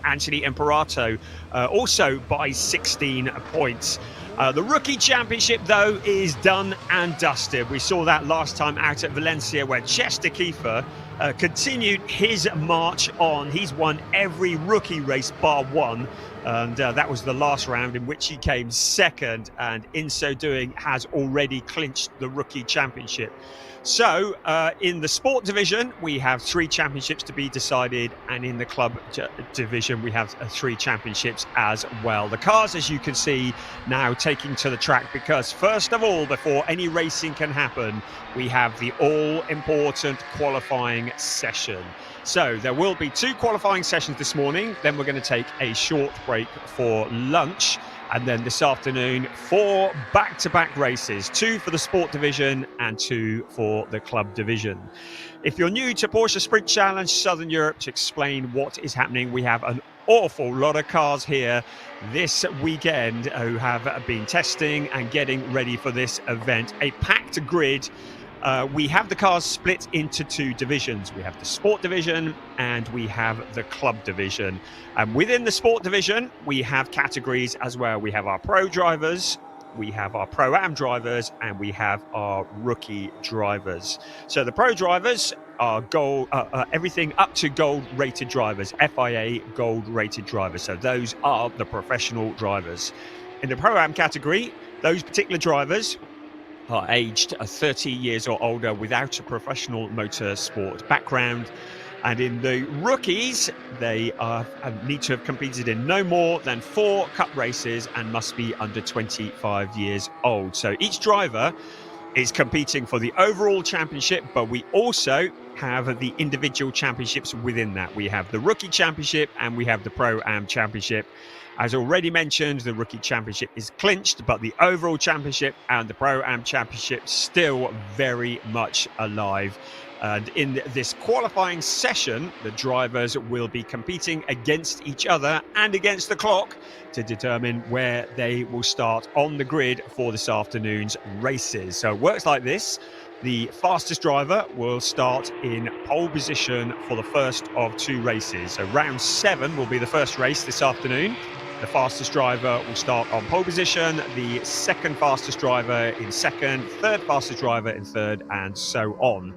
Anthony Imperato also by 16 points. The rookie championship, though, is done and dusted. We saw that last time out at Valencia, where Chester Kiefer continued his march on. He's won every rookie race bar one, and that was the last round in which he came second, and in so doing has already clinched the rookie championship. So in the sport division, we have 3 championships to be decided, and in the club division, we have 3 championships as well. The cars, as you can see, now taking to the track, because first of all, before any racing can happen, we have the all-important qualifying session. So there will be 2 qualifying sessions this morning, then we're going to take a short break for lunch, and then this afternoon 4 back-to-back races, 2 for the sport division and 2 for the club division. If you're new to Porsche Sprint Challenge Southern Europe, to explain what is happening, we have an awful lot of cars here this weekend who have been testing and getting ready for this event. A packed grid. We have the cars split into 2 divisions. We have the sport division and we have the club division. And within the sport division, we have categories as well. We have our pro drivers, we have our pro-am drivers, and we have our rookie drivers. So the pro drivers are gold, everything up to gold rated drivers, FIA gold rated drivers. So those are the professional drivers. In the pro-am category, those particular drivers are aged 30 years or older without a professional motorsport background. And in the rookies, they need to have competed in no more than 4 cup races and must be under 25 years old. So each driver is competing for the overall championship, but we also have the individual championships within that. We have the rookie championship and we have the pro-am championship. As already mentioned, the rookie championship is clinched, but the overall championship and the pro-am championship still very much alive. And in this qualifying session, the drivers will be competing against each other and against the clock to determine where they will start on the grid for this afternoon's races. So it works like this. The fastest driver will start in pole position for the first of 2 races. So round 7 will be the first race this afternoon. The fastest driver will start on pole position, the second fastest driver in second, third fastest driver in third, and so on.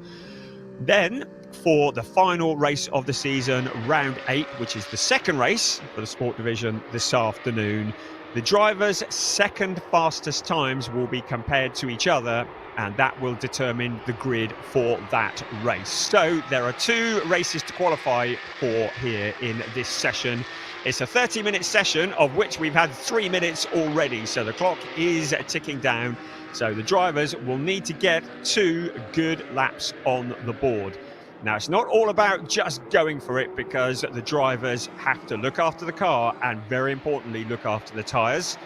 Then, for the final race of the season, round 8, which is the second race for the sport division this afternoon, the drivers' second fastest times will be compared to each other, and that will determine the grid for that race. So there are 2 races to qualify for here in this session. It's a 30-minute session, of which we've had 3 minutes already, so the clock is ticking down. So the drivers will need to get 2 good laps on the board. Now, it's not all about just going for it, because the drivers have to look after the car and, very importantly, look after the tyres.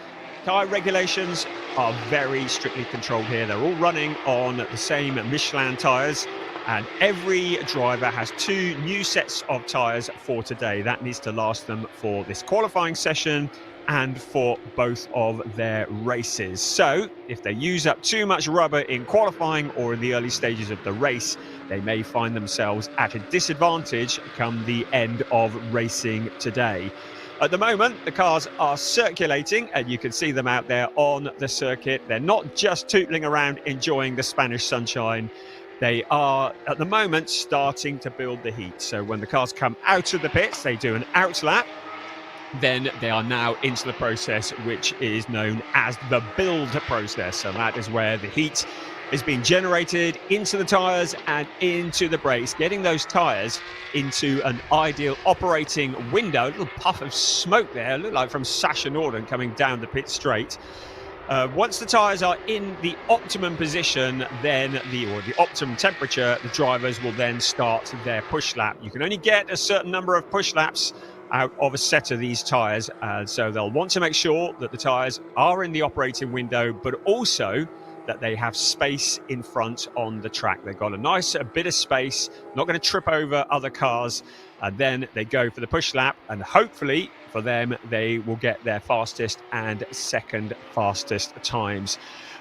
Tyre regulations are very strictly controlled here. They're all running on the same Michelin tyres, and every driver has 2 new sets of tyres for today. That needs to last them for this qualifying session and for both of their races. So if they use up too much rubber in qualifying or in the early stages of the race, they may find themselves at a disadvantage come the end of racing today. At the moment, the cars are circulating, and you can see them out there on the circuit. They're not just tootling around enjoying the Spanish sunshine. They are, at the moment, starting to build the heat. So when the cars come out of the pits, they do an out lap. Then they are now into the process which is known as the build process. So that is where the heat is being generated into the tyres and into the brakes, getting those tyres into an ideal operating window. A little puff of smoke there, looked like from Sasha Norden coming down the pit straight. Once the tyres are in the optimum position, then the optimum temperature, the drivers will then start their push lap. You can only get a certain number of push laps out of a set of these tyres, so they'll want to make sure that the tyres are in the operating window, but also that they have space in front on the track. They've got a nice bit of space, not going to trip over other cars, and then they go for the push lap, and hopefully for them they will get their fastest and second fastest times.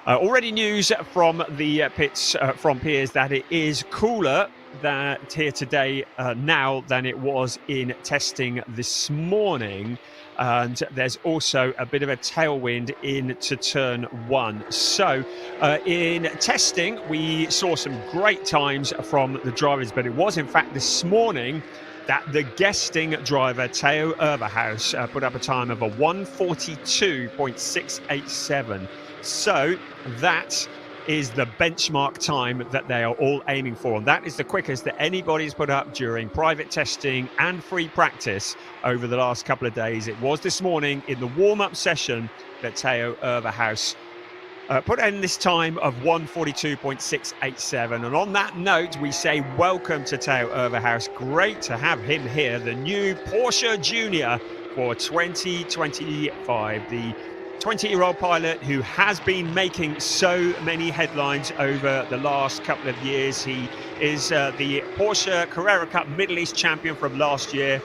Already news from the pits from Piers that it is cooler that here today now than it was in testing this morning. And there's also a bit of a tailwind into turn one. So in testing, we saw some great times from the drivers, but it was in fact this morning that the guesting driver, Theo Urberhaus, put up a time of a 1:42.687. So that is the benchmark time that they are all aiming for. And that is the quickest that anybody's put up during private testing and free practice over the last couple of days. It was this morning in the warm-up session that Theo Urberhaus put in this time of 1:42.687. And on that note, we say welcome to Theo Urberhaus. Great to have him here, the new Porsche Junior for 2025. The 20-year-old pilot who has been making so many headlines over the last couple of years. He is the Porsche Carrera Cup Middle East champion from last year,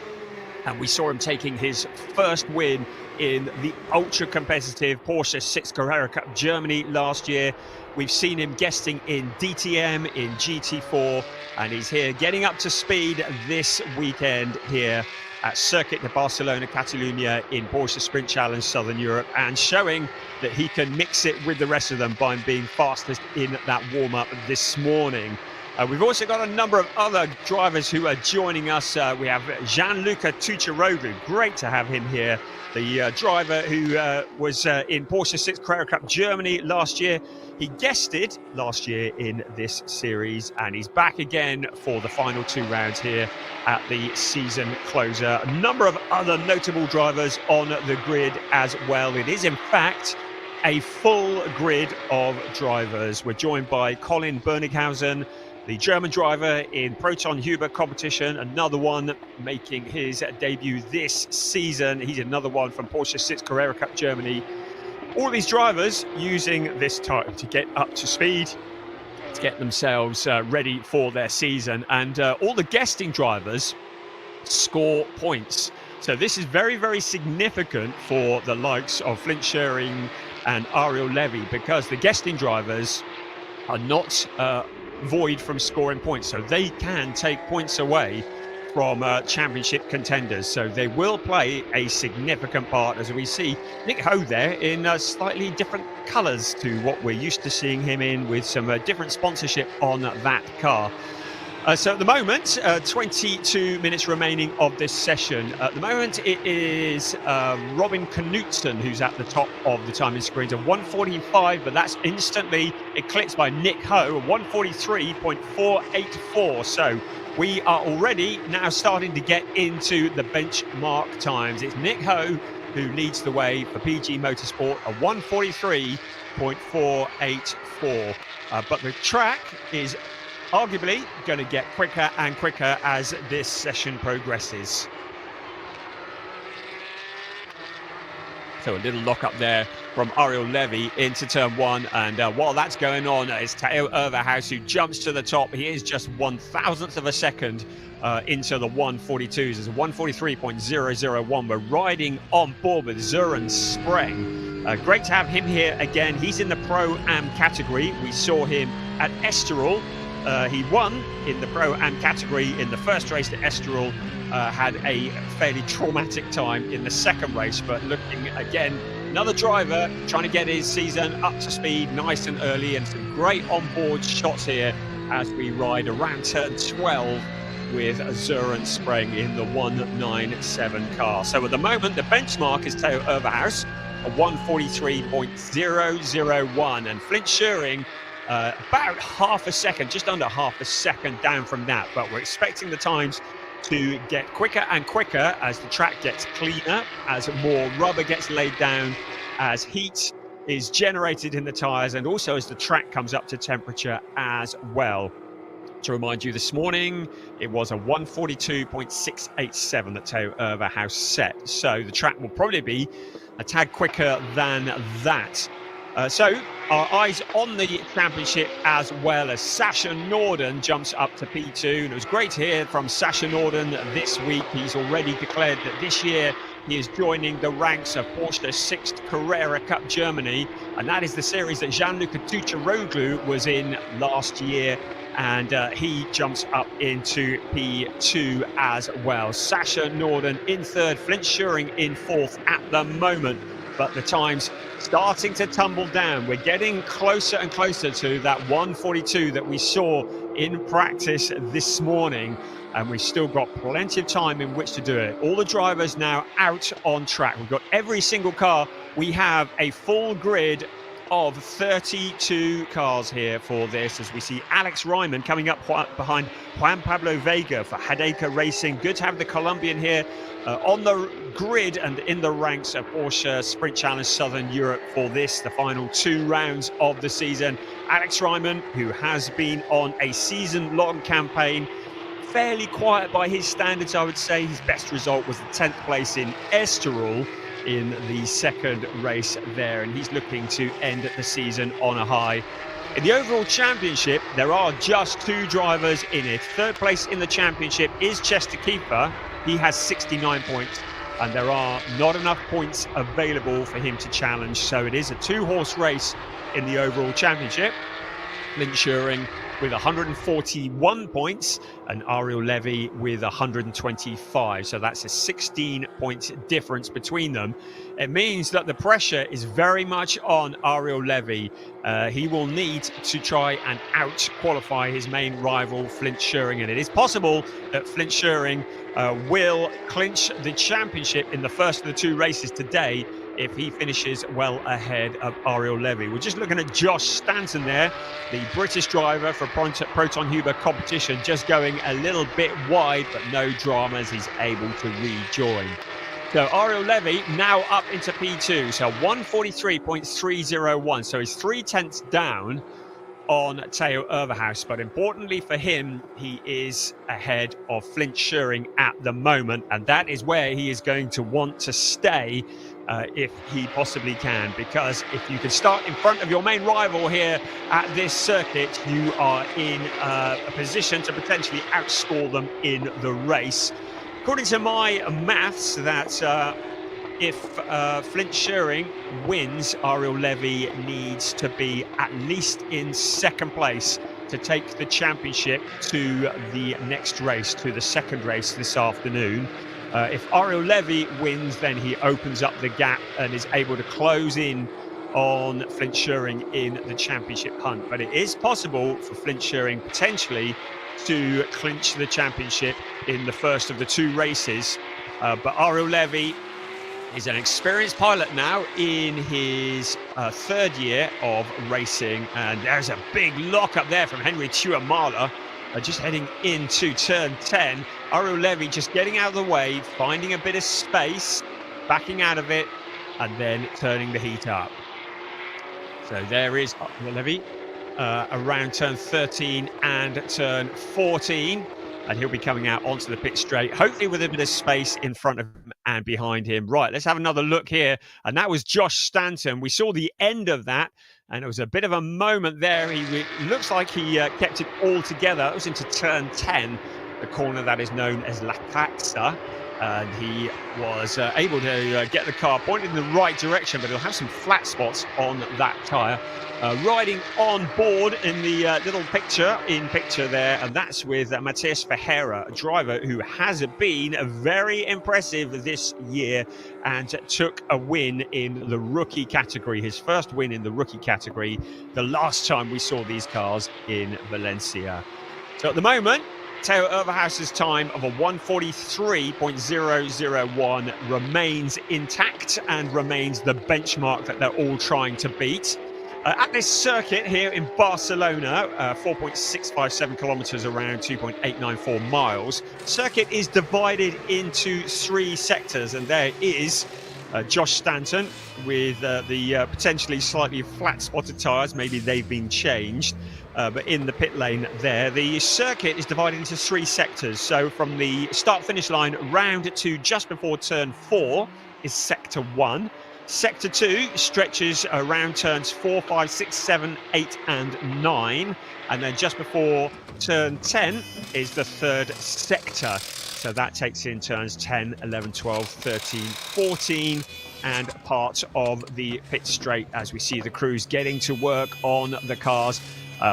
and we saw him taking his first win in the ultra-competitive Porsche 6 Carrera Cup Germany last year. We've seen him guesting in DTM, in GT4, and he's here getting up to speed this weekend here at Circuit de Barcelona, Catalunya in Porsche Sprint Challenge Southern Europe, and showing that he can mix it with the rest of them by being fastest in that warm-up this morning. We've also got a number of other drivers who are joining us. We have Gianluca Tucciaroglu, great to have him here, the driver who was in Porsche 6 Carrera Cup Germany last year. He guested last year in this series, and he's back again for the final two rounds here at the season closer. A number of other notable drivers on the grid as well. It is in fact a full grid of drivers. We're joined by Colin Bernighausen, the German driver in Proton Huber competition, another one making his debut this season. He's another one from Porsche 6 Carrera Cup Germany. All these drivers using this time to get up to speed, to get themselves ready for their season. And all the guesting drivers score points. So this is very, very significant for the likes of Flint Schering and Ariel Levy, because the guesting drivers are not void from scoring points, so they can take points away from championship contenders. So they will play a significant part, as we see Nick Ho there in slightly different colours to what we're used to seeing him in, with some different sponsorship on that car. So at the moment, 22 minutes remaining of this session. At the moment, it is Robin Knudsen who's at the top of the timing screens, at 1:45, but that's instantly eclipsed by Nick Ho, 1:43.484. So we are already now starting to get into the benchmark times. It's Nick Ho who leads the way for PG Motorsport, a 1:43.484. But the track is arguably going to get quicker and quicker as this session progresses. So a little lock up there from Ariel Levy into turn one. And while that's going on, it's Theo Urberhaus who jumps to the top. He is just 1,000th of a second into the 1:42s. It's a 1:43.001. We're riding on board with Søren Spreng. Great to have him here again. He's in the Pro-Am category. We saw him at Estoril. He won in the Pro-Am category in the first race at Estoril, had a fairly traumatic time in the second race, but looking again, another driver trying to get his season up to speed nice and early, and some great onboard shots here as we ride around turn 12 with Søren Spreng in the 197 car. So at the moment, the benchmark is Theo Urberhaus, a 1:43.001, and Flint Schering about half a second, just under half a second down from that. But we're expecting the times to get quicker and quicker as the track gets cleaner, as more rubber gets laid down, as heat is generated in the tyres, and also as the track comes up to temperature as well. To remind you, this morning it was a 1:42.687 that Theo Urberhaus set. So the track will probably be a tad quicker than that. So our eyes on the championship as well, as Sasha Norden jumps up to P2. And it was great to hear from Sasha Norden this week. He's already declared that this year he is joining the ranks of Porsche 6th Carrera Cup Germany. And that is the series that Gianluca Tucciaroglu was in last year. And he jumps up into P2 as well. Sasha Norden in third, Flint Schuring in fourth at the moment. But the times starting to tumble down. We're getting closer and closer to that 1:42 that we saw in practice this morning. And we've still got plenty of time in which to do it. All the drivers now out on track. We've got every single car. We have a full grid of 32 cars here for this, as we see Alex Ryman coming up behind Juan Pablo Vega for Hadeka Racing. Good to have the Colombian here on the grid and in the ranks of Porsche Sprint Challenge Southern Europe for this, the final 2 rounds of the season. Alex Ryman, who has been on a season-long campaign, fairly quiet by his standards, I would say. His best result was the 10th place in Estoril in the second race there, and he's looking to end the season on a high. In the overall championship, there are just 2 drivers in it. Third place in the championship is Chester Kiefer. He has 69 points, and there are not enough points available for him to challenge, so it is a 2-horse race in the overall championship. Flint Schuring with 141 points and Ariel Levy with 125. So that's a 16-point difference between them. It means that the pressure is very much on Ariel Levy. He will need to try and out-qualify his main rival, Flint Schuring. And it is possible that Flint Schuring will clinch the championship in the first of the 2 races today if he finishes well ahead of Ariel Levy. We're just looking at Josh Stanton there, the British driver for Proton Huber competition, just going a little bit wide, but no dramas, he's able to rejoin. So Ariel Levy now up into P2, so 143.301, so he's 3/10 down on Theo Overhaus, but importantly for him, he is ahead of Flint Schuring at the moment, and that is where he is going to want to stay if he possibly can, because if you can start in front of your main rival here at this circuit, you are in a position to potentially outscore them in the race. According to my maths, that if Flint Schuring wins, Ariel Levy needs to be at least in second place to take the championship to the next race, to the second race this afternoon. If Ariel Levy wins, then he opens up the gap and is able to close in on Flint Schuring in the championship hunt. But it is possible for Flint Schuring potentially to clinch the championship in the first of the 2 races. But Ariel Levy is an experienced pilot now in his 3rd year of racing. And there's a big lock up there from Henry Tuamala. Just heading into turn 10. Ariel Levy just getting out of the way, finding a bit of space, backing out of it, and then turning the heat up. So there is Ariel Levy around turn 13 and turn 14. And he'll be coming out onto the pit straight, hopefully with a bit of space in front of him and behind him. Right, let's have another look here. And that was Josh Stanton. We saw the end of that, and it was a bit of a moment there. He looks like he kept it all together. It was into turn 10, the corner that is known as La Caxa. And he was able to get the car pointed in the right direction, but he'll have some flat spots on that tyre. Riding on board in the little picture there, and that's with Matias Ferreira, a driver who has been very impressive this year and took a win in the rookie category, his first win in the rookie category, the last time we saw these cars in Valencia. So at the moment, Theo Overhaus's time of a 143.001 remains intact and remains the benchmark that they're all trying to beat. At this circuit here in Barcelona, 4.657 kilometers, around 2.894 miles, circuit is divided into 3 sectors, and there is Josh Stanton with the potentially slightly flat-spotted tyres. Maybe they've been changed, but in the pit lane there. The circuit is divided into 3 sectors. So from the start-finish line round to just before turn 4 is sector 1. Sector 2 stretches around turns 4, 5, 6, 7, 8 and 9. And then just before turn 10 is the third sector. So that takes in turns 10, 11, 12, 13, 14 and part of the pit straight as we see the crews getting to work on the cars,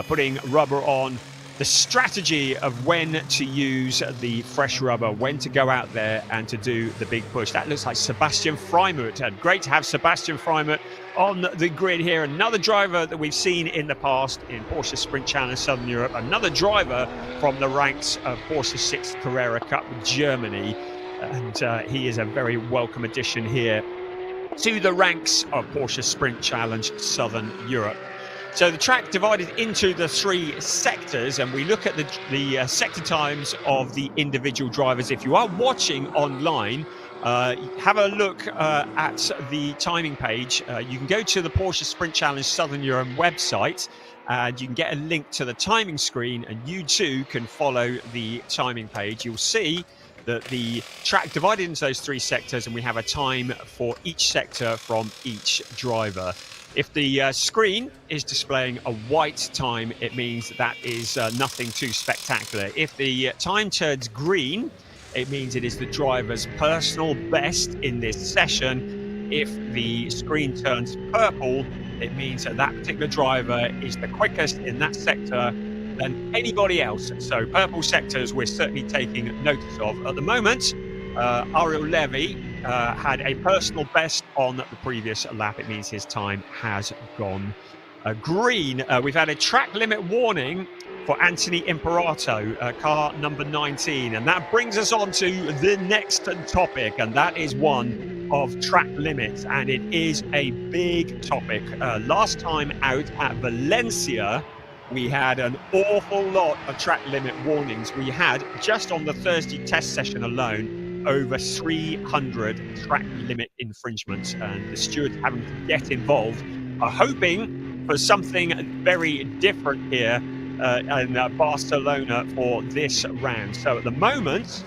putting rubber on. The strategy of when to use the fresh rubber, when to go out there and to do the big push. That looks like Sebastian Freimut. And great to have Sebastian Freimut on the grid here. Another driver that we've seen in the past in Porsche Sprint Challenge Southern Europe. Another driver from the ranks of Porsche 6th Carrera Cup Germany. And he is a very welcome addition here to the ranks of Porsche Sprint Challenge Southern Europe. So the track divided into the 3 sectors, and we look at the sector times of the individual drivers. If you are watching online, have a look at the timing page. You can go to the Porsche Sprint Challenge Southern Europe website, and you can get a link to the timing screen, and you too can follow the timing page. You'll see that the track divided into those 3 sectors, and we have a time for each sector from each driver. If the screen is displaying a white time, it means that is nothing too spectacular. If the time turns green, it means it is the driver's personal best in this session. If the screen turns purple, it means that that particular driver is the quickest in that sector than anybody else. So purple sectors we're certainly taking notice of. At the moment, Ariel Levy had a personal best on the previous lap. It means his time has gone green. We've had a track limit warning for Anthony Imperato, car number 19. And that brings us on to the next topic, and that is one of track limits. And it is a big topic. Last time out at Valencia, we had an awful lot of track limit warnings. We had, just on the Thursday test session alone, over 300 track limit infringements, and the stewards having to get involved are hoping for something very different here in Barcelona for this round. So at the moment,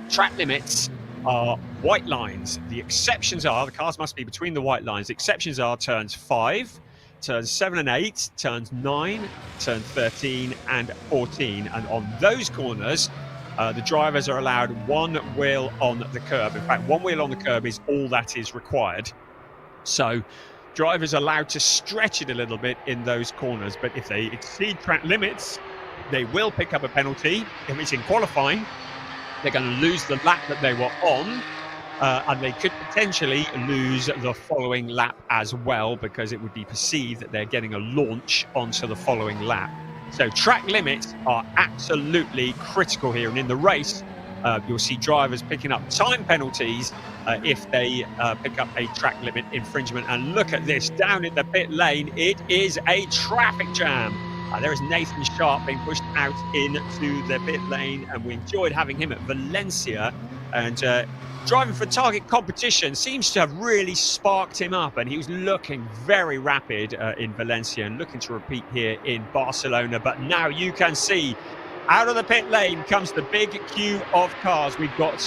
track limits are white lines. The exceptions are, the cars must be between the white lines. The exceptions are turns 5, turns 7 and 8, turns 9, turn 13 and 14. And on those corners, the drivers are allowed one wheel on the curb. In fact, one wheel on the curb is all that is required. So drivers are allowed to stretch it a little bit in those corners. But if they exceed track limits, they will pick up a penalty. If it's in qualifying, they're going to lose the lap that they were on. And they could potentially lose the following lap as well, because it would be perceived that they're getting a launch onto the following lap. So track limits are absolutely critical here. And in the race, you'll see drivers picking up time penalties if they pick up a track limit infringement. And look at this, down in the pit lane, it is a traffic jam. There is Nathan Sharp being pushed out into the pit lane, and we enjoyed having him at Valencia. And driving for target competition seems to have really sparked him up, and he was looking very rapid in Valencia and looking to repeat here in Barcelona. But now you can see out of the pit lane comes the big queue of cars. We've got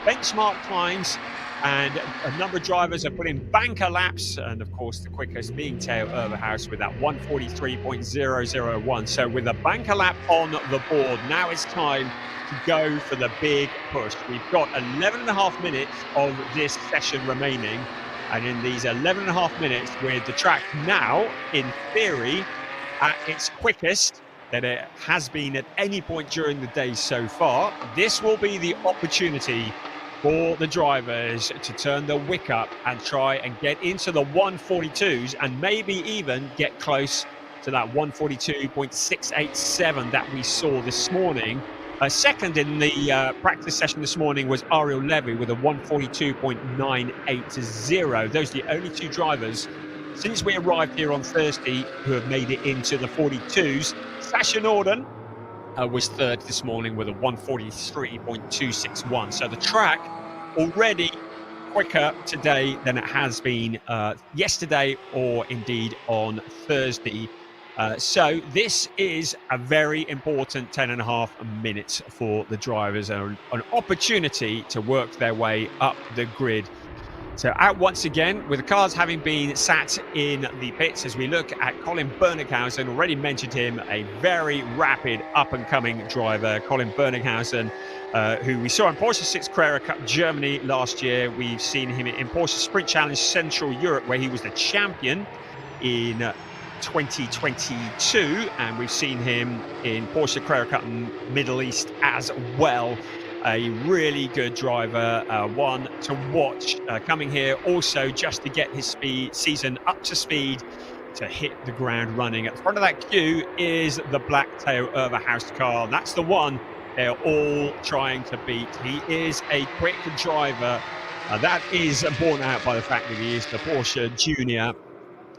benchmark times, and a number of drivers have put in banker laps, and of course the quickest being Theo Overhaus with that 1:43.001. So with a banker lap on the board, now it's time to go for the big push. We've got 11 and a half minutes of this session remaining, and in these 11 and a half minutes, with the track now in theory at its quickest that it has been at any point during the day so far, this will be the opportunity for the drivers to turn the wick up and try and get into the 142s, and maybe even get close to that 142.687 that we saw this morning. Second in the practice session this morning was Ariel Levy with a 142.980. Those are the only 2 drivers since we arrived here on Thursday who have made it into the 42s. Sasha Norden was third this morning with a 143.261. So the track already quicker today than it has been yesterday or indeed on Thursday. So this is a very important 10 and a half minutes for the drivers, and an opportunity to work their way up the grid. So out once again, with the cars having been sat in the pits as we look at Colin Berninghausen. Already mentioned him, a very rapid up-and-coming driver. Colin Berninghausen, who we saw in Porsche 6 Carrera Cup Germany last year. We've seen him in Porsche Sprint Challenge Central Europe, where he was the champion in 2022, and we've seen him in Porsche Carrera Cup Middle East as well. A really good driver, one to watch coming here also just to get his season up to speed to hit the ground running. At the front of that queue is the black Theo Overhaus car. That's the one they're all trying to beat. He is a quick driver. That is borne out by the fact that he is the Porsche Junior,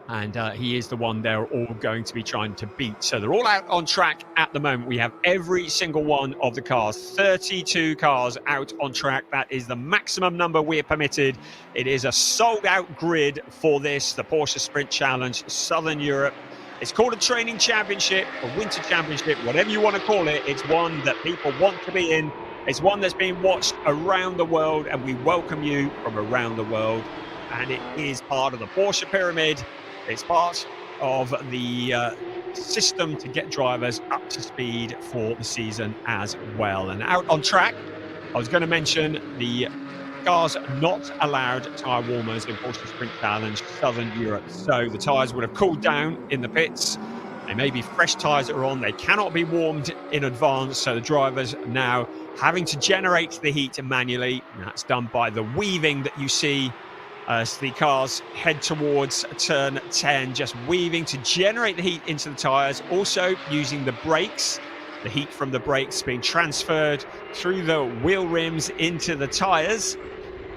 and he is the one they're all going to be trying to beat. So they're all out on track at the moment. We have every single one of the cars, 32 cars out on track. That is the maximum number we're permitted. It is a sold-out grid for this, the Porsche Sprint Challenge Southern Europe. It's called a training championship, a winter championship, whatever you want to call it. It's one that people want to be in. It's one that's being watched around the world, and we welcome you from around the world. And it is part of the Porsche pyramid. It's part of the system to get drivers up to speed for the season as well. And out on track, I was going to mention the cars not allowed tyre warmers in Porsche Sprint Challenge Southern Europe. So the tyres would have cooled down in the pits. They may be fresh tyres that are on. They cannot be warmed in advance. So the drivers are now having to generate the heat manually. And that's done by the weaving that you see as the cars head towards turn 10, just weaving to generate the heat into the tyres. Also using the brakes, the heat from the brakes being transferred through the wheel rims into the tyres.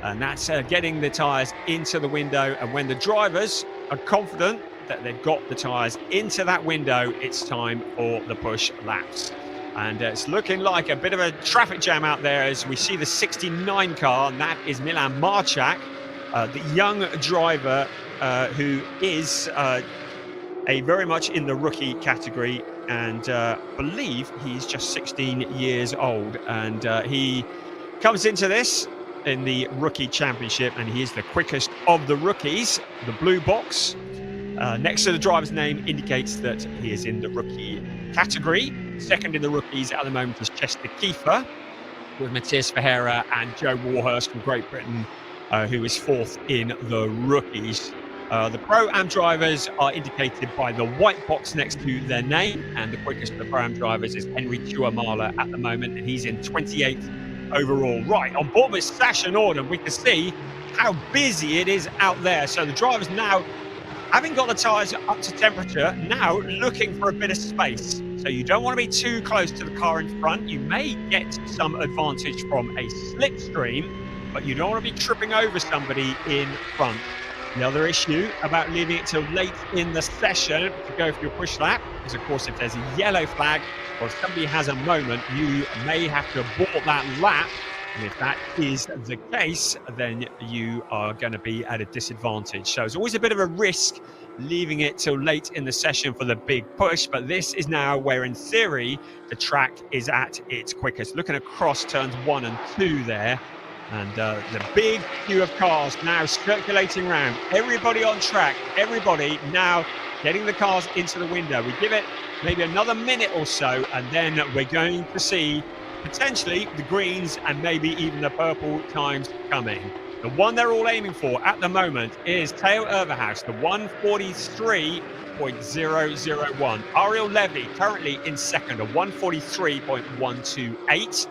And that's getting the tyres into the window. And when the drivers are confident that they've got the tyres into that window, it's time for the push laps. And it's looking like a bit of a traffic jam out there as we see the 69 car, and that is Milan Marchak. The young driver who is very much in the rookie category, and believe he's just 16 years old, and he comes into this in the rookie championship, and he is the quickest of the rookies. The blue box next to the driver's name indicates that he is in the rookie category. Second in the rookies at the moment is Chester Kiefer, with Matthias Ferreira and Joe Warhurst from Great Britain, who is fourth in the rookies. The Pro-Am drivers are indicated by the white box next to their name, and the quickest of the Pro-Am drivers is Henry Tuamala at the moment, and he's in 28th overall. Right, on board with Sasha Norden, we can see how busy it is out there. So the drivers now, having got the tyres up to temperature, now looking for a bit of space. So you don't want to be too close to the car in front. You may get some advantage from a slipstream, but you don't want to be tripping over somebody in front. The other issue about leaving it till late in the session to go for your push lap is, of course, if there's a yellow flag or if somebody has a moment, you may have to abort that lap. And if that is the case, then you are going to be at a disadvantage. So it's always a bit of a risk leaving it till late in the session for the big push. But this is now where, in theory, the track is at its quickest. Looking across turns 1 and 2 there. And the big queue of cars now circulating around. Everybody on track. Everybody now getting the cars into the window. We give it maybe another minute or so, and then we're going to see potentially the greens and maybe even the purple times coming. The one they're all aiming for at the moment is Theo Overhaus, the 143.001. Ariel Levy currently in second, a 143.128.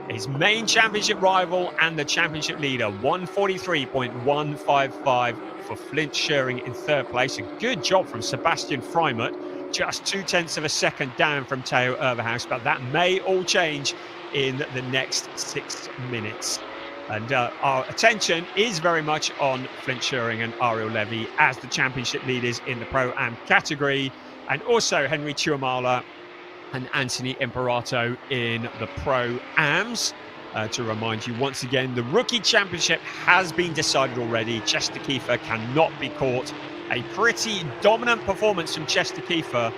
His main championship rival and the championship leader, 143.155 for Flint Schering in third place. A good job from Sebastian Freimut, just 0.2 of a second down from Theo Overhaus, but that may all change in the next 6 minutes. And our attention is very much on Flint Schering and Ariel Levy as the championship leaders in the Pro-Am category, and also Henry Tuamala and Anthony Imperato in the Pro-Ams. To remind you once again, the rookie championship has been decided already. Chester Kiefer cannot be caught. A pretty dominant performance from Chester Kiefer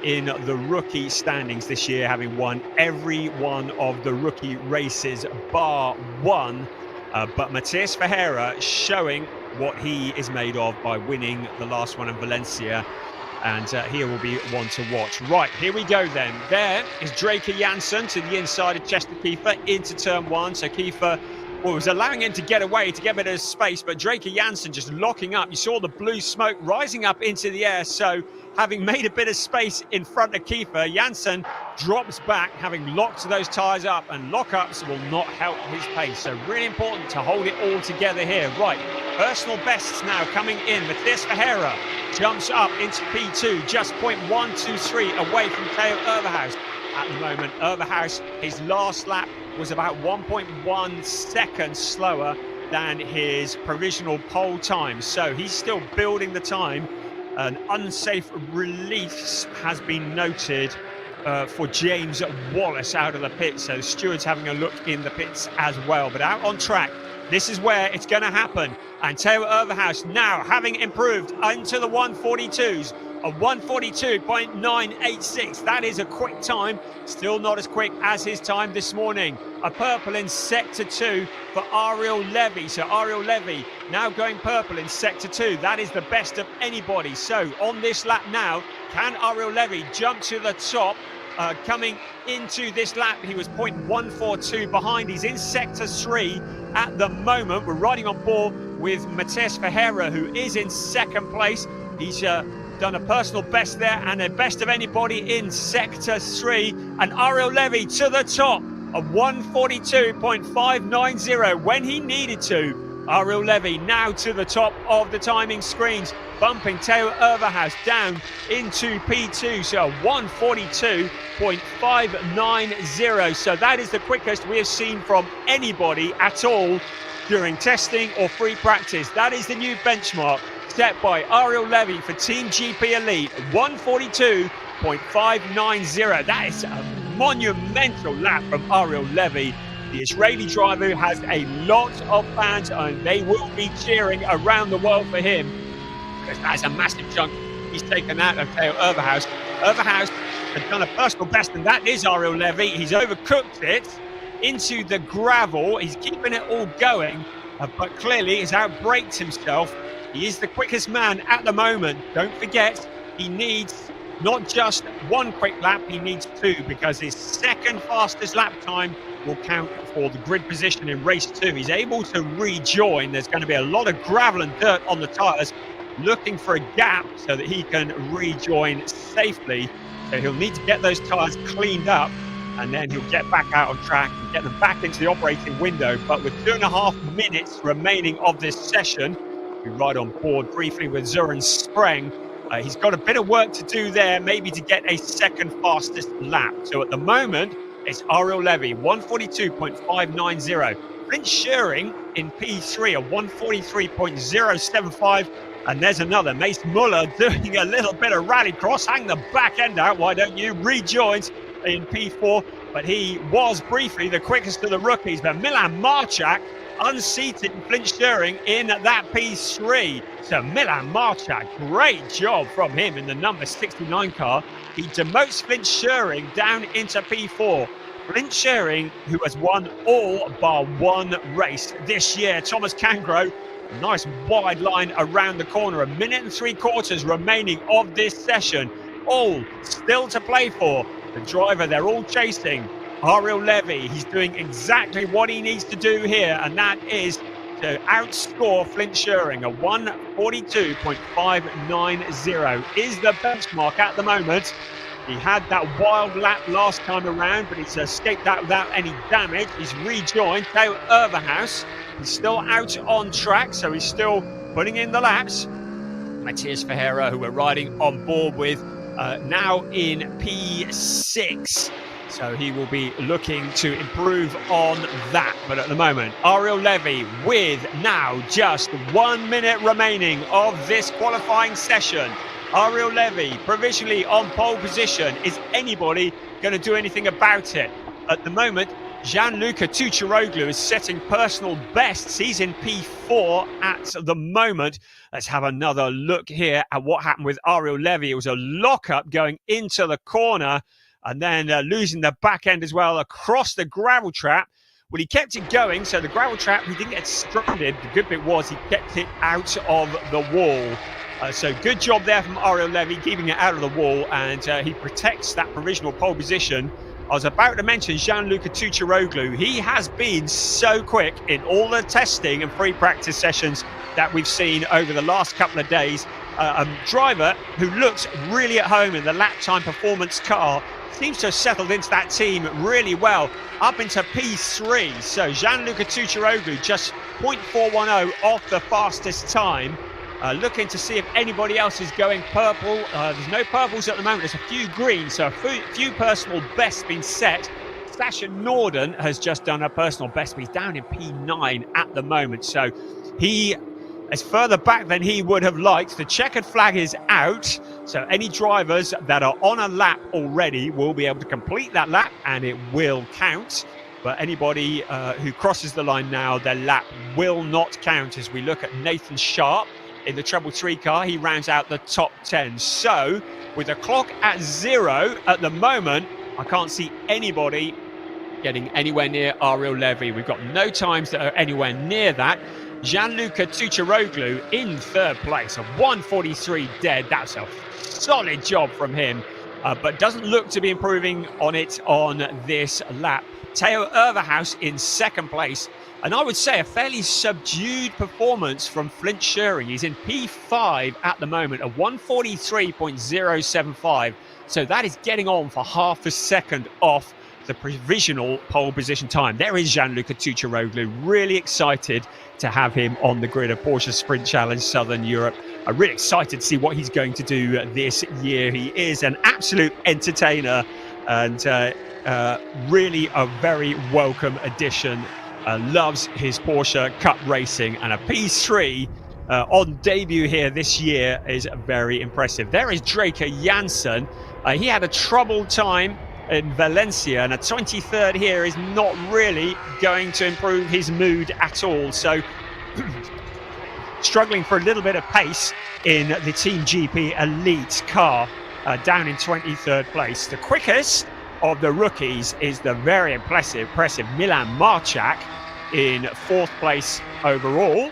in the rookie standings this year, having won every one of the rookie races bar one. But Matias Ferreira showing what he is made of by winning the last one in Valencia. And here will be one to watch. Right, here we go then. There is Draker Janssen to the inside of Chester Kiefer into turn one. So Kiefer was allowing him to get away, to get a bit of space, but Draker Janssen just locking up. You saw the blue smoke rising up into the air. So having made a bit of space in front of Kiefer, Janssen drops back, having locked those tyres up, and lockups will not help his pace. So really important to hold it all together here. Right, personal bests now coming in. Matias Ferreira jumps up into P2, just 0.123 away from Theo Overhaus. At the moment, Overhaus, his last lap was about 1.1 seconds slower than his provisional pole time. So he's still building the time. An unsafe release has been noted for James Wallace out of the pits. So the stewards having a look in the pits as well. But out on track, this is where it's going to happen. And Theo Overhaus now having improved into the 142s. A 142.986. That is a quick time. Still not as quick as his time this morning. A purple in sector 2 for Ariel Levy. So Ariel Levy now going purple in sector 2. That is the best of anybody. So on this lap now, can Ariel Levy jump to the top? Coming into this lap, he was 0.142 behind. He's in sector 3 at the moment. We're riding on board with Matias Ferreira, who is in second place. He's done a personal best there and a best of anybody in sector 3. And Ariel Levy to the top of 142.590 when he needed to. Ariel Levy now to the top of the timing screens, bumping Theo Overhaus down into P2. So 142.590. So that is the quickest we have seen from anybody at all during testing or free practice. That is the new benchmark set by Ariel Levy for Team GP Elite, 142.590. That is a monumental lap from Ariel Levy. The Israeli driver has a lot of fans and they will be cheering around the world for him, because that's a massive chunk he's taken out of Theo Overhaus. Overhaus has done a personal best, and that is Ariel Levy. He's overcooked it into the gravel. He's keeping it all going, but clearly has outbraked himself. He is the quickest man at the moment. Don't forget, he needs not just one quick lap, he needs two, because his second fastest lap time will count for the grid position in race 2. He's able to rejoin. There's going to be a lot of gravel and dirt on the tyres, looking for a gap so that he can rejoin safely. So he'll need to get those tyres cleaned up, and then he'll get back out on track and get them back into the operating window. But with 2.5 minutes remaining of this session, we ride on board briefly with Zoran Spreng. He's got a bit of work to do there, maybe to get a second fastest lap. So at the moment, it's Ariel Levy, 142.590. Flint Schering in P3, a 143.075. And there's another, Mace Muller doing a little bit of rallycross. Hang the back end out, why don't you? Rejoins in P4, but he was briefly the quickest of the rookies. But Milan Marchak unseated Flint Schering in that P3. So Milan Marchak, great job from him in the number 69 car. He demotes Flint Schering down into P4. Flint Schering, who has won all bar one race this year. Thomas Cangro, a nice wide line around the corner. 1 minute and 3/4 remaining of this session. All still to play for. The driver they're all chasing, Ariel Levy. He's doing exactly what he needs to do here, and that is to outscore Flint Schering. A 142.590 is the benchmark at the moment. He had that wild lap last time around, but he's escaped that without any damage. He's rejoined Theo Overhaus. He's still out on track, so he's still putting in the laps. Matias Ferreira, who we're riding on board with, now in P6. So he will be looking to improve on that. But at the moment, Ariel Levy with now just 1 minute remaining of this qualifying session. Ariel Levy provisionally on pole position. Is anybody going to do anything about it? At the moment, Gianluca Tucciaroglu is setting personal bests. He's in P4 at the moment. Let's have another look here at what happened with Ariel Levy. It was a lockup going into the corner and then losing the back end as well across the gravel trap. Well, he kept it going, so the gravel trap, he didn't get stranded. The good bit was he kept it out of the wall. So good job there from Ariel Levy, keeping it out of the wall, and he protects that provisional pole position. I was about to mention Gianluca Tucciaroglu. He has been so quick in all the testing and free practice sessions that we've seen over the last couple of days. A driver who looks really at home in the lap time performance car, seems to have settled into that team really well, up into P3. So Gianluca Tucciaroglu just 0.410 off the fastest time. Looking to see if anybody else is going purple. There's no purples at the moment. There's a few greens, so a few personal bests been set. Sasha Norden has just done a personal best, but he's down in P9 at the moment. So he is further back than he would have liked. The checkered flag is out, so any drivers that are on a lap already will be able to complete that lap, and it will count. But anybody who crosses the line now, their lap will not count. As we look at Nathan Sharp in the treble 3 car, he rounds out the top 10. So with the clock at 0 at the moment, I can't see anybody getting anywhere near Ariel Levy. We've got no times that are anywhere near that. Gianluca Tucciaroglu in 3rd place, a 1:43 dead. That's a solid job from him, but doesn't look to be improving on it on this lap. Theo Erverhaus in 2nd place, and I would say a fairly subdued performance from Flint Schuring. He's in P5 at the moment, a 1:43.075. So that is getting on for half a second off the provisional pole position time. There is Gianluca Tucciaroglu. Really excited to have him on the grid of Porsche Sprint Challenge Southern Europe. I'm really excited to see what he's going to do this year. He is an absolute entertainer, and really a very welcome addition. Loves his Porsche Cup racing, and a P3 on debut here this year is very impressive. There is Draker Janssen. He had a troubled time in Valencia, and a 23rd here is not really going to improve his mood at all. So struggling for a little bit of pace in the Team GP Elite car, down in 23rd place. The quickest of the rookies is the very impressive Milan Marchak in 4th place overall.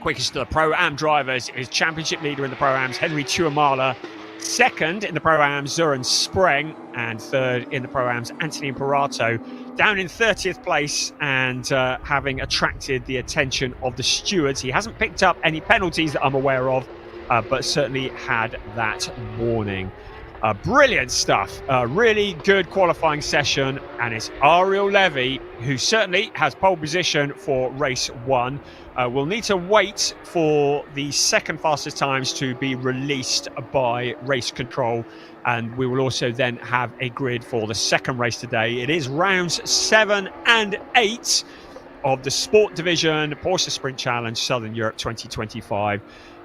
Quickest of the Pro-Am drivers is championship leader in the Pro-Ams, Henry Tuamala. 2nd in the Pro-Ams, Zoran Spreng, and 3rd in the Pro-Ams, Anthony Imperato, down in 30th place, and having attracted the attention of the stewards. He hasn't picked up any penalties that I'm aware of, but certainly had that warning. Brilliant stuff. Really good qualifying session, and it's Ariel Levy who certainly has pole position for race 1. We'll need to wait for the 2nd fastest times to be released by race control, and we will also then have a grid for the 2nd race today. It is rounds 7 and 8 of the Sport Division Porsche Sprint Challenge Southern Europe 2025.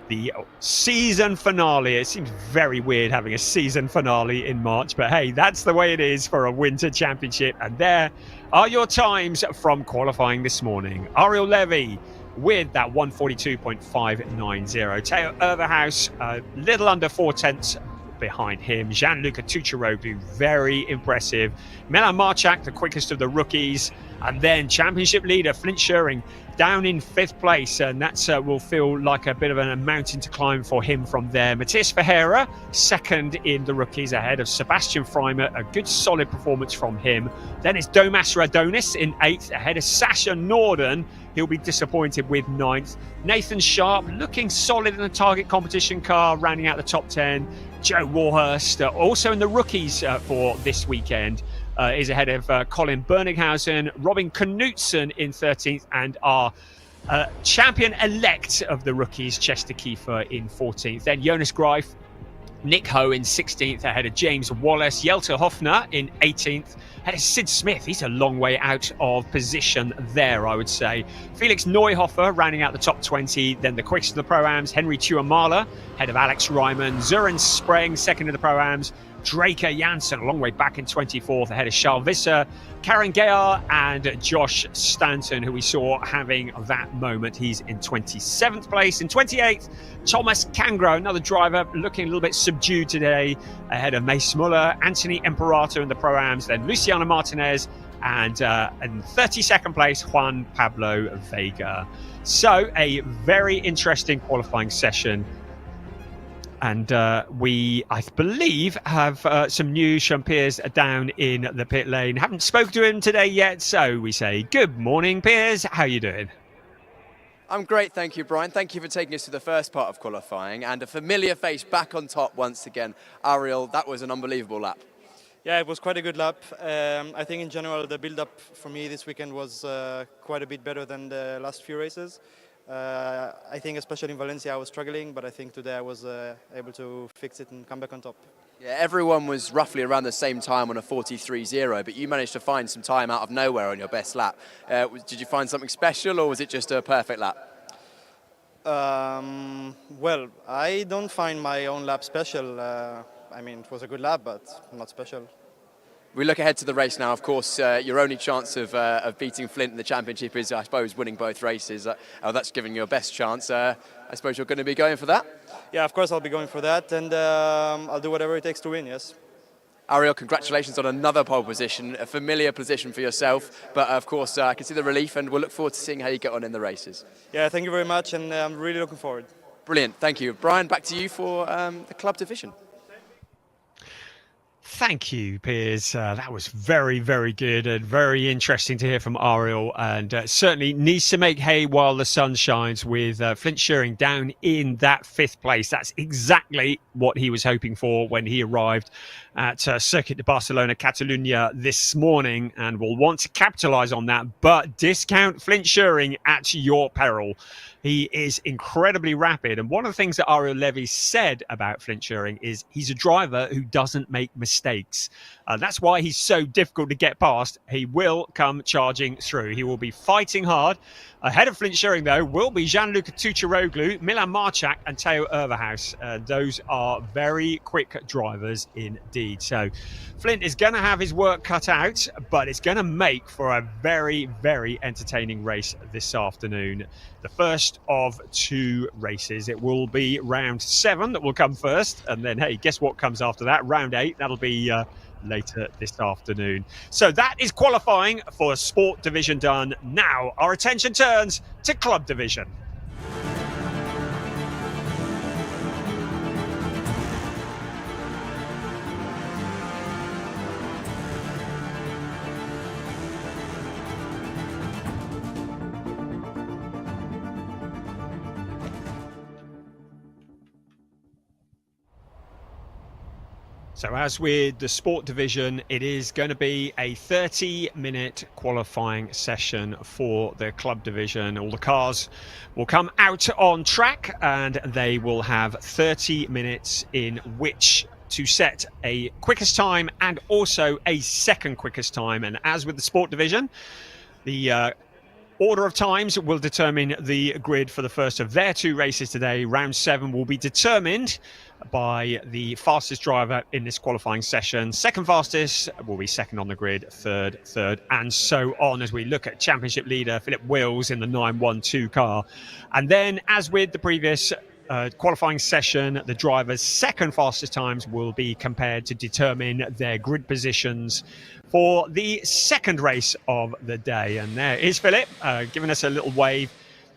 The season finale. It seems very weird having a season finale in March, but hey, that's the way it is for a winter championship. And there are your times from qualifying this morning. Ariel Levy with that 1:42.590. Theo Erverhaus, a little under 4/10 behind him. Gianluca Tucciaroglu, very impressive. Milan Marchak, the quickest of the rookies. And then championship leader Flint Schuring down in 5th place, and that will feel like a bit of a mountain to climb for him from there. Matthias Ferreira, 2nd in the rookies, ahead of Sebastian Freimer. A good solid performance from him. Then it's Domas Radonis in 8th, ahead of Sasha Norden. He'll be disappointed with 9th. Nathan Sharp looking solid in the target competition car, rounding out the top 10. Joe Warhurst, also in the rookies for this weekend, is ahead of Colin Berninghausen. Robin Knutson in 13th, and our champion-elect of the rookies, Chester Kiefer, in 14th. Then Jonas Greif, Nick Ho in 16th, ahead of James Wallace. Jelte Hofner in 18th, ahead of Sid Smith. He's a long way out of position there, I would say. Felix Neuhofer rounding out the top 20. Then the quickest of the Pro-Ams, Henry Tuamala, ahead of Alex Ryman. Zoran Spreng, 2nd in the Pro-Ams. Draker Janssen a long way back in 24th, ahead of Charles Visser, Karen Gayar, and Josh Stanton, who we saw having that moment. He's in 27th place. In 28th, Thomas Kangro, another driver looking a little bit subdued today, ahead of Mace Muller, Anthony Imperato in the Pro-Ams, then Luciano Martinez, and in 32nd place, Juan Pablo Vega. So a very interesting qualifying session. And we, I believe, have some news from Piers down in the pit lane. Haven't spoken to him today yet, so we say good morning, Piers. How are you doing? I'm great, thank you, Brian. Thank you for taking us to the first part of qualifying, and a familiar face back on top once again. Ariel, that was an unbelievable lap. Yeah, it was quite a good lap. I think in general the build-up for me this weekend was quite a bit better than the last few races. I think especially in Valencia I was struggling, but I think today I was able to fix it and come back on top. Yeah, everyone was roughly around the same time on a 43.0, but you managed to find some time out of nowhere on your best lap. Did you find something special, or was it just a perfect lap? Well, I don't find my own lap special. I mean, it was a good lap, but not special. We look ahead to the race now. Of course, your only chance of beating Flint in the championship is, I suppose, winning both races. That's giving you a best chance. I suppose you're going to be going for that? Yeah, of course I'll be going for that, and I'll do whatever it takes to win, yes. Ariel, congratulations on another pole position, a familiar position for yourself. But, of course, I can see the relief, and we'll look forward to seeing how you get on in the races. Yeah, thank you very much, and I'm really looking forward. Brilliant, thank you. Brian, back to you for the club division. Thank you, Piers. That was very, very good and very interesting to hear from Ariel, and certainly needs to make hay while the sun shines with Flint Schuring down in that 5th place. That's exactly what he was hoping for when he arrived at Circuit de Barcelona, Catalunya this morning, and will want to capitalise on that, but discount Flint Schuring at your peril. He is incredibly rapid. And one of the things that Ariel Levy said about Flint Schuring is he's a driver who doesn't make mistakes. That's why he's so difficult to get past. He will come charging through. He will be fighting hard. Ahead of Flint Schuring, though, will be Gianluca Tucciaroglu, Milan Marchak and Theo Overhaus. Those are very quick drivers indeed. So Flint is going to have his work cut out, but it's going to make for a very, very entertaining race this afternoon. The first of 2 races. It will be round 7 that will come first. And then, hey, guess what comes after that? Round 8. That'll be later this afternoon. So that is qualifying for Sport Division done. Now our attention turns to Club Division. So as with the Sport Division, it is going to be a 30-minute qualifying session for the Club Division. All the cars will come out on track and they will have 30 minutes in which to set a quickest time and also a second quickest time. And as with the Sport Division, the order of times will determine the grid for the first of their 2 races today. Round 7 will be determined by the fastest driver in this qualifying session. Second fastest will be second on the grid, third, and so on as we look at championship leader Philip Wills in the 912 car. And then, as with the previous qualifying session, the drivers' second fastest times will be compared to determine their grid positions for the second race of the day. And there is Philip giving us a little wave.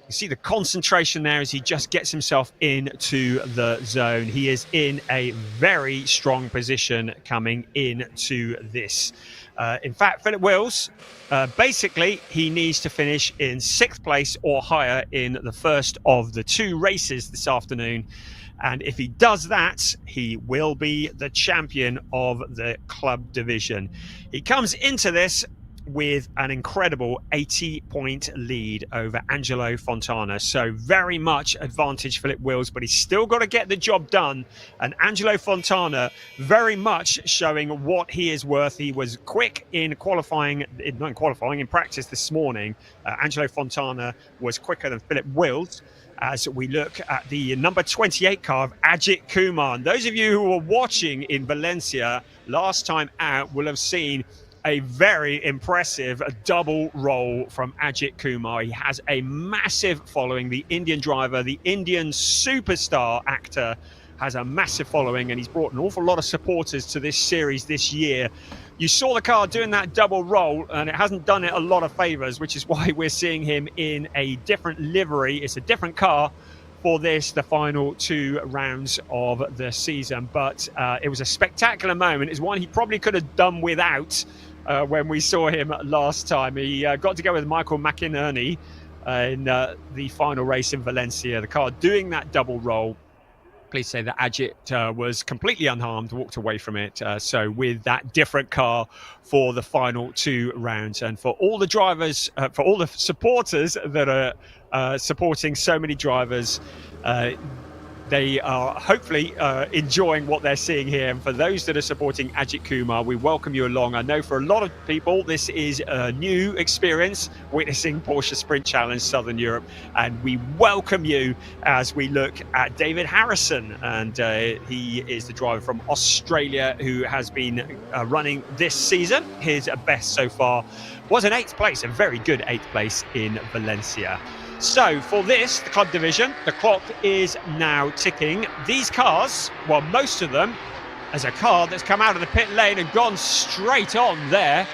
You see the concentration there as he just gets himself into the zone. He is in a very strong position coming into this. In fact, Philip Wills, basically, he needs to finish in 6th place or higher in the first of the 2 races this afternoon. And if he does that, he will be the champion of the Club Division. He comes into this with an incredible 80-point lead over Angelo Fontana. So very much advantage Philip Wills, but he's still got to get the job done. And Angelo Fontana very much showing what he is worth. He was quick in qualifying, in practice this morning. Angelo Fontana was quicker than Philip Wills. As we look at the number 28 car of Ajit Kumar. And those of you who were watching in Valencia last time out will have seen a very impressive double roll from Ajit Kumar. He has a massive following. The Indian driver, the Indian superstar actor, has a massive following, and he's brought an awful lot of supporters to this series this year. You saw the car doing that double roll, and it hasn't done it a lot of favours, which is why we're seeing him in a different livery. It's a different car for the final 2 rounds of the season. But it was a spectacular moment. It's one he probably could have done without when we saw him last time. He got to go with Michael McInerney in the final race in Valencia. The car doing that double roll. Please say that Ajit was completely unharmed, walked away from it. So with that different car for the final 2 rounds, and for all the drivers, for all the supporters that are supporting so many drivers, they are hopefully enjoying what they're seeing here. And for those that are supporting Ajit Kumar, we welcome you along. I know for a lot of people, this is a new experience, witnessing Porsche Sprint Challenge Southern Europe. And we welcome you as we look at David Harrison. And he is the driver from Australia who has been running this season. His best so far was an 8th place, a very good 8th place in Valencia. So for this, the club division, the clock is now ticking. These cars, well, most of them, as a car that's come out of the pit lane and gone straight on there.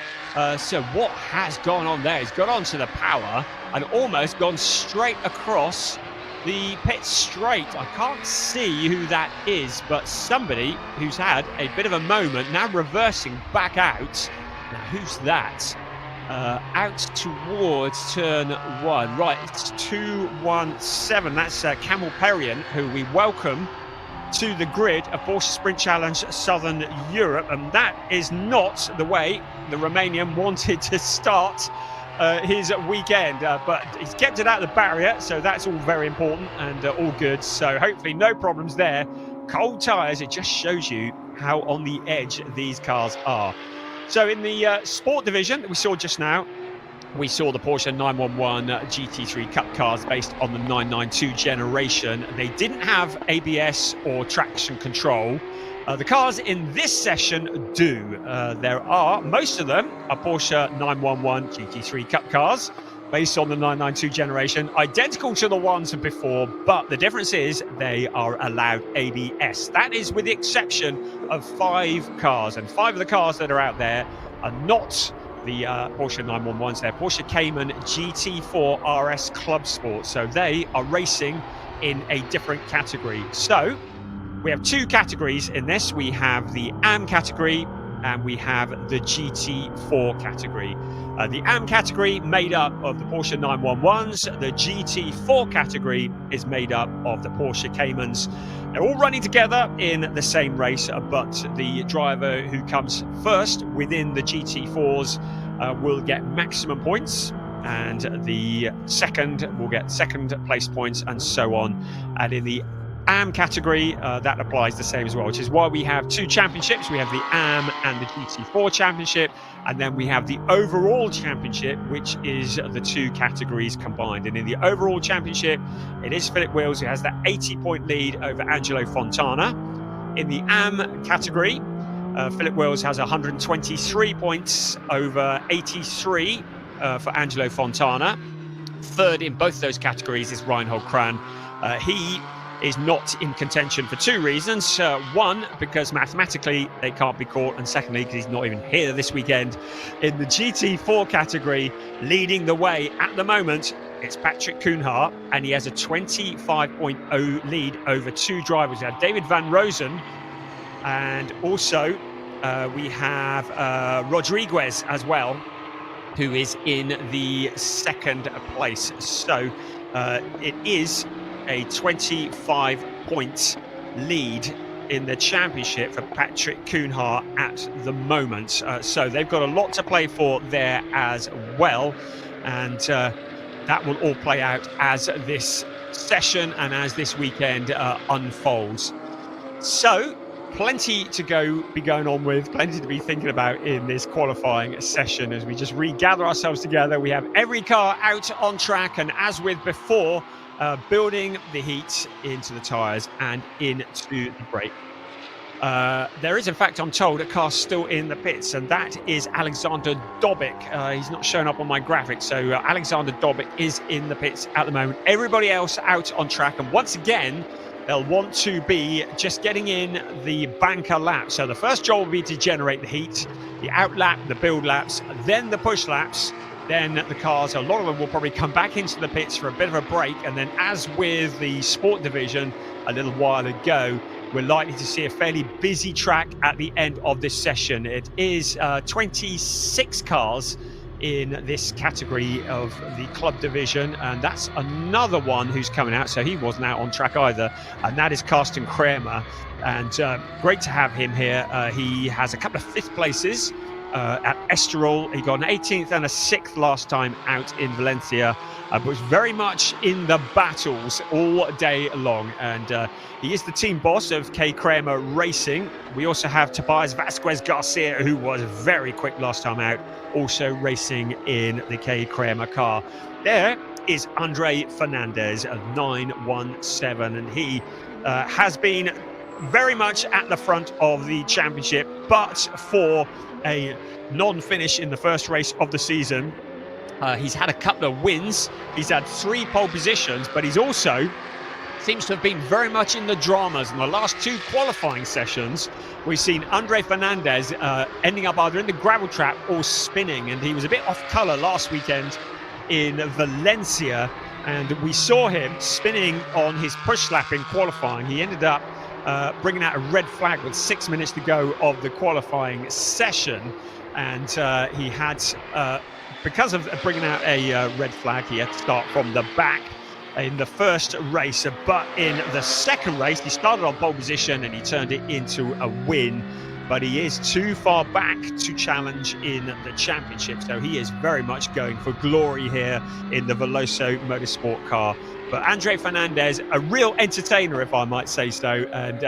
So what has gone on there? It's gone on to the power and almost gone straight across the pit straight. I can't see who that is, but somebody who's had a bit of a moment, now reversing back out. Now, who's that? Out towards turn 1. Right, it's 217. That's Camel Perrion, who we welcome to the grid of Porsche Sprint Challenge Southern Europe. And that is not the way the Romanian wanted to start his weekend. But he's kept it out of the barrier, so that's all very important and all good. So hopefully no problems there. Cold tyres, it just shows you how on the edge these cars are. So in the sport division that we saw just now, we saw the Porsche 911 GT3 Cup cars based on the 992 generation. They didn't have ABS or traction control. The cars in this session do. Most of them are Porsche 911 GT3 Cup cars based on the 992 generation, identical to the ones before, but the difference is they are allowed ABS. That is with the exception of 5 cars, and 5 of the cars that are out there are not the Porsche 911s. They're Porsche Cayman GT4 RS Club Sport, so they are racing in a different category. So we have 2 categories in this. We have the AM category and we have the GT4 category. The AM category made up of the Porsche 911s. The GT4 category is made up of the Porsche Caymans. They're all running together in the same race, but the driver who comes first within the GT4s will get maximum points, and the second will get second place points, and so on. And in the AM category, that applies the same as well, which is why we have 2 championships. We have the AM and the GT4 championship, and then we have the overall championship, which is the 2 categories combined. And in the overall championship, it is Philip Wills who has that 80-point lead over Angelo Fontana. In the AM category, Philip Wills has 123 points over 83 for Angelo Fontana. Third in both those categories is Reinhold Kran. He is not in contention for 2 reasons. One, because mathematically they can't be caught, and secondly, because he's not even here this weekend. In the GT4 category, leading the way at the moment, it's Patrick Koenhaar, and he has a 25.0 lead over 2 drivers. We have David Van Rosen, and also we have Rodriguez as well, who is in the 2nd place. So it is a 25-point lead in the championship for Patrick Koenhaar at the moment. So they've got a lot to play for there as well. And that will all play out as this session and as this weekend unfolds. So plenty to be going on with, plenty to be thinking about in this qualifying session as we just regather ourselves together. We have every car out on track, and as with before, building the heat into the tyres and into the brake. There is, in fact, I'm told, a car still in the pits, and that is Alexander Dobic. He's not showing up on my graphic, so Alexander Dobic is in the pits at the moment. Everybody else out on track, and once again, they'll want to be just getting in the banker lap. So the first job will be to generate the heat, the out lap, the build laps, then the push laps. Then the cars, a lot of them will probably come back into the pits for a bit of a break. And then, as with the sport division a little while ago, we're likely to see a fairly busy track at the end of this session. It is 26 cars in this category of the club division, and that's another one who's coming out, so he wasn't out on track either, and that is Carsten Kramer. And great to have him here. He has a couple of fifth places at Estoril. He got an 18th and a 6th last time out in Valencia, but was very much in the battles all day long. And he is the team boss of K Kramer Racing. We also have Tobias Vasquez Garcia, who was very quick last time out, also racing in the K Kramer car. There is Andre Fernandez of 917, and he has been very much at the front of the championship, but for a non-finish in the first race of the season. He's had a couple of wins, he's had 3 pole positions, but he's also seems to have been very much in the dramas. In the last 2 qualifying sessions, we've seen Andre Fernandez ending up either in the gravel trap or spinning, and he was a bit off colour last weekend in Valencia, and we saw him spinning on his push lap in qualifying. He ended up bringing out a red flag with 6 minutes to go of the qualifying session, and he had, because of bringing out a red flag, he had to start from the back in the first race. But in the second race, he started on pole position and he turned it into a win, but he is too far back to challenge in the championship, so he is very much going for glory here in the Veloso Motorsport car. But Andre Fernandez, a real entertainer, if I might say so, and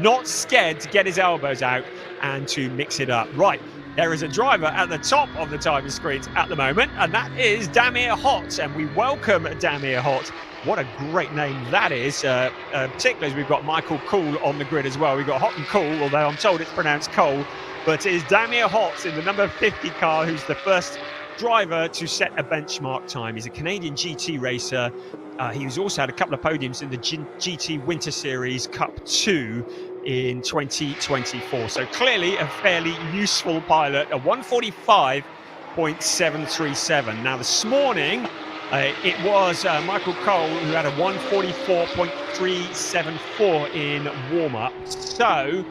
not scared to get his elbows out and to mix it up. Right, there is a driver at the top of the timing screens at the moment, and that is Damir Hott, and we welcome Damir Hott. What a great name that is, particularly as we've got Michael Cool on the grid as well. We've got Hott and Cool, although I'm told it's pronounced Cole, but it is Damir Hott in the number 50 car who's the first driver to set a benchmark time. He's a Canadian GT racer. He's also had a couple of podiums in the GT Winter Series Cup 2 in 2024. So clearly a fairly useful pilot, a 145.737. Now this morning, it was Michael Cole who had a 144.374 in warm-up. So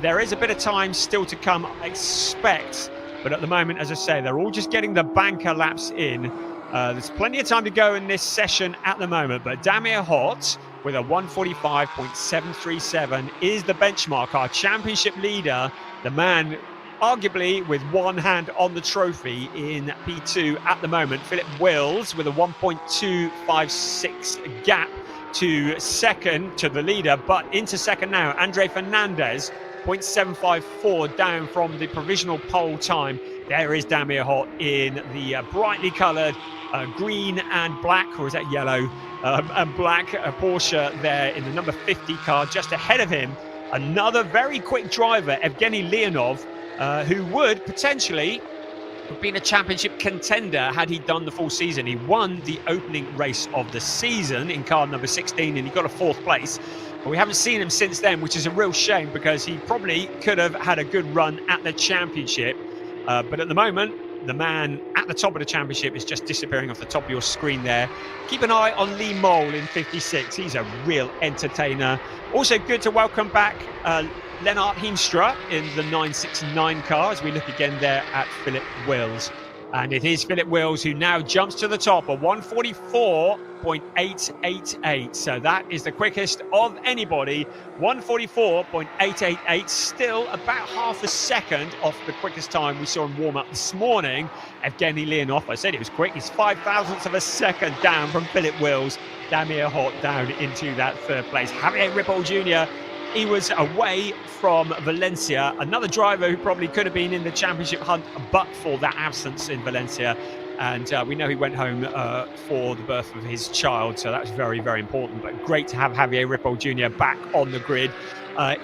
there is a bit of time still to come, I expect. But at the moment, as I say, they're all just getting the banker laps in. There's plenty of time to go in this session at the moment, but Damir Hott with a 145.737 is the benchmark, our championship leader, the man arguably with one hand on the trophy in P2 at the moment. Philip Wills with a 1.256 gap to second, to the leader, but into second now, Andre Fernandez, 0.754 down from the provisional pole time. There is Damir Hott in the brightly coloured green and black, or is that yellow and black Porsche there in the number 50 car. Just ahead of him, another very quick driver, Evgeny Leonov, who would potentially have been a championship contender had he done the full season. He won the opening race of the season in car number 16 and he got a 4th place. But we haven't seen him since then, which is a real shame because he probably could have had a good run at the championship. But at the moment, the man at the top of the championship is just disappearing off the top of your screen there. Keep an eye on Lee Mole in 56. He's a real entertainer. Also good to welcome back Lennart Heemstra in the 969 car as we look again there at Philip Wills. And it is Philip Wills who now jumps to the top, a 144.888. So that is the quickest of anybody. 144.888, still about half a second off the quickest time we saw in warm-up this morning. Evgeny Leonov, I said it was quick. He's 0.05 of a second down from Philip Wills. Damir Hott down into that 3rd place. Javier Ripoll Jr., he was away from Valencia, another driver who probably could have been in the championship hunt but for that absence in Valencia. And we know he went home for the birth of his child, so that's very, very important. But great to have Javier Ripoll Jr. back on the grid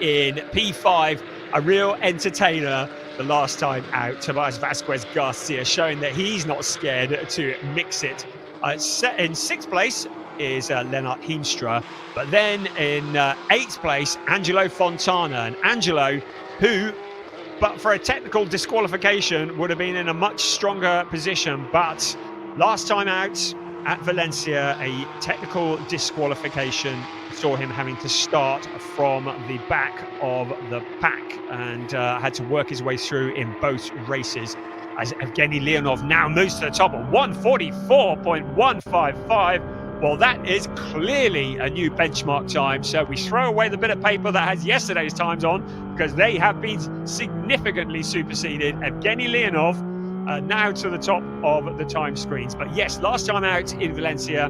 in P5. A real entertainer the last time out. Tobias Vasquez Garcia showing that he's not scared to mix it. In 6th place is Lennart Heemstra, but then in 8th place, Angelo Fontana. And Angelo, who but for a technical disqualification would have been in a much stronger position. But last time out at Valencia, a technical disqualification saw him having to start from the back of the pack and had to work his way through in both races, as Evgeny Leonov now moves to the top at 1:44.155. Well, that is clearly a new benchmark time. So we throw away the bit of paper that has yesterday's times on, because they have been significantly superseded. Evgeny Leonov now to the top of the time screens. But yes, last time out in Valencia,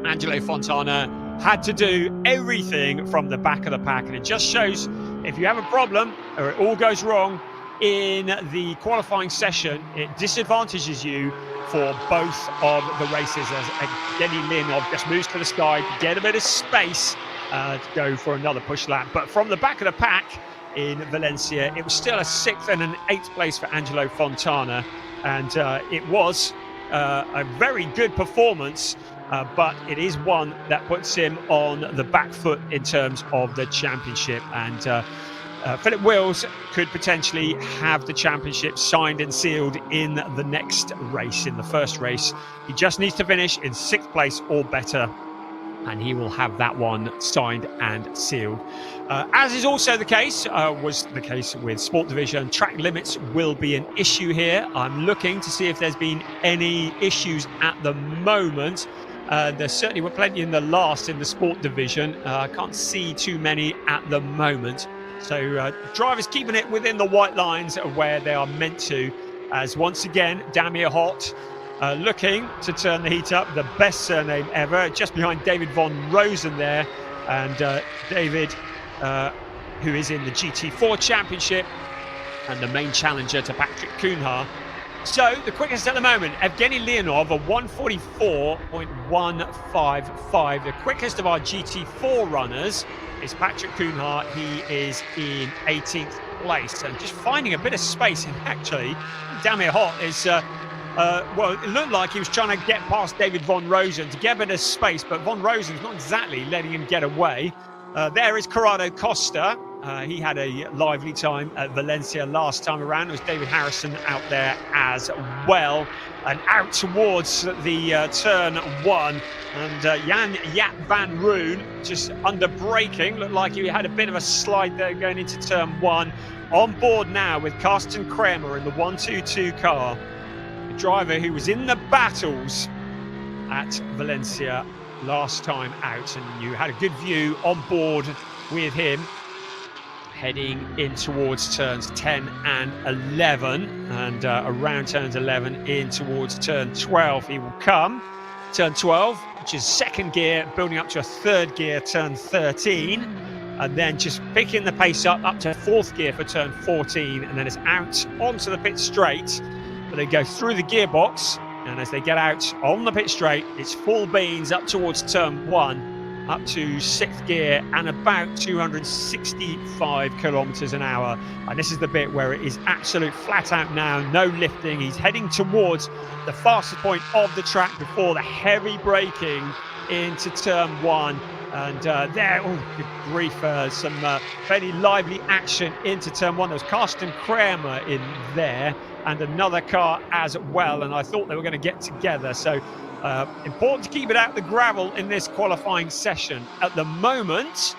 Angelo Fontana had to do everything from the back of the pack. And it just shows, if you have a problem or it all goes wrong in the qualifying session, it disadvantages you for both of the races, as Evgeny Leonov just moves to the side to get a bit of space to go for another push lap. But from the back of the pack in Valencia, it was still a 6th and an 8th place for Angelo Fontana, and it was a very good performance, but it is one that puts him on the back foot in terms of the championship. And Philip Wills could potentially have the championship signed and sealed in the next race, in the first race. He just needs to finish in 6th place or better, and he will have that one signed and sealed. As is also the case, was the case with Sport Division, track limits will be an issue here. I'm looking to see if there's been any issues at the moment. There certainly were plenty in the last in the Sport Division. I can't see too many at the moment. So drivers keeping it within the white lines where they are meant to, as once again, Damir Hott looking to turn the heat up. The best surname ever, just behind David von Rosen there. And David, who is in the GT4 Championship and the main challenger to Patrick Kuhnhaar. So the quickest at the moment, Evgeny Leonov, a 1:44.155. The quickest of our GT4 runners is Patrick Kuhnhaar. He is in 18th place and just finding a bit of space. And actually, Damir Hott is, well, it looked like he was trying to get past David von Rosen to get a bit of space, but von Rosen's not exactly letting him get away. There is Corrado Costa. He had a lively time at Valencia last time around. There was David Harrison out there as well. And out towards the turn 1. And Jan Jaap van Roon just under braking. Looked like he had a bit of a slide there going into turn 1. On board now with Karsten Kramer in the 122 car. The driver who was in the battles at Valencia last time out. And you had a good view on board with him, heading in towards turns 10 and 11, and around turns 11 in towards turn 12 he will come. Turn 12, which is 2nd gear, building up to a 3rd gear, turn 13, and then just picking the pace up to 4th gear for turn 14, and then it's out onto the pit straight. But they go through the gearbox, and as they get out on the pit straight, it's full beans up towards turn 1, up to 6th gear and about 265 kilometers an hour. And this is the bit where it is absolute flat out now, no lifting. He's heading towards the fastest point of the track before the heavy braking into turn 1. And there, oh, good grief, some fairly lively action into turn 1. There was Karsten Kramer in there and another car as well. And I thought they were going to get together. So important to keep it out the gravel in this qualifying session. At the moment,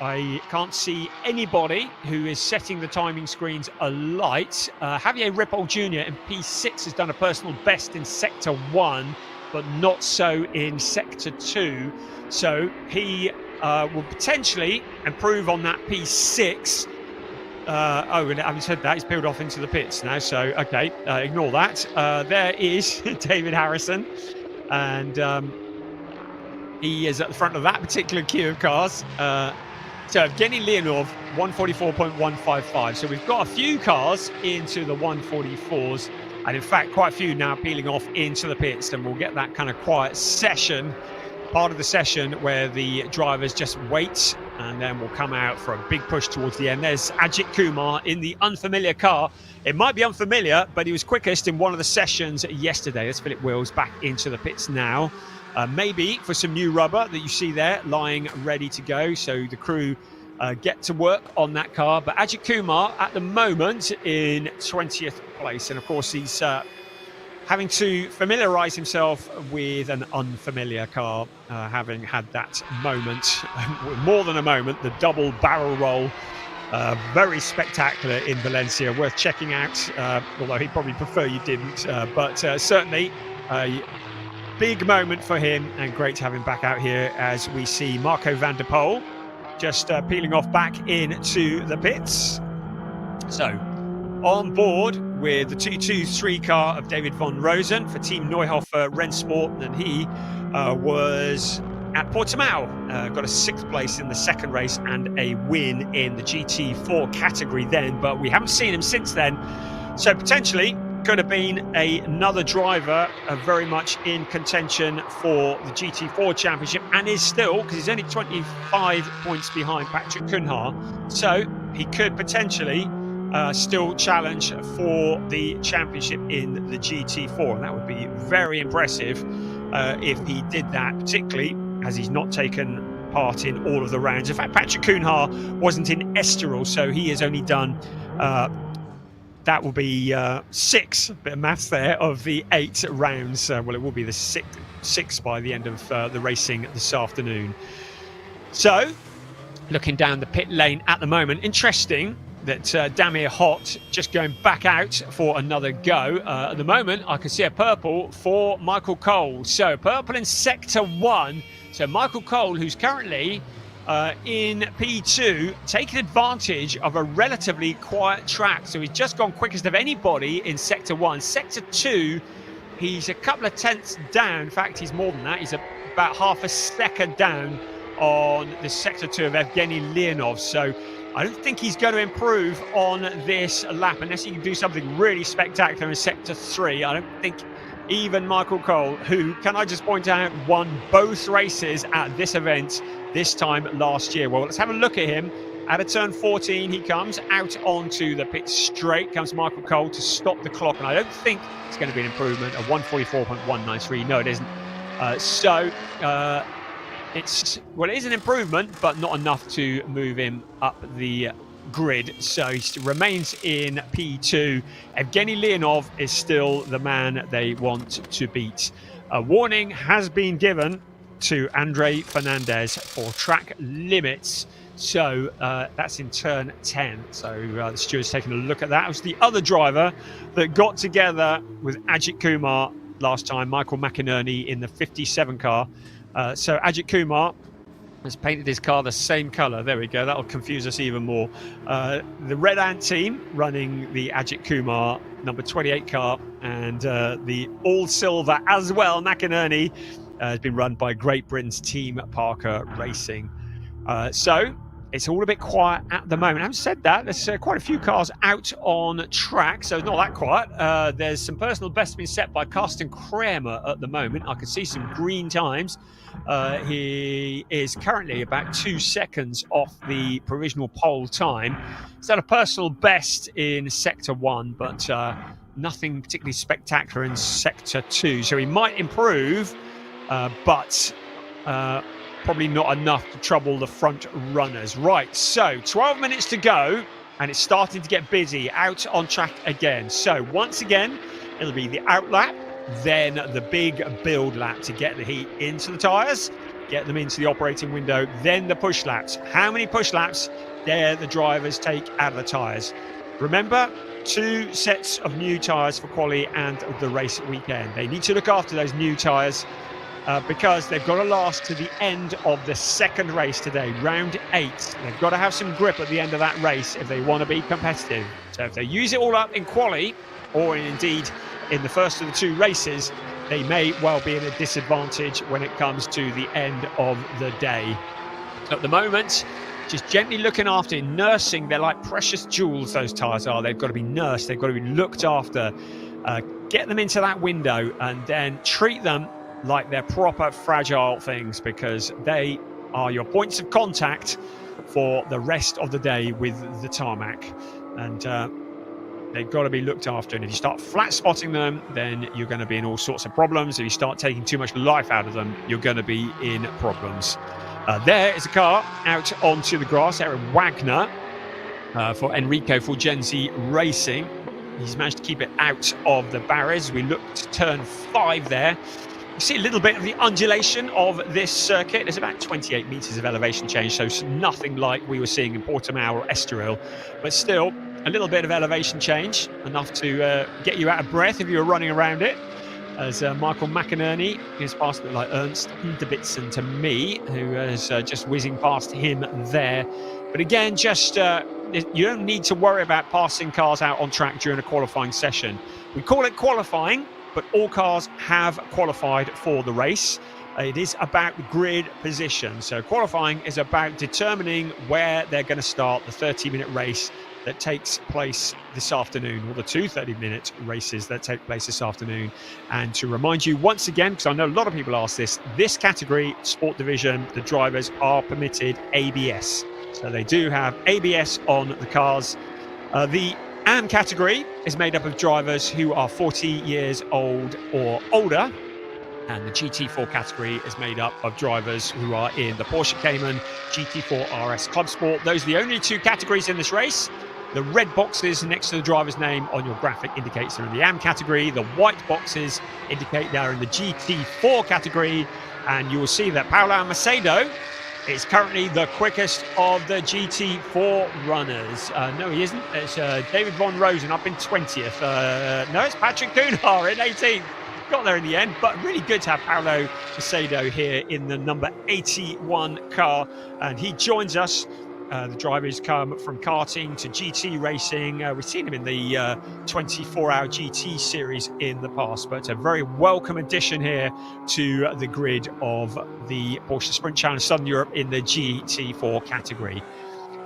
I can't see anybody who is setting the timing screens alight. Javier Ripoll Jr. in P6 has done a personal best in Sector 1, but not so in Sector 2. So he will potentially improve on that P6. Oh, and having said that, he's peeled off into the pits now. So, okay, ignore that. There is David Harrison. And he is at the front of that particular queue of cars. So Evgeny Leonov, 1:44.155. So we've got a few cars into the 1:44s, and in fact quite a few now peeling off into the pits, and we'll get that kind of quiet session, part of the session where the drivers just wait, and then we'll come out for a big push towards the end. There's Ajit Kumar in the unfamiliar car. It might be unfamiliar, but he was quickest in one of the sessions yesterday. That's Philip Wills back into the pits now. Maybe for some new rubber that you see there lying ready to go. So the crew get to work on that car. But Ajit Kumar at the moment in 20th place. And of course, he's having to familiarise himself with an unfamiliar car, having had that moment, more than a moment, the double barrel roll. Very spectacular in Valencia, worth checking out, although he'd probably prefer you didn't. But certainly a big moment for him, and great to have him back out here as we see Marco van der Poel just peeling off back into the pits. So on board with the 223 car of David von Rosen for Team Neuhofer Rennsport, and he was at Portimao, got a 6th place in the second race and a win in the GT4 category then, but we haven't seen him since then. So potentially could have been another driver very much in contention for the GT4 championship, and is still, because he's only 25 points behind Patrick Cunha, so he could potentially still challenge for the championship in the GT4, and that would be very impressive if he did that, particularly as he's not taken part in all of the rounds. In fact, Patrick Cunha wasn't in Estoril, so he has only done that will be 6, bit of maths there, of the 8 rounds. Well, it will be the 6 by the end of the racing this afternoon. So looking down the pit lane at the moment, interesting that Damir Hott just going back out for another go. At the moment, I can see a purple for Michael Cole. So purple in Sector 1. So Michael Cole, who's currently in P2, taking advantage of a relatively quiet track. So he's just gone quickest of anybody in Sector 1. Sector 2, he's a couple of tenths down. In fact, he's more than that. He's about half a second down on the Sector 2 of Evgeny Leonov. So I don't think he's going to improve on this lap unless he can do something really spectacular in Sector 3. I don't think even Michael Cole, who, can I just point out, won both races at this event this time last year. Well, let's have a look at him. At a turn 14, he comes out onto the pit straight, comes Michael Cole to stop the clock, and I don't think it's going to be an improvement of 144.193. No, it isn't. It is an improvement, but not enough to move him up the grid. So he remains in P2. Evgeny Leonov is still the man they want to beat. A warning has been given to Andre Fernandez for track limits. So that's in turn 10. So the steward's taking a look at that. It was the other driver that got together with Ajit Kumar last time, Michael McInerney, in the 57 car. So Ajit Kumar has painted his car the same colour. There we go. That'll confuse us even more. The Red Ant team running the Ajit Kumar number 28 car, and the all silver as well, McInerney, has been run by Great Britain's Team Parker Racing. So it's all a bit quiet at the moment. Having said that, there's quite a few cars out on track, so it's not that quiet. There's some personal bests being set by Karsten Kramer at the moment. I can see some green times. He is currently about 2 seconds off the provisional pole time. He's done a personal best in Sector 1, but nothing particularly spectacular in Sector 2. So he might improve, but probably not enough to trouble the front runners. Right, so 12 minutes to go, and it's starting to get busy out on track again. So once again, it'll be the out lap, then the big build lap to get the heat into the tyres, get them into the operating window, then the push laps. How many push laps dare the drivers take out of the tyres? Remember, 2 sets of new tyres for quali and the race weekend. They need to look after those new tyres because they've got to last to the end of the second race today, round 8. They've got to have some grip at the end of that race if they want to be competitive. So if they use it all up in quali, or indeed in the first of the 2 races, they may well be in a disadvantage when it comes to the end of the day. At the moment, just gently looking after, nursing. They're like precious jewels, those tyres are. They've got to be nursed, they've got to be looked after. Get them into that window and then treat them like they're proper fragile things, because they are your points of contact for the rest of the day with the tarmac. And they've got to be looked after. And if you start flat spotting them, then you're going to be in all sorts of problems. If you start taking too much life out of them, you're going to be in problems. There is a car out onto the grass, Eric Wagner, for Enrico Fulgenzi Racing. He's managed to keep it out of the barriers. We look to turn 5 there. You see a little bit of the undulation of this circuit. There's about 28 metres of elevation change, so nothing like we were seeing in Portimao or Estoril, but still a little bit of elevation change, enough to get you out of breath if you were running around it. As Michael McInerney is past it like Ernst Inderbitzen to me, who is just whizzing past him there. But again, just you don't need to worry about passing cars out on track during a qualifying session. We call it qualifying, but all cars have qualified for the race. It is about grid position. So qualifying is about determining where they're going to start the 30-minute race that takes place this afternoon, or the 2 30-minute races that take place this afternoon. And to remind you once again, because I know a lot of people ask this category, Sport Division, the drivers are permitted ABS. So they do have ABS on the cars. The AM category is made up of drivers who are 40 years old or older. And the GT4 category is made up of drivers who are in the Porsche Cayman GT4 RS Club Sport. Those are the only 2 categories in this race. The red boxes next to the driver's name on your graphic indicates they're in the AM category. The white boxes indicate they're in the GT4 category. And you will see that Paolo Macedo is currently the quickest of the GT4 runners. No, he isn't. It's David Von Rosen up in 20th. No, it's Patrick Kuhnhar in 18th. Got there in the end, but really good to have Paolo Macedo here in the number 81 car. And he joins us. The drivers come from karting to GT racing. We've seen him in the 24-hour GT series in the past, but a very welcome addition here to the grid of the Porsche Sprint Challenge Southern Europe in the GT4 category.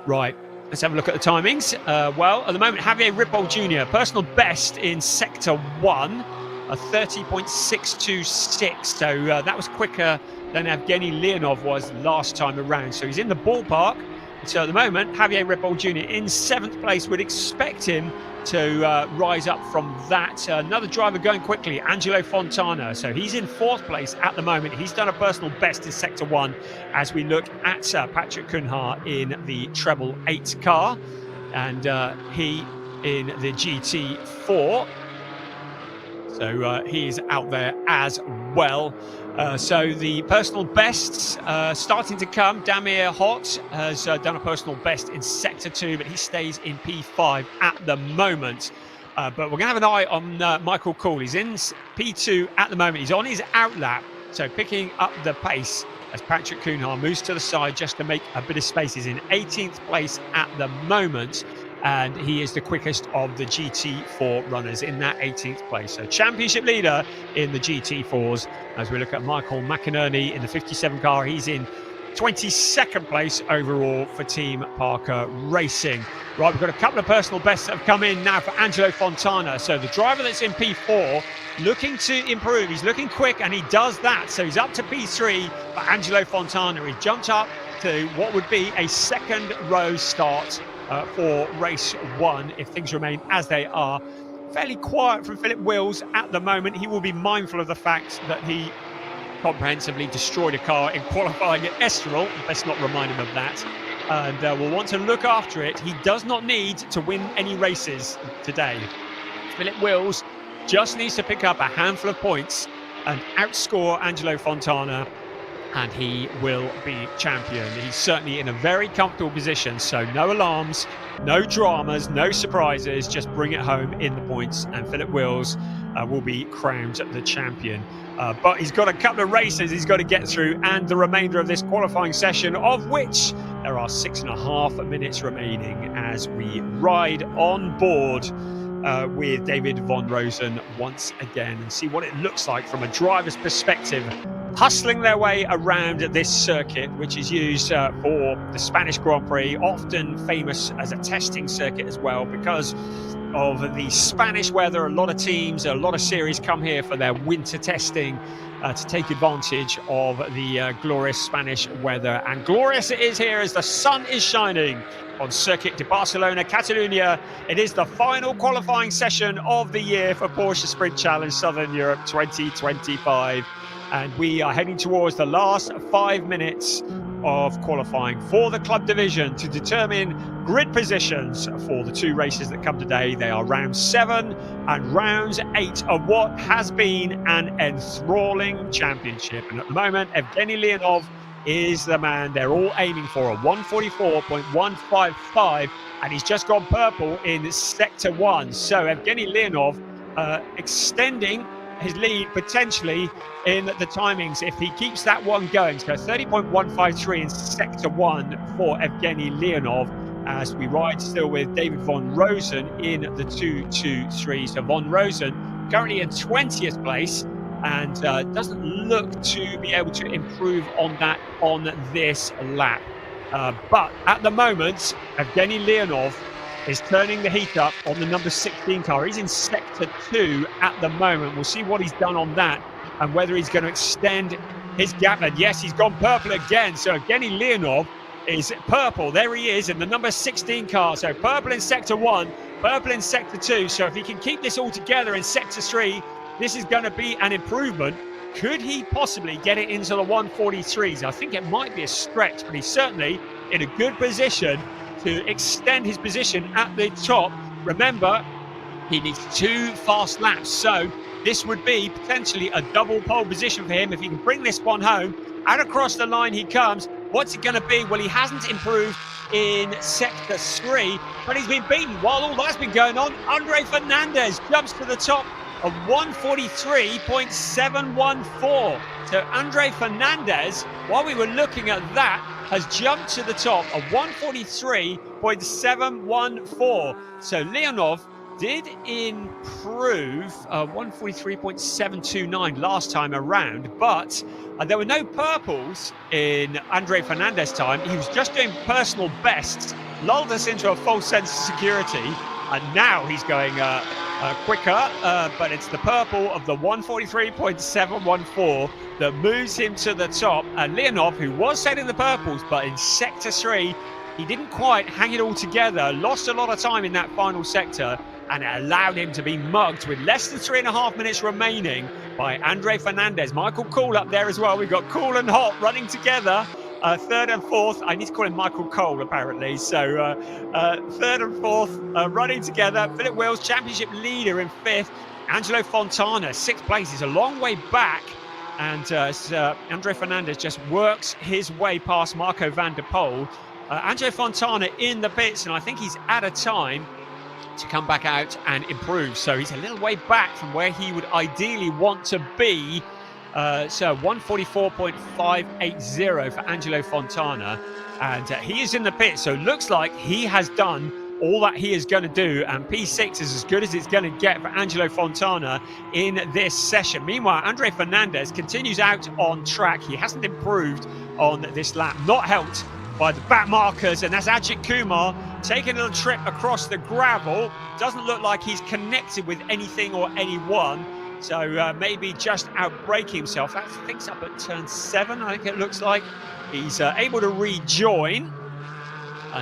Right, let's have a look at the timings. Well, at the moment, Javier Ripoll Jr., personal best in Sector 1, a 30.626. So that was quicker than Evgeny Leonov was last time around. So he's in the ballpark. So at the moment, Javier Ripoll Jr. in 7th place. Would expect him to rise up from that. Another driver going quickly, Angelo Fontana. So he's in 4th place at the moment. He's done a personal best in Sector 1 as we look at Patrick Kuhnhar in the Treble 8 car. And he in the GT4. So he is out there as well. So the personal bests starting to come. Damir Hott has done a personal best in Sector 2, but he stays in P5 at the moment. But we're going to have an eye on Michael Kuhl. He's in P2 at the moment. He's on his outlap, so picking up the pace as Patrick Kuhnhar moves to the side just to make a bit of space. He's in 18th place at the moment. And he is the quickest of the GT4 runners in that 18th place. So championship leader in the GT4s. As we look at Michael McInerney in the 57 car, he's in 22nd place overall for Team Parker Racing. Right, we've got a couple of personal bests that have come in now for Angelo Fontana. So the driver that's in P4 looking to improve. He's looking quick and he does that. So he's up to P3 for Angelo Fontana. He jumped up to what would be a second row start for race 1 if things remain as they are. Fairly quiet from Philip Wills at the moment. He will be mindful of the fact that he comprehensively destroyed a car in qualifying at Estoril. Let's not remind him of that. And we'll want to look after it. He does not need to win any races today. Philip Wills just needs to pick up a handful of points and outscore Angelo Fontana, and he will be champion. He's certainly in a very comfortable position, so no alarms, no dramas, no surprises, just bring it home in the points, and Philip Wills will be crowned the champion. But he's got a couple of races he's got to get through, and the remainder of this qualifying session, of which there are 6.5 minutes remaining as we ride on board with David Von Rosen once again and see what it looks like from a driver's perspective, hustling their way around this circuit, which is used for the Spanish Grand Prix, often famous as a testing circuit as well because of the Spanish weather. A lot of teams, a lot of series come here for their winter testing to take advantage of the glorious Spanish weather. And glorious it is here as the sun is shining on Circuit de Barcelona, Catalunya. It is the final qualifying session of the year for Porsche Sprint Challenge Southern Europe 2025. And we are heading towards the last 5 minutes of qualifying for the club division to determine grid positions for the two races that come today. They are round 7 and round 8 of what has been an enthralling championship. And at the moment, Evgeny Leonov is the man they're all aiming for, a 144.155, and he's just gone purple in sector 1. So Evgeny Leonov extending his lead potentially in the timings if he keeps that one going. So 30.153 in sector 1 for Evgeny Leonov, as we ride still with David von Rosen in the 2-2-3. So von Rosen currently in 20th place and doesn't look to be able to improve on that on this lap. But at the moment, Evgeny Leonov is turning the heat up on the number 16 car. He's in sector 2 at the moment. We'll see what he's done on that and whether he's going to extend his gap. And yes, he's gone purple again. So Evgeny Leonov is purple. There he is in the number 16 car. So purple in sector 1, purple in sector 2. So if he can keep this all together in sector 3, this is going to be an improvement. Could he possibly get it into the 143s? I think it might be a stretch, but he's certainly in a good position to extend his position at the top. Remember, he needs 2 fast laps, so this would be potentially a double pole position for him if he can bring this one home. And across the line he comes. What's it going to be? Well, he hasn't improved in sector 3, but he's been beaten. While all that's been going on, Andre Fernandez jumps to the top of 143.714. So Andre Fernandez, while we were looking at that, has jumped to the top of 143.714. So Leonov did improve 143.729 last time around, but there were no purples in Andre Fernandez time. He was just doing personal bests, lulled us into a false sense of security, and now he's going quicker, but it's the purple of the 143.714 that moves him to the top. And Leonov, who was setting the purples, but in sector 3, he didn't quite hang it all together, lost a lot of time in that final sector, and it allowed him to be mugged with less than 3.5 minutes remaining by Andre Fernandez. Michael Cool up there as well. We've got Cool and Hot running together. 3rd and 4th. I need to call him Michael Cole, apparently. So 3rd and 4th running together. Philip Wills, championship leader in 5th. Angelo Fontana, 6th place. He's a long way back. And Andre Fernandez just works his way past Marco van der Poel. Angelo Fontana in the pits, and I think he's at a time to come back out and improve. So he's a little way back from where he would ideally want to be. So 144.580 for Angelo Fontana, and he is in the pit, so it looks like he has done all that he is going to do, and P6 is as good as it's going to get for Angelo Fontana in this session. Meanwhile, Andre Fernandez continues out on track. He hasn't improved on this lap, not helped by the back markers, and that's Ajit Kumar taking a little trip across the gravel. Doesn't look like he's connected with anything or anyone. So maybe just outbraking himself. That thing's up at turn 7, I think it looks like. He's able to rejoin.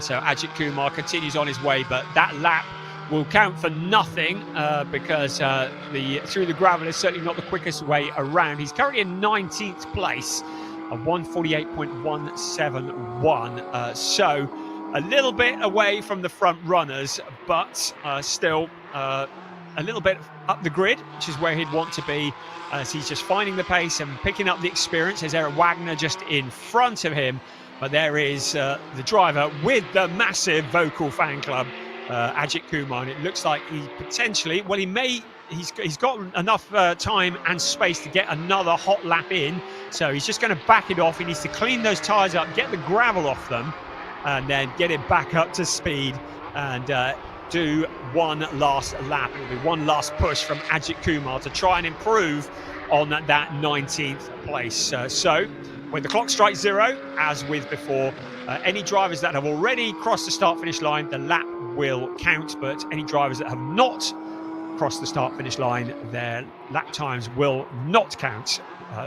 So Ajit Kumar continues on his way, but that lap will count for nothing because through the gravel is certainly not the quickest way around. He's currently in 19th place of 148.171. So a little bit away from the front runners, but still a little bit up the grid, which is where he'd want to be, as he's just finding the pace and picking up the experience. There's Eric Wagner just in front of him, but there is the driver with the massive vocal fan club, Ajit Kumar, and it looks like he potentially, well, he's got enough time and space to get another hot lap in, so he's just going to back it off. He needs to clean those tyres up, get the gravel off them, and then get it back up to speed and do one last lap. It'll be one last push from Ajit Kumar to try and improve on that 19th place. So when the clock strikes 0, as with before, any drivers that have already crossed the start-finish line, the lap will count, but any drivers that have not crossed the start-finish line, their lap times will not count.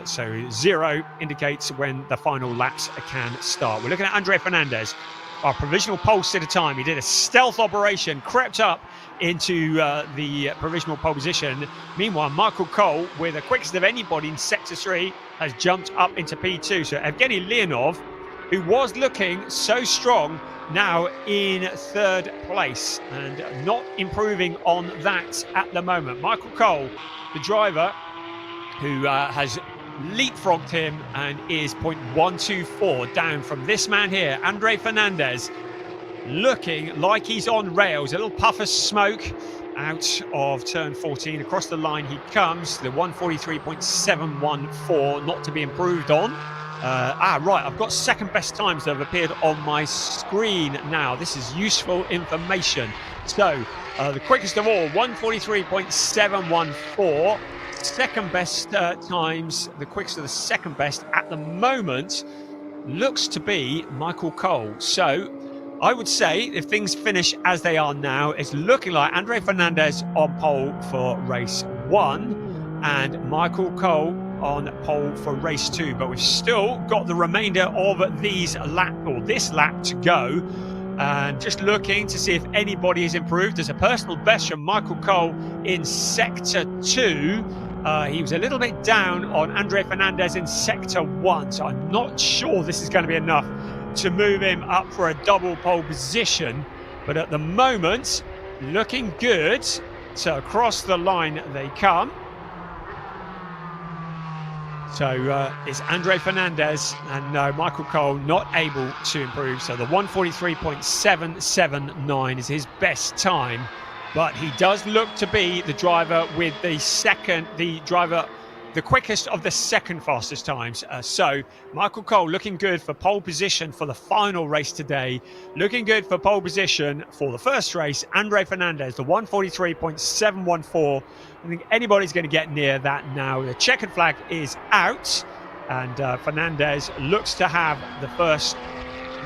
So 0 indicates when the final laps can start. We're looking at Andre Fernandez, our provisional pole sitter time. He did a stealth operation, crept up into the provisional pole position. Meanwhile, Michael Cole, with the quickest of anybody in sector 3, has jumped up into P2. So Evgeny Leonov who was looking so strong, now in third place and not improving on that at the moment. Michael Cole, the driver, who has leapfrogged him and is 0.124 down from this man here, Andre Fernandez, looking like he's on rails. A little puff of smoke out of turn 14. Across the line he comes, the 143.714, not to be improved on. Right, I've got second best times that have appeared on my screen now. This is useful information. So, the quickest of all, 143.714. Second best times, the quickest of the second best at the moment, looks to be Michael Cole. So, I would say if things finish as they are now, it's looking like Andre Fernandez on pole for race 1 and Michael Cole on pole for race 2. But we've still got the remainder of this lap to go. And just looking to see if anybody has improved. There's a personal best from Michael Cole in sector 2. He was a little bit down on Andre Fernandez in sector 1. So I'm not sure this is going to be enough to move him up for a double pole position, but at the moment looking good. So across the line they come. So it's Andre Fernandez and Michael Cole not able to improve. So the 143.779 is his best time, but he does look to be the driver with the quickest of the second fastest times. So Michael Cole looking good for pole position for the final race today. Looking good for pole position for the first race. Andre Fernandez, the 143.714. I think anybody's going to get near that now. The checkered flag is out and Fernandez looks to have the first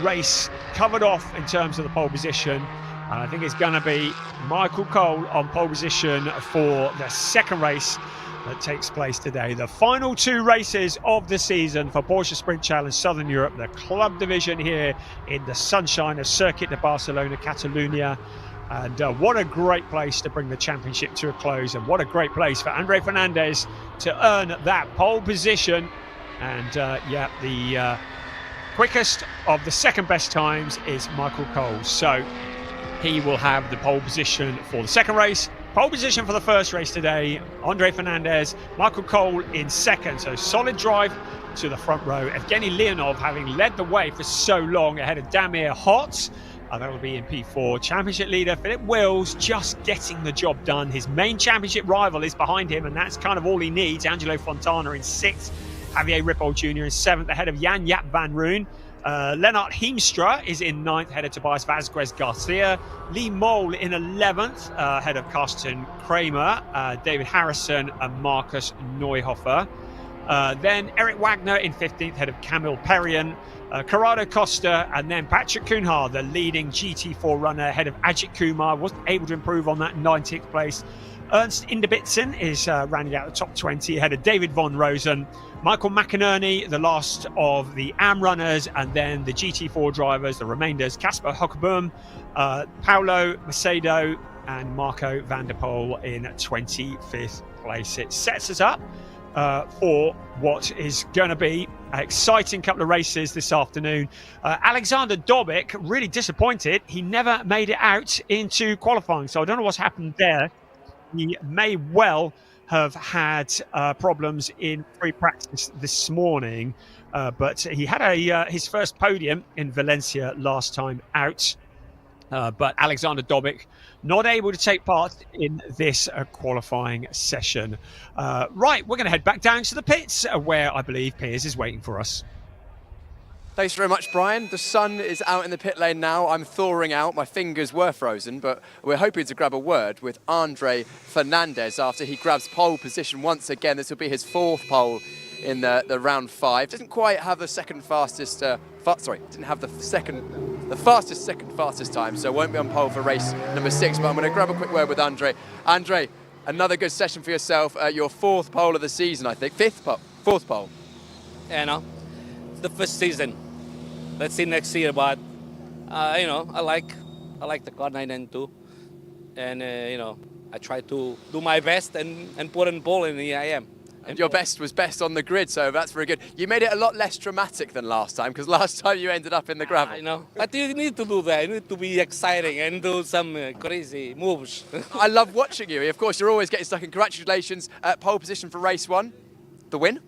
race covered off in terms of the pole position. I think it's going to be Michael Cole on pole position for the second race that takes place today. The final 2 races of the season for Porsche Sprint Challenge Southern Europe, the club division here in the sunshine of Circuit de Barcelona, Catalunya. And what a great place to bring the championship to a close, and what a great place for Andre Fernandez to earn that pole position. And the quickest of the second best times is Michael Cole. So he will have the pole position for the second race. Pole position for the first race today, Andre Fernandez, Michael Cole in second. So solid drive to the front row. Evgeny Leonov having led the way for so long ahead of Damir Hot. That will be in P4. Championship leader Philip Wills just getting the job done. His main championship rival is behind him, and that's kind of all he needs. Angelo Fontana in 6th. Javier Ripoll Jr. in 7th ahead of Jan Jaap van Roon. Lennart Heemstra is in 9th, ahead of Tobias Vazquez Garcia. Lee Mole in 11th, ahead of Karsten Kramer, David Harrison and Marcus Neuhofer. Then Eric Wagner in 15th, ahead of Camille Perrion. Corrado Costa, and then Patrick Kuhnhaar, the leading GT4 runner, ahead of Ajit Kumar, wasn't able to improve on that 19th place. Ernst Inderbitzen is rounding out the top 20 ahead of David Von Rosen. Michael McInerney, the last of the AM runners, and then the GT4 drivers, the remainders, Casper Hockeboom, Paolo Macedo, and Marco van der Poel in 25th place. It sets us up for what is going to be an exciting couple of races this afternoon. Alexander Dobic, really disappointed. He never made it out into qualifying, so I don't know what's happened there. He may well have had problems in free practice this morning, but he had his first podium in Valencia last time out. But Alexander Dobic not able to take part in this qualifying session. Right, we're going to head back down to the pits where I believe Piers is waiting for us. Thanks very much, Brian. The sun is out in the pit lane now. I'm thawing out. My fingers were frozen, but we're hoping to grab a word with Andre Fernandez after he grabs pole position once again. This will be his 4th pole in the round 5. Didn't quite have the second fastest, didn't have the fastest second fastest time, so won't be on pole for race number 6, but I'm going to grab a quick word with Andre. Andre, another good session for yourself. Your 4th pole of the season, I think. 4th pole. Yeah, no, the first season. Let's see next year, but I like the car 992, and I try to do my best and put in pole, and here I am. And your best was best on the grid, so that's very good. You made it a lot less dramatic than last time, because last time you ended up in the gravel. I know. But you need to do that. You need to be exciting and do some crazy moves. I love watching you. Of course, you're always getting stuck in. Congratulations. Pole position for race 1. The win?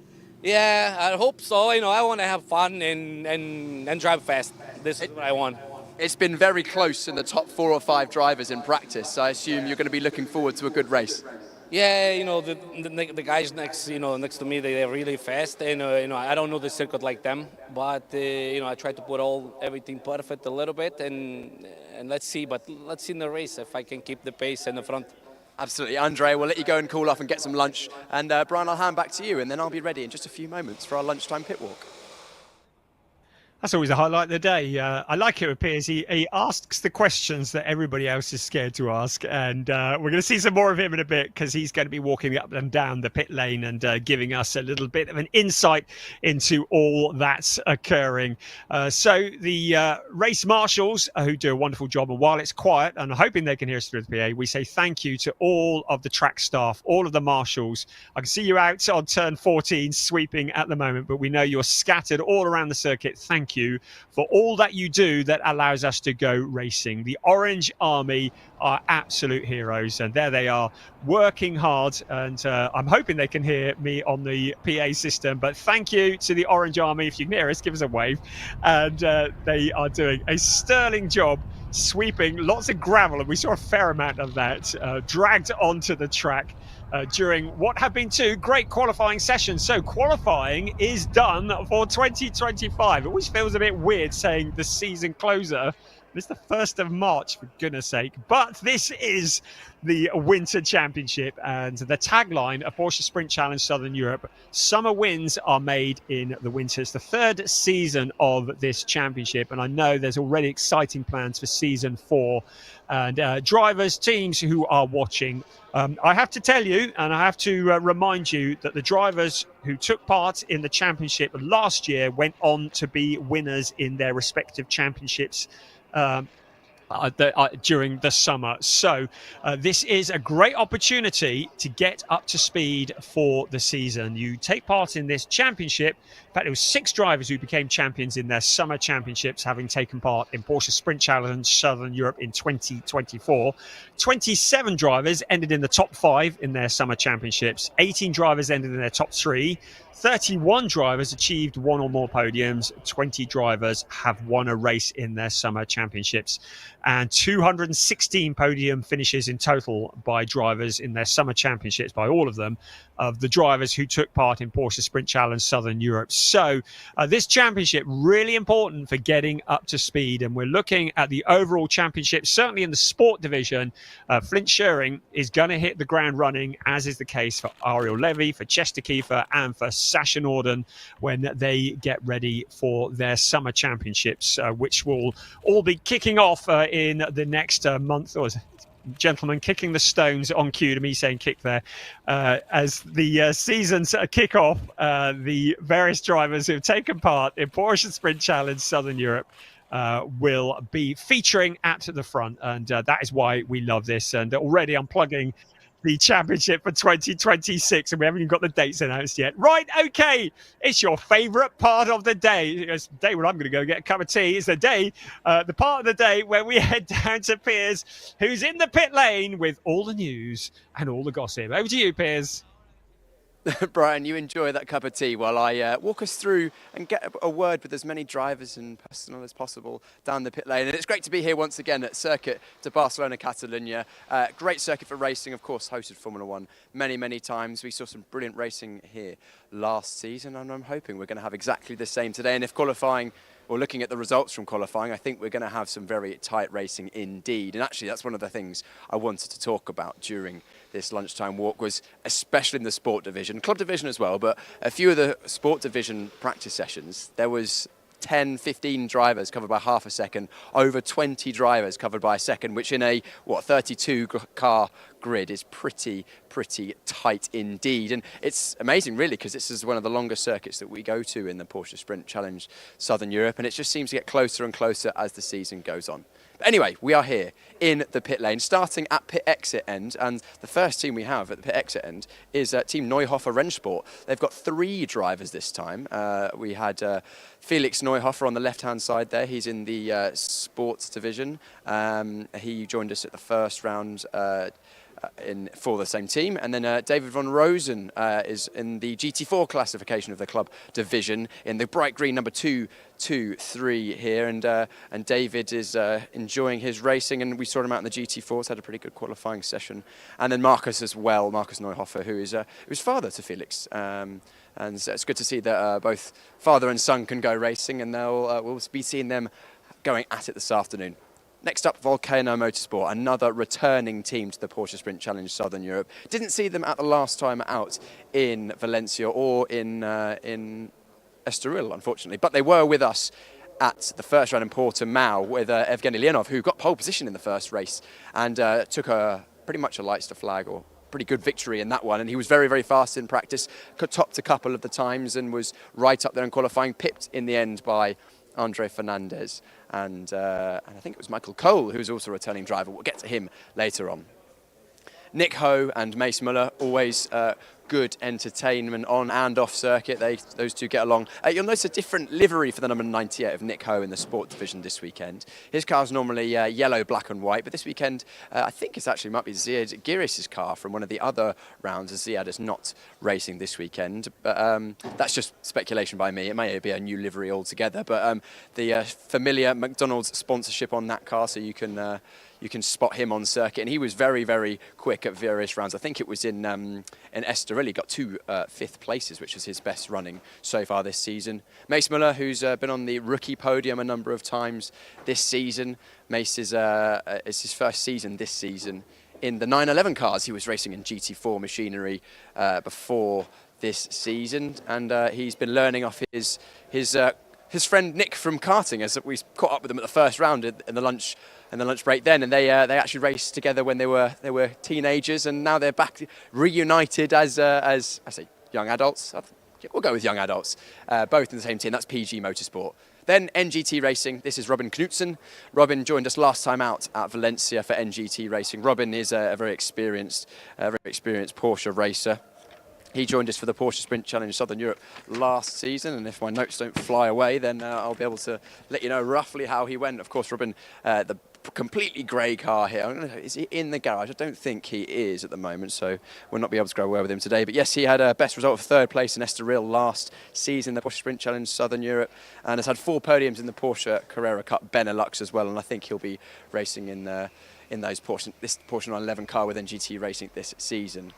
Yeah, I hope so. I want to have fun and drive fast. This is what I want. It's been very close in the top 4 or 5 drivers in practice, so I assume you're going to be looking forward to a good race. Yeah, the guys next to me, they're really fast, and I don't know the circuit like them, but I try to put everything perfect a little bit, and let's see. But let's see in the race if I can keep the pace in the front. Absolutely, Andre. We'll let you go and cool off and get some lunch, and Brian, I'll hand back to you, and then I'll be ready in just a few moments for our lunchtime pit walk. That's always a highlight of the day. I like it with Piers. He asks the questions that everybody else is scared to ask. And we're going to see some more of him in a bit, because he's going to be walking up and down the pit lane and giving us a little bit of an insight into all that's occurring. So the race marshals, who do a wonderful job, and while it's quiet and hoping they can hear us through the PA, we say thank you to all of the track staff, all of the marshals. I can see you out on turn 14 sweeping at the moment, but we know you're scattered all around the circuit. Thank you for all that you do that allows us to go racing. The Orange Army are absolute heroes, and there they are working hard, and I'm hoping they can hear me on the PA system, but thank you to the Orange Army. If you can hear us, give us a wave. And they are doing a sterling job sweeping lots of gravel, and we saw a fair amount of that dragged onto the track during what have been 2 great qualifying sessions. So qualifying is done for 2025. It always feels a bit weird saying the season closer. It's the 1st of March, for goodness sake. But this is the Winter Championship, and the tagline of Porsche Sprint Challenge Southern Europe: summer wins are made in the winter. It's the 3rd season of this championship, and I know there's already exciting plans for season 4. And drivers, teams who are watching, I have to tell you, and I have to remind you, that the drivers who took part in the championship last year went on to be winners in their respective championships during the summer. So this is a great opportunity to get up to speed for the season. You take part in this championship. In fact, there were 6 drivers who became champions in their summer championships, having taken part in Porsche Sprint Challenge Southern Europe in 2024. 27 drivers ended in the top 5 in their summer championships. 18 drivers ended in their top 3. 31 drivers achieved 1 or more podiums. 20 drivers have won a race in their summer championships. And 216 podium finishes in total by drivers in their summer championships, by all of them, of the drivers who took part in Porsche Sprint Challenge Southern Europe. So this championship, really important for getting up to speed. And we're looking at the overall championship, certainly in the sport division. Flint Schering is going to hit the ground running, as is the case for Ariel Levy, for Chester Kiefer, and for Sasha Norden when they get ready for their summer championships, which will all be kicking off in the next month. Or gentlemen kicking the stones on cue to me saying kick there. As the seasons kick off, the various drivers who have taken part in Porsche Sprint Challenge Southern Europe will be featuring at the front, and that is why we love this. And already I'm plugging the championship for 2026, and we haven't even got the dates announced yet. Right, okay, it's your favourite part of the day. It's the day when I'm going to go get a cup of tea. It's the day, the part of the day where we head down to Piers, who's in the pit lane with all the news and all the gossip. Over to you, Piers. Brian, you enjoy that cup of tea while I walk us through and get a word with as many drivers and personnel as possible down the pit lane. And it's great to be here once again at Circuit de Barcelona, Catalunya. Great circuit for racing, of course, hosted Formula One many, many times. We saw some brilliant racing here last season, and I'm hoping we're going to have exactly the same today. And if qualifying, or looking at the results from qualifying, I think we're going to have some very tight racing indeed. And actually, that's one of the things I wanted to talk about during this lunchtime walk, was especially in the sport division, club division as well, but a few of the sport division practice sessions, there was 10, 15 drivers covered by half a second, over 20 drivers covered by a second, which in a 32 car grid is pretty tight indeed. And it's amazing, really, because this is one of the longest circuits that we go to in the Porsche Sprint Challenge Southern Europe, and it just seems to get closer and closer as the season goes on. But anyway, we are here in the pit lane, starting at pit exit end, and the first team we have at the pit exit end is Team Neuhofer Rennsport. They've got 3 drivers this time. We had Felix Neuhofer on the left-hand side there. He's in the sports division. He joined us at the first round for the same team, and then David von Rosen is in the GT4 classification of the club division in the bright green number 223 here, and David is enjoying his racing, and we saw him out in the GT4s, had a pretty good qualifying session. And then Marcus as well, Marcus Neuhofer, who is father to Felix, and so it's good to see that both father and son can go racing, and we'll be seeing them going at it this afternoon. Next up, Volcano Motorsport, another returning team to the Porsche Sprint Challenge Southern Europe. Didn't see them at the last time out in Valencia or in Estoril, unfortunately, but they were with us at the first round in Portimao with Evgeny Leonov, who got pole position in the first race and took pretty much a lights to flag, or pretty good victory in that one. And he was very fast in practice, topped a couple of the times and was right up there in qualifying, pipped in the end by Andre Fernandez and I think it was Michael Cole, who was also a returning driver. We'll get to him later on. Nick Ho and Mace Muller, always good entertainment on and off circuit. Those two get along. You'll notice a different livery for the number 98 of Nick Ho in the sport division this weekend. His car's normally yellow, black and white, but this weekend I think it actually might be Ziad Giris' car from one of the other rounds, as Ziad is not racing this weekend. But that's just speculation by me. It may be a new livery altogether, but the familiar McDonald's sponsorship on that car, so you can spot him on circuit, and he was very quick at various rounds. I think it was in Estoril. He got 2 fifth places, which was his best running so far this season. Mace Muller, who's been on the rookie podium a number of times this season. Mace is his first season this season in the 911 cars. He was racing in GT4 machinery before this season, and he's been learning off his friend Nick from karting, as we caught up with them at the first round in the lunch break then, and they actually raced together when they were teenagers, and now they're back reunited as I say young adults. We'll go with young adults, both in the same team. That's PG Motorsport. Then NGT Racing. This is Robin Knutsen. Robin joined us last time out at Valencia for NGT Racing. Robin is a very experienced Porsche racer. He joined us for the Porsche Sprint Challenge Southern Europe last season, and if my notes don't fly away, then I'll be able to let you know roughly how he went. Of course, Robin, the completely grey car here. I don't know, is he in the garage? I don't think he is at the moment, so we'll not be able to go away with him today. But yes, he had a best result of 3rd place in Estoril last season, the Porsche Sprint Challenge Southern Europe, and has had 4 podiums in the Porsche Carrera Cup Benelux as well, and I think he'll be racing in this Porsche 911 car with NGT Racing this season.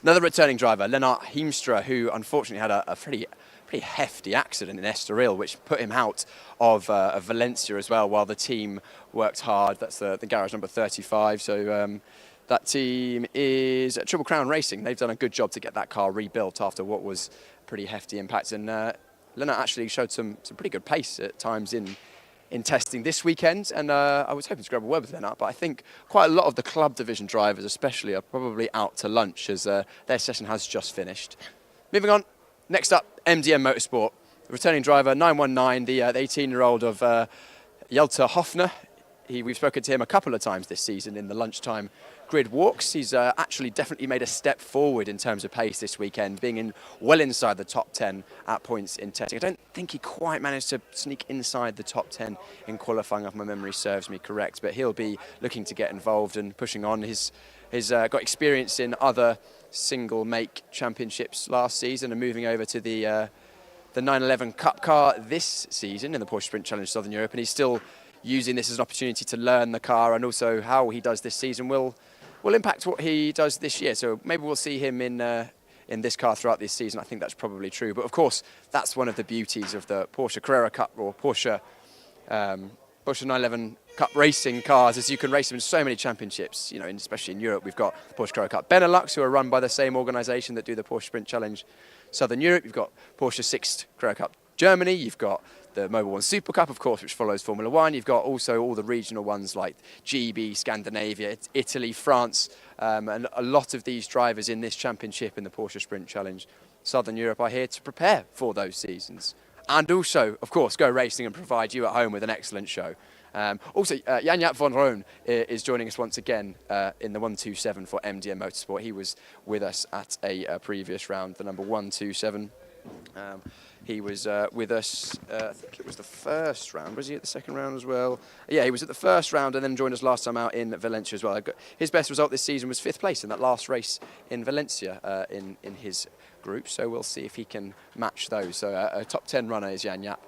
Another returning driver, Lennart Heemstra, who unfortunately had a pretty hefty accident in Estoril, which put him out of Valencia as well, while the team worked hard. That's the garage number 35. So that team is Triple Crown Racing. They've done a good job to get that car rebuilt after what was pretty hefty impact. And Lennart actually showed some pretty good pace at times in testing this weekend, and I was hoping to grab a word with Lennart, but I think quite a lot of the club division drivers especially are probably out to lunch, as their session has just finished. Moving on, next up, MDM Motorsport. The returning driver, 919, the 18-year-old of Jelte Hofner. We've spoken to him a couple of times this season in the lunchtime grid walks. He's actually definitely made a step forward in terms of pace this weekend, being well inside the top 10 at points in testing. I don't think he quite managed to sneak inside the top 10 in qualifying, if my memory serves me correct, but he'll be looking to get involved and pushing on. He's got experience in other single make championships last season and moving over to the 911 Cup car this season in the Porsche Sprint Challenge Southern Europe, and he's still using this as an opportunity to learn the car, and also how he does this season will impact what he does this year. So maybe we'll see him in this car throughout this season. I think that's probably true. But of course, that's one of the beauties of the Porsche Carrera Cup or Porsche 911 Cup racing cars, is you can race them in so many championships. You know, especially in Europe, we've got the Porsche Carrera Cup Benelux, who are run by the same organisation that do the Porsche Sprint Challenge Southern Europe. You've got Porsche 6th Carrera Cup Germany, you've got the Mobil 1 Super Cup, of course, which follows Formula 1. You've got also all the regional ones like GB, Scandinavia, Italy, France, and a lot of these drivers in this championship in the Porsche Sprint Challenge Southern Europe are here to prepare for those seasons. And also, of course, go racing and provide you at home with an excellent show. Also, Jan-Jaap van Roon is joining us once again in the 127 for MDM Motorsport. He was with us at a previous round, the number 127. He was with us, I think it was the first round. Was he at the second round as well? Yeah, he was at the first round and then joined us last time out in Valencia as well. His best result this season was 5th place in that last race in Valencia in his group. So we'll see if he can match those. So a top 10 runner is Jan-Jaap.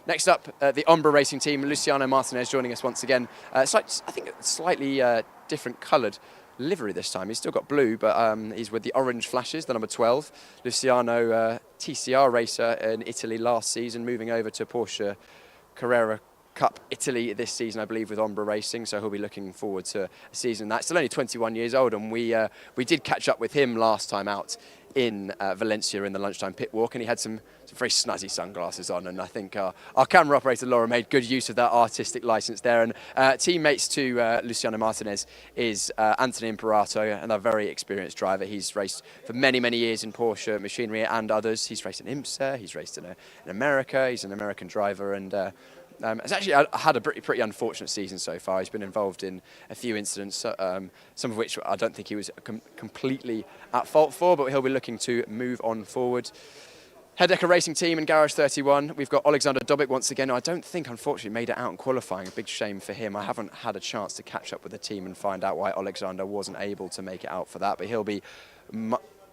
Next up, the Ombra Racing team, Luciano Martinez joining us once again. I think a slightly different coloured livery this time. He's still got blue, but he's with the orange flashes, the number 12. Luciano, TCR racer in Italy last season, moving over to Porsche Carrera Cup Italy this season, I believe, with Ombra Racing. So he'll be looking forward to a season that's still only 21 years old. And we did catch up with him last time out in Valencia in the lunchtime pit walk, and he had some very snazzy sunglasses on, and I think our camera operator Laura made good use of that artistic license there. And teammates to Luciano Martinez is Anthony Imperato, and a very experienced driver. He's raced for many years in Porsche machinery and others. He's raced in IMSA, he's raced in America, he's an American driver, and it's actually had a pretty unfortunate season so far. He's been involved in a few incidents, some of which I don't think he was completely at fault for, but he'll be looking to move on forward. Hedeka Racing Team and Garage 31. We've got Alexander Dobic once again. I don't think, unfortunately, made it out in qualifying. A big shame for him. I haven't had a chance to catch up with the team and find out why Alexander wasn't able to make it out for that, but he'll be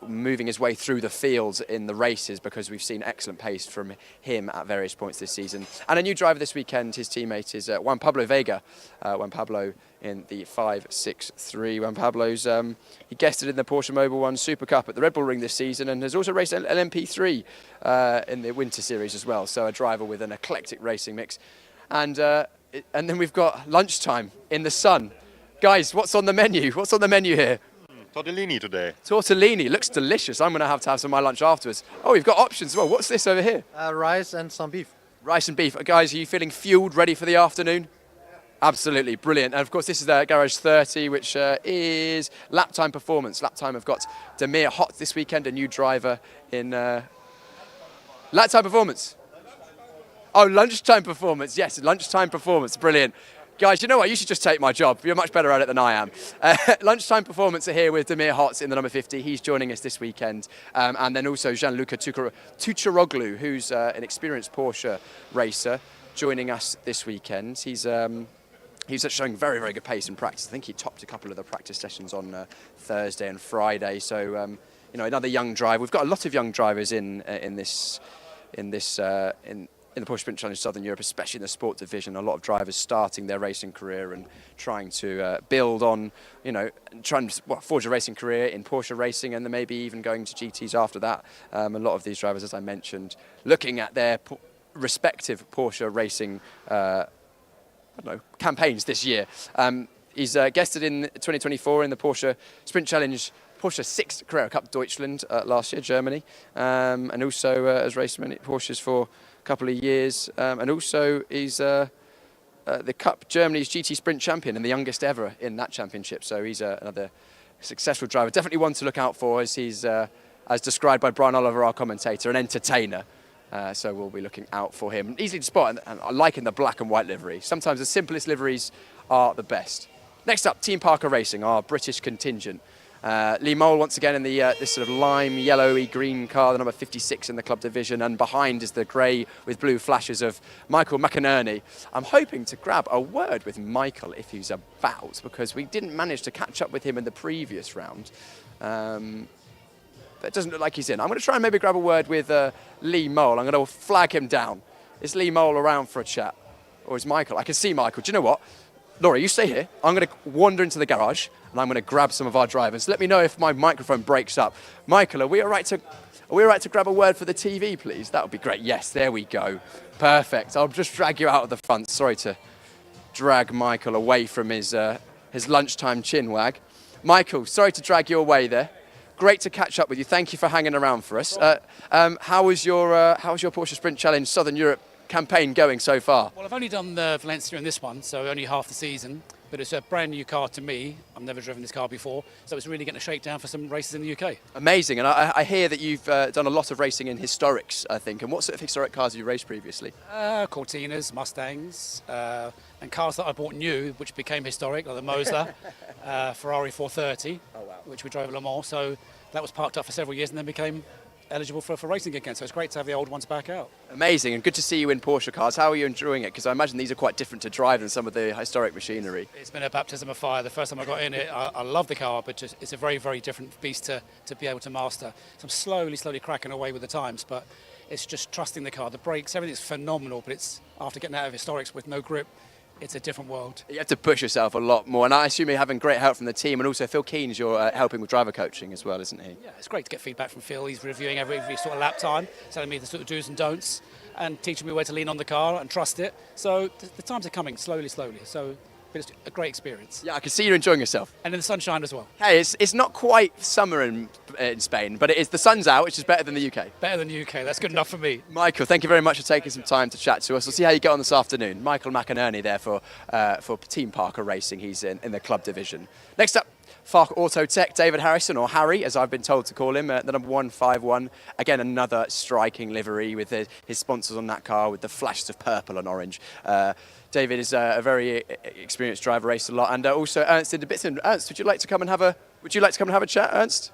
moving his way through the fields in the races because we've seen excellent pace from him at various points this season. And a new driver this weekend, his teammate is Juan Pablo Vega. Juan Pablo in the 563. Juan Pablo's, he guested in the Porsche Mobil 1 Super Cup at the Red Bull Ring this season and has also raced LMP3 in the Winter Series as well. So a driver with an eclectic racing mix. And then we've got lunchtime in the sun. Guys, what's on the menu? What's on the menu here? Tortellini today. Tortellini, looks delicious. I'm going to have some of my lunch afterwards. Oh, we've got options as well. What's this over here? Rice and some beef. Rice and beef. Guys, are you feeling fueled, ready for the afternoon? Absolutely, brilliant. And of course, this is the Garage 30, which is lap time performance. Lap time have got Demir Hot this weekend, a new driver in lap time performance. Oh, lunchtime performance. Yes, lunchtime performance. Brilliant. Guys, you know what? You should just take my job. You're much better at it than I am. Lunchtime performance are here with Demir Hotz in the number 50. He's joining us this weekend. And then also Gianluca Tucharoglu, who's an experienced Porsche racer, joining us this weekend. He's showing very good pace in practice. I think he topped a couple of the practice sessions on Thursday and Friday. So, another young driver. We've got a lot of young drivers in the Porsche Sprint Challenge Southern Europe, especially in the sport division. A lot of drivers starting their racing career and trying to build on, trying to forge a racing career in Porsche racing and then maybe even going to GTs after that. A lot of these drivers, as I mentioned, looking at their respective Porsche racing campaigns this year. He's guested in 2024 in the Porsche Sprint Challenge Porsche 6 Carrera Cup Deutschland last year, Germany, and also has raced many Porsches for couple of years, and also he's the Cup Germany's GT Sprint champion and the youngest ever in that championship. So he's another successful driver, definitely one to look out for, as he's as described by Brian Oliver, our commentator, an entertainer. So we'll be looking out for him. Easily to spot, and I like in the black and white livery. Sometimes the simplest liveries are the best. Next up, Team Parker Racing, our British contingent. Lee Mole once again in the this sort of lime yellowy green car, the number 56 in the club division, and behind is the grey with blue flashes of Michael McInerney. I'm hoping to grab a word with Michael if he's about, because we didn't manage to catch up with him in the previous round. But it doesn't look like he's in. I'm going to try and maybe grab a word with Lee Mole. I'm going to flag him down. Is Lee Mole around for a chat? Or is Michael? I can see Michael. Do you know what? Laura, you stay here. I'm going to wander into the garage and I'm going to grab some of our drivers. Let me know if my microphone breaks up. Michael, are we all right to grab a word for the TV, please? That would be great. Yes, there we go. Perfect. I'll just drag you out of the front. Sorry to drag Michael away from his lunchtime chin wag. Michael, sorry to drag you away there. great to catch up with you. Thank you for hanging around for us. How was your Porsche Sprint Challenge Southern Europe campaign going so far? Well, I've only done the Valencia in this one, so only half the season. But it's a brand new car to me. I've never driven this car before, so it's really getting a shakedown for some races in the UK. Amazing, and I hear that you've done a lot of racing in historics, I think. And what sort of historic cars have you raced previously? Cortinas, Mustangs, and cars that I bought new, which became historic, like the Mosler, Ferrari 430, which we drove at Le Mans. So that was parked up for several years and then became eligible for racing again. So it's great to have the old ones back out. Amazing, and good to see you in Porsche cars. How are you enjoying it? Because I imagine these are quite different to drive than some of the historic machinery. It's been a baptism of fire. The first time I got in it, I love the car, but it's a very, very different beast to be able to master. So I'm slowly cracking away with the times, but it's just trusting the car. The brakes, everything's phenomenal, but it's after getting out of historics with no grip, it's a different world. You have to push yourself a lot more, and I assume you're having great help from the team, and also Phil Keen's you're helping with driver coaching as well, isn't he? Yeah, it's great to get feedback from Phil. He's reviewing every sort of lap time, telling me the sort of do's and don'ts, and teaching me where to lean on the car and trust it. So the times are coming slowly. So it's a great experience. Yeah, I can see you're enjoying yourself. And in the sunshine as well. Hey, it's not quite summer in Spain, but the sun's out, which is better than the UK. Better than the UK, that's good enough for me. Michael, thank you very much for taking some time to chat to us. We'll see how you get on this afternoon. Michael McInerney there for Team Parker Racing. He's in the club division. Next up, Fark Auto Tech, David Harrison, or Harry, as I've been told to call him, the number 151. Again, another striking livery with his sponsors on that car with the flashes of purple and orange. David is a very experienced driver, raced a lot, and also Ernst in the bits. Ernst, would you like to come and have a chat, Ernst?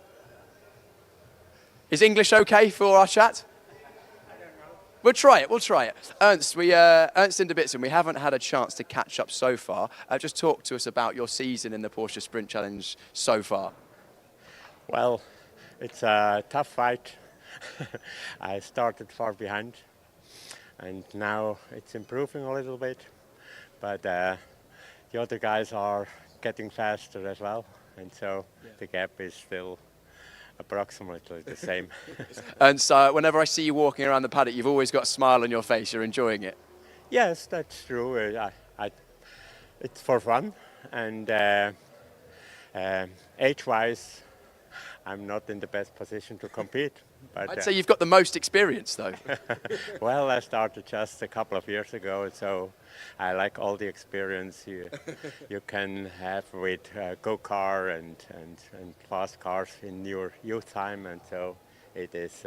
Is English okay for our chat? We'll try it. Ernst, Ernst in the Bitson, we haven't had a chance to catch up so far. Just talk to us about your season in the Porsche Sprint Challenge so far. Well, it's a tough fight. I started far behind, and now it's improving a little bit. But the other guys are getting faster as well, and so the gap is still approximately the same. And so whenever I see you walking around the paddock, you've always got a smile on your face. You're enjoying it. Yes, that's true. It's for fun, and age-wise, I'm not in the best position to compete. But I'd say you've got the most experience, though. Well, I started just a couple of years ago, so I like all the experience you can have with go-car and fast cars in your youth time, and so it is,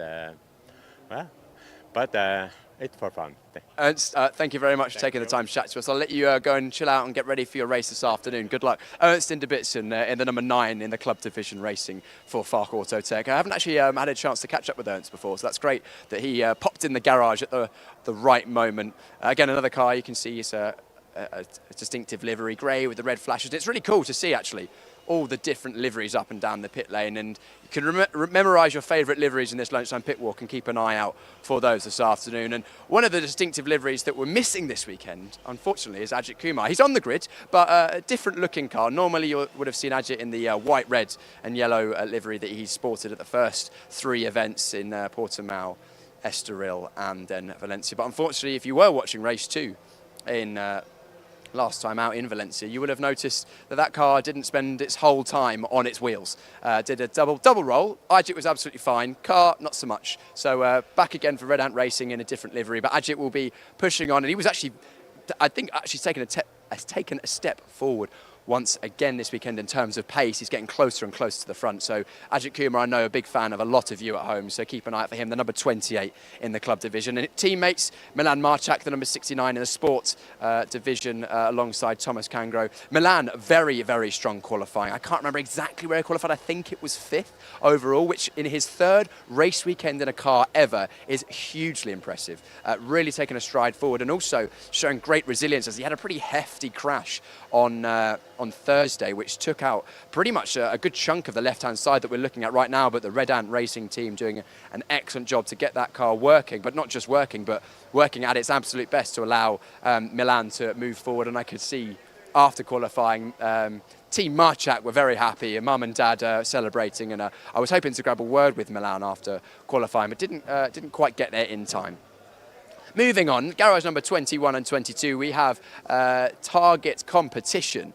it's for fun. Ernst, thank you very much for taking the time to chat to us. I'll let you go and chill out and get ready for your race this afternoon. Good luck. Ernst in the Bitson in the number 9 in the club division racing for Fark Auto Tech. I haven't actually had a chance to catch up with Ernst before, so that's great that he popped in the garage at the right moment. Again, another car you can see is a distinctive livery, grey with the red flashes. It's really cool to see, actually, all the different liveries up and down the pit lane, and you can memorise your favourite liveries in this lunchtime pit walk and keep an eye out for those this afternoon. And one of the distinctive liveries that we're missing this weekend, unfortunately, is Ajit Kumar. He's on the grid, but a different looking car. Normally you would have seen Ajit in the white, red and yellow livery that he sported at the first 3 events in Portimao, Estoril and then Valencia. But unfortunately, if you were watching race 2 in last time out in Valencia, you will have noticed that car didn't spend its whole time on its wheels. Did a double roll. Ajit was absolutely fine. Car, not so much. So back again for Red Ant Racing in a different livery. But Ajit will be pushing on, and he was actually, I think, taken a step forward once again this weekend in terms of pace. He's getting closer and closer to the front. So Ajit Kumar, I know, a big fan of a lot of you at home, so keep an eye out for him, the number 28 in the club division. And teammates, Milan Marchak, the number 69 in the sports division alongside Thomas Kangro. Milan, very, very strong qualifying. I can't remember exactly where he qualified. I think it was 5th overall, which in his 3rd race weekend in a car ever is hugely impressive. Really taking a stride forward and also showing great resilience, as he had a pretty hefty crash on Thursday, which took out pretty much a good chunk of the left-hand side that we're looking at right now. But the Red Ant Racing team doing an excellent job to get that car working, but not just working, but working at its absolute best to allow Milan to move forward. And I could see after qualifying, Team Marchak were very happy, and Mum and Dad celebrating. And I was hoping to grab a word with Milan after qualifying, but didn't quite get there in time. Moving on, garage number 21 and 22, we have target competition.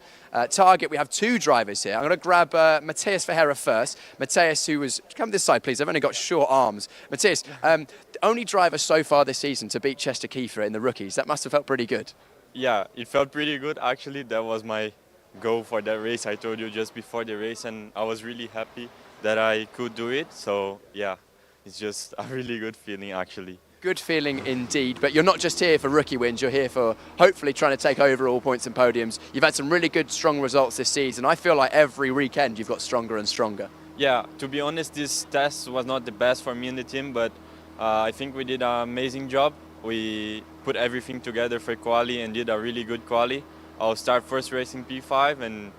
Target, we have 2 drivers here. I'm going to grab Matthias Ferreira first. Matthias, who was... Come this side, please. I've only got short arms. Matthias, the only driver so far this season to beat Chester Kiefer in the rookies. That must have felt pretty good. Yeah, it felt pretty good. Actually, that was my goal for that race. I told you just before the race, and I was really happy that I could do it. So, yeah, it's just a really good feeling, actually. Good feeling indeed, but you're not just here for rookie wins, you're here for hopefully trying to take overall points and podiums. You've had some really good, strong results this season. I feel like every weekend you've got stronger and stronger. Yeah, to be honest, this test was not the best for me and the team, but I think we did an amazing job. We put everything together for quali and did a really good quali. I'll start first racing P5 and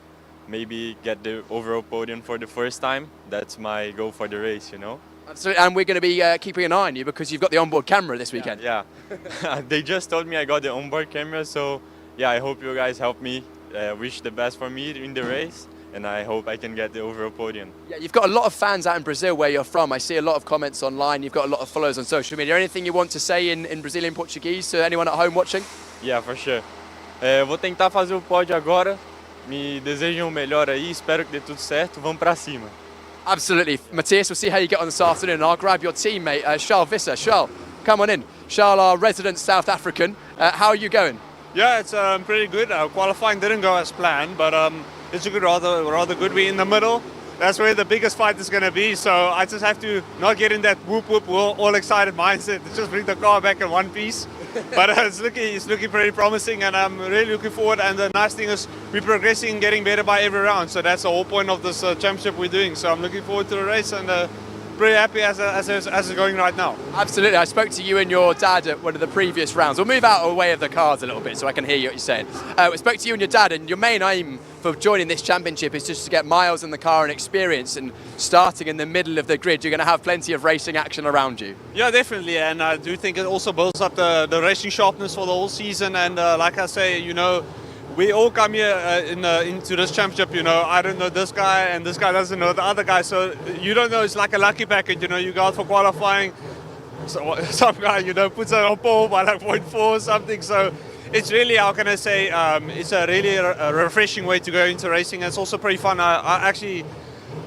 maybe get the overall podium for the first time. That's my goal for the race, you know. Absolutely, and we're going to be keeping an eye on you because you've got the onboard camera this weekend. Yeah. They just told me I got the onboard camera, so yeah, I hope you guys help me, wish the best for me in the race, and I hope I can get the overall podium. Yeah, you've got a lot of fans out in Brazil where you're from. I see a lot of comments online. You've got a lot of followers on social media. Anything you want to say in Brazilian Portuguese to anyone at home watching? Yeah, for sure. Vou tentar fazer o pódio agora. Me desejam o melhor aí. Espero que dê tudo certo. Vamos pra cima. Absolutely. Matthias, we'll see how you get on this afternoon. I'll grab your teammate, Charles Visser. Charles, come on in. Charles, our resident South African. How are you going? Yeah, it's pretty good. Qualifying didn't go as planned, but it's a good, rather good. We're in the middle. That's where the biggest fight is going to be. So I just have to not get in that whoop whoop all excited mindset. Just bring the car back in one piece. But it's looking pretty promising, and I'm really looking forward. And the nice thing is we're progressing, getting better by every round. So that's the whole point of this championship we're doing. So I'm looking forward to the race and pretty happy as it's going right now. Absolutely. I spoke to you and your dad at one of the previous rounds. We'll move out of the way of the cars a little bit so I can hear you what you're saying. We spoke to you and your dad, and your main aim for joining this championship is just to get miles in the car and experience, and starting in the middle of the grid, you're going to have plenty of racing action around you. Yeah, definitely, and I do think it also builds up the racing sharpness for the whole season. And like I say, you know, we all come here into this championship, you know, I don't know this guy and this guy doesn't know the other guy, so you don't know, it's like a lucky package, you know, you go out for qualifying, so some guy, you know, puts it on pole by like 0.4 or something, so it's really, how can I say, it's a really refreshing way to go into racing. It's also pretty fun. I actually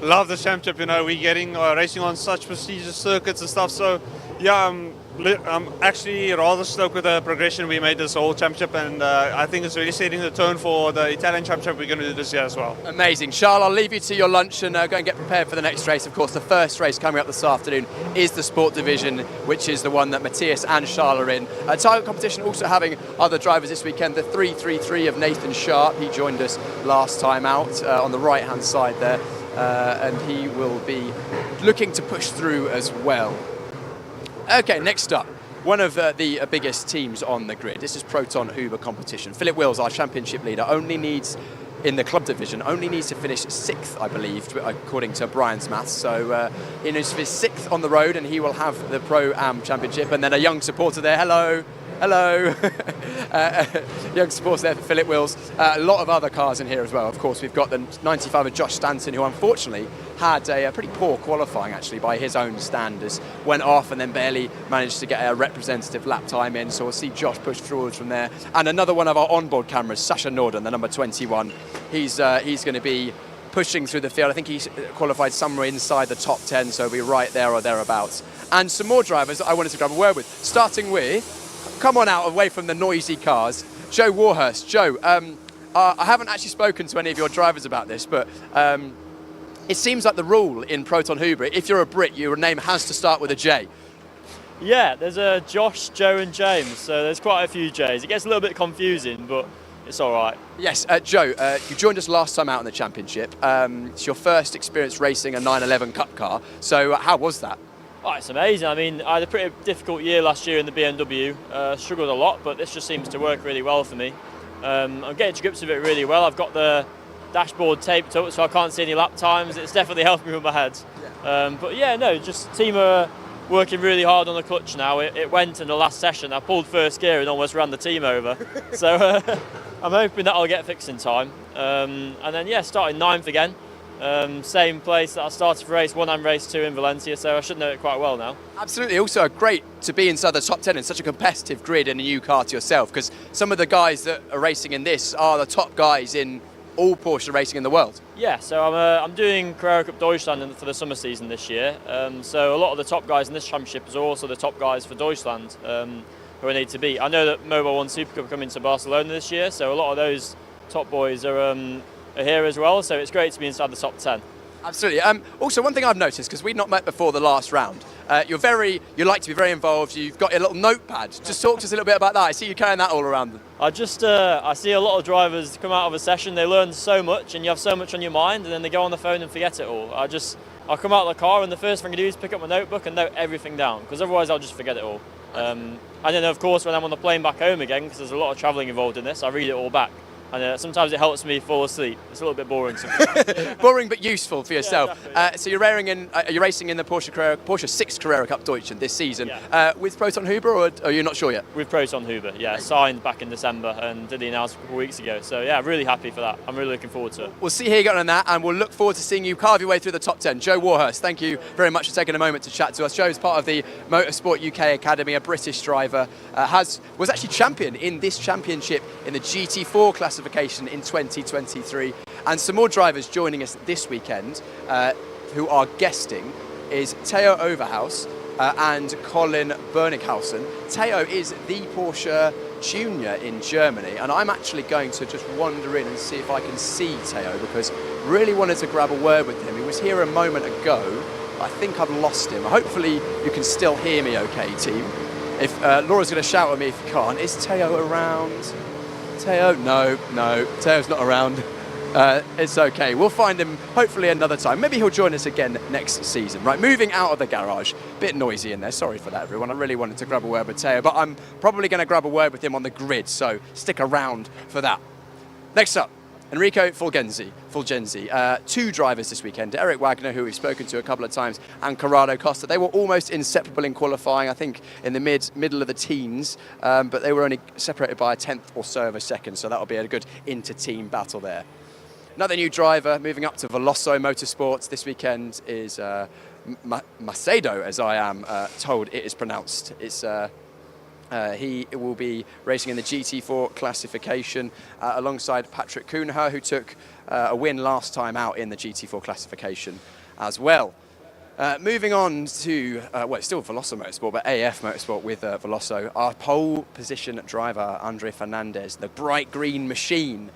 love the championship, you know, we're getting racing on such prestigious circuits and stuff, so yeah, I'm actually rather stoked with the progression we made this whole championship, and I think it's really setting the tone for the Italian championship we're going to do this year as well. Amazing. Charles, I'll leave you to your lunch and go and get prepared for the next race. Of course, the first race coming up this afternoon is the Sport Division, which is the one that Matthias and Charles are in. Target competition also having other drivers this weekend, the 333 of Nathan Sharp. He joined us last time out on the right-hand side there, and he will be looking to push through as well. Okay, next up, one of the biggest teams on the grid. This is Proton Uber competition. Philip Wills, our championship leader, in the club division, only needs to finish 6th, I believe, according to Brian's maths. So he needs to finish 6th on the road, and he will have the Pro-Am championship. And then a young supporter there, hello. Young supporter there for Philip Wills. A lot of other cars in here as well. Of course, we've got the 95 of Josh Stanton, who unfortunately had a pretty poor qualifying, actually, by his own standards. Went off and then barely managed to get a representative lap time in. So we'll see Josh push forward from there. And another one of our onboard cameras, Sasha Norden, the number 21. He's going to be pushing through the field. I think he's qualified somewhere inside the top 10, so he'll be right there or thereabouts. And some more drivers that I wanted to grab a word with, starting with, come on out away from the noisy cars, Joe Warhurst. Joe, I haven't actually spoken to any of your drivers about this, but it seems like the rule in Proton Uber, if you're a Brit, your name has to start with a J. Yeah, there's a Josh, Joe and James, so there's quite a few J's. It gets a little bit confusing, but it's all right. Yes, Joe, you joined us last time out in the championship. It's your first experience racing a 911 Cup car, so how was that? Oh, it's amazing. I mean, I had a pretty difficult year last year in the BMW. Struggled a lot, but this just seems to work really well for me. I'm getting to grips with it really well. I've got the dashboard taped up, so I can't see any lap times. It's definitely helped me with my head. Yeah. But yeah, no, just team are working really hard on the clutch now. It went in the last session. I pulled first gear and almost ran the team over. So I'm hoping that'll get fixed in time. And then, yeah, starting 9th again. Same place that I started for race 1 and race 2 in Valencia, so I should know it quite well now. Absolutely. Also great to be inside the top 10 in such a competitive grid in a new car to yourself, because some of the guys that are racing in this are the top guys in all Porsche racing in the world. Yeah, so I'm doing Carrera Cup Deutschland for the summer season this year. So a lot of the top guys in this championship are also the top guys for Deutschland who I need to beat. I know that Mobile 1 Super Cup are coming to Barcelona this year, so a lot of those top boys are here as well, so it's great to be inside the top 10. Absolutely. Also, one thing I've noticed, because we'd not met before the last round, you like to be very involved. You've got a little notepad. Just talk to us a little bit about that. I see you carrying that all around. I see a lot of drivers come out of a session, they learn so much and you have so much on your mind, and then they go on the phone and forget it all. I'll come out of the car and the first thing I do is pick up my notebook and note everything down, because otherwise I'll just forget it all. And then of course when I'm on the plane back home again, because there's a lot of travelling involved in this, I read it all back. And sometimes it helps me fall asleep. It's a little bit boring sometimes. Boring but useful for yourself. Yeah, so you're racing in the Porsche 6 Carrera Cup Deutschland this season with Proton Huber, or are you not sure yet? With Proton Huber, yeah. Signed back in December and did the announcement a couple of weeks ago. So yeah, really happy for that. I'm really looking forward to it. We'll see how you get on that, and we'll look forward to seeing you carve your way through the top 10. Joe Warhurst, thank you very much for taking a moment to chat to us. Joe is part of the Motorsport UK Academy, a British driver, was actually champion in this championship in the GT4 classification in 2023, and some more drivers joining us this weekend who are guesting is Theo Overhaus and Colin Bernighausen. Theo is the Porsche Junior in Germany, and I'm actually going to just wander in and see if I can see Theo, because really wanted to grab a word with him. He was here a moment ago. I think I've lost him. Hopefully you can still hear me okay, team. If Laura's going to shout at me if you can't. Is Theo around? Theo? No, Theo's not around. It's okay. We'll find him hopefully another time. Maybe he'll join us again next season. Right, moving out of the garage. Bit noisy in there. Sorry for that, everyone. I really wanted to grab a word with Theo, but I'm probably going to grab a word with him on the grid, so stick around for that. Next up, Enrico Fulgenzi. Two drivers this weekend, Eric Wagner, who we've spoken to a couple of times, and Corrado Costa. They were almost inseparable in qualifying, I think in the middle of the teens, but they were only separated by a tenth or so of a second, so that'll be a good inter-team battle there. Another new driver moving up to Veloso Motorsports this weekend is Macedo, as I am told it is pronounced. He will be racing in the GT4 classification alongside Patrick Kuhnher, who took a win last time out in the GT4 classification as well. Moving on to, it's still Veloso Motorsport, but AF Motorsport with Veloso. Our pole position driver, Andre Fernandez, the bright green machine.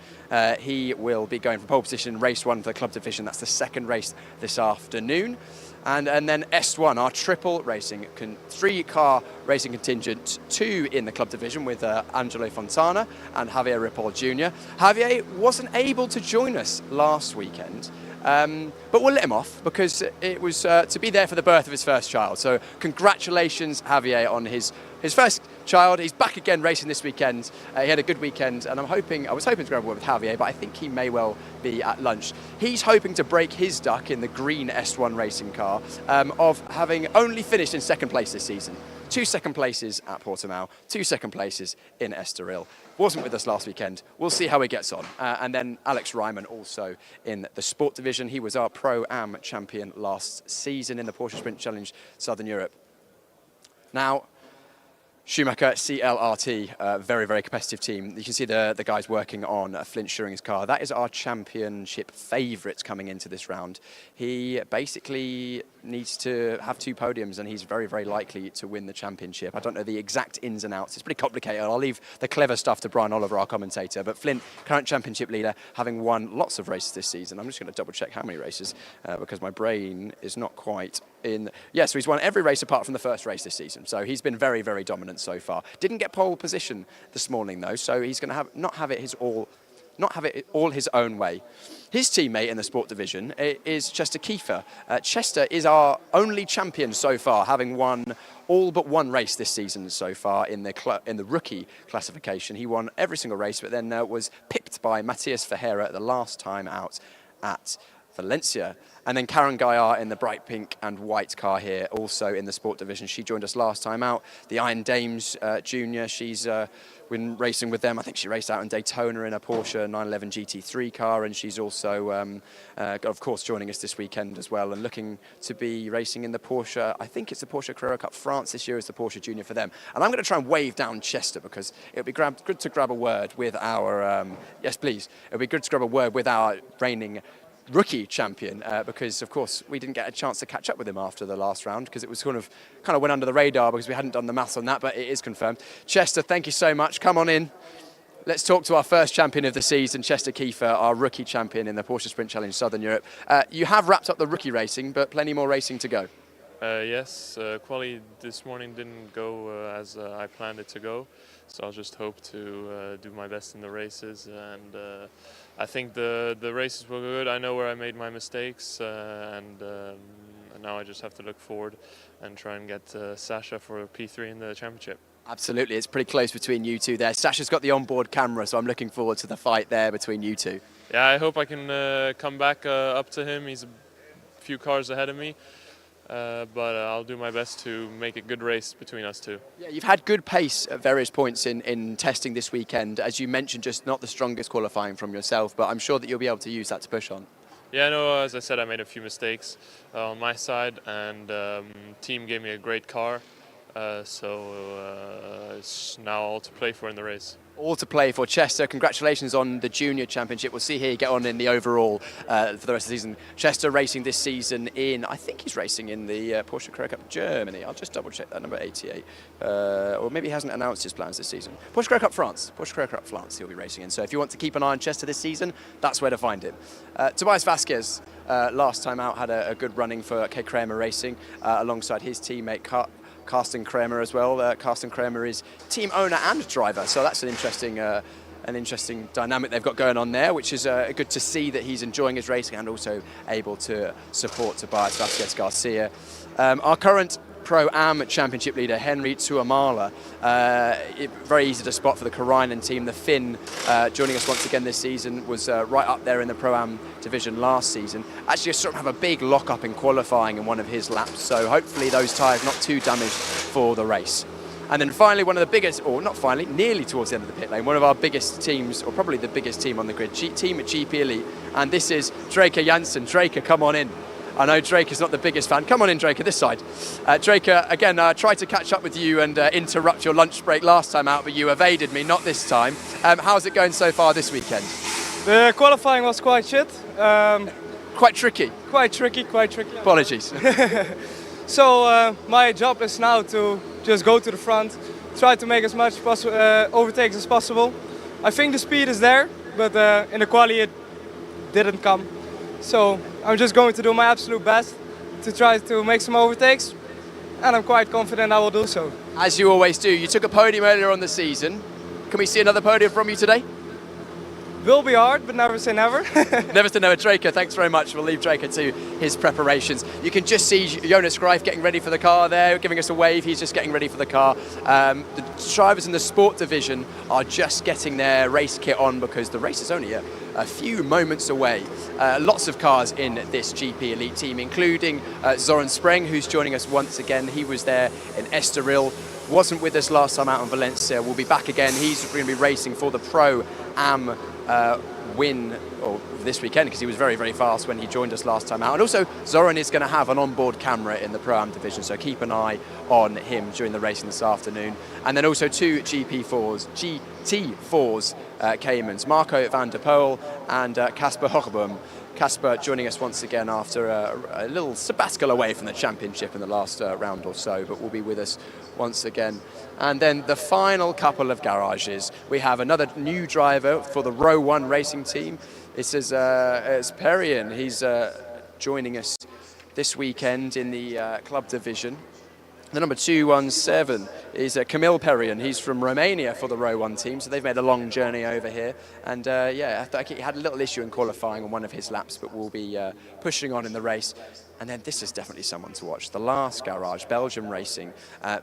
He will be going from pole position in race 1 for the club division. That's the second race this afternoon. And then S1, our triple racing, 3-car racing contingent, 2 in the club division with Angelo Fontana and Javier Ripoll Jr. Javier wasn't able to join us last weekend, but we'll let him off because it was to be there for the birth of his first child. So congratulations, Javier, on his first child. He's back again racing this weekend. He had a good weekend, and I was hoping to grab a word with Javier, but I think he may well be at lunch. He's hoping to break his duck in the green S1 racing car of having only finished in second place this season. 2 second places at Portimao, 2 second places in Estoril. Wasn't with us last weekend. We'll see how he gets on. And then Alex Ryman also in the sport division. He was our Pro-Am champion last season in the Porsche Sprint Challenge Southern Europe. Now, Schumacher CLRT, very, very competitive team. You can see the guys working on Flint Schuring's car. That is our championship favourite coming into this round. He basically needs to have 2 podiums, and he's very, very likely to win the championship. I don't know the exact ins and outs. It's pretty complicated. I'll leave the clever stuff to Brian Oliver, our commentator. But Flint, current championship leader, having won lots of races this season. I'm just going to double check how many races because my brain is not quite in. Yeah, so he's won every race apart from the first race this season. So he's been very, very dominant so far. Didn't get pole position this morning though, so he's going to not have it all his own way. His teammate in the sport division is Chester Kiefer. Chester is our only champion so far, having won all but 1 race this season so far in the rookie classification. He won every single race, but then was pipped by Matthias Ferreira the last time out at Valencia. And then Karen Gaillard in the bright pink and white car here, also in the sport division. She joined us last time out. The Iron Dames Junior, she's been racing with them. I think she raced out in Daytona in a Porsche 911 GT3 car, and she's also, of course, joining us this weekend as well, and looking to be racing in the Porsche. I think it's the Porsche Carrera Cup France this year, is the Porsche Junior for them. And I'm going to try and wave down Chester, because it would be good to grab a word with our, yes please, it would be good to grab a word with our reigning rookie champion, because of course we didn't get a chance to catch up with him after the last round, because it was kind of went under the radar because we hadn't done the maths on that, but it is confirmed. Chester, thank you so much. Come on in. Let's talk to our first champion of the season, Chester Kiefer, our rookie champion in the Porsche Sprint Challenge Southern Europe. You have wrapped up the rookie racing, but plenty more racing to go. Yes, quali this morning didn't go as I planned it to go, so I'll just hope to do my best in the races, and I think the races were good. I know where I made my mistakes, and now I just have to look forward and try and get Sasha for P3 in the championship. Absolutely, it's pretty close between you two there. Sasha's got the onboard camera, so I'm looking forward to the fight there between you two. Yeah, I hope I can come back up to him. He's a few cars ahead of me. But I'll do my best to make a good race between us two. Yeah, you've had good pace at various points in testing this weekend. As you mentioned, just not the strongest qualifying from yourself, but I'm sure that you'll be able to use that to push on. Yeah, no, as I said, I made a few mistakes on my side, and team gave me a great car, so it's now all to play for in the race. All to play for. Chester, congratulations on the Junior Championship. We'll see here you get on in the overall for the rest of the season. Chester racing this season in, I think he's racing in the Porsche Carrera Cup Germany. I'll just double check that, number 88. Or maybe he hasn't announced his plans this season. Porsche Carrera Cup France. Porsche Carrera Cup France he'll be racing in. So if you want to keep an eye on Chester this season, that's where to find him. Tobias Vasquez, last time out, had a good running for K. Kramer Racing alongside his teammate Carsten Kramer as well. Carsten Kramer is team owner and driver, so that's an interesting dynamic they've got going on there, which is good to see that he's enjoying his racing and also able to support Tobias Vasquez Garcia. Our current Pro-Am Championship leader, Henry Tuamala, very easy to spot for the Karainen team. The Finn joining us once again this season, was right up there in the Pro-Am division last season. Actually sort of have a big lock-up in qualifying in one of his laps, so hopefully those tyres not too damaged for the race. And then finally, one of the biggest, or not finally, nearly towards the end of the pit lane, one of our biggest teams, or probably the biggest team on the grid, team at GP Elite, and this is Draker Janssen. Draker, come on in. I know Draker's not the biggest fan. Come on in, Draker, this side. Draker, again, tried to catch up with you and interrupt your lunch break last time out, but you evaded me, not this time. How's it going so far this weekend? The qualifying was quite shit. Quite tricky? Quite tricky. Apologies. So my job is now to just go to the front, try to make as much overtakes as possible. I think the speed is there, but in the quali it didn't come. So I'm just going to do my absolute best to try to make some overtakes, and I'm quite confident I will do so. As you always do. You took a podium earlier on the season. Can we see another podium from you today? Will be hard, but never say never. Never say never. Draker, thanks very much. We'll leave Draker to his preparations. You can just see Jonas Greif getting ready for the car there, giving us a wave. He's just getting ready for the car. The drivers in the sport division are just getting their race kit on because the race is only a few moments away. Lots of cars in this GP Elite team, including Zoran Spreng, who's joining us once again. He was there in Estoril. Wasn't with us last time out in Valencia. Will be back again. He's going to be racing for the Pro-Am win this weekend because he was very, very fast when he joined us last time out. And also, Zoran is going to have an onboard camera in the Pro-Am division, so keep an eye on him during the racing this afternoon. And then also two GT4s Caymans, Marco van der Poel and Casper Hochboom. Casper joining us once again after a little sabbatical away from the championship in the last round or so, but will be with us once again. And then the final couple of garages, we have another new driver for the Row 1 racing team. This is Perian. He's joining us this weekend in the club division. The number 217 is Camille Perrion. He's from Romania for the Row 1 team, so they've made a long journey over here. And yeah, I thought he had a little issue in qualifying on one of his laps, but will be pushing on in the race. And then this is definitely someone to watch. The last garage, Belgium Racing.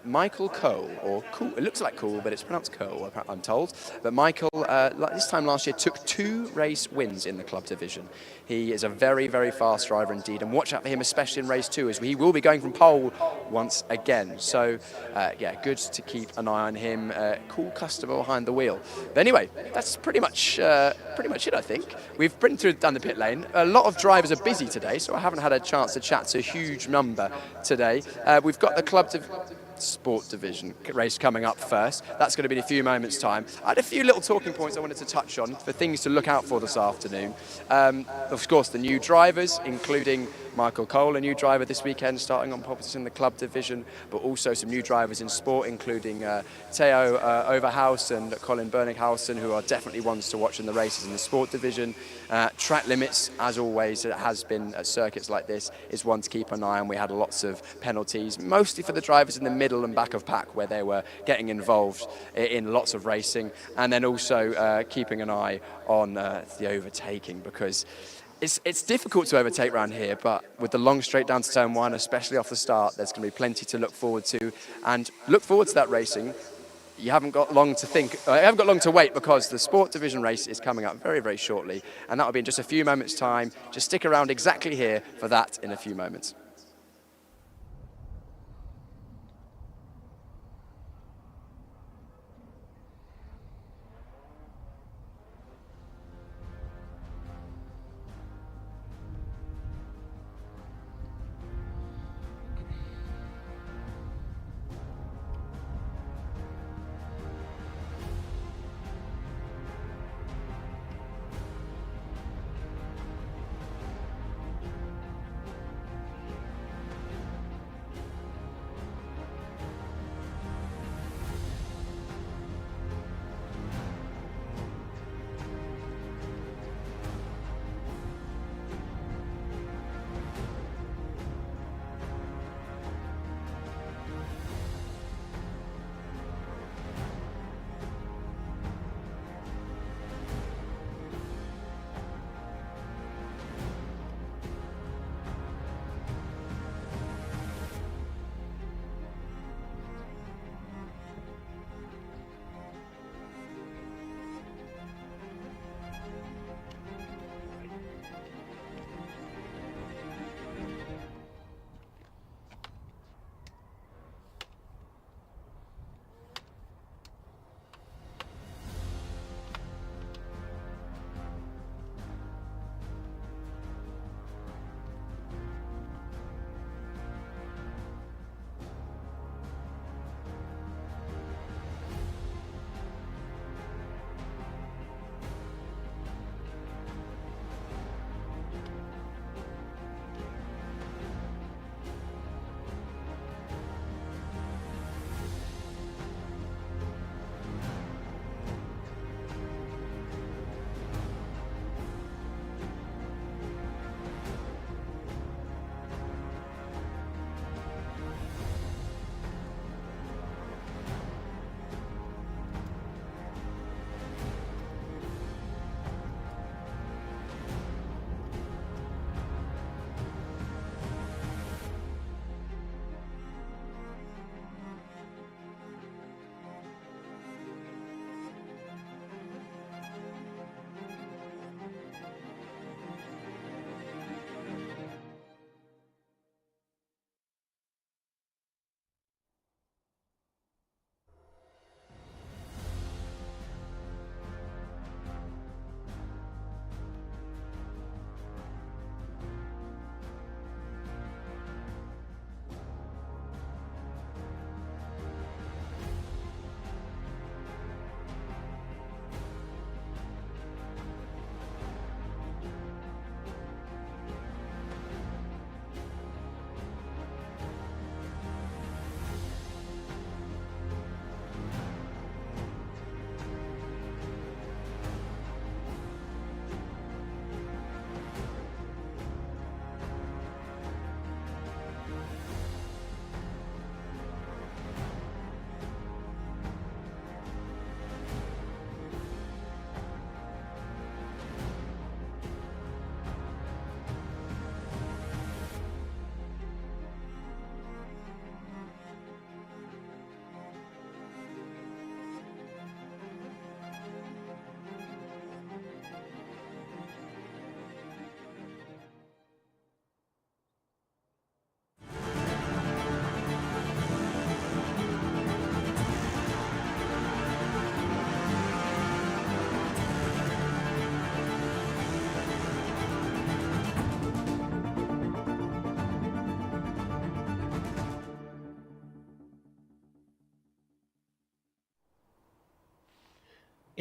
Michael Cole, or Cool, it looks like Cool, but it's pronounced Cole, I'm told. But Michael, this time last year, took 2 race wins in the club division. He is a very, very fast driver indeed, and watch out for him, especially in race 2, as he will be going from pole once again. So, yeah, good to keep an eye on him. Cool customer behind the wheel. But anyway, that's pretty much it, I think. We've been down the pit lane. A lot of drivers are busy today, so I haven't had a chance to chat to a huge number today. We've got the Sport Division race coming up first. That's going to be in a few moments' time. I had a few little talking points I wanted to touch on for things to look out for this afternoon. Of course, the new drivers, including Michael Cole, a new driver this weekend, starting on pole position in the club division, but also some new drivers in sport, including Theo Overhaus and Colin Berninghausen, who are definitely ones to watch in the races in the sport division. Track limits, as always, it has been at circuits like this, is one to keep an eye on. We had lots of penalties, mostly for the drivers in the middle and back of pack, where they were getting involved in lots of racing, and then also keeping an eye on the overtaking, because it's difficult to overtake around here, but with the long straight down to turn 1, especially off the start, there's going to be plenty to look forward to. And look forward to that racing. You haven't got long to wait, because the Sport Division race is coming up very, very shortly, and that will be in just a few moments' time. Just stick around exactly here for that in a few moments.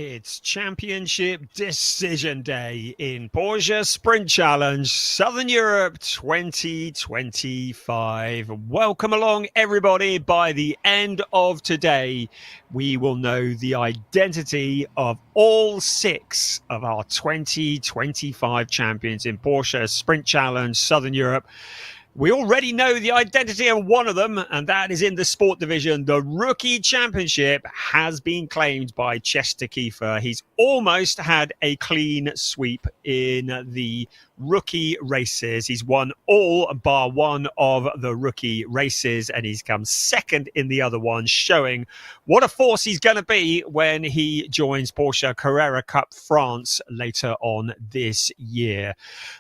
It's Championship Decision Day in Porsche Sprint Challenge Southern Europe 2025. Welcome along, everybody. By the end of today, we will know the identity of all 6 of our 2025 champions in Porsche Sprint Challenge Southern Europe. We already know the identity of one of them, and that is in the sport division. The Rookie Championship has been claimed by Chester Kiefer. He's almost had a clean sweep in the rookie races. He's won all bar one of the rookie races, and he's come second in the other one, showing what a force he's going to be when he joins Porsche Carrera Cup France later on this year.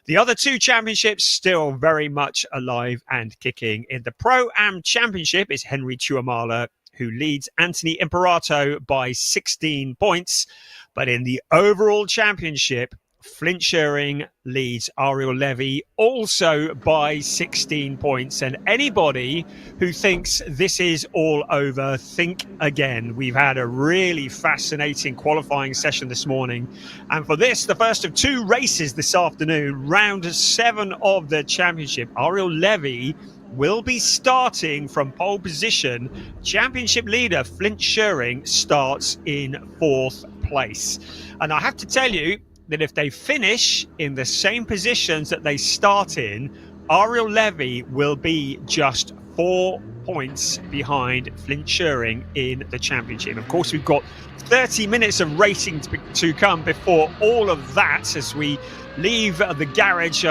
The other 2 championships still very much alive and kicking. In the Pro-Am Championship is Henry Tuamala, who leads Anthony Imperato by 16 points. But in the overall championship, Flint Schering leads Ariel Levy also by 16 points. And anybody who thinks this is all over, think again. We've had a really fascinating qualifying session this morning. And for this, the first of 2 races this afternoon, round 7 of the championship, Ariel Levy will be starting from pole position. Championship leader Flint Schering starts in 4th place. And I have to tell you that if they finish in the same positions that they start in, Ariel Levy will be just 4 points behind Flint Schering in the championship. Of course, we've got 30 minutes of racing to come before all of that, as we leave the garage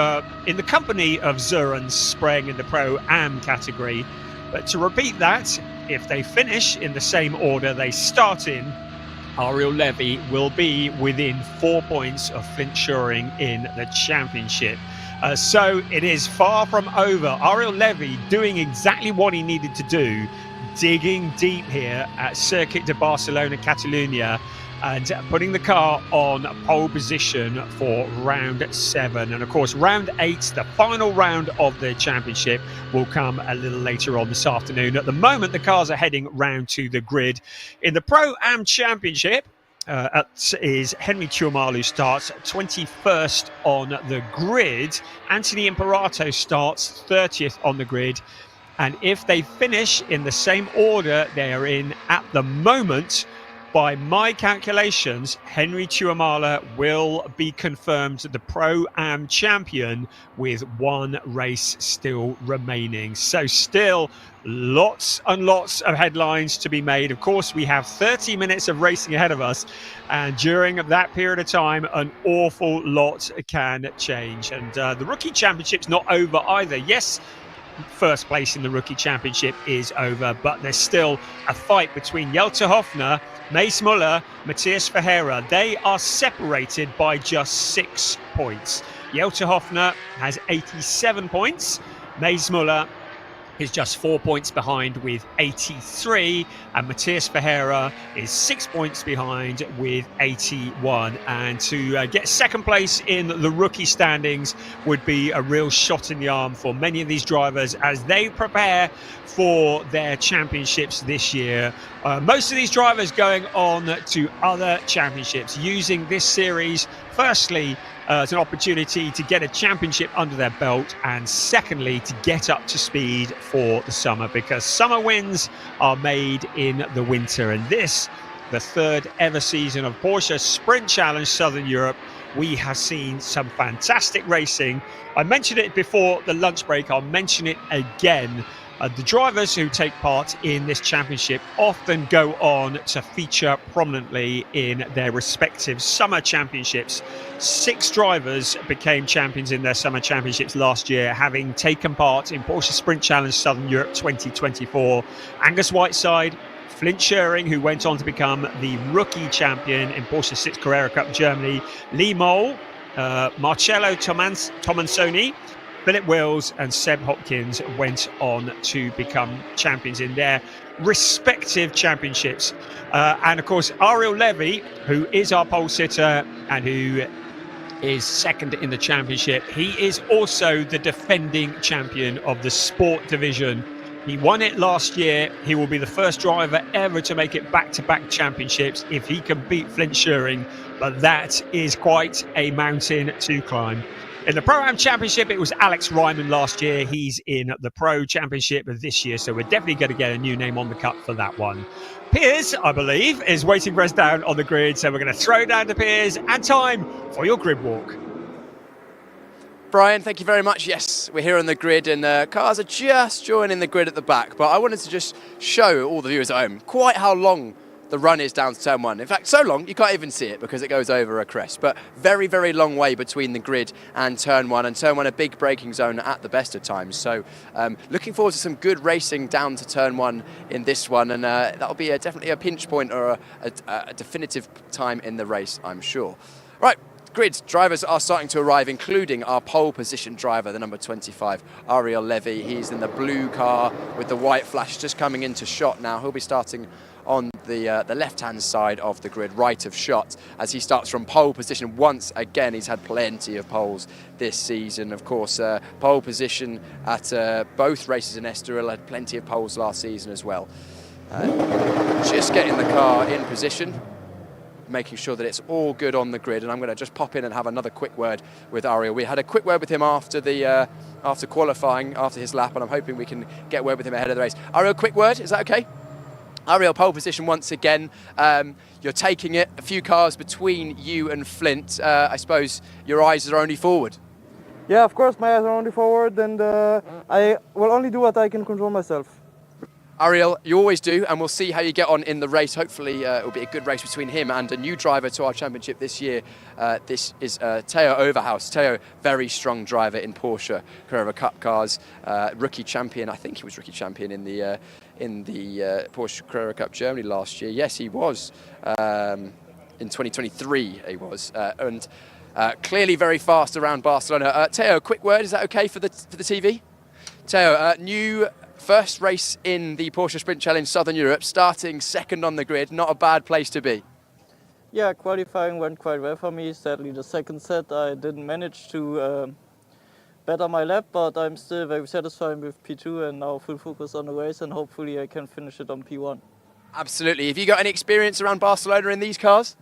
in the company of Zuren Spreng in the Pro-Am category. But to repeat that, if they finish in the same order they start in, Ariel Levy will be within 4 points of Flint Schering in the championship. So it is far from over. Ariel Levy doing exactly what he needed to do, digging deep here at Circuit de Barcelona, Catalunya, and putting the car on pole position for round 7. And of course, round 8, the final round of the championship, will come a little later on this afternoon. At the moment, the cars are heading round to the grid. In the Pro-Am Championship, it is Henry Tuamala who starts 21st on the grid. Anthony Imperato starts 30th on the grid. And if they finish in the same order they are in at the moment, by my calculations, Henry Tuamala will be confirmed the Pro-Am champion with 1 race still remaining. So still lots and lots of headlines to be made. Of course, we have 30 minutes of racing ahead of us. And during that period of time, an awful lot can change. And the Rookie Championship's not over either. Yes, first place in the Rookie Championship is over, but there's still a fight between Jelte Hofner, Mace Muller, Matthias Ferreira. They are separated by just 6 points. Jelte Hofner has 87 points. Mace Muller is just 4 points behind with 83, and Matthias Ferreira is 6 points behind with 81. And to get second place in the rookie standings would be a real shot in the arm for many of these drivers as they prepare for their championships this year. Most of these drivers going on to other championships, using this series firstly as an opportunity to get a championship under their belt, and secondly to get up to speed for the summer, because summer wins are made in the winter. And this, the 3rd ever season of Porsche Sprint Challenge Southern Europe, we have seen some fantastic racing. I mentioned it before the lunch break, I'll mention it again. The drivers who take part in this championship often go on to feature prominently in their respective summer championships. 6 drivers became champions in their summer championships last year, having taken part in Porsche Sprint Challenge Southern Europe 2024. Angus Whiteside, Flint Schering, who went on to become the rookie champion in Porsche 6 Carrera Cup Germany, Lee Moll, Marcello Tomansoni, Philip Wills and Seb Hopkins went on to become champions in their respective championships. And of course, Ariel Levy, who is our pole sitter and who is second in the championship, he is also the defending champion of the sport division He won it last year. He will be the first driver ever to make it back-to-back championships if he can beat Flint Schuring, but that is quite a mountain to climb. In the Pro-Am Championship, it was Alex Ryman last year. He's in the Pro Championship this year, so we're definitely going to get a new name on the cup for that one. Piers, I believe, is waiting for us down on the grid, so we're going to throw down to Piers, and time for your grid walk. Brian, thank you very much. Yes, we're here on the grid and cars are just joining the grid at the back, but I wanted to just show all the viewers at home quite how long the run is down to turn one. In fact, so long you can't even see it because it goes over a crest, but very, very long way between the grid and turn one a big braking zone at the best of times. So looking forward to some good racing down to turn one in this one, and that'll be definitely a pinch point or a definitive time in the race, I'm sure. Right. Grid drivers are starting to arrive, including our pole position driver, the number 25, Ariel Levy. He's in the blue car with the white flash, just coming into shot now. He'll be starting on the left-hand side of the grid, right of shot, as he starts from pole position. Once again, he's had plenty of poles this season. Of course, pole position at both races in Estoril, had plenty of poles last season as well. Just getting the car in position, making sure that it's all good on the grid, and I'm going to just pop in and have another quick word with Ariel. We had a quick word with him after qualifying, after his lap, and I'm hoping we can get a word with him ahead of the race. Ariel, quick word, is that okay? Ariel, pole position once again. You're taking it, a few cars between you and Flint. I suppose your eyes are only forward. Yeah, of course, my eyes are only forward, and I will only do what I can control myself. Ariel, you always do, and we'll see how you get on in the race. Hopefully it will be a good race between him and a new driver to our championship this year. This is Theo Overhaus. Theo, very strong driver in Porsche Carrera Cup cars, rookie champion. I think he was rookie champion in the Porsche Carrera Cup Germany last year. Yes, he was. In 2023 he was, and clearly very fast around Barcelona. Theo, quick word, is that okay for the TV? Theo, new first race in the Porsche Sprint Challenge Southern Europe, starting second on the grid, not a bad place to be. Yeah, qualifying went quite well for me. Sadly, the second set I didn't manage to better my lap, but I'm still very satisfied with P2 and now full focus on the race, and hopefully I can finish it on P1. Absolutely. Have you got any experience around Barcelona in these cars?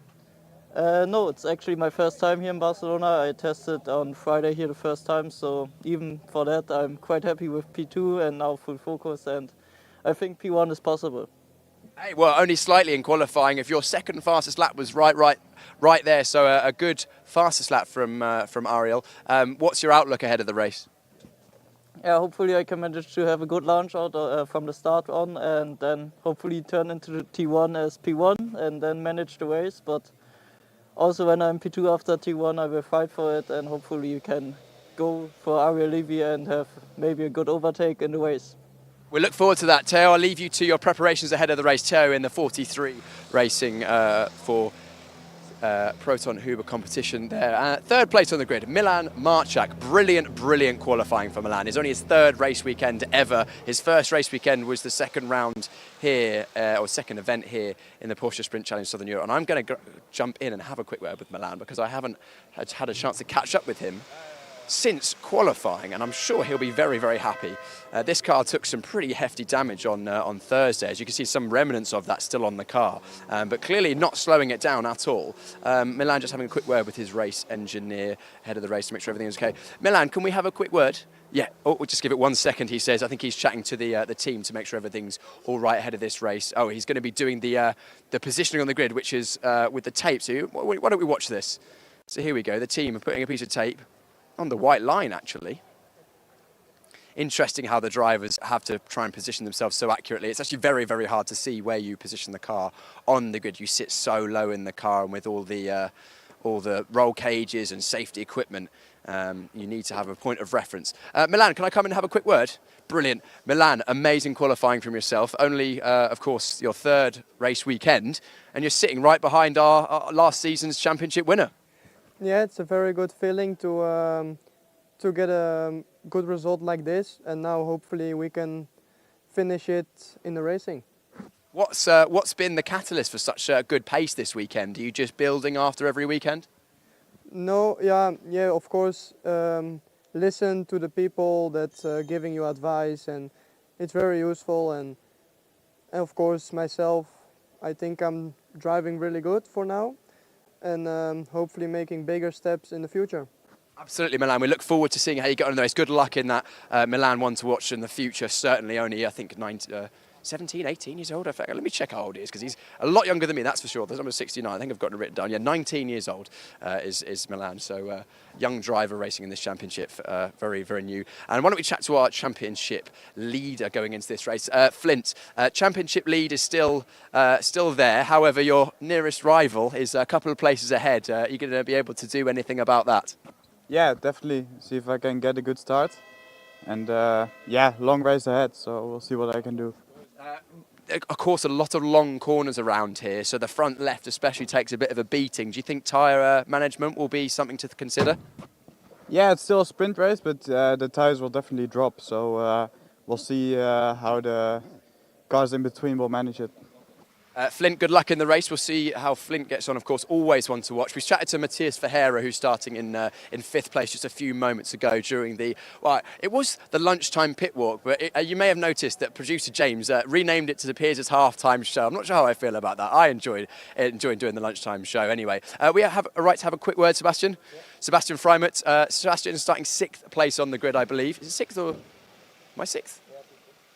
No, it's actually my first time here in Barcelona. I tested on Friday here the first time, so even for that I'm quite happy with P2 and now full focus, and I think P1 is possible. Hey, well, only slightly in qualifying. If your second fastest lap was right there, so a good fastest lap from Ariel. What's your outlook ahead of the race? Yeah, hopefully I can manage to have a good launch out from the start on, and then hopefully turn into the T1 as P1 and then manage the race. But also when I'm P2 after T1, I will fight for it, and hopefully you can go for Ariel Levy and have maybe a good overtake in the race. We look forward to that. Theo, I'll leave you to your preparations ahead of the race. Theo in the 43 racing for Proton Huber competition there. Third place on the grid, Milan Marchak. Brilliant qualifying for Milan. It's only his third race weekend ever. His first race weekend was the second round here, or second event here in the Porsche Sprint Challenge Southern Europe. And I'm going to jump in and have a quick word with Milan because I haven't had a chance to catch up with him since qualifying, and I'm sure he'll be very happy. This car took some pretty hefty damage on Thursday. As you can see, some remnants of that still on the car, but clearly not slowing it down at all. Milan just having a quick word with his race engineer ahead of the race to make sure everything is okay. Milan, can we have a quick word? Yeah, we'll just give it 1 second, he says. I think he's chatting to the team to make sure everything's all right ahead of this race. Oh, he's going to be doing the positioning on the grid, which is with the tape. So why don't we watch this? So here we go. The team are putting a piece of tape on the white line, actually. Interesting how the drivers have to try and position themselves so accurately. It's actually very hard to see where you position the car on the grid. You sit so low in the car, and with all the roll cages and safety equipment, you need to have a point of reference. Milan, can I come and have a quick word? Brilliant. Milan, amazing qualifying from yourself. Only, of course, your third race weekend, and you're sitting right behind our last season's championship winner. Yeah, it's a very good feeling to get a good result like this, and now hopefully we can finish it in the racing. What's been the catalyst for such a good pace this weekend? Are you just building after every weekend? No, yeah, of course. Listen to the people that's giving you advice and it's very useful, and of course myself, I think I'm driving really good for now, and hopefully making bigger steps in the future. Absolutely, Milan. We look forward to seeing how you get on the race. Good luck in that Milan one to watch in the future. Certainly only, I think, 17, 18 years old. Let me check how old he is, because he's a lot younger than me, that's for sure. There's number 69. I think I've got it written down. Yeah, 19 years old is Milan. So young driver racing in this championship, very, very new. And why don't we chat to our championship leader going into this race, Flint. Championship lead is still there. However, your nearest rival is a couple of places ahead. Are you going to be able to do anything about that? Yeah, definitely. See if I can get a good start. And yeah, long race ahead, so we'll see what I can do. Of course, a lot of long corners around here, so the front left especially takes a bit of a beating. Do you think tyre management will be something to consider? Yeah, it's still a sprint race, but the tyres will definitely drop. So we'll see how the cars in between will manage it. Flint, good luck in the race. We'll see how Flint gets on, of course, always one to watch. We chatted to Matthias Ferreira, who's starting in 5th place just a few moments ago during the, well, it was the lunchtime pit walk, but you may have noticed that producer James renamed it to the Piers' halftime show. I'm not sure how I feel about that. I enjoyed doing the lunchtime show anyway. We have a right to have a quick word, Sebastian. Yeah. Sebastian Freimut. Sebastian is starting 6th place on the grid, I believe. Is it 6th or, am I 6th?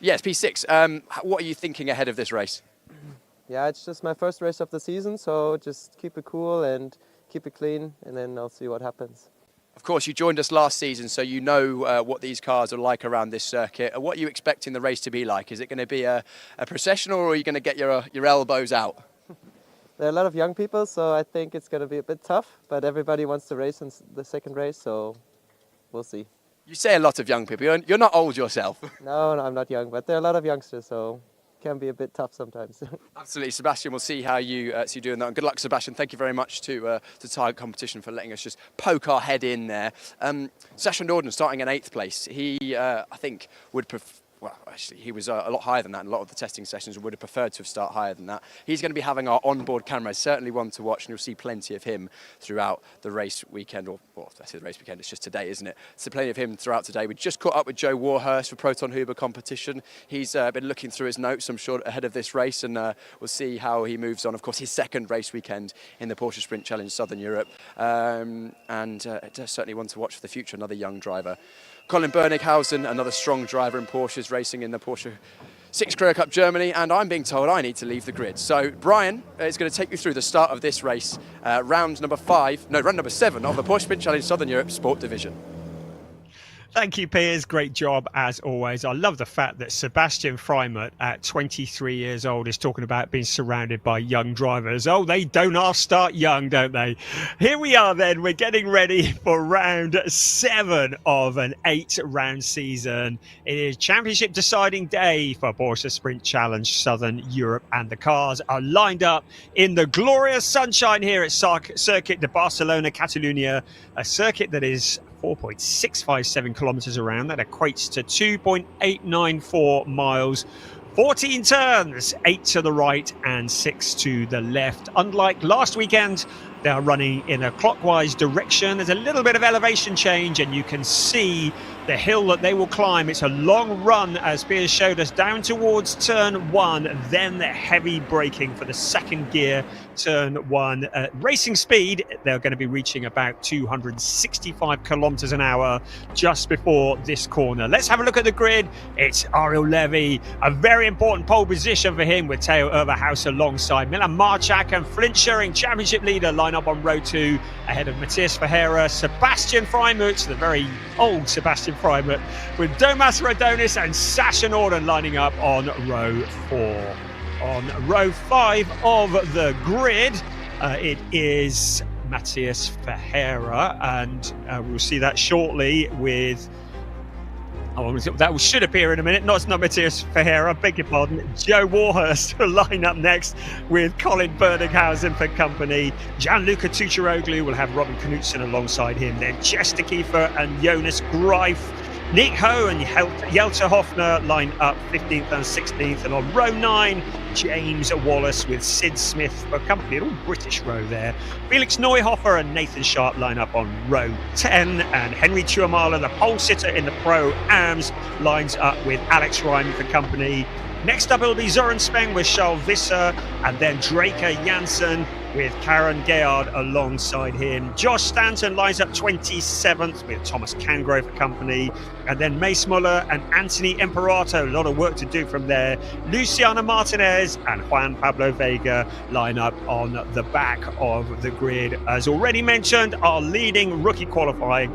Yes, P6. What are you thinking ahead of this race? Yeah, it's just my first race of the season, so just keep it cool and keep it clean, and then I'll see what happens. Of course, you joined us last season, so you know what these cars are like around this circuit. What are you expecting the race to be like? Is it going to be a processional, or are you going to get your elbows out? There are a lot of young people, so I think it's going to be a bit tough, but everybody wants to race in the second race, so we'll see. You say a lot of young people. You're not old yourself. No, I'm not young, but there are a lot of youngsters, so can be a bit tough sometimes. Absolutely, Sebastian. We'll see how you doing that. And good luck, Sebastian. Thank you very much to Target Competition for letting us just poke our head in there. Sasha Norden starting in 8th place. He, I think, would prefer. Well, actually, he was a lot higher than that in a lot of the testing sessions, and would have preferred to have started higher than that. He's going to be having our onboard camera, certainly one to watch, and you'll see plenty of him throughout the race weekend, or well, I say the race weekend, it's just today, isn't it? So plenty of him throughout today. We just caught up with Joe Warhurst for Proton Huber competition. He's been looking through his notes, I'm sure, ahead of this race, and we'll see how he moves on. Of course, his second race weekend in the Porsche Sprint Challenge Southern Europe, and certainly one to watch for the future, another young driver. Colin Bernighausen, another strong driver in Porsches, racing in the Porsche 6 Career Cup Germany, and I'm being told I need to leave the grid. So Brian is going to take you through the start of this race, round number 7 of the Porsche Sprint Challenge Southern Europe Sport Division. Thank you, Piers. Great job, as always. I love the fact that Sebastian Freimut, at 23 years old, is talking about being surrounded by young drivers. Oh, they don't all start young, don't they? Here we are then. We're getting ready for round 7 of an 8-round season. It is championship deciding day for Porsche Sprint Challenge Southern Europe, and the cars are lined up in the glorious sunshine here at Circuit de Barcelona, Catalunya, a circuit that is 4.657 kilometers around. That equates to 2.894 miles, 14 turns, 8 to the right and 6 to the left. Unlike last weekend, they are running in a clockwise direction. There's a little bit of elevation change, and you can see the hill that they will climb. It's a long run, as Piers showed us, down towards turn 1, then the heavy braking for the second gear, turn 1. Racing speed, they're going to be reaching about 265 kilometers an hour just before this corner. Let's have a look at the grid. It's Ariel Levy, a very important pole position for him, with Theo Overhaus alongside Milan Marchak and Flint Schuring, championship leader, line up on row 2 ahead of Matthias Ferreira. Sebastian Freimut, the very old Sebastian Freimut, with Domas Radonis and Sasha Norden lining up on row 4. On row 5 of the grid, it is Matthias Ferreira, and we'll see that shortly with... Oh, that should appear in a minute. No, it's not Matthias Ferreira, beg your pardon. Joe Warhurst will line up next with Colin Bernighausen for company. Gianluca Tucciaroglu will have Robin Knutson alongside him. Then Chester Kiefer and Jonas Greif Nick Ho and Jelter Hoffner line up 15th and 16th. And on row 9, James Wallace with Sid Smith for company, an all British row there. Felix Neuhofer and Nathan Sharp line up on row 10. And Henry Tuamala, the pole sitter in the Pro-Ams, lines up with Alex Ryman for company. Next up, it'll be Zoran Speng with Charles Visser, and then Draker Janssen with Karen Geard alongside him. Josh Stanton lines up 27th with Thomas Cangrove for company, and then Mace Muller and Anthony Imperato, a lot of work to do from there. Luciana Martinez and Juan Pablo Vega line up on the back of the grid. As already mentioned, our leading rookie qualifying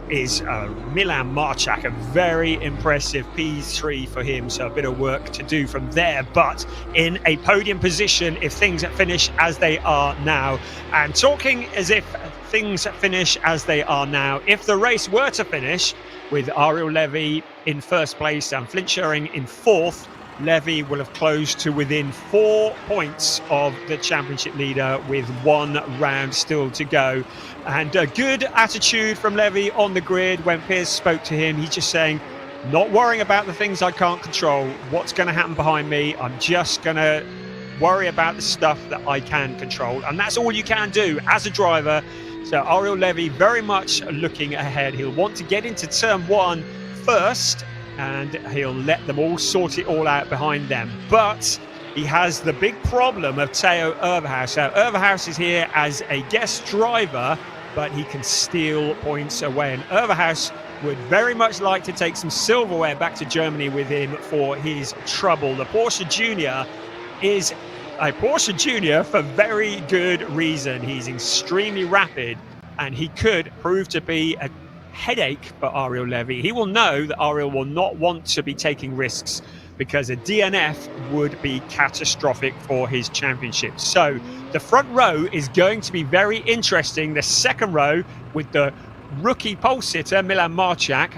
is Milan Marchak, a very impressive P3 for him, so a bit of work to do from there, but in a podium position if things finish as they are now. And talking as if things finish as they are now, if the race were to finish with Ariel Levy in first place and Flint Sherring in fourth, Levy will have closed to within 4 points of the championship leader with 1 round still to go. And a good attitude from Levy on the grid. When Piers spoke to him, he's just saying, not worrying about the things I can't control. What's going to happen behind me? I'm just going to worry about the stuff that I can control. And that's all you can do as a driver. So Ariel Levy very much looking ahead. He'll want to get into turn 1 first, and he'll let them all sort it all out behind them. But he has the big problem of Theo Overhaus. Now, Overhaus is here as a guest driver, but he can steal points away. And Overhaus would very much like to take some silverware back to Germany with him for his trouble. The Porsche Junior is a Porsche Junior for very good reason. He's extremely rapid, and he could prove to be a headache for Ariel Levy. He will know that Ariel will not want to be taking risks, because a DNF would be catastrophic for his championship. So the front row is going to be very interesting. The second row with the rookie pole sitter Milan Marchak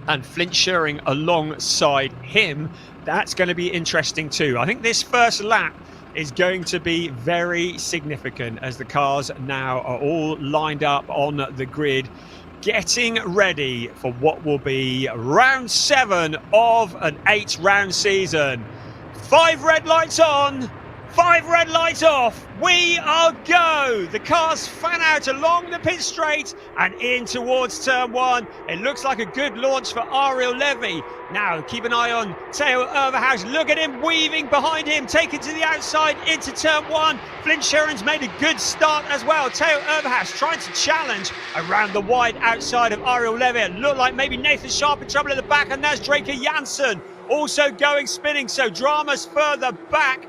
and Flint Sherring alongside him, that's going to be interesting too. I think this first lap is going to be very significant as the cars now are all lined up on the grid, getting ready for what will be round 7 of an 8-round season. 5 red lights on, 5 red lights off. We are go. The cars fan out along the pit straight and in towards turn 1. It looks like a good launch for Ariel Levy. Now keep an eye on Theo Overhaus. Look at him weaving behind him, taken to the outside into turn 1. Flint Sherring's made a good start as well. Theo Overhaus trying to challenge around the wide outside of Ariel Levy. It looked like maybe Nathan Sharp in trouble at the back, and there's Draker Janssen also going spinning. So dramas further back.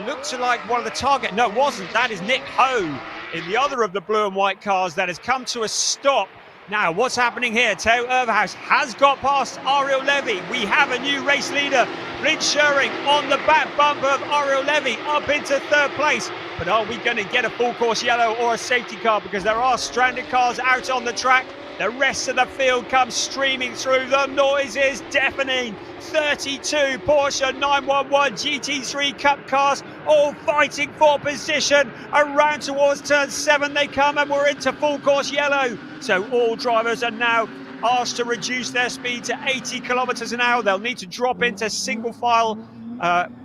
Looks like one of the target. No, it wasn't. That is Nick Ho in the other of the blue and white cars that has come to a stop. Now, what's happening here? Theo Overhaus has got past Ariel Levy. We have a new race leader, Flint Sherring, on the back bumper of Ariel Levy up into third place. But are we going to get a full course yellow or a safety car? Because there are stranded cars out on the track. The rest of the field comes streaming through. The noise is deafening. 32 Porsche 911 GT3 Cup cars all fighting for position. Around towards turn 7 they come, and we're into full course yellow. So all drivers are now asked to reduce their speed to 80 kilometers an hour. They'll need to drop into single file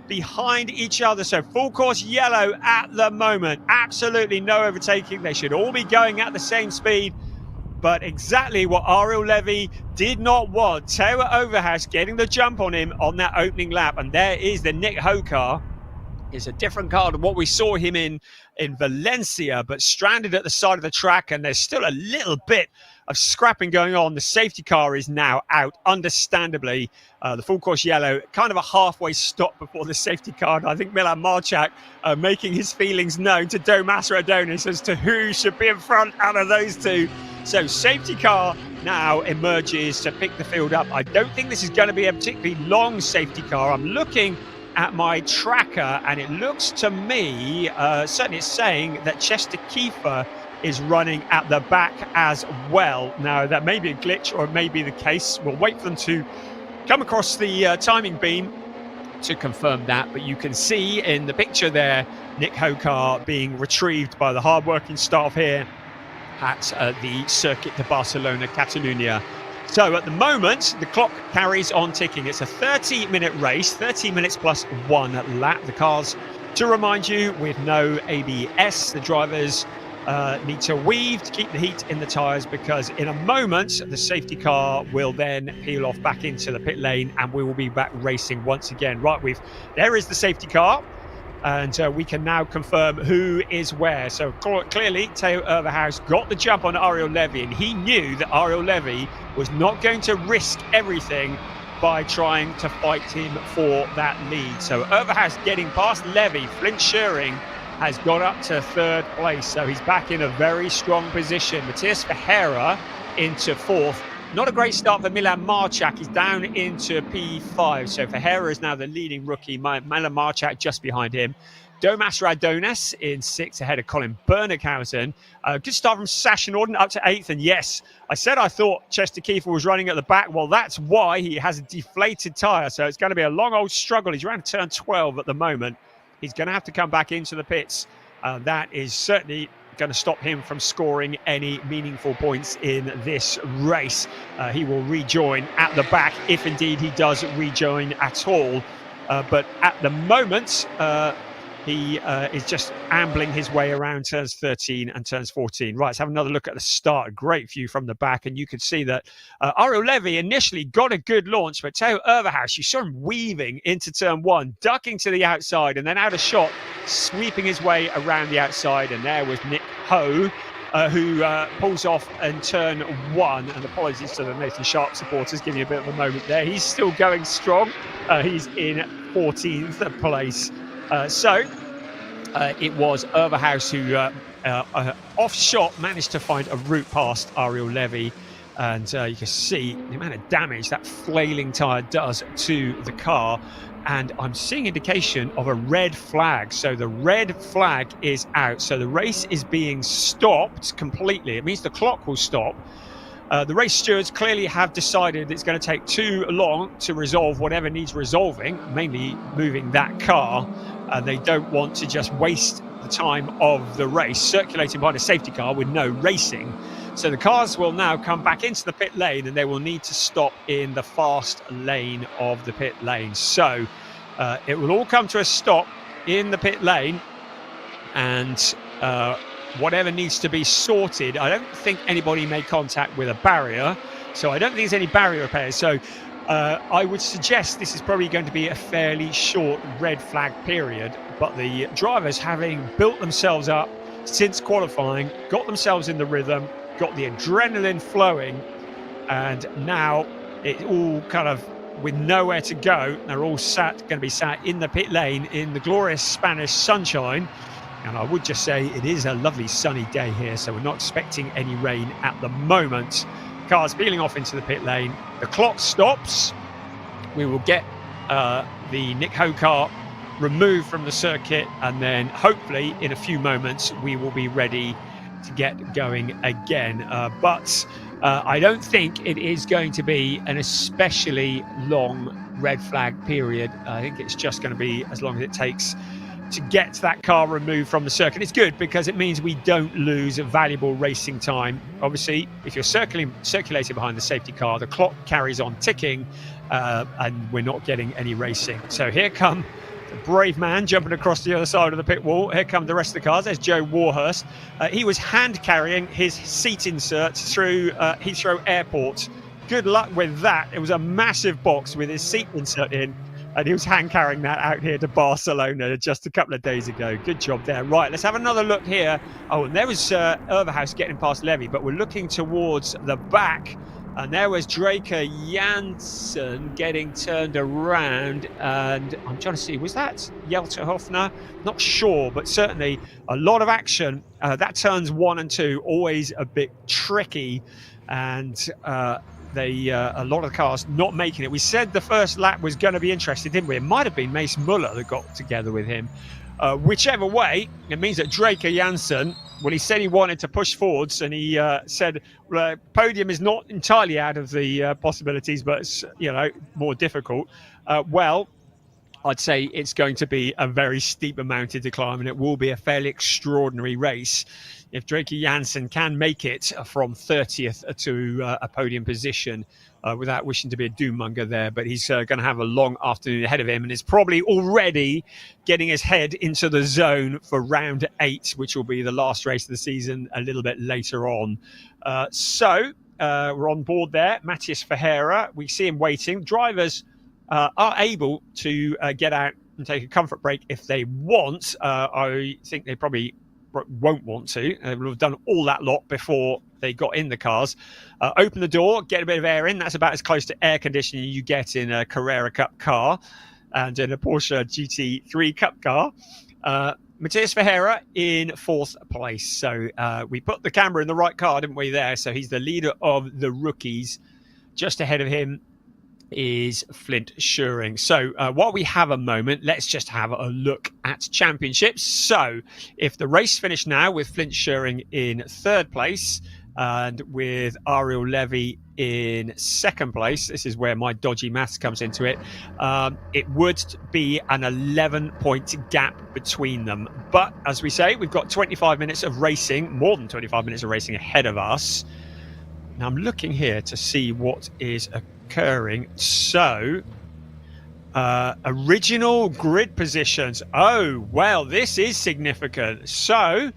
behind each other. So full course yellow at the moment. Absolutely no overtaking. They should all be going at the same speed. But exactly what Ariel Levy did not want. Theo Overhaus getting the jump on him on that opening lap. And there is the Nick Ho car. It's a different car to what we saw him in Valencia, but stranded at the side of the track. And there's still a little bit of scrapping going on. The safety car is now out, understandably. The full course yellow, kind of a halfway stop before the safety car. And I think Milan Marchak making his feelings known to Domas Radonis as to who should be in front out of those two. So safety car now emerges to pick the field up. I don't think this is going to be a particularly long safety car. I'm looking at my tracker and it looks to me, certainly it's saying that Chester Kiefer is running at the back as well. Now that may be a glitch or it may be the case. We'll wait for them to come across the timing beam to confirm that. But you can see in the picture there, Nick Ho car being retrieved by the hard-working staff here at the Circuit de Barcelona, Catalunya. So at the moment, the clock carries on ticking. It's a 30-minute race, 30 minutes plus 1 lap. The cars, to remind you, with no ABS, the drivers need to weave to keep the heat in the tyres, because in a moment the safety car will then peel off back into the pit lane and we will be back racing once again. Right, there is the safety car, and we can now confirm who is where. So clearly Theo Overhaus got the jump on Ariel Levy, and he knew that Ariel Levy was not going to risk everything by trying to fight him for that lead. So Overhaus getting past Levy. Flint Schering has got up to 3rd place, so he's back in a very strong position. Matthias Ferreira into 4th. Not a great start for Milan Marchak. He's down into P5. So Ferreira is now the leading rookie. Milan Marchak just behind him. Domas Radonis in 6th ahead of Colin Bernickhausen. Good start from Sasha Norden up to 8th. And yes, I said I thought Chester Kiefer was running at the back. Well, that's why he has a deflated tyre. So it's going to be a long old struggle. He's around turn 12 at the moment. He's going to have to come back into the pits. That is certainly going to stop him from scoring any meaningful points in this race. He will rejoin at the back if indeed he does rejoin at all. But at the moment, he is just ambling his way around turns 13 and turns 14. Right, let's have another look at the start. A great view from the back, and you could see that Ariel Levy initially got a good launch, but Theo Overhaus, you saw him weaving into turn 1, ducking to the outside, and then out of shot, sweeping his way around the outside. And there was Nick Ho, who pulls off in turn 1. And apologies to the Nathan Sharp supporters, giving you a bit of a moment there. He's still going strong. He's in 14th place. It was Overhaus who, off shot, managed to find a route past Ariel Levy. And you can see the amount of damage that flailing tyre does to the car. And I'm seeing indication of a red flag. So the red flag is out. So the race is being stopped completely. It means the clock will stop. The race stewards clearly have decided it's going to take too long to resolve whatever needs resolving, mainly moving that car. They don't want to just waste the time of the race circulating behind a safety car with no racing. So the cars will now come back into the pit lane, and they will need to stop in the fast lane of the pit lane. So it will all come to a stop in the pit lane, and whatever needs to be sorted. I don't think anybody made contact with a barrier, so I don't think there's any barrier repairs. So I would suggest this is probably going to be a fairly short red flag period, but the drivers, having built themselves up since qualifying, got themselves in the rhythm, got the adrenaline flowing, and now it's all kind of with nowhere to go. They're all going to be sat in the pit lane in the glorious Spanish sunshine. And I would just say it is a lovely sunny day here, so we're not expecting any rain at the moment. Cars peeling off into the pit lane. The clock stops. We will get the Nick Ho car removed from the circuit, and then hopefully in a few moments we will be ready to get going again. But I don't think it is going to be an especially long red flag period. I think it's just going to be as long as it takes to get that car removed from the circuit. It's good because it means we don't lose valuable racing time. Obviously, if you're circulating behind the safety car, the clock carries on ticking, and we're not getting any racing. So here come the brave man jumping across the other side of the pit wall. Here come the rest of the cars. There's Joe Warhurst. He was hand carrying his seat inserts through Heathrow Airport. Good luck with that. It was a massive box with his seat insert in, and he was hand carrying that out here to Barcelona just a couple of days ago. Good job there. Right, let's have another look here. Oh, and there was Overhaus getting past Levy, but we're looking towards the back. And there was Draker Janssen getting turned around. And I'm trying to see, was that Jelte Hofner? Not sure, but certainly a lot of action. That turns 1 and 2, always a bit tricky. And a lot of the cars not making it. We said the first lap was going to be interesting, didn't we? It might have been Mace Muller that got together with him. Whichever way, it means that Draker Janssen, well, he said he wanted to push forwards, and he said podium is not entirely out of the possibilities, but it's, more difficult. Well, I'd say it's going to be a very steep mountain to climb, and it will be a fairly extraordinary race. if Drake Jansen can make it from 30th to a podium position without wishing to be a doom-monger there. But he's going to have a long afternoon ahead of him and is probably already getting his head into the zone for round 8, which will be the last race of the season a little bit later on. So we're on board there. Matthias Ferreira, we see him waiting. Drivers are able to get out and take a comfort break if they want. I think they probably won't want to. They will have done all that lot before they got in the cars. Open the door, get a bit of air in. That's about as close to air conditioning you get in a Carrera Cup car and in a Porsche GT3 Cup car. Matthias Ferreira in 4th place. So we put the camera in the right car, didn't we, there? So he's the leader of the rookies. Just ahead of him is Flint Schuring. So while we have a moment, let's just have a look at championships. So if the race finished now with Flint Schuring in 3rd place and with Ariel Levy in 2nd place, this is where my dodgy maths comes into it, it would be an 11-point gap between them. But as we say, we've got 25 minutes of racing, more than 25 minutes of racing ahead of us. Now I'm looking here to see what is occurring. So original grid positions. Oh, well, this is significant. So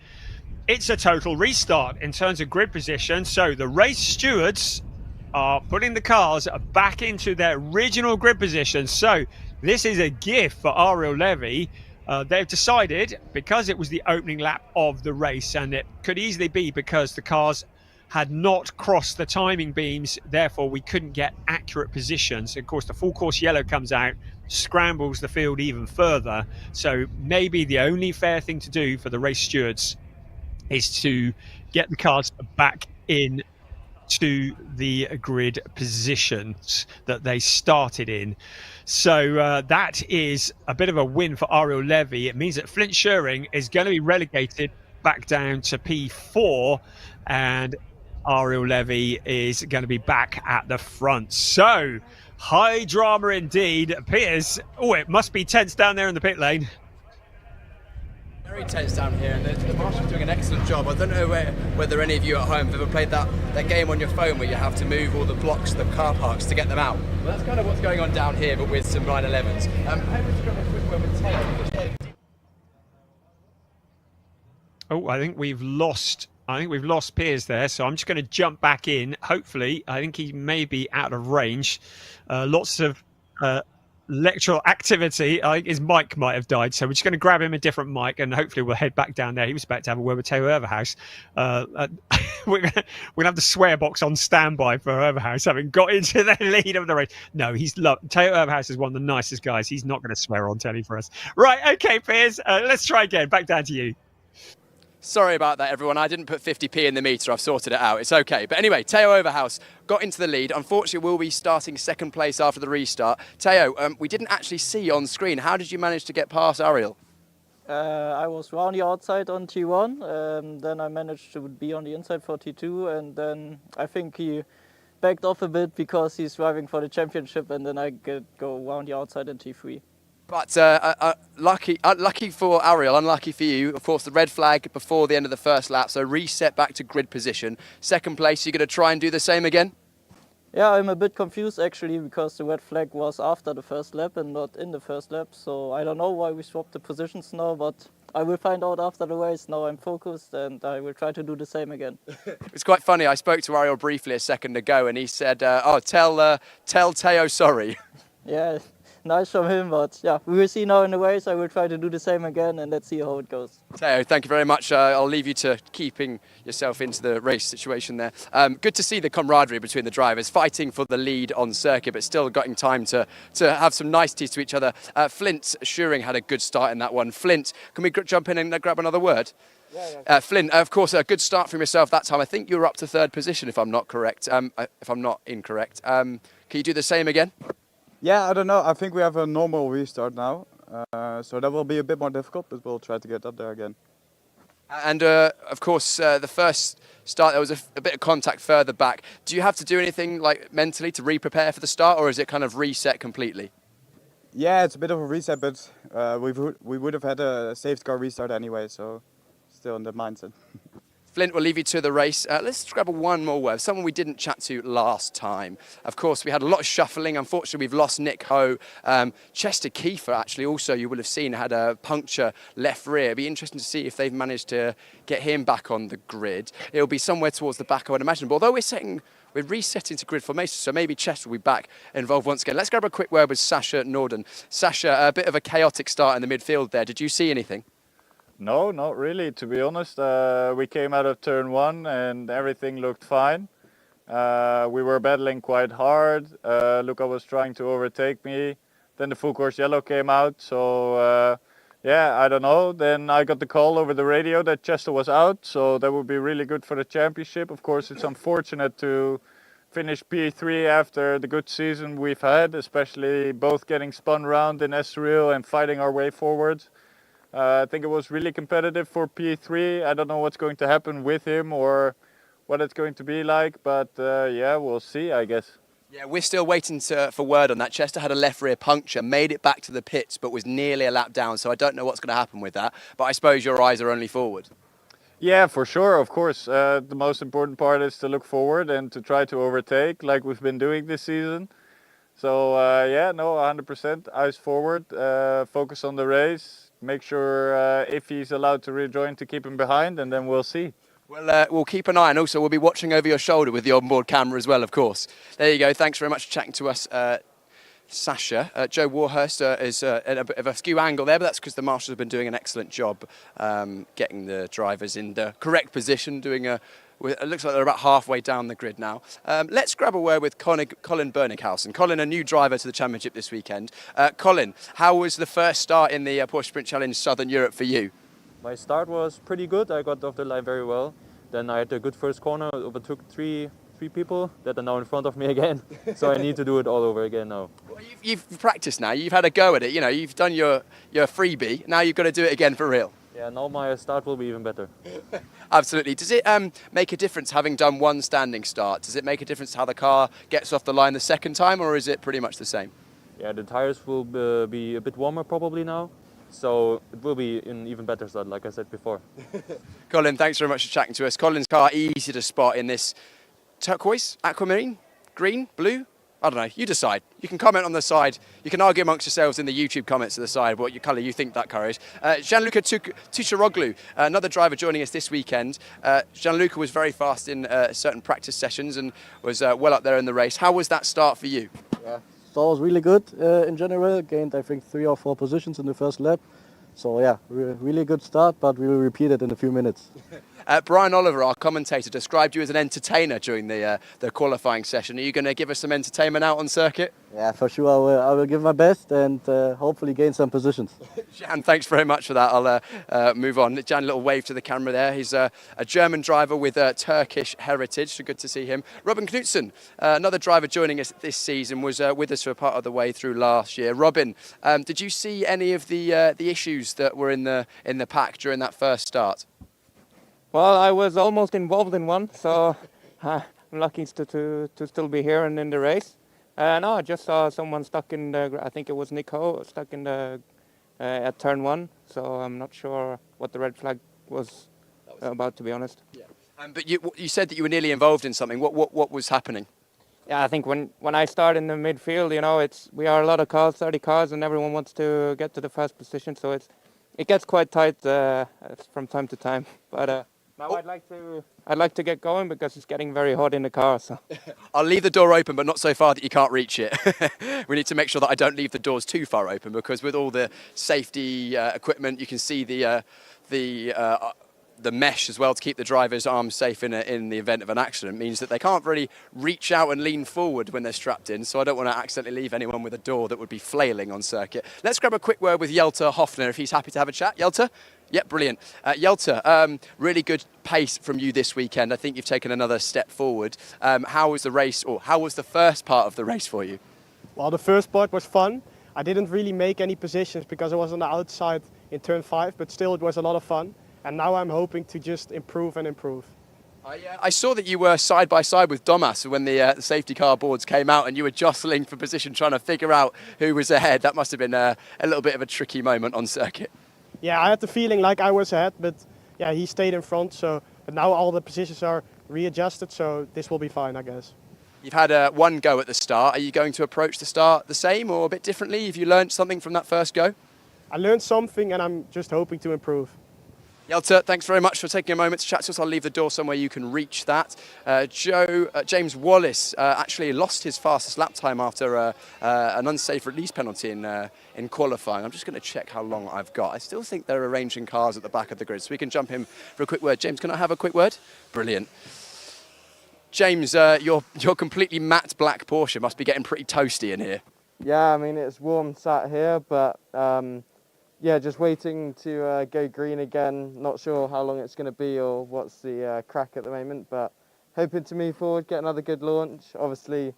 it's a total restart in terms of grid position. So the race stewards are putting the cars back into their original grid position. So this is a gift for Ariel Levy. They've decided, because it was the opening lap of the race, and it could easily be because the cars had not crossed the timing beams, therefore we couldn't get accurate positions. Of course, the full course yellow comes out, scrambles the field even further. So maybe the only fair thing to do for the race stewards is to get the cars back in to the grid positions that they started in. So that is a bit of a win for Ariel Levy. It means that Flint Schuring is going to be relegated back down to P4, and Ariel Levy is going to be back at the front. So high drama indeed. Piers, oh, it must be tense down there in the pit lane. Very tense down here, and the marshal's doing an excellent job. I don't know whether any of you at home have ever played that game on your phone where you have to move all the blocks, the car parks, to get them out. Well, that's kind of what's going on down here, but with some 911s. How would you grab a quick word with Taylor? Oh, I think we've lost Piers there, so I'm just going to jump back in. Hopefully, I think he may be out of range. Lots of electoral activity. I think his mic might have died, so we're just going to grab him a different mic, and hopefully we'll head back down there. He was about to have a word with Theo Overhouse. We're going to have the swear box on standby for Overhouse, having got into the lead of the race. No, Theo Overhouse is one of the nicest guys. He's not going to swear on telly for us. Right, okay, Piers, let's try again. Back down to you. Sorry about that, everyone. I didn't put 50p in the meter. I've sorted it out. It's okay. But anyway, Theo Overhouse got into the lead. Unfortunately, we'll be starting 2nd place after the restart. Theo, we didn't actually see on screen. How did you manage to get past Ariel? I was round the outside on T1. Then I managed to be on the inside for T2. And then I think he backed off a bit because he's driving for the championship. And then I go round the outside in T3. But lucky for Ariel, unlucky for you. Of course, the red flag before the end of the first lap, so reset back to grid position. 2nd place, you're going to try and do the same again? Yeah, I'm a bit confused actually, because the red flag was after the first lap and not in the first lap. So I don't know why we swapped the positions now, but I will find out after the race. Now I'm focused and I will try to do the same again. It's quite funny. I spoke to Ariel briefly a second ago and he said, tell Theo sorry. Yeah. Nice from him, but yeah, we will see now in the race. I will try to do the same again, and let's see how it goes. Theo, thank you very much. I'll leave you to keeping yourself into the race situation there. Good to see the camaraderie between the drivers, fighting for the lead on circuit, but still getting time to have some niceties to each other. Flint Schuring had a good start in that one. Flint, can we jump in and grab another word? Yeah. Flint, of course, a good start from yourself that time. I think you were up to 3rd position, if I'm not correct. If I'm not incorrect. Can you do the same again? Yeah, I don't know. I think we have a normal restart now. So that will be a bit more difficult, but we'll try to get up there again. And of course, the first start, there was a bit of contact further back. Do you have to do anything like mentally to re-prepare for the start, or is it kind of reset completely? Yeah, it's a bit of a reset, but we would have had a safety car restart anyway, so still in the mindset. Flint, we'll leave you to the race. Let's grab one more word, someone we didn't chat to last time. Of course, we had a lot of shuffling. Unfortunately, we've lost Nick Ho. Chester Kiefer, actually, also, you will have seen, had a puncture left rear. It'll be interesting to see if they've managed to get him back on the grid. It'll be somewhere towards the back, I would imagine. But although we're resetting to grid formation, so maybe Chester will be back involved once again. Let's grab a quick word with Sasha Norden. Sasha, a bit of a chaotic start in the midfield there. Did you see anything? No, not really, to be honest. We came out of turn 1 and everything looked fine. We were battling quite hard. Luca was trying to overtake me. Then the full course yellow came out. So, yeah, I don't know. Then I got the call over the radio that Chester was out. So that would be really good for the championship. Of course, it's unfortunate to finish P3 after the good season we've had, especially both getting spun round in Estoril and fighting our way forward. I think it was really competitive for P3. I don't know what's going to happen with him or what it's going to be like, but yeah, we'll see, I guess. Yeah, we're still waiting for word on that. Chester had a left rear puncture, made it back to the pits, but was nearly a lap down, so I don't know what's going to happen with that. But I suppose your eyes are only forward. Yeah, for sure, of course. The most important part is to look forward and to try to overtake like we've been doing this season. So yeah, no, 100%, eyes forward, focus on the race. Make sure if he's allowed to rejoin to keep him behind, and then we'll see. Well, we'll keep an eye, and also we'll be watching over your shoulder with the onboard camera as well, of course. There you go. Thanks very much for chatting to us, Sasha. Joe Warhurst is at a bit of a skew angle there, but that's because the marshals have been doing an excellent job getting the drivers in the correct position, it looks like they're about halfway down the grid now. Let's grab a word with Colin Berninghausen. Colin, a new driver to the championship this weekend. Colin, how was the first start in the Porsche Sprint Challenge Southern Europe for you? My start was pretty good. I got off the line very well. Then I had a good first corner, overtook three people that are now in front of me again. So I need to do it all over again now. Well, you've practiced now. You've had a go at it. You know, you've done your freebie. Now you've got to do it again for real. Yeah, now my start will be even better. Absolutely. Does it make a difference having done one standing start? Does it make a difference how the car gets off the line the second time, or is it pretty much the same? Yeah, the tires will be a bit warmer probably now. So it will be an even better start, like I said before. Colin, thanks very much for chatting to us. Colin's car easy to spot in this turquoise, aquamarine, green, blue. I don't know, you decide. You can comment on the side. You can argue amongst yourselves in the YouTube comments to the side what colour you think that car is. Gianluca Tucharoglu, another driver joining us this weekend. Gianluca was very fast in certain practice sessions and was well up there in the race. How was that start for you? Yeah, start was really good in general. Gained, I think, 3 or 4 positions in the first lap. So yeah, really good start, but we will repeat it in a few minutes. Brian Oliver, our commentator, described you as an entertainer during the qualifying session. Are you going to give us some entertainment out on circuit? Yeah, for sure. I will give my best and hopefully gain some positions. Jan, thanks very much for that. I'll move on. Jan, a little wave to the camera there. He's a German driver with Turkish heritage, so good to see him. Robin Knudsen, another driver joining us this season, was with us for part of the way through last year. Robin, did you see any of the issues that were in the pack during that first start? Well, I was almost involved in one, so I'm lucky to still be here and in the race. No, I just saw someone stuck in I think it was Nico, stuck in at turn 1, so I'm not sure what the red flag was about, to be honest. Yeah. But you said that you were nearly involved in something. What was happening? Yeah, I think when I start in the midfield, you know, we are a lot of cars, 30 cars, and everyone wants to get to the first position, so it gets quite tight from time to time. But now I'd like to get going because it's getting very hot in the car. So I'll leave the door open, but not so far that you can't reach it. We need to make sure that I don't leave the doors too far open, because with all the safety equipment, you can see the mesh as well to keep the driver's arms safe in the event of an accident. Means that they can't really reach out and lean forward when they're strapped in, so I don't want to accidentally leave anyone with a door that would be flailing on circuit. Let's grab a quick word with Jelte Hoffner if he's happy to have a chat. Jelte? Yep, brilliant. Jelte, really good pace from you this weekend. I think you've taken another step forward. How was the race, or how was the first part of the race for you? Well, the first part was fun. I didn't really make any positions because I was on the outside in turn 5, but still it was a lot of fun. And now I'm hoping to just improve and improve. I saw that you were side by side with Domas when the safety car boards came out, and you were jostling for position, trying to figure out who was ahead. That must have been a little bit of a tricky moment on circuit. Yeah, I had the feeling like I was ahead, but yeah, he stayed in front. So But now all the positions are readjusted, so this will be fine, I guess. You've had one go at the start. Are you going to approach the start the same or a bit differently? Have you learned something from that first go? I learned something and I'm just hoping to improve. Yelta, thanks very much for taking a moment to chat to us. I'll leave the door somewhere you can reach that. James Wallace actually lost his fastest lap time after an unsafe release penalty in qualifying. I'm just going to check how long I've got. I still think they're arranging cars at the back of the grid, so we can jump in for a quick word. James, can I have a quick word? Brilliant. James, your completely matte black Porsche must be getting pretty toasty in here. Yeah, I mean, it's warm sat here, but yeah, just waiting to go green again. Not sure how long it's going to be or what's the crack at the moment, but hoping to move forward, get another good launch. Obviously,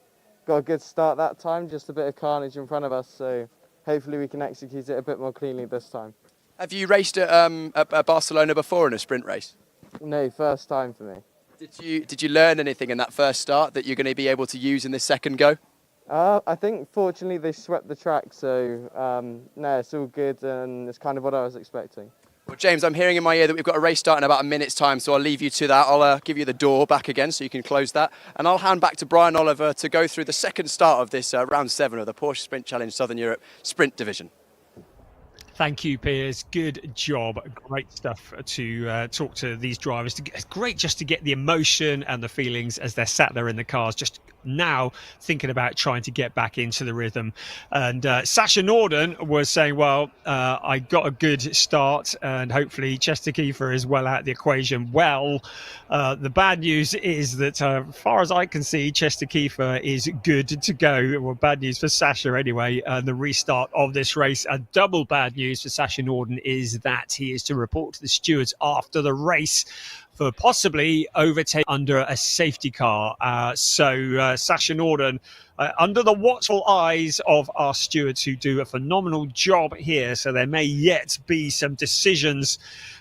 got a good start that time, just a bit of carnage in front of us, so hopefully we can execute it a bit more cleanly this time. Have you raced at Barcelona before in a sprint race? No, first time for me. Did you learn anything in that first start that you're going to be able to use in this second go? I think fortunately they swept the track, so no, it's all good and it's kind of what I was expecting. Well, James, I'm hearing in my ear that we've got a race start in about a minute's time, so I'll leave you to that. I'll give you the door back again so you can close that. And I'll hand back to Brian Oliver to go through the second start of this round 7 of the Porsche Sprint Challenge Southern Europe Sprint Division. Thank you, Piers. Good job. Great stuff to talk to these drivers. It's great just to get the emotion and the feelings as they're sat there in the cars, just now thinking about trying to get back into the rhythm. And Sasha Norden was saying, well, I got a good start and hopefully Chester Kiefer is well out of the equation. Well, the bad news is that as far as I can see, Chester Kiefer is good to go. Well, bad news for Sasha anyway. The restart of this race, a double bad news for Sasha Norden is that he is to report to the stewards after the race for possibly overtake under a safety car. So Sasha Norden, under the watchful eyes of our stewards who do a phenomenal job here. So there may yet be some decisions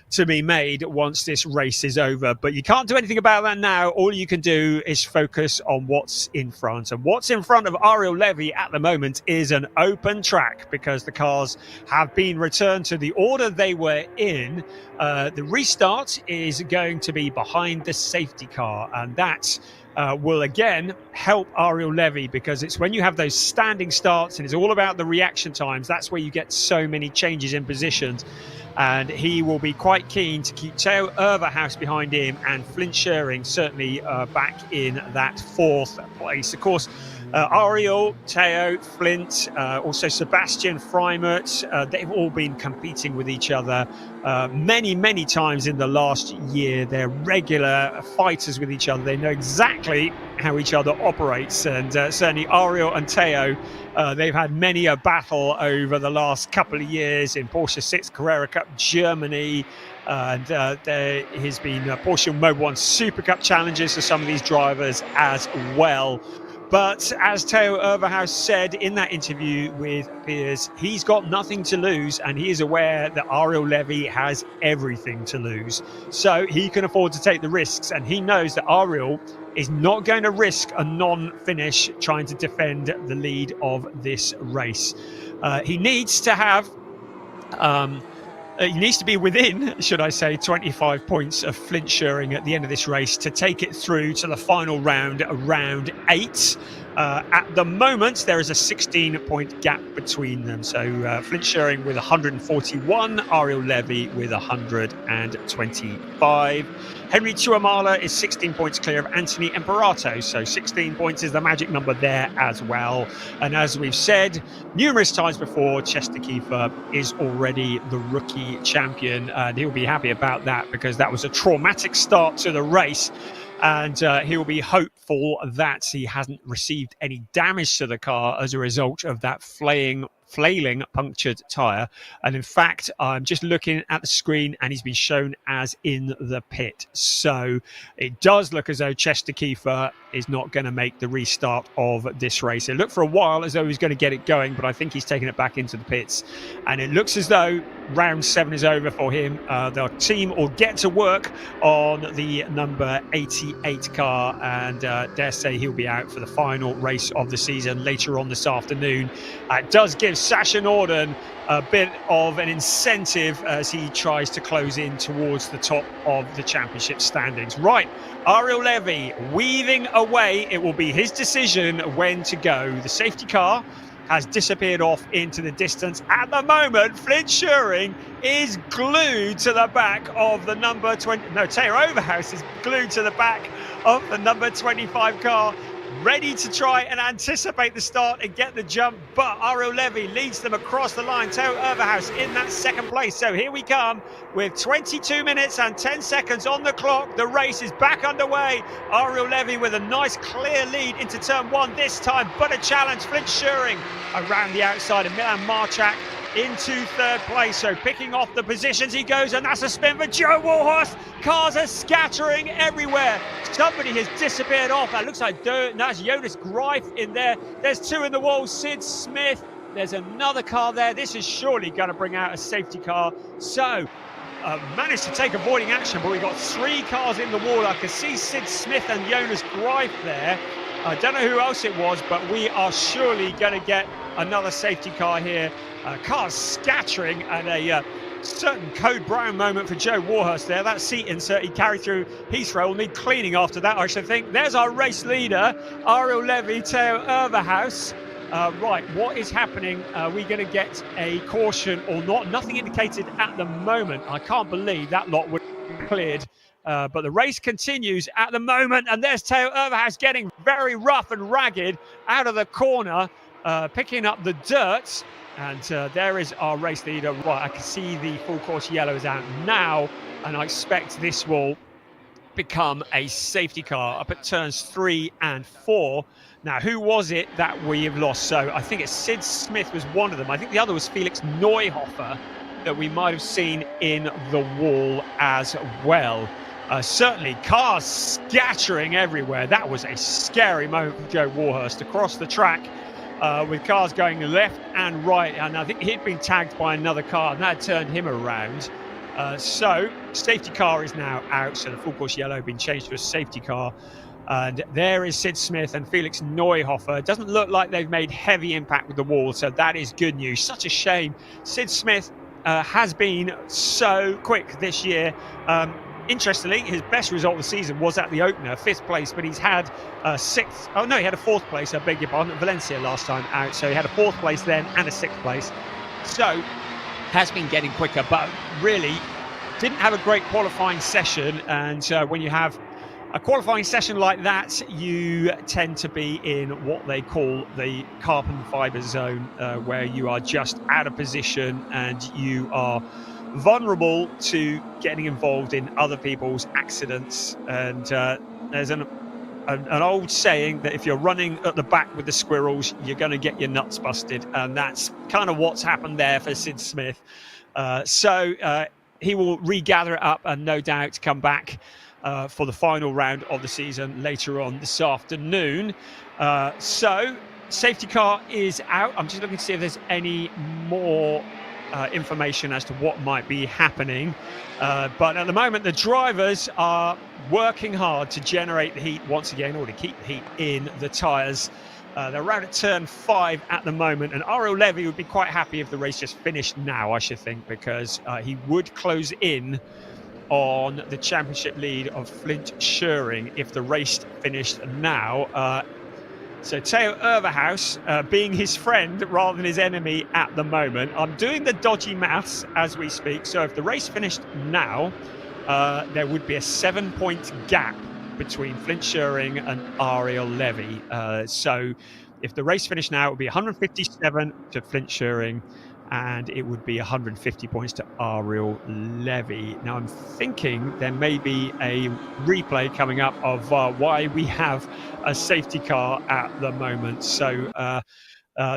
to be made once this race is over. But you can't do anything about that now. All you can do is focus on what's in front. And what's in front of Ariel Levy at the moment is an open track because the cars have been returned to the order they were in. The restart is going to be behind the safety car, and that will again help Ariel Levy because it's when you have those standing starts and it's all about the reaction times, that's where you get so many changes in positions. And he will be quite keen to keep Theo Overhaus behind him and Flint Schering certainly back in that 4th place. Of course, Ariel, Theo, Flint, also Sebastian Freimert, they've all been competing with each other many times in the last year. They're regular fighters with each other. They know exactly how each other operates. And certainly Ariel and Theo, they've had many a battle over the last couple of years in Porsche 6 Carrera Cup Germany. And there has been Porsche Mobil 1 Super Cup challenges for some of these drivers as well. But as Theo Overhaus said in that interview with Piers, he's got nothing to lose and he is aware that Ariel Levy has everything to lose. So he can afford to take the risks, and he knows that Ariel is not going to risk a non-finish trying to defend the lead of this race. He needs to have... he needs to be within, should I say, 25 points of Flint Schering at the end of this race to take it through to the final round, round 8. At the moment, there is a 16-point gap between them. So Flint Schering with 141, Ariel Levy with 125. Henry Tuamala is 16 points clear of Anthony Imperato. So 16 points is the magic number there as well. And as we've said numerous times before, Chester Kiefer is already the rookie champion. And he'll be happy about that because that was a traumatic start to the race. And he'll be hopeful that he hasn't received any damage to the car as a result of that flailing punctured tyre. And in fact, I'm just looking at the screen and he's been shown as in the pit. So it does look as though Chester Kiefer is not going to make the restart of this race. It looked for a while as though he was going to get it going, but I think he's taken it back into the pits. And it looks as though round 7 is over for him. The team will get to work on the number 88 car, and dare say he'll be out for the final race of the season later on this afternoon. It does give Sasha Norden a bit of an incentive as he tries to close in towards the top of the championship standings. Right, Ariel Levy weaving away. It will be his decision when to go. The safety car has disappeared off into the distance. At the moment, Flint Schuring is glued to the back of the number 20. No, Teo Overhouse is glued to the back of the number 25 car, ready to try and anticipate the start and get the jump. But Ariel Levy leads them across the line. Teo Overhouse in that second place. So here we come with 22 minutes and 10 seconds on the clock. The race is back underway. Ariel Levy with a nice clear lead into turn one this time, but a challenge. Flint Schuring around the outside of Milan Marchak into third place. So picking off the positions he goes, and that's a spin for Joe Warhorse. Cars are scattering everywhere. Somebody has disappeared off. That looks like that's Jonas Greif in there. There's two in the wall. Sid Smith. There's another car there. This is surely going to bring out a safety car. So managed to take avoiding action, but we've got three cars in the wall. I can see Sid Smith and Jonas Greif there. I don't know who else it was, but we are surely going to get another safety car here. Cars scattering, and a certain Code Brown moment for Joe Warhurst there. That seat insert he carried through Heathrow will need cleaning after that, I should think. There's our race leader, Ariel Levy, Teo Overhouse. Right, what is happening? Are we going to get a caution or not? Nothing indicated at the moment. I can't believe that lot would be cleared. But the race continues at the moment, and there's Teo Overhouse getting very rough and ragged out of the corner, picking up the dirt. And there is our race leader. Right, I can see the full course yellow is out now, and I expect this will become a safety car up at turns 3 and 4. Now, who was it that we have lost? So I think it's Sid Smith was one of them. I think the other was Felix Neuhofer that we might have seen in the wall as well. Certainly cars scattering everywhere. That was a scary moment for Joe Warhurst across the track, with cars going left and right. And I think he'd been tagged by another car and that turned him around. So safety car is now out. So the full course yellow been changed to a safety car. And there is Sid Smith and Felix Neuhofer. It doesn't look like they've made heavy impact with the wall, so that is good news. Such a shame. Sid Smith has been so quick this year. Interestingly, his best result of the season was at the opener, 5th place, but he's had sixth. Oh no, he had a 4th place, I beg your pardon, at Valencia last time out. So he had a 4th place then and a 6th place. So has been getting quicker, but really didn't have a great qualifying session. And when you have a qualifying session like that, you tend to be in what they call the carbon fiber zone, where you are just out of position and you are vulnerable to getting involved in other people's accidents. And there's an old saying that if you're running at the back with the squirrels, you're going to get your nuts busted, and that's kind of what's happened there for Sid Smith. So he will regather it up and no doubt come back for the final round of the season later on this afternoon. So safety car is out. I'm just looking to see if there's any more information as to what might be happening. But at the moment, the drivers are working hard to generate the heat once again, or to keep the heat in the tyres. They're around at turn 5 at the moment, and Ariel Levy would be quite happy if the race just finished now, I should think, because he would close in on the championship lead of Flint Schuring if the race finished now. So Teo Overhouse being his friend rather than his enemy at the moment. I'm doing the dodgy maths as we speak. So if the race finished now, there would be a 7-point gap between Flint Schuring and Ariel Levy. So if the race finished now, it would be 157 to Flint Schuring, and it would be 150 points to Ariel Levy. Now, I'm thinking there may be a replay coming up of why we have a safety car at the moment. So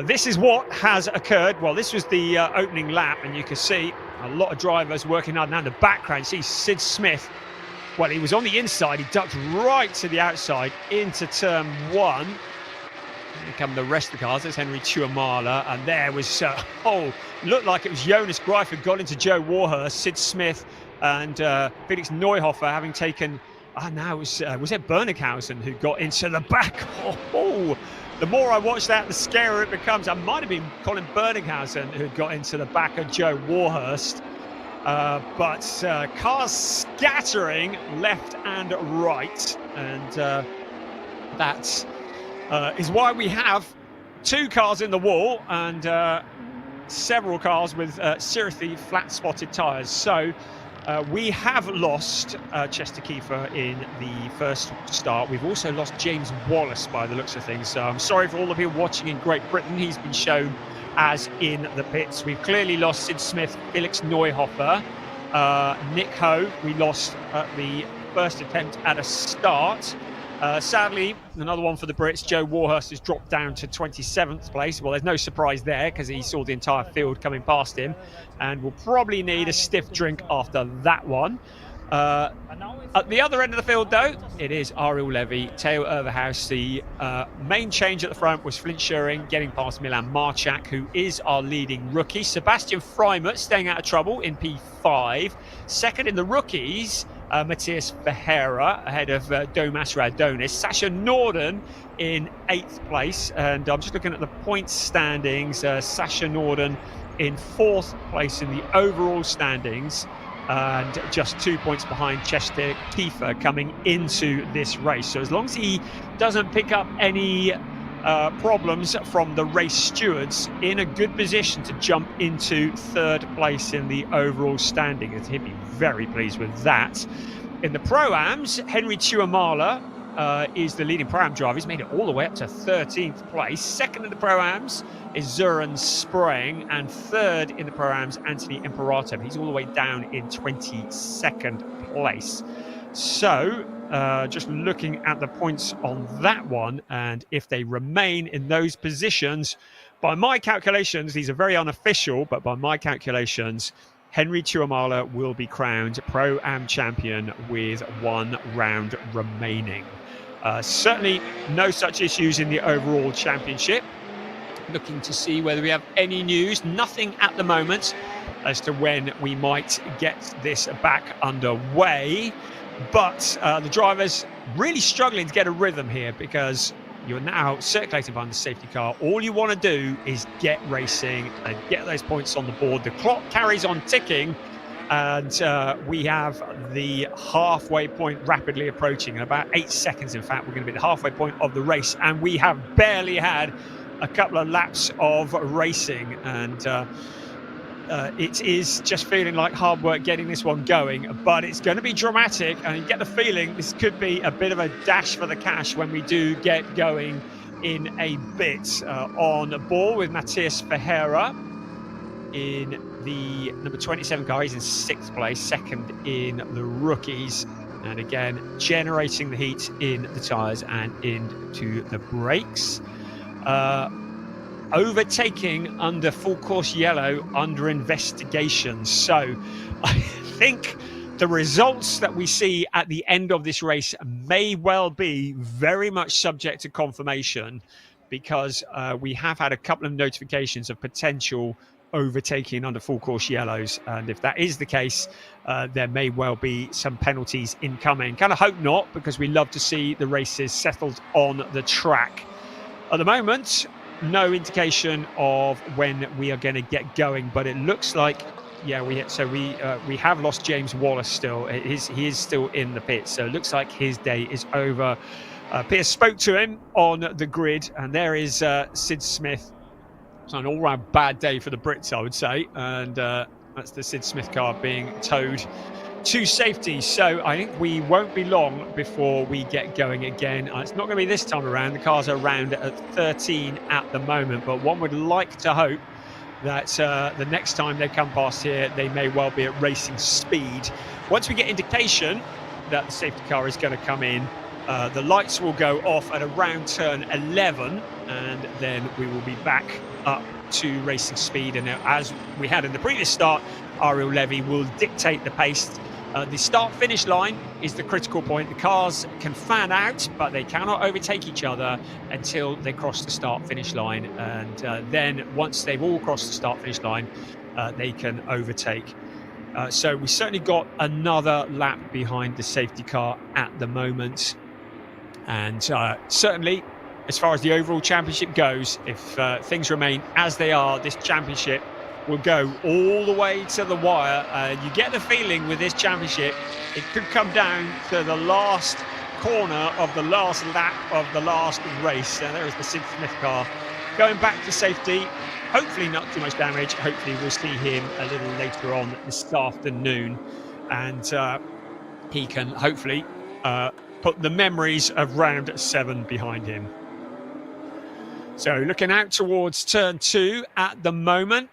this is what has occurred. Well, this was the opening lap, and you can see a lot of drivers working hard. Now in the background, you see Sid Smith. Well, he was on the inside. He ducked right to the outside into turn 1. Here come the rest of the cars. There's Henry Chuamala, and there was looked like it was Jonas Greif who got into Joe Warhurst, Sid Smith, and Felix Neuhofer having taken. Was it Bernickhausen who got into the back? the more I watch that, the scarier it becomes. That might have been Colin Berninghausen who got into the back of Joe Warhurst. But cars scattering left and right. And that is why we have 2 cars in the wall and several cars with seriously flat-spotted tyres. So we have lost Chester Kiefer in the first start. We've also lost James Wallace by the looks of things. So I'm sorry for all the people watching in Great Britain. He's been shown as in the pits. We've clearly lost Sid Smith, Felix Neuhofer, Nick Ho. We lost at the first attempt at a start. Sadly, another one for the Brits. Joe Warhurst has dropped down to 27th place. Well, there's no surprise there because he saw the entire field coming past him and will probably need a stiff drink after that one. At the other end of the field, though, it is Ariel Levy, Theo Overhaus. The main change at the front was Flint Schuring getting past Milan Marchak, who is our leading rookie. Sebastian Freimut staying out of trouble in P5. Second in the rookies, Matthias Ferreira ahead of Domas Radonis. Sasha Norden in 8th place. And I'm just looking at the points standings. Sasha Norden in 4th place in the overall standings, and just 2 points behind Chester Kiefer coming into this race. So as long as he doesn't pick up any problems from the race stewards, in a good position to jump into 3rd place in the overall standing. He'd be very pleased with that. In the Pro-Ams, Henry Tuamala is the leading Pro-Am driver. He's made it all the way up to 13th place. Second in the Pro-Ams is Zuran Spraying, and third in the Pro-Ams, Anthony Imperato. He's all the way down in 22nd place. So just looking at the points on that one, and if they remain in those positions, by my calculations, these are very unofficial, but by my calculations, Henry Tuamala will be crowned Pro-Am champion with 1 round remaining. Certainly no such issues in the overall championship. Looking to see whether we have any news. Nothing at the moment as to when we might get this back underway. But the drivers really struggling to get a rhythm here because you're now circulating behind the safety car. All you want to do is get racing and get those points on the board. The clock carries on ticking, and we have the halfway point rapidly approaching. In about 8 seconds, in fact, we're going to be at the halfway point of the race, and we have barely had a couple of laps of racing, and it is just feeling like hard work getting this one going, but it's going to be dramatic, and you get the feeling this could be a bit of a dash for the cash when we do get going in a bit. On ball with Matthias Ferreira in the number 27 car. He's in 6th place, second in the rookies, and again generating the heat in the tyres and into the brakes. Overtaking under full course yellow under investigation. So I think the results that we see at the end of this race may well be very much subject to confirmation, because we have had a couple of notifications of potential overtaking under full course yellows, and if that is the case, there may well be some penalties incoming. Kind of hope not, because we love to see the races settled on the track. At the moment, no indication of when we are going to get going, but it looks like, yeah, we have lost James Wallace still. He is still in the pit, so it looks like his day is over. Pierce spoke to him on the grid, and there is Sid Smith. It's an all-round bad day for the Brits, I would say, and that's the Sid Smith car being towed to safety. So I think we won't be long before we get going again. It's not going to be this time around. The cars are around at 13 at the moment, but one would like to hope that the next time they come past here, they may well be at racing speed. Once we get indication that the safety car is going to come in, the lights will go off at around turn 11, and then we will be back up to racing speed. And as we had in the previous start, Ariel Levy will dictate the pace. The start-finish line is the critical point. The cars can fan out, but they cannot overtake each other until they cross the start-finish line. And then once they've all crossed the start-finish line, they can overtake. So we certainly got another lap behind the safety car at the moment. And certainly as far as the overall championship goes, if things remain as they are, this championship will go all the way to the wire. You get the feeling with this championship, it could come down to the last corner of the last lap of the last race. And there is the Sid Smith car going back to safety. Hopefully not too much damage. Hopefully we'll see him a little later on this afternoon. And he can hopefully put the memories of round 7 behind him. So looking out towards turn 2 at the moment.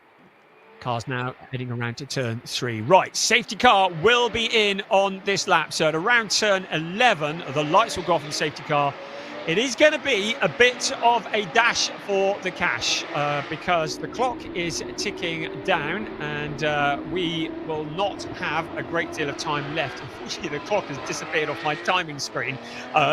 Car's now heading around to turn 3. Right, safety car will be in on this lap. So at around turn 11, the lights will go off in the safety car. It is going to be a bit of a dash for the cash because the clock is ticking down and we will not have a great deal of time left. Unfortunately, the clock has disappeared off my timing screen,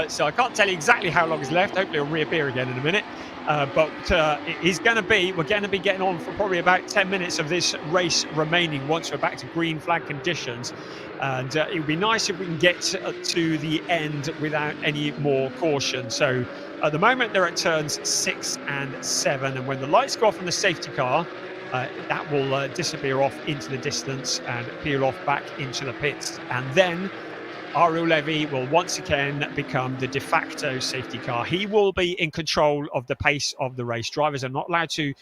so I can't tell you exactly how long is left. Hopefully it'll reappear again in a minute. But it is going to be, we're going to be getting on for probably about 10 minutes of this race remaining once we're back to green flag conditions. And it would be nice if we can get to the end without any more caution. So at the moment, they're at turns 6 and 7. And when the lights go off on the safety car, that will disappear off into the distance and peel off back into the pits. And then Ariel Levy will once again become the de facto safety car. He will be in control of the pace of the race. Drivers are not allowed to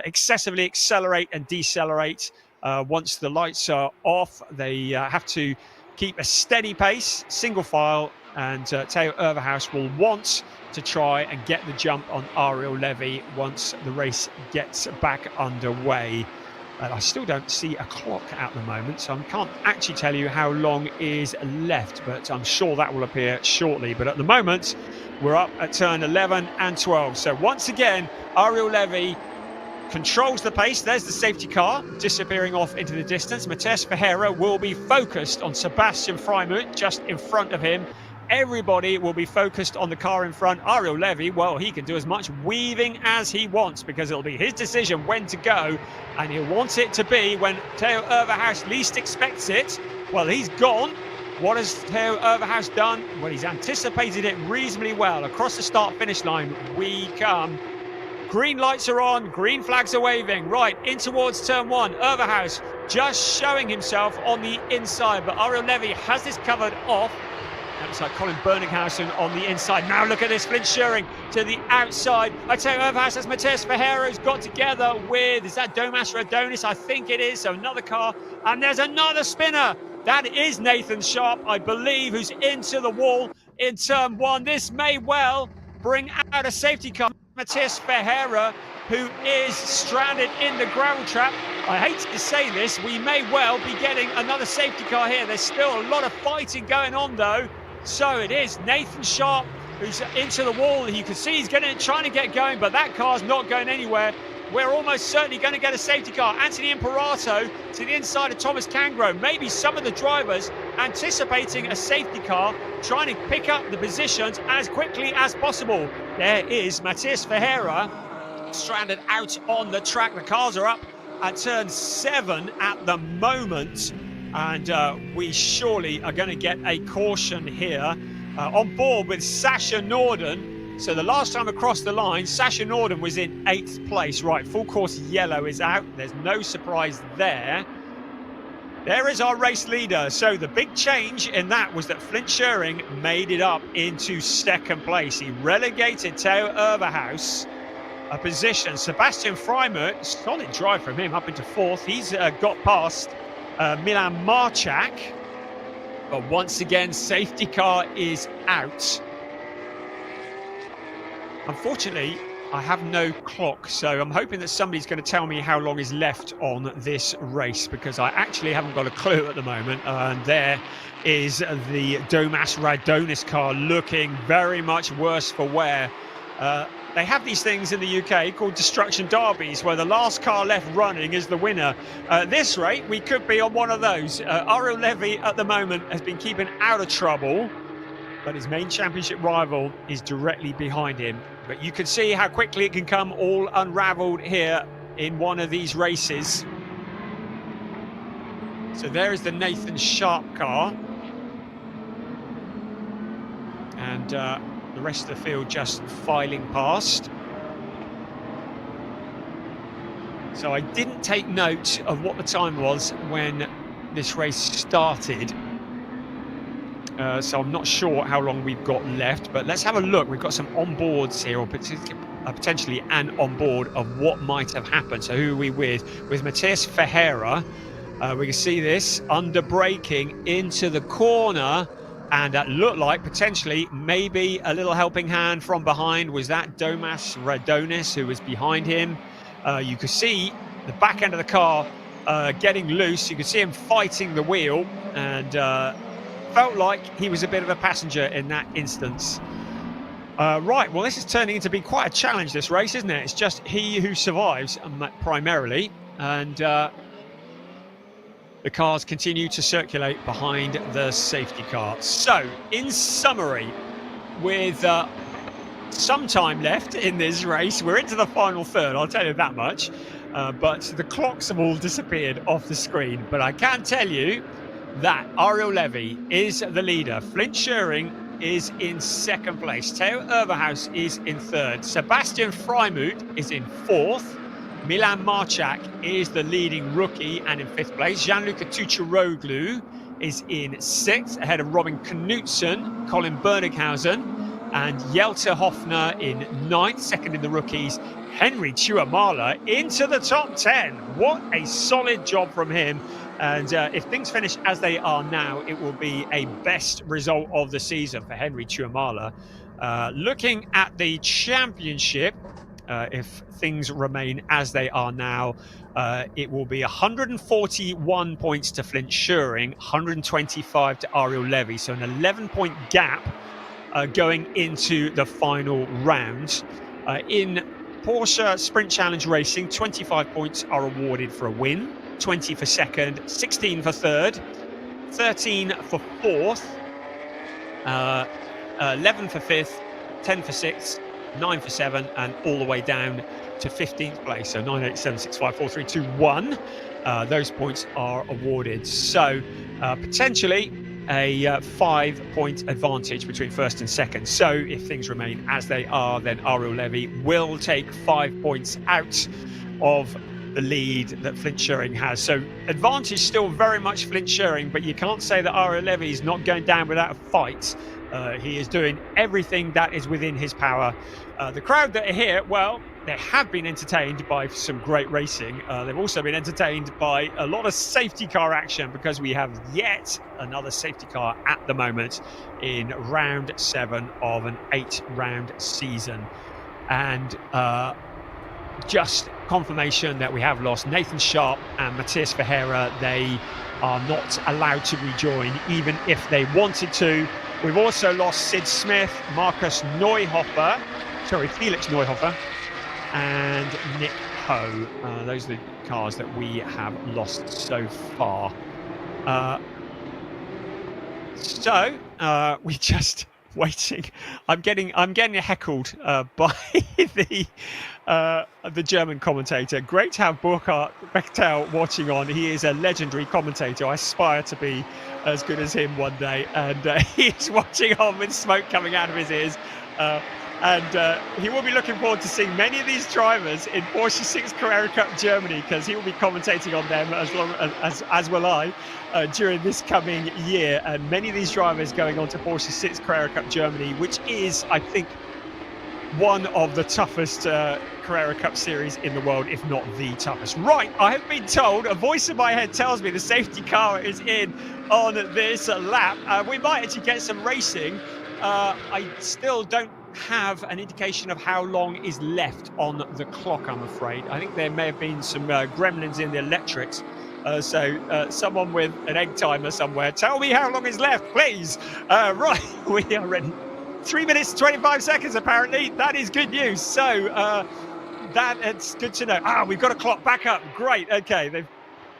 excessively accelerate and decelerate. Once the lights are off, they have to keep a steady pace, single file, and Theo Overhaus will want to try and get the jump on Ariel Levy once the race gets back underway. I still don't see a clock at the moment, so I can't actually tell you how long is left, but I'm sure that will appear shortly. But at the moment, we're up at turn 11 and 12. So once again, Ariel Levy controls the pace. There's the safety car disappearing off into the distance. Matheus Ferreira will be focused on Sebastian Freimut just in front of him. Everybody will be focused on the car in front. Ariel Levy, well, he can do as much weaving as he wants because it'll be his decision when to go, and he'll want it to be when Theo Overhaus least expects it. Well, he's gone. What has Theo Overhaus done? Well, he's anticipated it reasonably well. Across the start-finish line we come. Green lights are on, green flags are waving. Right, in towards turn 1. Overhaus just showing himself on the inside, but Ariel Levy has this covered off. Looks like Colin Berninghausen on the inside. Now look at this, Flint Schuring to the outside. I tell you, Overhaus as Matheus Ferreira's got together with, is that Domas Radonis? I think it is. So another car, and there's another spinner. That is Nathan Sharp, I believe, who's into the wall in turn 1. This may well bring out a safety car. Matheus Ferreira, who is stranded in the gravel trap. I hate to say this, we may well be getting another safety car here. There's still a lot of fighting going on, though. So it is Nathan Sharp who's into the wall. You can see he's trying to get going, but that car's not going anywhere. We're almost certainly going to get a safety car. Anthony Imperato to the inside of Thomas Cangro. Maybe some of the drivers anticipating a safety car, trying to pick up the positions as quickly as possible. There is Matheus Ferreira stranded out on the track. The cars are up at turn 7 at the moment. And we surely are going to get a caution here on board with Sasha Norden. So the last time across the line, Sasha Norden was in 8th place. Right, full course yellow is out. There's no surprise there. There is our race leader. So the big change in that was that Flint Schuring made it up into 2nd place. He relegated Theo Overhaus a position. Sebastian Freimut, solid drive from him up into 4th. He's got past Milan Marchak, but once again safety car is out. Unfortunately, I have no clock, so I'm hoping that somebody's going to tell me how long is left on this race, because I actually haven't got a clue at the moment. And there is the Domas Radonis car looking very much worse for wear. They have these things in the UK called destruction derbies, where the last car left running is the winner. At this rate, we could be on one of those. Ariel Levy at the moment has been keeping out of trouble, but his main championship rival is directly behind him. But you can see how quickly it can come all unraveled here in one of these races. So there is the Nathan Sharp car. And the rest of the field just filing past. So I didn't take note of what the time was when this race started. So I'm not sure how long we've got left, but let's have a look. We've got some onboards here, or potentially an onboard of what might have happened. So who are we with? With Matías Ferreira. We can see this under braking into the corner, and that looked like potentially maybe a little helping hand from behind. Was that Domas Radonis who was behind him? You could see the back end of the car getting loose. You could see him fighting the wheel, and felt like he was a bit of a passenger in that instance. Right, well, this is turning into be quite a challenge, this race, isn't it? It's just he who survives primarily, and the cars continue to circulate behind the safety car. So, in summary, with some time left in this race, we're into the final third, I'll tell you that much, but the clocks have all disappeared off the screen. But I can tell you that Ariel Levy is the leader. Flint Scheuring is in second place. Theo Urberhaus is in third. Sebastian Freimuth is in fourth. Milan Marchak is the leading rookie and in fifth place. Gianluca Tucciaroglu is in sixth, ahead of Robin Knutson, Colin Bernighausen, and Jelte Hofner in ninth, second in the rookies. Henry Tuamala into the top 10. What a solid job from him. And if things finish as they are now, it will be a best result of the season for Henry Tuamala. Looking at the championship, if things remain as they are now, it will be 141 points to Flint Scheuring, 125 to Ariel Levy. So an 11-point gap going into the final round. In Porsche Sprint Challenge Racing, 25 points are awarded for a win, 20 for second, 16 for third, 13 for fourth, 11 for fifth, 10 for sixth, 9 for 7, and all the way down to 15th place. So 9, 8, 7, 6, 5, 4, 3, 2, 1. Those points are awarded. So potentially a 5-point advantage between first and second. So if things remain as they are, then Ariel Levy will take 5 points out of the lead that Flint Scheuring has. So advantage still very much Flint Scheuring, but you can't say that Ariel Levy is not going down without a fight. He is doing everything that is within his power. The crowd that are here, well, they have been entertained by some great racing. They've also been entertained by a lot of safety car action, because we have yet another safety car at the moment in round 7 of an 8-round season. And just confirmation that we have lost Nathan Sharp and Matías Ferreira. They are not allowed to rejoin, even if they wanted to. We've also lost Sid Smith, Felix Neuhofer, and Nick Ho. Those are the cars that we have lost so far. We're just waiting. I'm getting heckled by the German commentator. Great to have Burkhard Bechtel watching on. He is a legendary commentator. I aspire to be as good as him one day, and he's watching on with smoke coming out of his ears. And he will be looking forward to seeing many of these drivers in Porsche 6 Carrera Cup Germany, because he will be commentating on them as will I during this coming year. And many of these drivers going on to Porsche 6 Carrera Cup Germany, which is, I think, one of the toughest Carrera Cup series in the world, if not the toughest. Right, I have been told, a voice in my head tells me the safety car is in on this lap. We might actually get some racing. I still don't have an indication of how long is left on the clock, I'm afraid. I think there may have been some gremlins in the electrics. So someone with an egg timer somewhere, tell me how long is left, please. Right, we are ready. 3 minutes, 25 seconds, apparently. That is good news. So it's good to know. We've got a clock back up. Great. Okay, they've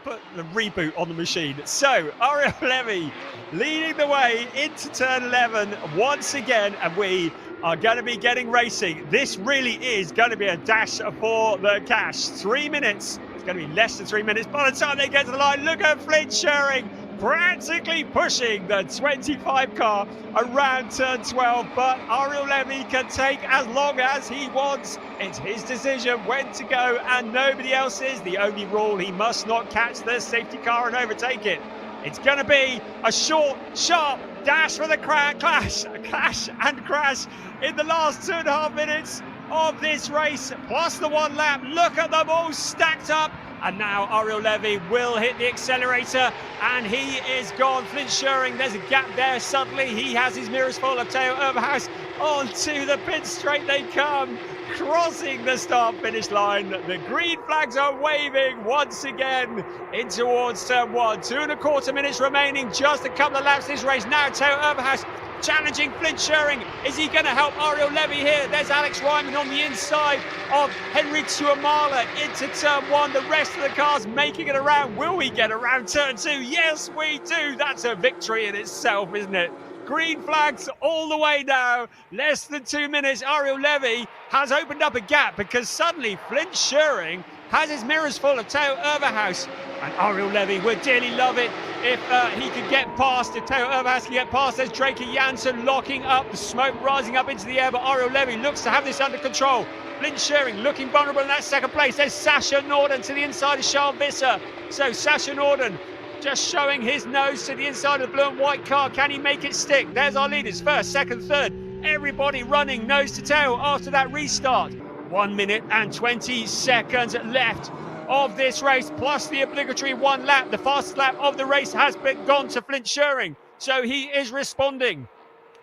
put the reboot on the machine. So Ariel Levy leading the way into turn 11 once again, and we are going to be getting racing. This really is going to be a dash for the cash. 3 minutes. It's going to be less than 3 minutes by the time they get to the line. Look at Flint Scheuring frantically pushing the 25 car around turn 12, but Ariel Levy can take as long as he wants. It's his decision when to go and nobody else's. The only rule, he must not catch the safety car and overtake it. It's going to be a short, sharp dash for the clash and crash in the last 2.5 minutes of this race, plus the 1 lap. Look at them all stacked up. And now Ariel Levy will hit the accelerator and he is gone. Flint Schuring, there's a gap there. Suddenly he has his mirrors full of Theo Urbahouse. Onto the pit straight they come, crossing the start-finish line. The green flags are waving once again in towards turn 1. 2.25 minutes remaining, just a couple of laps this race. Now Theo Urbahouse challenging Flint Schuring. Is he going to help Ariel Levy here? There's Alex Ryman on the inside of Henry Tuamala into turn 1. The rest of the cars making it around. Will we get around turn 2? Yes, we do. That's a victory in itself, isn't it? Green flags all the way now. Less than 2 minutes. Ariel Levy has opened up a gap because suddenly Flint Schuring has his mirrors full of Theo Urbahouse. And Ariel Levy would dearly love it if he could get past, if Theo Urbahouse can get past. There's Draker Janssen locking up, the smoke rising up into the air, but Ariel Levy looks to have this under control. Flint Schuring looking vulnerable in that second place. There's Sasha Norden to the inside of Charles Visser. So Sasha Norden just showing his nose to the inside of the blue and white car. Can he make it stick? There's our leaders, first, second, third. Everybody running nose to tail after that restart. 1 minute and 20 seconds left of this race, plus the obligatory 1 lap. The fastest lap of the race has gone to Flint Schuring, so he is responding.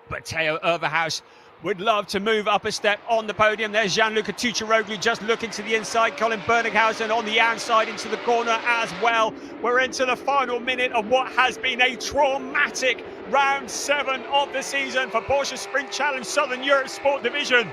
But Theo Urbahouse would love to move up a step on the podium. There's Gianluca Tucciaroglu just looking to the inside. Colin Berninghausen on the outside into the corner as well. We're into the final minute of what has been a traumatic round 7 of the season for Porsche Sprint Challenge Southern Europe Sport Division.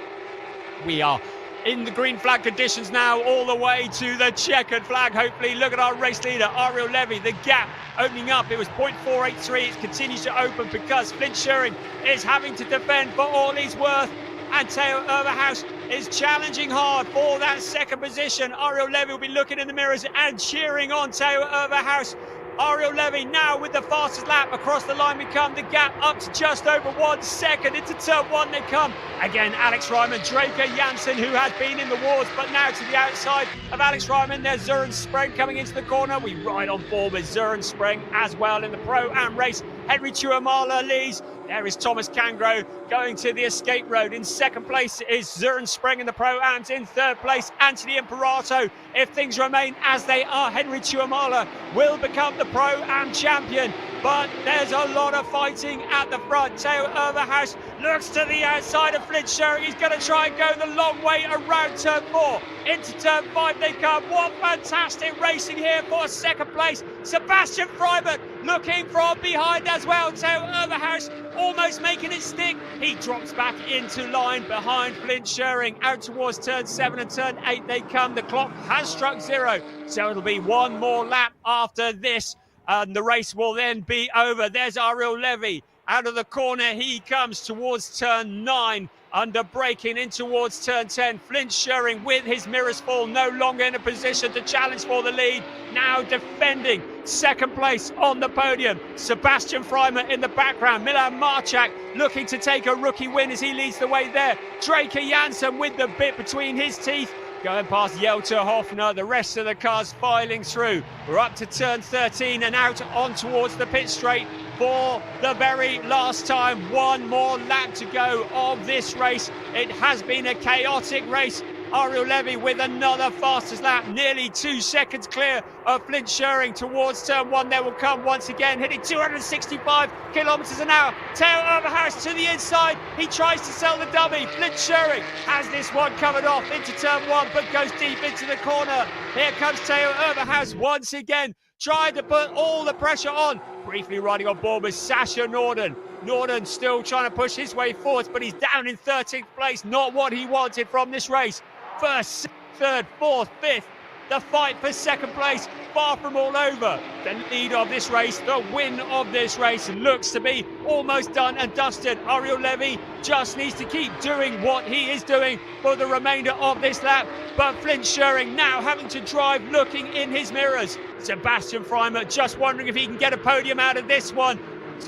We are in the green flag conditions now, all the way to the checkered flag, hopefully. Look at our race leader, Ariel Levy. The gap opening up. It was 0.483. It continues to open because Flint Schuring is having to defend for all he's worth. And Theo Urbahouse is challenging hard for that second position. Ariel Levy will be looking in the mirrors and cheering on Theo Urbahouse. Ariel Levy now with the fastest lap across the line we come. The gap up to just over 1 second. Into turn 1 they come. Again, Alex Ryman, Draker Janssen, who has been in the wars, but now to the outside of Alex Ryman. There's Søren Spreng coming into the corner. We ride on board with Søren Spreng as well in the Pro-Am race. Henry Tuamala leads. There is Thomas Cangro going to the escape road. In second place is Søren Spreng in the Pro-Ams. In third place, Anthony Imperato. If things remain as they are, Henry Tuamala will become the Pro-Am champion. But there's a lot of fighting at the front. Theo Urbahouse looks to the outside of Flint Schuring. He's going to try and go the long way around turn 4. Into turn 5 they come. What fantastic racing here for second place. Sebastian Freibert looking from behind as well. Theo Urbahouse almost making it stick. He drops back into line behind Flint Schuring. Out towards turn 7 and turn 8 they come. The clock has struck 0. So it'll be one more lap after this. And the race will then be over. There's Ariel Levy. Out of the corner he comes towards turn 9. Under braking in towards turn 10. Flint Schuring with his mirrors full. No longer in a position to challenge for the lead. Now defending second place on the podium. Sebastian Freimer in the background. Milan Marchak looking to take a rookie win as he leads the way there. Draker Janssen with the bit between his teeth. Going past Jelter Hoffner, the rest of the cars filing through. We're up to turn 13 and out on towards the pit straight for the very last time. One more lap to go of this race. It has been a chaotic race. Ariel Levy with another fastest lap, nearly 2 seconds clear of Flint Schuring towards turn 1. There will come once again, hitting 265 kilometers an hour. Theo Urbahouse to the inside. He tries to sell the dummy. Flint Schuring has this one covered off into turn 1, but goes deep into the corner. Here comes Theo Urbahouse once again, trying to put all the pressure on. Briefly riding on board with Sasha Norden. Norden still trying to push his way forward, but he's down in 13th place. Not what he wanted from this race. First, third, fourth, fifth. The fight for second place, far from all over. The lead of this race, the win of this race looks to be almost done and dusted. Ariel Levy just needs to keep doing what he is doing for the remainder of this lap. But Flint Schuring now having to drive looking in his mirrors. Sebastian Freimer just wondering if he can get a podium out of this one.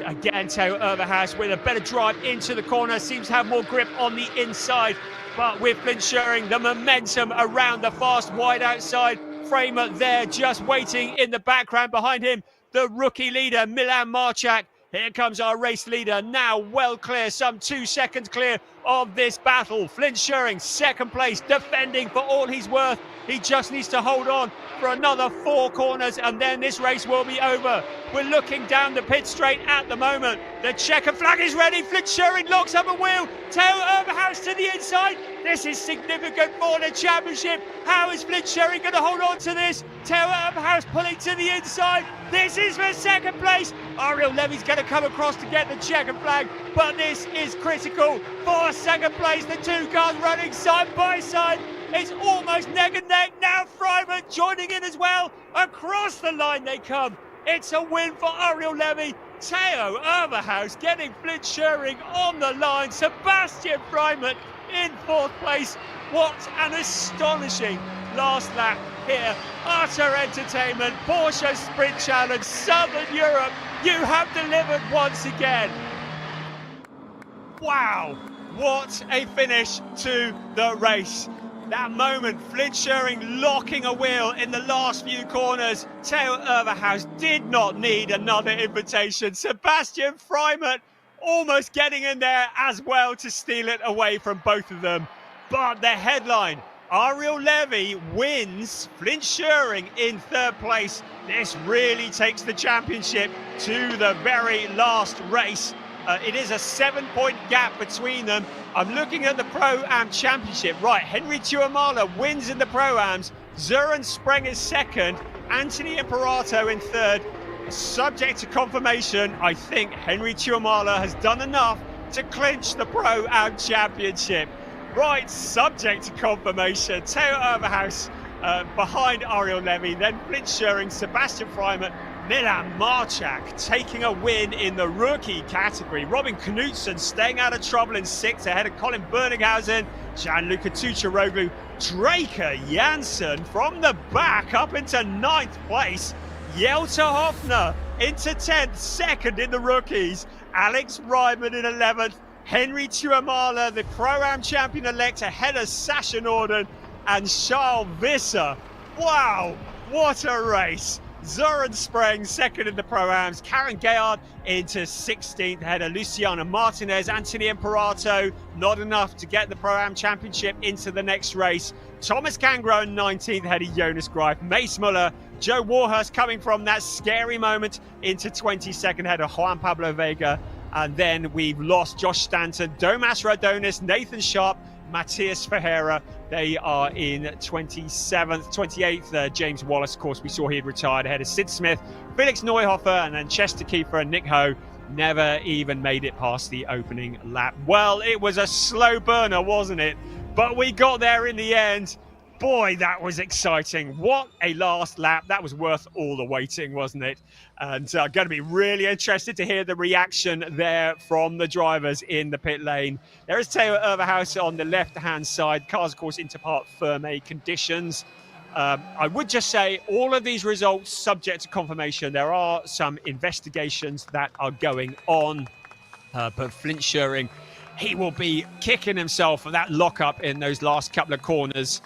Again, Theo Overhaus with a better drive into the corner, seems to have more grip on the inside. But with Flint Schuring, the momentum around the fast wide outside. Framer there just waiting in the background behind him. The rookie leader, Milan Marchak. Here comes our race leader, now well clear, some 2 seconds clear of this battle. Flint Schuring, second place, defending for all he's worth. He just needs to hold on for another 4 corners and then this race will be over. We're looking down the pit straight at the moment. The checker flag is ready. Flint Schuring locks up a wheel. Theo Overhaus to the inside. This is significant for the championship. How is Flint Schuring going to hold on to this? Theo Overhaus pulling to the inside. This is for second place. Ariel Levy's going to come across to get the checker flag, but this is critical for second place. The 2 cars running side by side. It's almost neck and neck. Now Freiman joining in as well. Across the line they come. It's a win for Ariel Levy. Theo Overhaus getting Flint Schuring on the line. Sebastian Freiman in 4th place. What an astonishing last lap here. Utter entertainment. Porsche Sprint Challenge, Southern Europe. You have delivered once again. Wow, what a finish to the race. That moment, Flint Schuring locking a wheel in the last few corners. Theo Overhaus did not need another invitation. Sebastian Freiman almost getting in there as well to steal it away from both of them. But the headline, Ariel Levy wins, Flint Schuring in 3rd place. This really takes the championship to the very last race. It is a 7-point gap between them. I'm looking at the Pro-Am Championship. Right, Henry Tuamala wins in the Pro-Ams. Søren Spreng is 2nd. Anthony Imperato in 3rd. Subject to confirmation, I think Henry Tuamala has done enough to clinch the Pro-Am Championship. Right, subject to confirmation. Theo Overhaus behind Ariel Levy, then Flint Schuring, Sebastian Freiman, Milan Marchak taking a win in the rookie category. Robin Knudsen staying out of trouble in 6th ahead of Colin Berninghausen, Gianluca Tucharoglu, Draker Janssen from the back up into 9th place. Jelter Hoffner into 10th, 2nd in the rookies. Alex Ryman in 11th. Henry Tuamala, the Pro-Am champion-elect, ahead of Sasha Norden and Charles Visser. Wow, what a race. Søren Spreng 2nd in the Pro-Ams. Karen Gayard into 16th ahead of Luciana Martinez. Anthony Imperato, not enough to get the Pro-Am Championship into the next race. Thomas Cangro 19th ahead of Jonas Greif. Mace Muller, Joe Warhurst coming from that scary moment into 22nd ahead of Juan Pablo Vega. And then we've lost Josh Stanton, Domas Radonis, Nathan Sharp, Matthias Ferreira. They are in 27th, 28th. James Wallace, of course, we saw he had retired ahead of Sid Smith, Felix Neuhofer, and then Chester Kiefer and Nick Ho never even made it past the opening lap. Well, it was a slow burner, wasn't it? But we got there in the end. Boy, that was exciting. What a last lap. That was worth all the waiting, wasn't it? And I'm going to be really interested to hear the reaction there from the drivers in the pit lane. There is Theo Overhaus on the left-hand side. Cars, of course, into part firme conditions. I would just say all of these results subject to confirmation. There are some investigations that are going on. But Flint Schuring, he will be kicking himself for that lockup in those last couple of corners.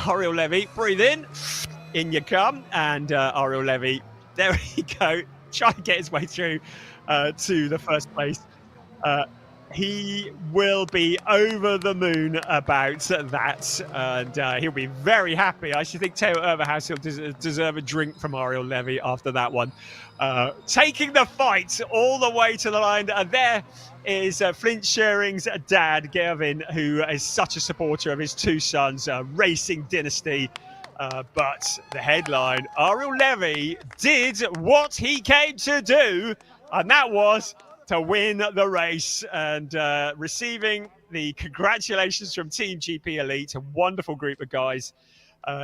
Ariel Levy, breathe in you come. And Ariel Levy, there we go, trying to get his way through to the first place. He will be over the moon about that, and he'll be very happy. I should think Theo Overhaus will deserve a drink from Ariel Levy after that one. Taking the fight all the way to the line. There is Flint Schuring's dad, Gervin, who is such a supporter of his two sons, Racing Dynasty. But the headline, Ariel Levy did what he came to do, and that was to win the race, and receiving the congratulations from Team GP Elite, a wonderful group of guys.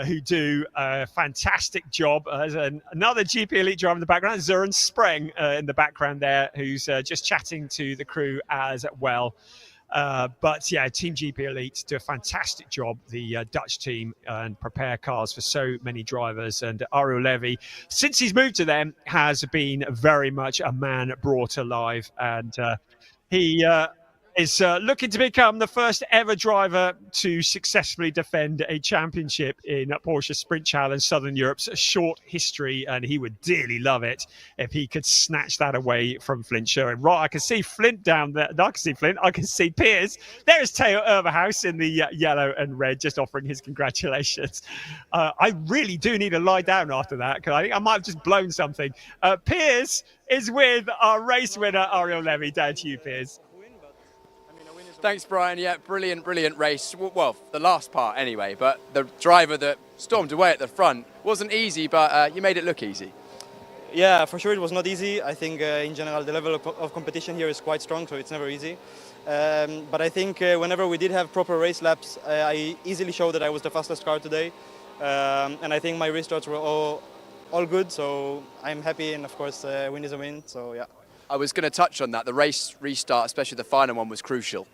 who do a fantastic job. There's another GP Elite driver in the background, Søren Spreng in the background there, who's just chatting to the crew as well. But yeah, Team GP Elite do a fantastic job, the Dutch team, and prepare cars for so many drivers. And Ariel Levy, since he's moved to them, has been very much a man brought alive. And he is looking to become the first ever driver to successfully defend a championship in Porsche Sprint Challenge Southern Europe's short history, and he would dearly love it if he could snatch that away from Flint Sherwin. Right, I can see Flint down there. I can see Flint. I can see Piers. There's Theo Overhaus in the yellow and red, just offering his congratulations. I really do need to lie down after that, because I think I might have just blown something. Piers is with our race winner, Ariel Levy. Down to you, Piers. Thanks, Brian. Yeah, brilliant race. Well, the last part anyway, but the driver that stormed away at the front wasn't easy, but you made it look easy. Yeah, for sure it was not easy. I think in general the level of competition here is quite strong, so it's never easy. But I think whenever we did have proper race laps, I easily showed that I was the fastest car today. And I think my restarts were all good, so I'm happy, and of course win is a win, so yeah. I was going to touch on that. The race restart, especially the final one, was crucial.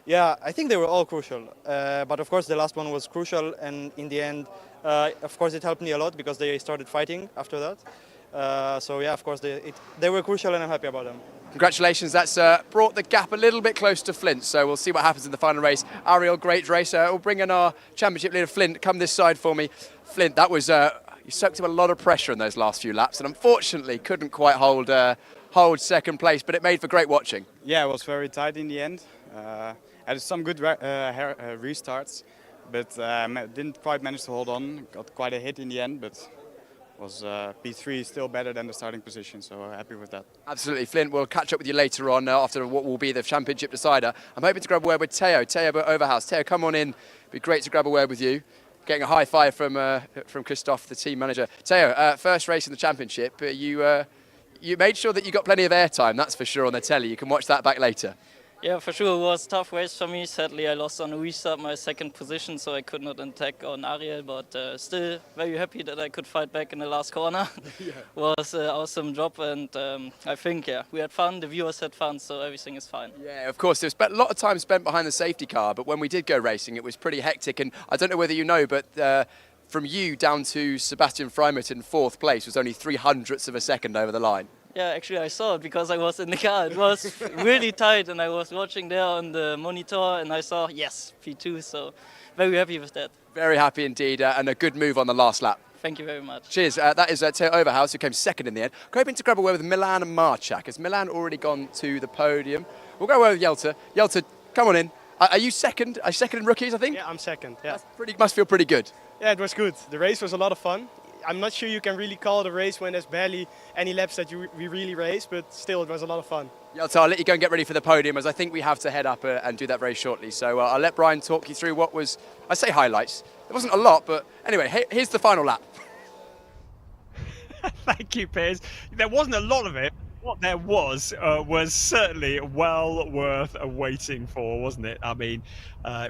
Yeah, I think they were all crucial, but of course the last one was crucial, and in the end, of course it helped me a lot because they started fighting after that. So yeah, of course they were crucial, and I'm happy about them. Congratulations, that's brought the gap a little bit close to Flint, so we'll see what happens in the final race. Ariel, great race. We'll bring in our championship leader, Flint. Come this side for me. Flint, that was, you soaked up a lot of pressure in those last few laps, and unfortunately couldn't quite hold second place, but it made for great watching. Yeah, it was very tight in the end. Had some good restarts, but didn't quite manage to hold on. Got quite a hit in the end, but was P3 still better than the starting position, so happy with that. Absolutely, Flint. We'll catch up with you later on after what will be the championship decider. I'm hoping to grab a word with Theo Overhaus. Theo, come on in. It'd be great to grab a word with you. Getting a high five from Christophe, the team manager. Theo, first race in the championship. You made sure that you got plenty of airtime, that's for sure, on the telly. You can watch that back later. Yeah, for sure, it was a tough race for me. Sadly, I lost on a restart my second position, so I could not attack on Ariel, but still very happy that I could fight back in the last corner. Yeah. Was an awesome job, and I think, we had fun, the viewers had fun, so everything is fine. Yeah, of course, there's a lot of time spent behind the safety car, but when we did go racing, it was pretty hectic, and I don't know whether you know, but from you down to Sebastian Freimut in fourth place was only 0.03 of a second over the line. Yeah, actually I saw it because I was in the car. It was really tight, and I was watching there on the monitor, and I saw, yes, P2, so very happy with that. Very happy indeed, and a good move on the last lap. Thank you very much. Cheers. That is Theo Overhaus, who came second in the end. Hoping to grab a word with Milan Marchak. Has Milan already gone to the podium? We'll go with Jelte. Jelte, come on in. Are you second? Are you second in rookies, I think? Yeah, I'm second, yeah. Must feel pretty good. Yeah, it was good. The race was a lot of fun. I'm not sure you can really call it a race when there's barely any laps that we really race, but still it was a lot of fun. Jelte, I'll let you go and get ready for the podium, as I think we have to head up and do that very shortly. So I'll let Brian talk you through what was, I say highlights. There wasn't a lot, but anyway, here's the final lap. Thank you, Piers. There wasn't a lot of it. What there was certainly well worth waiting for, wasn't it? I mean,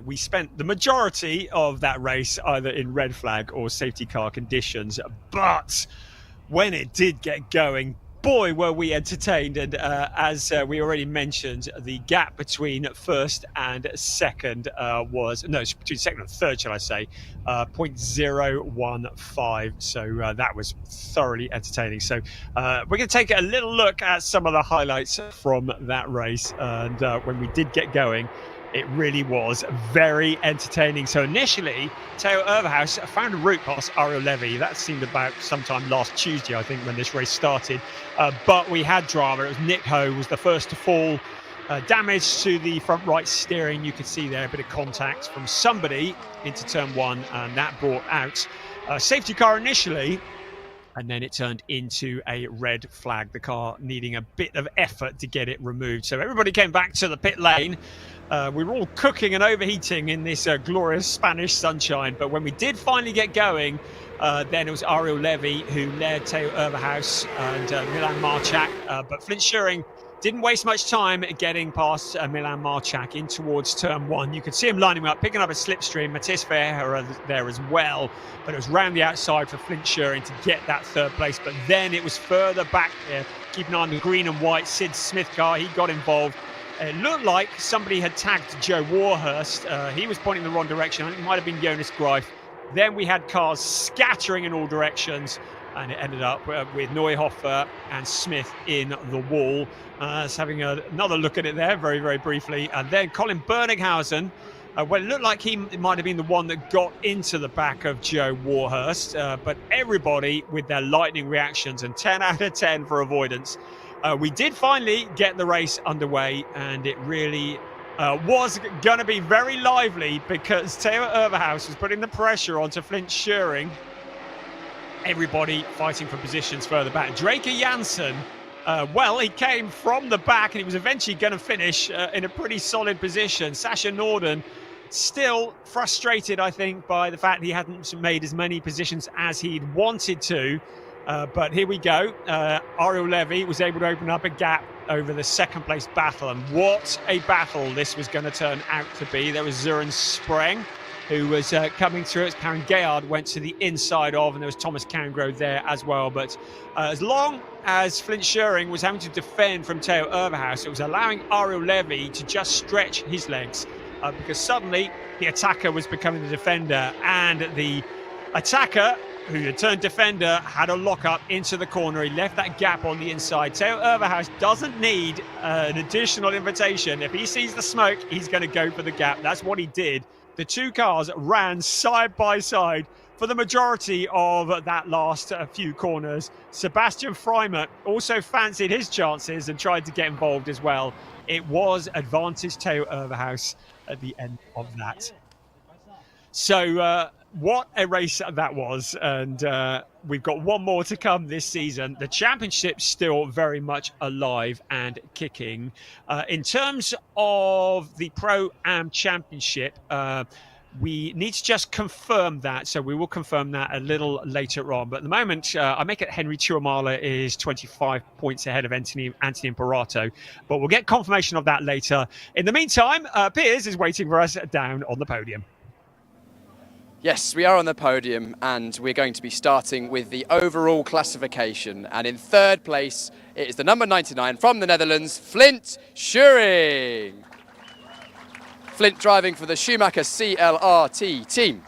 we spent the majority of that race either in red flag or safety car conditions, but when it did get going, boy, were we entertained. And as we already mentioned, the gap between first and second between second and third, shall I say, 0.015. So that was thoroughly entertaining. So we're going to take a little look at some of the highlights from that race. And when we did get going, it really was very entertaining. So initially, Theo Overhaus found a route past Ariel Levy. That seemed about sometime last Tuesday, I think, when this race started. But we had drama. It was Nick Ho was the first to fall. Damage to the front right steering. You could see there a bit of contact from somebody into turn one, and that brought out safety car initially. And then it turned into a red flag, the car needing a bit of effort to get it removed. So everybody came back to the pit lane. We were all cooking and overheating in this glorious Spanish sunshine. But when we did finally get going, then it was Ariel Levy who led Theo Overhaus and Milan Marchak. But Flint Schuring didn't waste much time getting past Milan Marchak in towards turn 1. You could see him lining up, picking up a slipstream. Matthias Verheer there as well, but it was round the outside for Flint Schuring to get that 3rd place. But then it was further back there. Keep an eye on the green and white Sid Smith car. He got involved. It looked like somebody had tagged Joe Warhurst. He was pointing in the wrong direction. I think it might have been Jonas Greif. Then we had cars scattering in all directions, and it ended up with Neuhofer and Smith in the wall. Just having another look at it there very, very briefly. And then Colin Berninghausen, well, it looked like he might have been the one that got into the back of Joe Warhurst, but everybody with their lightning reactions, and 10 out of 10 for avoidance. We did finally get the race underway, and it really was going to be very lively because Theo Overhaus was putting the pressure onto Flint Schuring. Everybody fighting for positions further back. Draker Janssen, well, he came from the back and he was eventually going to finish in a pretty solid position. Sasha Norden still frustrated, I think, by the fact he hadn't made as many positions as he'd wanted to. But here we go. Ariel Levy was able to open up a gap over the 2nd place battle. And what a battle this was going to turn out to be. There was Zuren Spreng, who was coming through as Karen Gayard went to the inside of, and there was Thomas Cangro there as well. But as long as Flint Schuring was having to defend from Theo Overhaus, it was allowing Ariel Levy to just stretch his legs because suddenly the attacker was becoming the defender, and the attacker, who had turned defender, had a lock-up into the corner. He left that gap on the inside. Theo Overhaus doesn't need an additional invitation. If he sees the smoke, he's going to go for the gap. That's what he did. The 2 cars ran side by side for the majority of that last few corners. Sebastian Freimer also fancied his chances and tried to get involved as well. It was advantage Theo Overhaus at the end of that. So what a race that was, and we've got one more to come this season. The championship's still very much alive and kicking. In terms of the Pro-Am Championship, we need to just confirm that, so we will confirm that a little later on. But at the moment, I make it Henry Tuamala is 25 points ahead of Anthony Imperato, but we'll get confirmation of that later. In the meantime, Piers is waiting for us down on the podium. Yes, we are on the podium, and we're going to be starting with the overall classification. And in 3rd place, it is the number 99 from the Netherlands, Flint Schuring. Flint driving for the Schumacher CLRT team.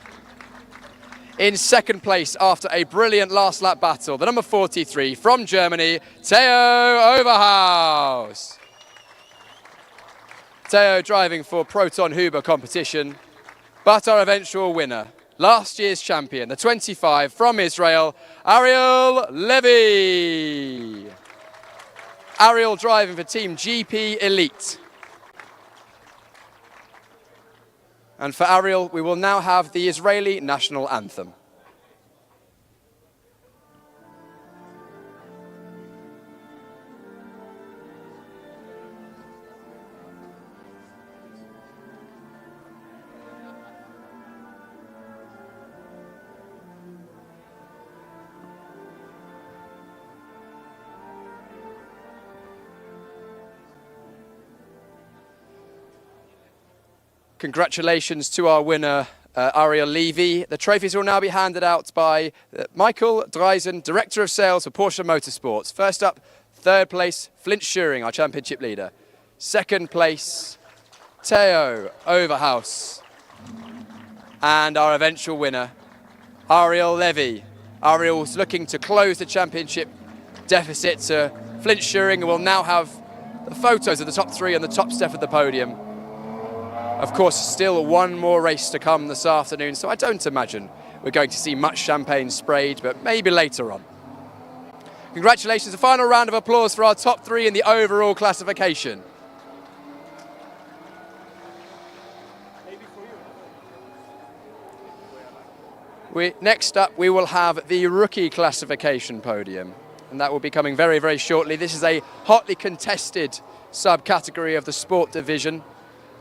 In 2nd place, after a brilliant last lap battle, the number 43 from Germany, Theo Overhaus. Theo driving for Proton Huber competition, but our eventual winner, last year's champion, the 25 from Israel, Ariel Levy. Ariel driving for Team GP Elite. And for Ariel, we will now have the Israeli national anthem. Congratulations to our winner, Ariel Levy. The trophies will now be handed out by Michael Dreisen, Director of Sales for Porsche Motorsports. First up, 3rd place, Flint Schuring, our championship leader. 2nd place, Theo Overhaus. And our eventual winner, Ariel Levy. Ariel's looking to close the championship deficit to Flint Schuring, and will now have the photos of the top 3 on the top step of the podium. Of course, still one more race to come this afternoon, so I don't imagine we're going to see much champagne sprayed, but maybe later on. Congratulations, a final round of applause for our top 3 in the overall classification. Next up, we will have the rookie classification podium, and that will be coming very, very shortly. This is a hotly contested subcategory of the sport division,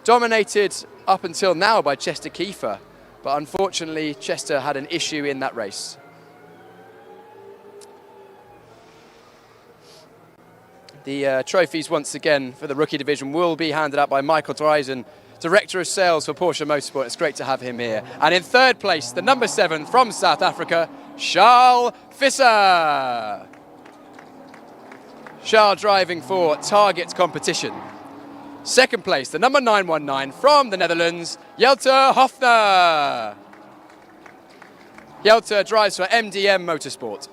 dominated up until now by Chester Kiefer, but unfortunately Chester had an issue in that race. The trophies once again for the rookie division will be handed out by Michael Dreisen, Director of Sales for Porsche Motorsport. It's great to have him here. And in third place, the number 7 from South Africa, Charles Visser. Charles driving for Target Competition. Second place, the number 919 from the Netherlands, Jelte Hofner. Jelte drives for MDM Motorsport.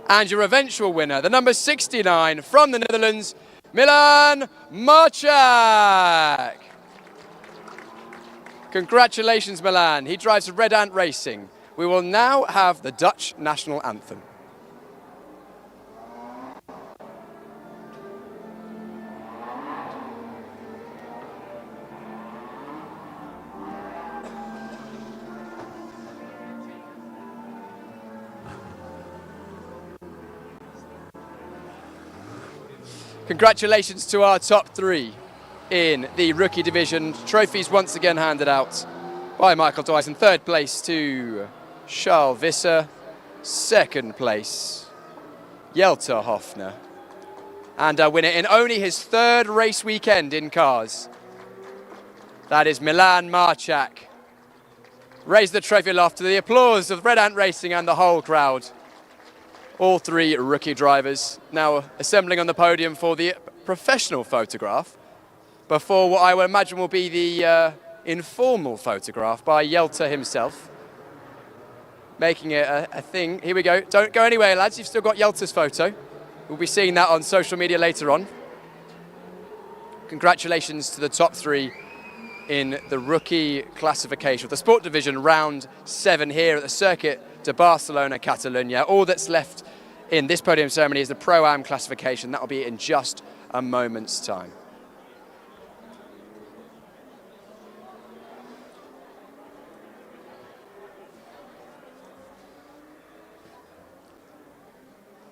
And your eventual winner, the number 69 from the Netherlands, Milan Marchak. Congratulations, Milan. He drives for Red Ant Racing. We will now have the Dutch national anthem. Congratulations to our top 3 in the rookie division. Trophies once again handed out by Michael Dreisen. Third place to Charles Visser. Second place, Jelte Hofner. And our winner in only his 3rd race weekend in cars. That is Milan Marchak. Raise the trophy aloft to the applause of Red Ant Racing and the whole crowd. All 3 rookie drivers now assembling on the podium for the professional photograph before what I would imagine will be the informal photograph by Jelte himself. Making it a thing. Here we go. Don't go anywhere, lads. You've still got Jelte's photo. We'll be seeing that on social media later on. Congratulations to the top 3 in the rookie classification. The sport division, round 7 here at the Circuit de Barcelona, Catalunya. All that's left in this podium ceremony is the Pro-Am classification. That will be in just a moment's time.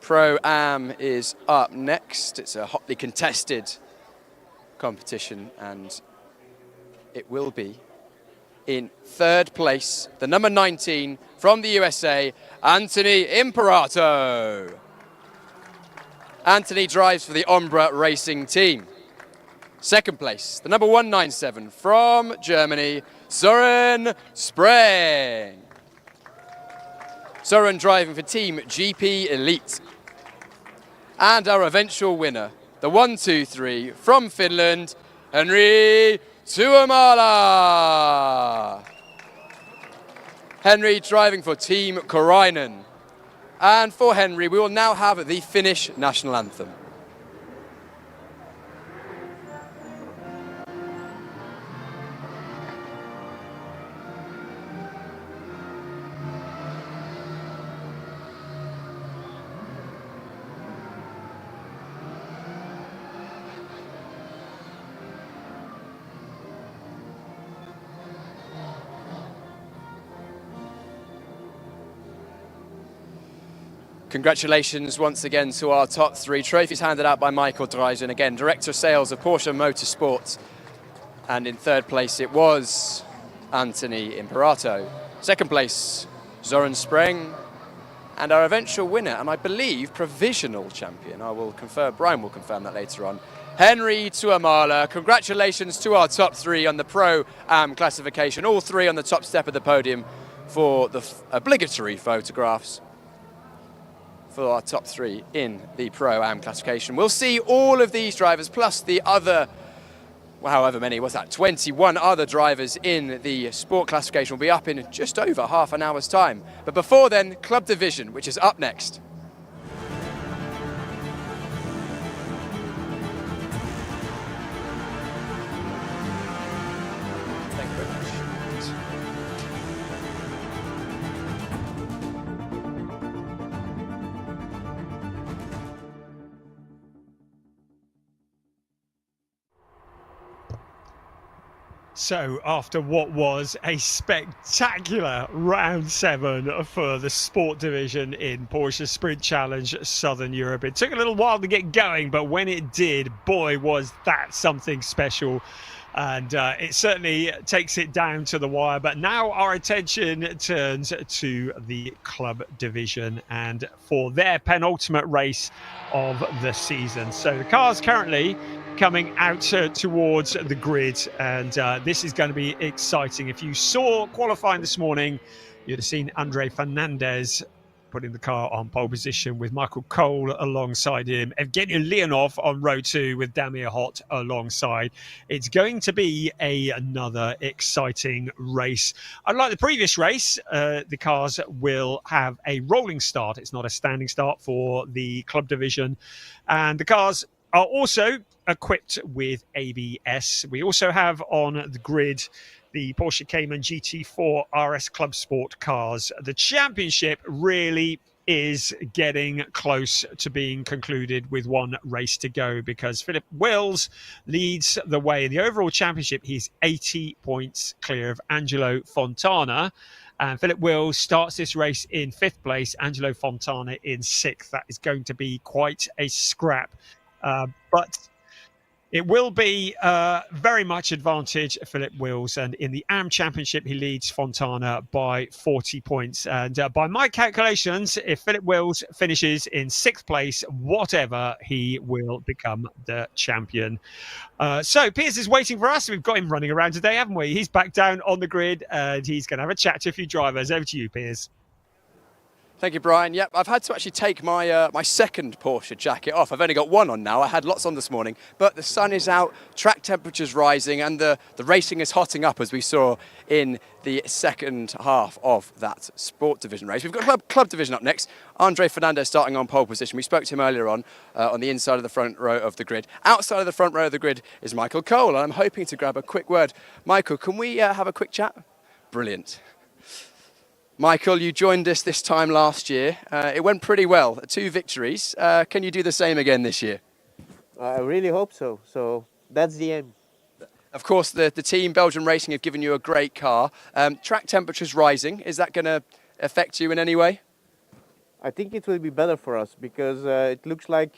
Pro-Am is up next. It's a hotly contested competition, and it will be in 3rd place, the number 19 from the USA, Anthony Imperato. Anthony drives for the Ombra Racing team. 2nd place, the number 197 from Germany, Søren Spreng. Søren driving for Team GP Elite. And our eventual winner, the 123 from Finland, Henry Tuomala. Henry driving for Team Korainen. And for Henry, we will now have the Finnish national anthem. Congratulations once again to our top 3. Trophies handed out by Michael Dreisen, again, Director of Sales of Porsche Motorsport. And in 3rd place it was Anthony Imperato. 2nd place, Søren Spreng. And our eventual winner, and I believe provisional champion, I will confirm, Brian will confirm that later on, Henry Tuomala. Congratulations to our top 3 on the Pro-Am classification, all 3 on the top step of the podium for the obligatory photographs for our top 3 in the Pro-Am classification. We'll see all of these drivers, plus the other, well, however many, what's that, 21 other drivers in the sport classification will be up in just over half an hour's time. But before then, Club Division, which is up next. Thank you very much. So, after what was a spectacular round 7 for the sport division in Porsche Sprint Challenge Southern Europe, it took a little while to get going, but when it did, boy, was that something special. And it certainly takes it down to the wire. But now our attention turns to the club division and for their penultimate race of the season. So the cars currently coming out towards the grid, and this is going to be exciting. If you saw qualifying this morning, you'd have seen Andre Fernandez putting the car on pole position with Michael Cole alongside him, Evgeny Leonov on row 2 with Damir Hott alongside. It's going to be another exciting race. Unlike the previous race, the cars will have a rolling start. It's not a standing start for the club division. And the cars are also equipped with ABS. We also have on the grid the Porsche Cayman GT4 RS Club Sport cars. The championship really is getting close to being concluded with one race to go, because Philip Wills leads the way in the overall championship. He's 80 points clear of Angelo Fontana. And Philip Wills starts this race in 5th place, Angelo Fontana in 6th. That is going to be quite a scrap. But it will be very much advantage Philip Wills, and in the AM Championship he leads Fontana by 40 points. And by my calculations, if Philip Wills finishes in 6th place, whatever, he will become the champion. So Piers is waiting for us. We've got him running around today, haven't we? He's back down on the grid and he's going to have a chat to a few drivers. Over to you, Piers. Thank you, Brian. Yep, I've had to actually take my my second Porsche jacket off. I've only got one on now. I had lots on this morning, but the sun is out, track temperature's rising, and the racing is hotting up, as we saw in the second half of that sport division race. We've got club division up next. Andre Fernandez starting on pole position. We spoke to him earlier on the inside of the front row of the grid. Outside of the front row of the grid is Michael Cole, and I'm hoping to grab a quick word. Michael, can we have a quick chat? Brilliant. Michael, you joined us this time last year. It went pretty well, 2 victories. Can you do the same again this year? I really hope so. So that's the aim. Of course, the team, Belgian Racing, have given you a great car. Track temperature's rising. Is that going to affect you in any way? I think it will be better for us because it looks like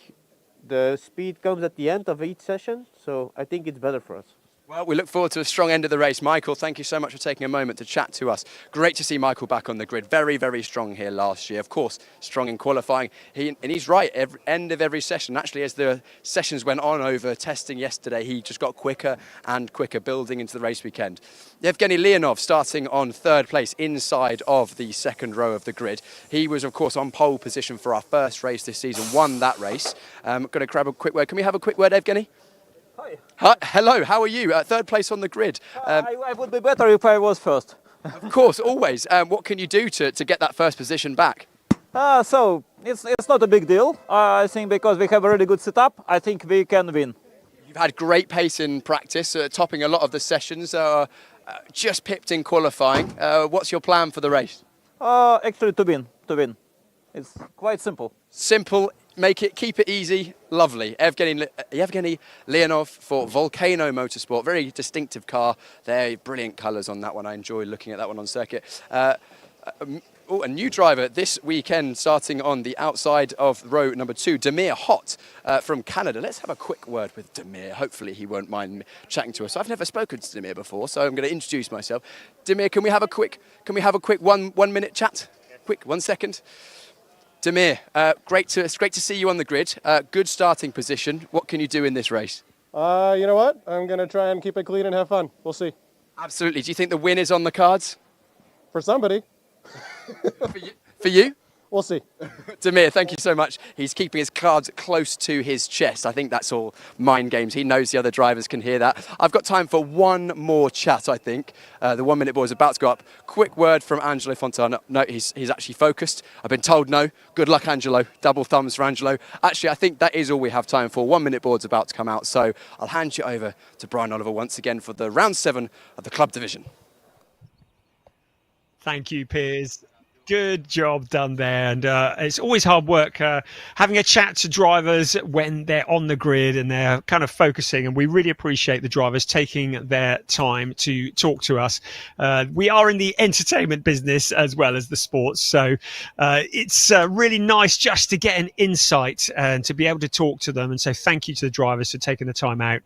the speed comes at the end of each session. So I think it's better for us. Well, we look forward to a strong end of the race. Michael, thank you so much for taking a moment to chat to us. Great to see Michael back on the grid. Very, very strong here last year. Of course, strong in qualifying. And he's right, end of every session. Actually, as the sessions went on over testing yesterday, he just got quicker and quicker building into the race weekend. Evgeny Leonov starting on 3rd place inside of the second row of the grid. He was, of course, on pole position for our first race this season, won that race. Going to grab a quick word. Can we have a quick word, Evgeny? Hi. Hello, how are you? 3rd place on the grid. I would be better if I was first. Of course, always. What can you do to get that first position back? So it's not a big deal. I think because we have a really good setup, I think we can win. You've had great pace in practice, topping a lot of the sessions, just pipped in qualifying. What's your plan for the race? Actually to win. It's quite simple. Simple. Keep it easy, lovely. Evgeny Leonov for Volcano Motorsport. Very distinctive car. They're brilliant colours on that one. I enjoy looking at that one on circuit. A new driver this weekend, starting on the outside of row number 2, Damir Hott from Canada. Let's have a quick word with Damir. Hopefully he won't mind chatting to us. I've never spoken to Damir before, so I'm going to introduce myself. Damir, can we have a quick 1 minute chat? Quick, 1 second. Damir, it's great to see you on the grid. Good starting position. What can you do in this race? You know what? I'm going to try and keep it clean and have fun. We'll see. Absolutely. Do you think the win is on the cards? For somebody. For you? We'll see. Damir, thank you so much. He's keeping his cards close to his chest. I think that's all mind games. He knows the other drivers can hear that. I've got time for one more chat, I think. The 1 minute board is about to go up. Quick word from Angelo Fontana. No, he's actually focused. I've been told no. Good luck, Angelo. Double thumbs for Angelo. Actually, I think that is all we have time for. 1 minute board's about to come out. So I'll hand you over to Brian Oliver once again for the round 7 of the club division. Thank you, Piers. Good job done there. And it's always hard work having a chat to drivers when they're on the grid and they're kind of focusing. And we really appreciate the drivers taking their time to talk to us. We are in the entertainment business as well as the sports. So it's really nice just to get an insight and to be able to talk to them. And so thank you to the drivers for taking the time out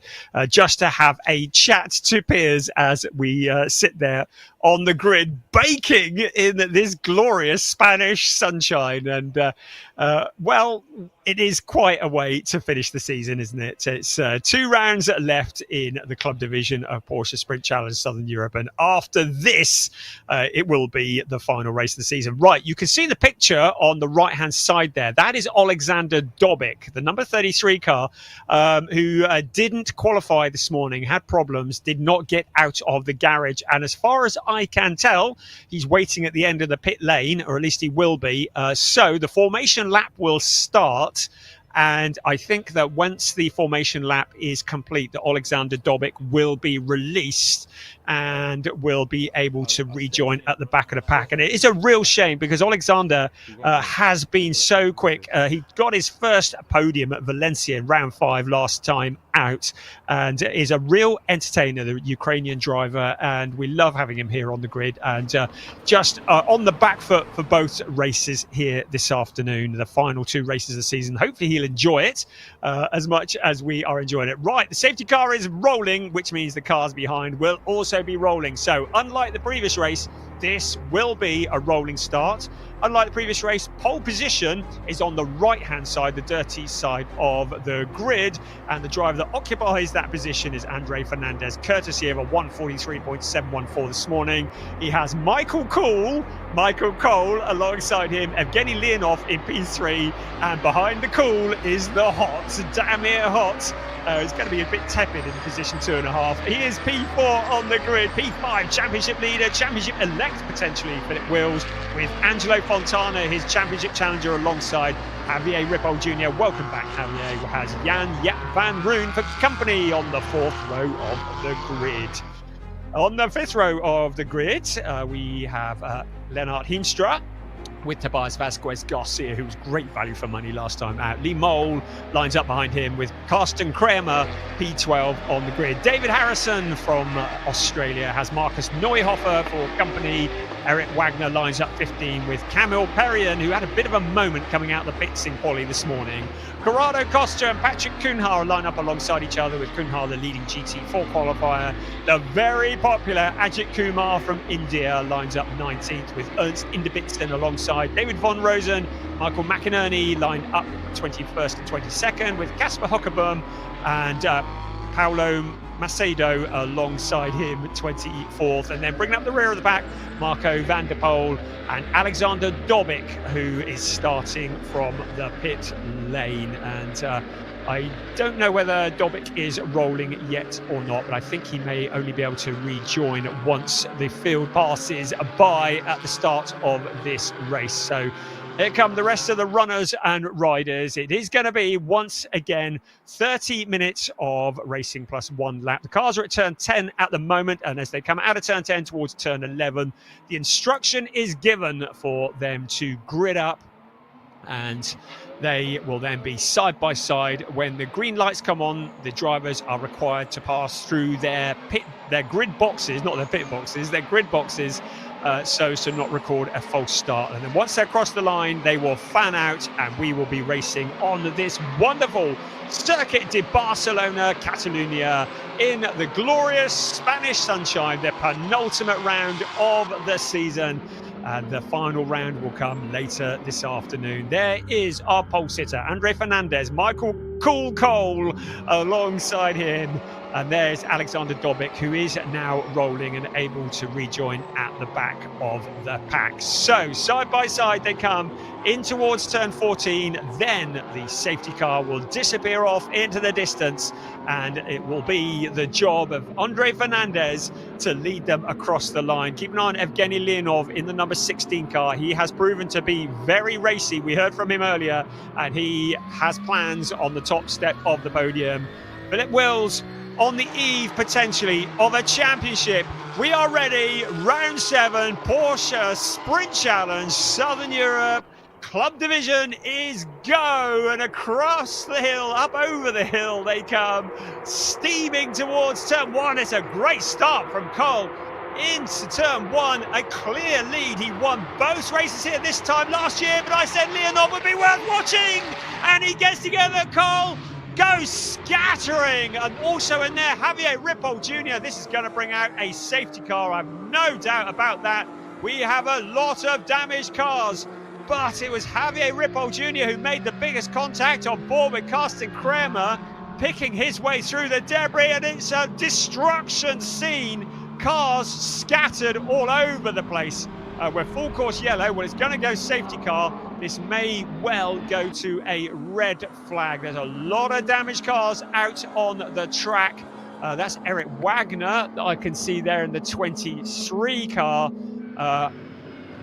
just to have a chat to peers as we sit there on the grid baking in this glorious Spanish sunshine. And well, it is quite a way to finish the season, isn't it? It's 2 rounds left in the club division of Porsche Sprint Challenge Southern Europe, and after this it will be the final race of the season. Right, you can see the picture on the right hand side there. That is Alexander Dobic, the number 33 car, who didn't qualify this morning, had problems, did not get out of the garage, and as far as I can tell, he's waiting at the end of the pit lane, or at least he will be. So the formation lap will start, and I think that once the formation lap is complete, that Alexander Dobic will be released and will be able to rejoin at the back of the pack. And it is a real shame because Alexander has been so quick. He got his first podium at Valencia in round 5 last time out, and is a real entertainer, the Ukrainian driver, and we love having him here on the grid, and just on the back foot for both races here this afternoon, the final 2 races of the season. Hopefully he'll enjoy it as much as we are enjoying it. Right, the safety car is rolling, which means the cars behind will also be rolling. So unlike the previous race, this will be a rolling start. Unlike the previous race, pole position is on the right-hand side, the dirty side of the grid, and the driver that occupies that position is Andre Fernandez, courtesy of a 143.714 this morning. He has Michael Cole alongside him, Evgeny Leonov in P3, and behind the Cole is the hot, Damir Hot. It's going to be a bit tepid in position 2.5. He is P4 on the grid, P5 championship leader, championship elect potentially, Philip Wills, with Angelo Fontana, his championship challenger, alongside Javier Ripoll Jr. Welcome back, Javier. Has Jan Jaap van Roon for company on the 4th row of the grid. On the 5th row of the grid, we have Lennart Hinstra with Tobias Vasquez Garcia, who was great value for money last time out. Lee Mole lines up behind him with Karsten Kramer, P12 on the grid. David Harrison from Australia has Marcus Neuhofer for company. Eric Wagner lines up 15 with Camille Perrion, who had a bit of a moment coming out of the pits in quali this morning. Corrado Costa and Patrick Kunhar line up alongside each other, with Kunhar the leading GT4 qualifier. The very popular Ajit Kumar from India lines up 19th with Ernst Inderbitsen alongside David Von Rosen. Michael McInerney lined up 21st and 22nd with Casper Hockerboom and Paolo Macedo alongside him 24th, and then bringing up the rear of the pack, Marco van der Poel and Alexander Dobic, who is starting from the pit lane. And I don't know whether Dobic is rolling yet or not, but I think he may only be able to rejoin once the field passes by at the start of this race. So here come the rest of the runners and riders. It is going to be, once again, 30 minutes of racing plus 1 lap. The cars are at turn 10 at the moment, and as they come out of turn 10 towards turn 11, the instruction is given for them to grid up, and they will then be side by side. When the green lights come on, the drivers are required to pass through their grid boxes, not their pit boxes, their grid boxes, so as to not record a false start. And then once they cross the line, they will fan out, and we will be racing on this wonderful Circuit de Barcelona, Catalunya, in the glorious Spanish sunshine, the penultimate round of the season. And the final round will come later this afternoon. There is our pole sitter, Andre Fernandez, Michael Cole alongside him. And there's Alexander Dobic, who is now rolling and able to rejoin at the back of the pack. So side by side they come in towards turn 14. Then the safety car will disappear off into the distance, and it will be the job of Andre Fernandez to lead them across the line. Keep an eye on Evgeny Leonov in the number 16 car. He has proven to be very racy. We heard from him earlier, and he has plans on the top step of the podium. Philip Wills on the eve, potentially, of a championship. We are ready. Round 7, Porsche Sprint Challenge, Southern Europe. Club division is go, and across the hill, up over the hill they come, steaming towards turn 1. It's a great start from Cole into turn 1, a clear lead. He won both races here this time last year, but I said Leonov would be worth watching, and he gets together. Cole goes scattering, and also in there Javier Ripoll Jr. This is going to bring out a safety car, I have no doubt about that. We have a lot of damaged cars, but it was Javier Ripoll Jr. who made the biggest contact on board with Carsten Kramer, picking his way through the debris, and it's a destruction scene. Cars scattered all over the place. We're full course yellow. Well, it's going to go safety car. This may well go to a red flag. There's a lot of damaged cars out on the track. That's Eric Wagner that I can see there in the 23 car.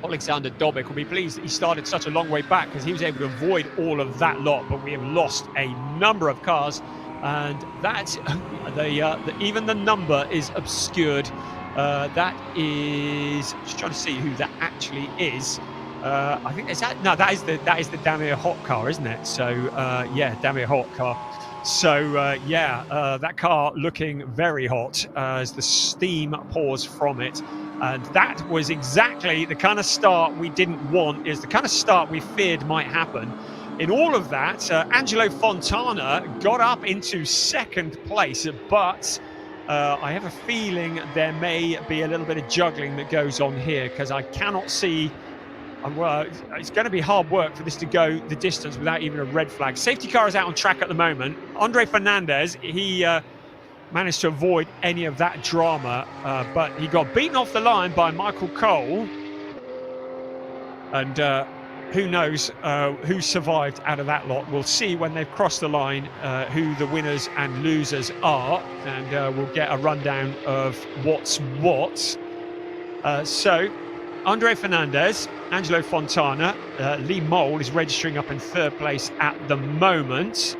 Alexander Dobik will be pleased that he started such a long way back, because he was able to avoid all of that lot, but we have lost a number of cars, and that even the number is obscured. That is, just trying to see who that actually is. I think is that, no, that is the Damir Hot car, isn't it? So yeah, Damir Hot car. So that car looking very hot as the steam pours from it. And that was exactly the kind of start we didn't want, is the kind of start we feared might happen. In all of that, Angelo Fontana got up into second place, but I have a feeling there may be a little bit of juggling that goes on here, because I cannot see. Well, it's going to be hard work for this to go the distance without even a red flag. Safety car is out on track at the moment. Andre Fernandez, he managed to avoid any of that drama, but he got beaten off the line by Michael Cole. And who knows who survived out of that lot. We'll see when they've crossed the line who the winners and losers are, and we'll get a rundown of what's what. So Andre Fernandez, Angelo Fontana, Lee Mole is registering up in third place at the moment.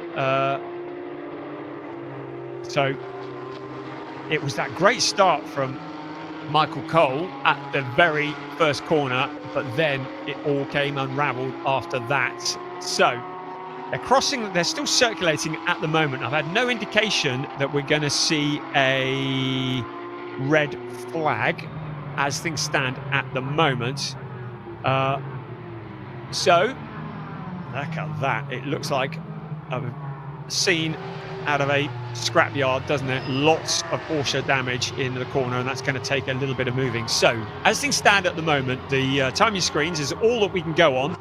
So it was that great start from Michael Cole at the very first corner, but then it all came unravelled after that. So they're crossing, they're still circulating at the moment. I've had no indication that we're going to see a red flag as things stand at the moment. So look at that. It looks like a scene out of a scrapyard, doesn't it? Lots of Porsche damage in the corner, and that's going to take a little bit of moving. So as things stand at the moment, the timing screens is all that we can go on,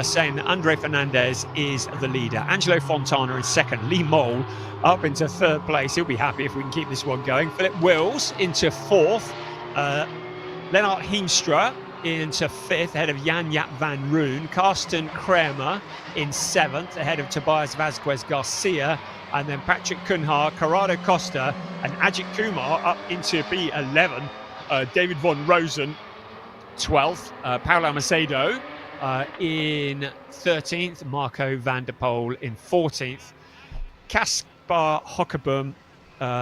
saying that Andre Fernandez is the leader, Angelo Fontana in second, Lee Mole up into third place. He'll be happy if we can keep this one going. Philip Wills into fourth, Lennart Heemstra into fifth, ahead of Jan-Jaap van Roon. Carsten Kramer in seventh, ahead of Tobias Vasquez Garcia. And then Patrick Cunha, Corrado Costa, and Ajit Kumar up into P11. David von Rosen, 12th. Paulo Macedo in 13th. Marco van der Poel in 14th. Kaspar Hockebom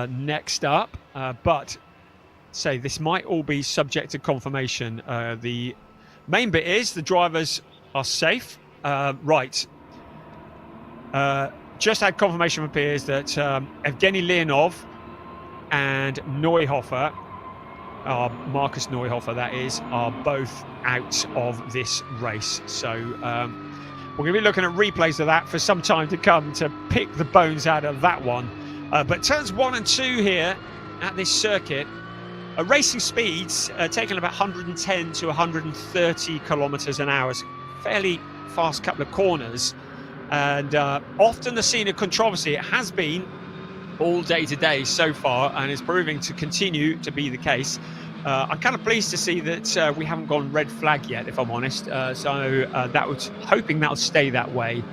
next up. But say this might all be subject to confirmation. The main bit is the drivers are safe. Right. Just had confirmation from peers that Evgeny Leonov and Neuhofer, Marcus Neuhofer that is, are both out of this race. So we're going to be looking at replays of that for some time to come to pick the bones out of that one. But turns 1 and 2 here at this circuit, racing speeds taking about 110 to 130 kilometers an hour. So fairly fast couple of corners. And often the scene of controversy. It has been all day today so far, and is proving to continue to be the case. I'm kind of pleased to see that we haven't gone red flag yet, if I'm honest. So that was hoping that'll stay that way.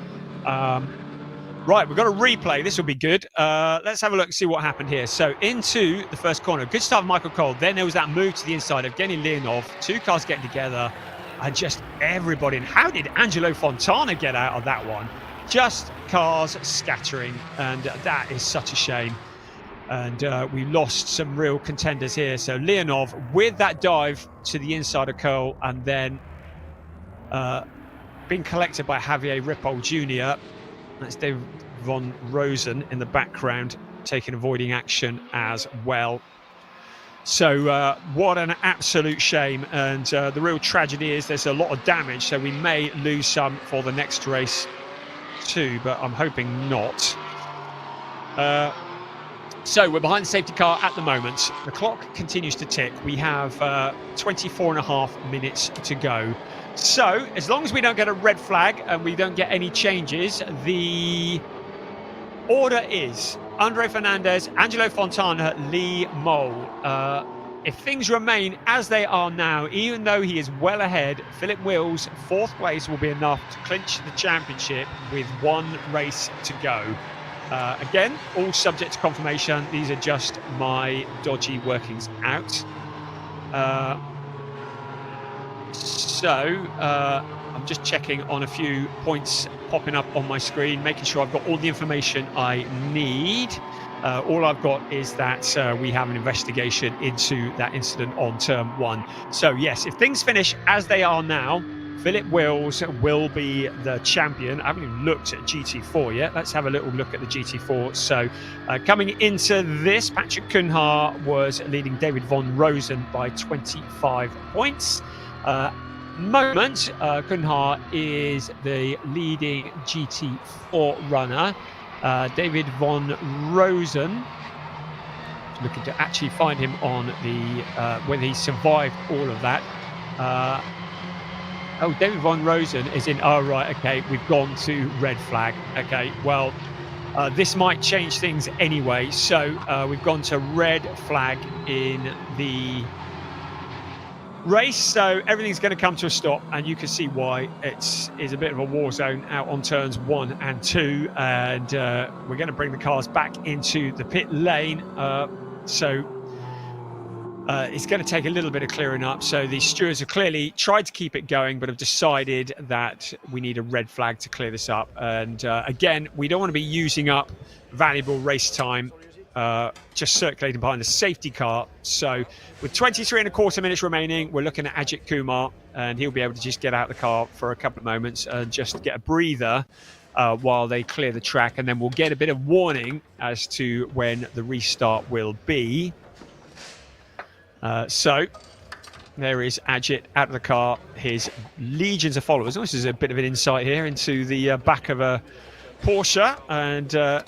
Right, we've got a replay. This will be good. Let's have a look and see what happened here. So into the first corner. Good start of Michael Cole. Then there was that move to the inside of Evgeny Leonov. Two cars getting together, and just everybody. And how did Angelo Fontana get out of that one? Just cars scattering, and that is such a shame. And we lost some real contenders here. So Leonov with that dive to the inside of curl, and then being collected by Javier Ripoll Jr. That's David von Rosen in the background, avoiding action as well. So what an absolute shame. And the real tragedy is there's a lot of damage, so we may lose some for the next race too, but I'm hoping not. So we're behind the safety car at the moment. The clock continues to tick. We have 24 and a half minutes to go. So as long as we don't get a red flag and we don't get any changes, the order is Andre Fernandez, Angelo Fontana, Lee Mole. If things remain as they are now, even though he is well ahead, Philip Wills' 4th place will be enough to clinch the championship with 1 race to go. Again, all subject to confirmation. These are just my dodgy workings out. I'm just checking on a few points popping up on my screen, making sure I've got all the information I need. All I've got is that we have an investigation into that incident on turn 1. So yes, if things finish as they are now, Philip Wills will be the champion. I haven't even looked at GT4 yet. Let's have a little look at the GT4. So coming into this, Patrick Cunha was leading David von Rosen by 25 points. Moment, Cunha is the leading GT4 runner. David von Rosen, looking to actually find him on the whether he survived all of that. Oh, David von Rosen is in. Oh, right. Okay, we've gone to red flag. Okay, well, this might change things anyway. So we've gone to red flag in the race. So everything's going to come to a stop, and you can see why. It's a bit of a war zone out on turns 1 and 2, and we're going to bring the cars back into the pit lane. It's going to take a little bit of clearing up. So the stewards have clearly tried to keep it going, but have decided that we need a red flag to clear this up. And again, we don't want to be using up valuable race time just circulating behind the safety car. So with 23 and a quarter minutes remaining, we're looking at Ajit Kumar, and he'll be able to just get out of the car for a couple of moments and just get a breather while they clear the track. And then we'll get a bit of warning as to when the restart will be. So there is Ajit out of the car, his legions of followers. This is a bit of an insight here into the back of a Porsche, and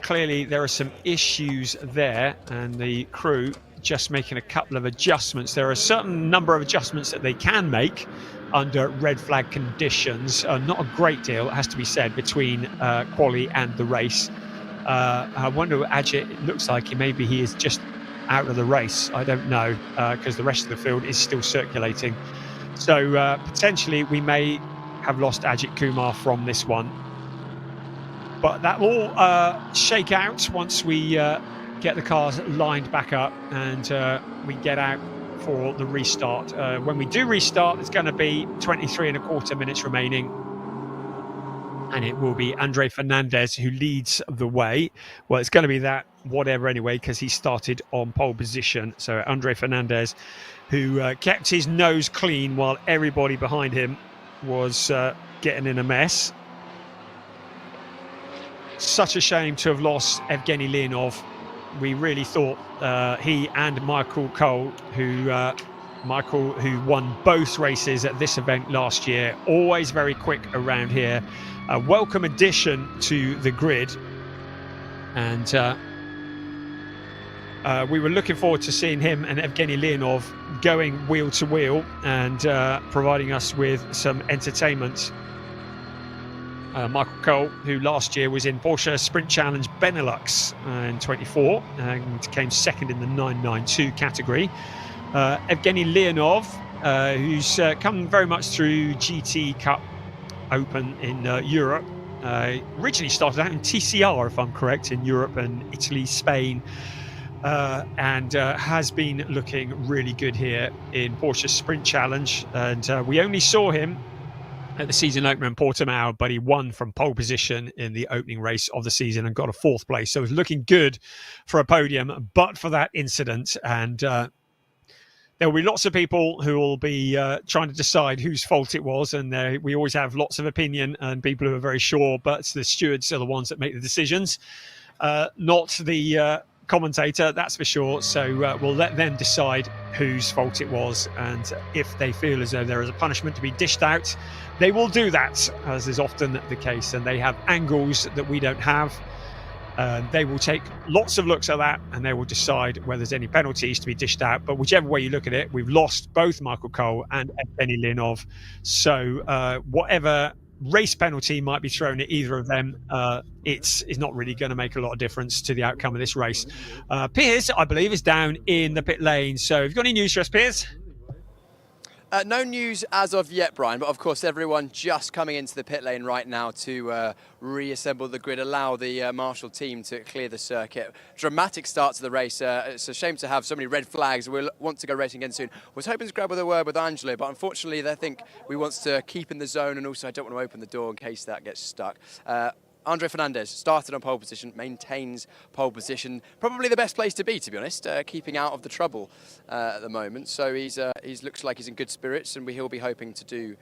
clearly there are some issues there, and the crew just making a couple of adjustments. There are a certain number of adjustments that they can make under red flag conditions. Not a great deal, it has to be said, between quali and the race. I wonder what Ajit, it looks like maybe he is just out of the race. I don't know, because the rest of the field is still circulating. So potentially we may have lost Ajit Kumar from this one. But that will shake out once we get the cars lined back up and we get out for the restart. When we do restart, it's going to be 23 and a quarter minutes remaining. And it will be Andre Fernandez who leads the way. Well, it's going to be that whatever anyway, because he started on pole position. So Andre Fernandez, who kept his nose clean while everybody behind him was getting in a mess. Such a shame to have lost Evgeny Leonov. We really thought he and Michael Cole, who won both races at this event last year, always very quick around here. A welcome addition to the grid, and we were looking forward to seeing him and Evgeny Leonov going wheel to wheel and providing us with some entertainment. Michael Cole, who last year was in Porsche Sprint Challenge Benelux in 24 and came second in the 992 category. Evgeny Leonov, who's come very much through GT Cup Open in Europe. Originally started out in TCR, if I'm correct, in Europe and Italy, Spain, and has been looking really good here in Porsche Sprint Challenge. And we only saw him at the season opener in Portimao, but he won from pole position in the opening race of the season and got a 4th place. So it was looking good for a podium, but for that incident. And there will be lots of people who will be trying to decide whose fault it was. And we always have lots of opinion and people who are very sure, but the stewards are the ones that make the decisions, not the commentator, that's for sure. So we'll let them decide whose fault it was, and if they feel as though there is a punishment to be dished out, they will do that, as is often the case, and they have angles that we don't have. They will take lots of looks at that, and they will decide whether there's any penalties to be dished out. But whichever way you look at it, we've lost both Michael Cole and Evgeny Linov, so whatever race penalty might be thrown at either of them, it's not really going to make a lot of difference to the outcome of this race. Piers, I believe, is down in the pit lane. So have you got any news for us, Piers? No news as of yet, Brian, but of course everyone just coming into the pit lane right now to reassemble the grid, allow the Marshall team to clear the circuit. Dramatic start to the race. It's a shame to have so many red flags. We'll want to go racing again soon. Was hoping to grab a word with Angelo, but unfortunately they think we want to keep in the zone, and also I don't want to open the door in case that gets stuck. Andre Fernandez started on pole position, maintains pole position. Probably the best place to be honest, keeping out of the trouble at the moment. So he looks like he's in good spirits, and he'll be hoping to do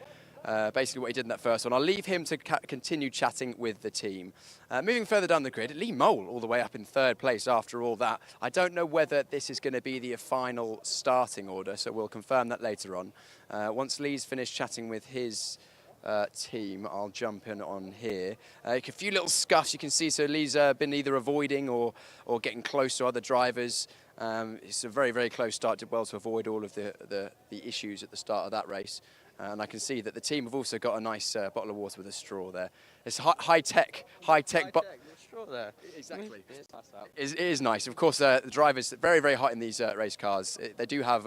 basically what he did in that first one. I'll leave him to continue chatting with the team. Moving further down the grid, Lee Mole all the way up in 3rd place after all that. I don't know whether this is going to be the final starting order, so we'll confirm that later on. Once Lee's finished chatting with his team, I'll jump in on here. A few little scuffs you can see, so Lee's been either avoiding or getting close to other drivers. It's a very, very close start, did well to avoid all of the issues at the start of that race. And I can see that the team have also got a nice bottle of water with a straw there. It's high-tech straw there. Exactly. It is nice. Of course, the drivers very, very hot in these race cars. They do have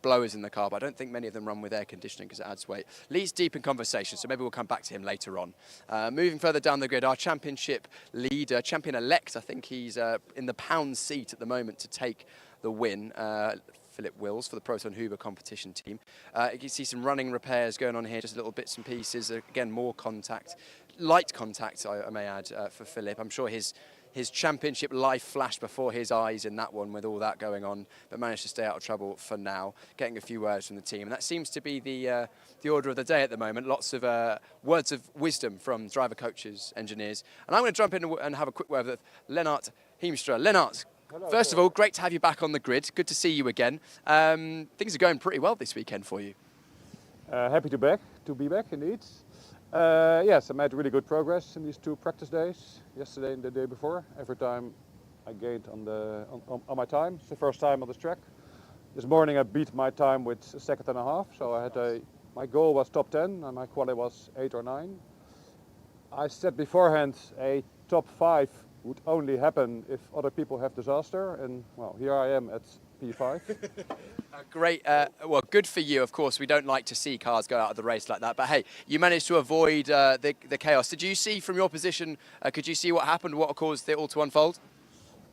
blowers in the car, but I don't think many of them run with air conditioning because it adds weight. Lee's deep in conversation, so maybe we'll come back to him later on. Moving further down the grid, our championship leader, champion-elect, I think he's in the pound seat at the moment to take the win. Philip Wills for the Proton Huber competition team. You can see some running repairs going on here, just little bits and pieces. Again, more contact, light contact, I may add, for Philip. I'm sure his championship life flashed before his eyes in that one with all that going on, but managed to stay out of trouble for now. Getting a few words from the team, and that seems to be the order of the day at the moment. Lots of words of wisdom from driver coaches, engineers, and I'm going to jump in and have a quick word with Lennart Heemstra. Lennart, first of all, great to have you back on the grid. Good to see you again. Things are going pretty well this weekend for you. Happy to be back indeed. Yes, I made really good progress in these 2 practice days, yesterday and the day before. Every time I gained on my time. It's the first time on this track. This morning I beat my time with 1.5 seconds, so I had my goal was top 10 and my quali was 8 or 9. I said beforehand a top 5 would only happen if other people have disaster, and well, here I am at P5. Great, well, good for you. Of course, we don't like to see cars go out of the race like that, but hey, you managed to avoid the chaos. Did you see from your position, could you see what happened, what caused it all to unfold?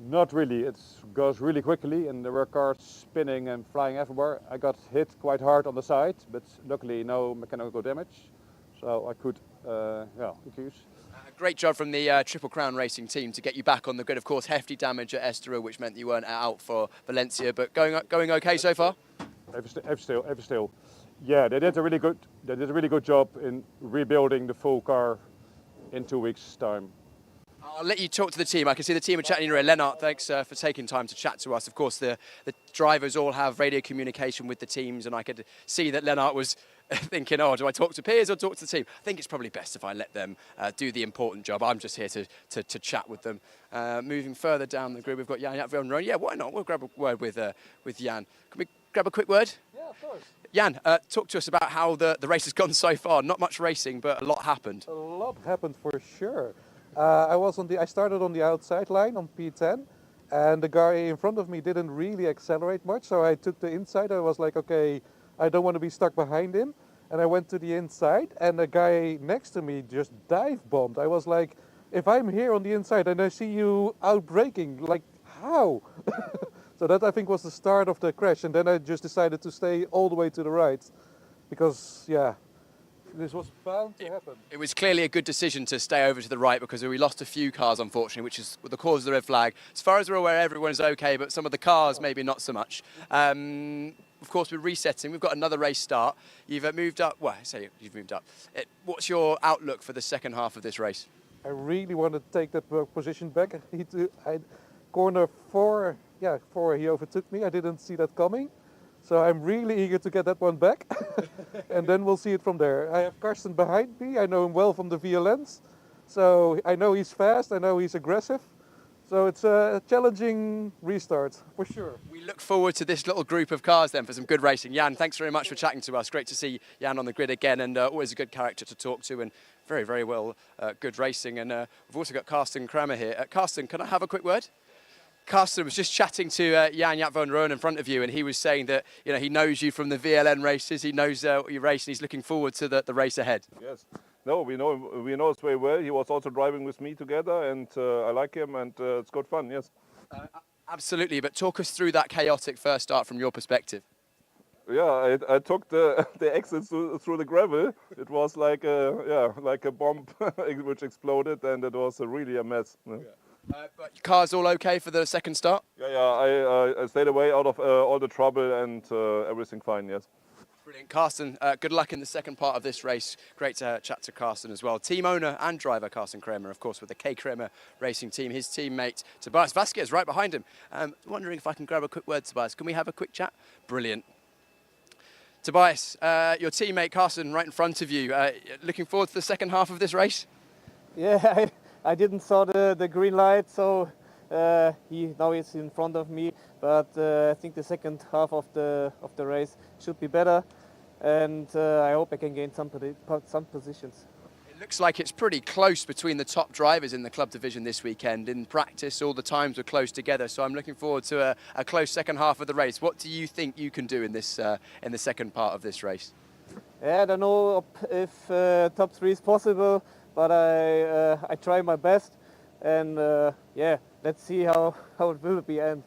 Not really, it goes really quickly and there were cars spinning and flying everywhere. I got hit quite hard on the side, but luckily no mechanical damage, so I could accuse. Great job from the Triple Crown Racing team to get you back on the grid. Of course, hefty damage at Estoril, which meant you weren't out for Valencia, but going okay so far? Every still. Yeah, they did a really good job in rebuilding the full car in 2 weeks' time. I'll let you talk to the team. I can see the team are chatting in your ear. Lennart, thanks for taking time to chat to us. Of course, the drivers all have radio communication with the teams, and I could see that Lennart was thinking, oh, do I talk to Piers or talk to the team? I think it's probably best if I let them do the important job. I'm just here to chat with them. Moving further down the grid, we've got Jan Jatveld. Yeah, why not? We'll grab a word with Jan. Can we grab a quick word? Yeah, of course. Jan, talk to us about how the race has gone so far. Not much racing, but a lot happened. A lot happened for sure. I started on the outside line on P10, and the guy in front of me didn't really accelerate much, so I took the inside. I was like, okay, I don't want to be stuck behind him, and I went to the inside, and the guy next to me just dive bombed. I was like, if I'm here on the inside and I see you out braking, like how? So that I think was the start of the crash, and then I just decided to stay all the way to the right, because yeah, This was bound to happen. It was clearly a good decision to stay over to the right because we lost a few cars, unfortunately, which is the cause of the red flag. As far as we're aware, everyone's okay, but some of the cars maybe not so much. Of course, we're resetting. We've got another race start. You've moved up. Well, I say you've moved up. What's your outlook for the second half of this race? I really want to take that position back. Corner 4, yeah, 4, he overtook me. I didn't see that coming. So I'm really eager to get that one back. And then we'll see it from there. I have Karsten behind me. I know him well from the VLNs. So I know he's fast. I know he's aggressive. So it's a challenging restart, for sure. We look forward to this little group of cars then for some good racing. Jan, thanks very much for chatting to us. Great to see Jan on the grid again, and always a good character to talk to, and very, very well, good racing. And we've also got Karsten Kramer here. Karsten, can I have a quick word? Karsten was just chatting to Jan van Roon in front of you, and he was saying that he knows you from the VLN races. He knows you race, and he's looking forward to the race ahead. Yes, no, we know us very well. He was also driving with me together, and I like him, and it's good fun. Yes. Absolutely, but talk us through that chaotic first start from your perspective. Yeah, I took the exit through the gravel. It was like a bomb which exploded, and it was really a mess. Yeah. But your car's all okay for the second start? Yeah, I stayed away out of all the trouble, and everything fine, yes. Brilliant. Karsten, good luck in the second part of this race. Great to chat to Karsten as well. Team owner and driver Karsten Kramer, of course, with the K Kramer Racing Team. His teammate Tobias Vasquez right behind him. Wondering if I can grab a quick word, Tobias. Can we have a quick chat? Brilliant. Tobias, your teammate Karsten right in front of you. Looking forward to the second half of this race? Yeah, I didn't saw the green light, so now he's in front of me. But I think the second half of the race should be better, and I hope I can gain some positions. It looks like it's pretty close between the top drivers in the club division this weekend. In practice, all the times were close together, so I'm looking forward to a close second half of the race. What do you think you can do in this in the second part of this race? Yeah, I don't know if top 3 is possible, but I try my best, and yeah, let's see how it will be. And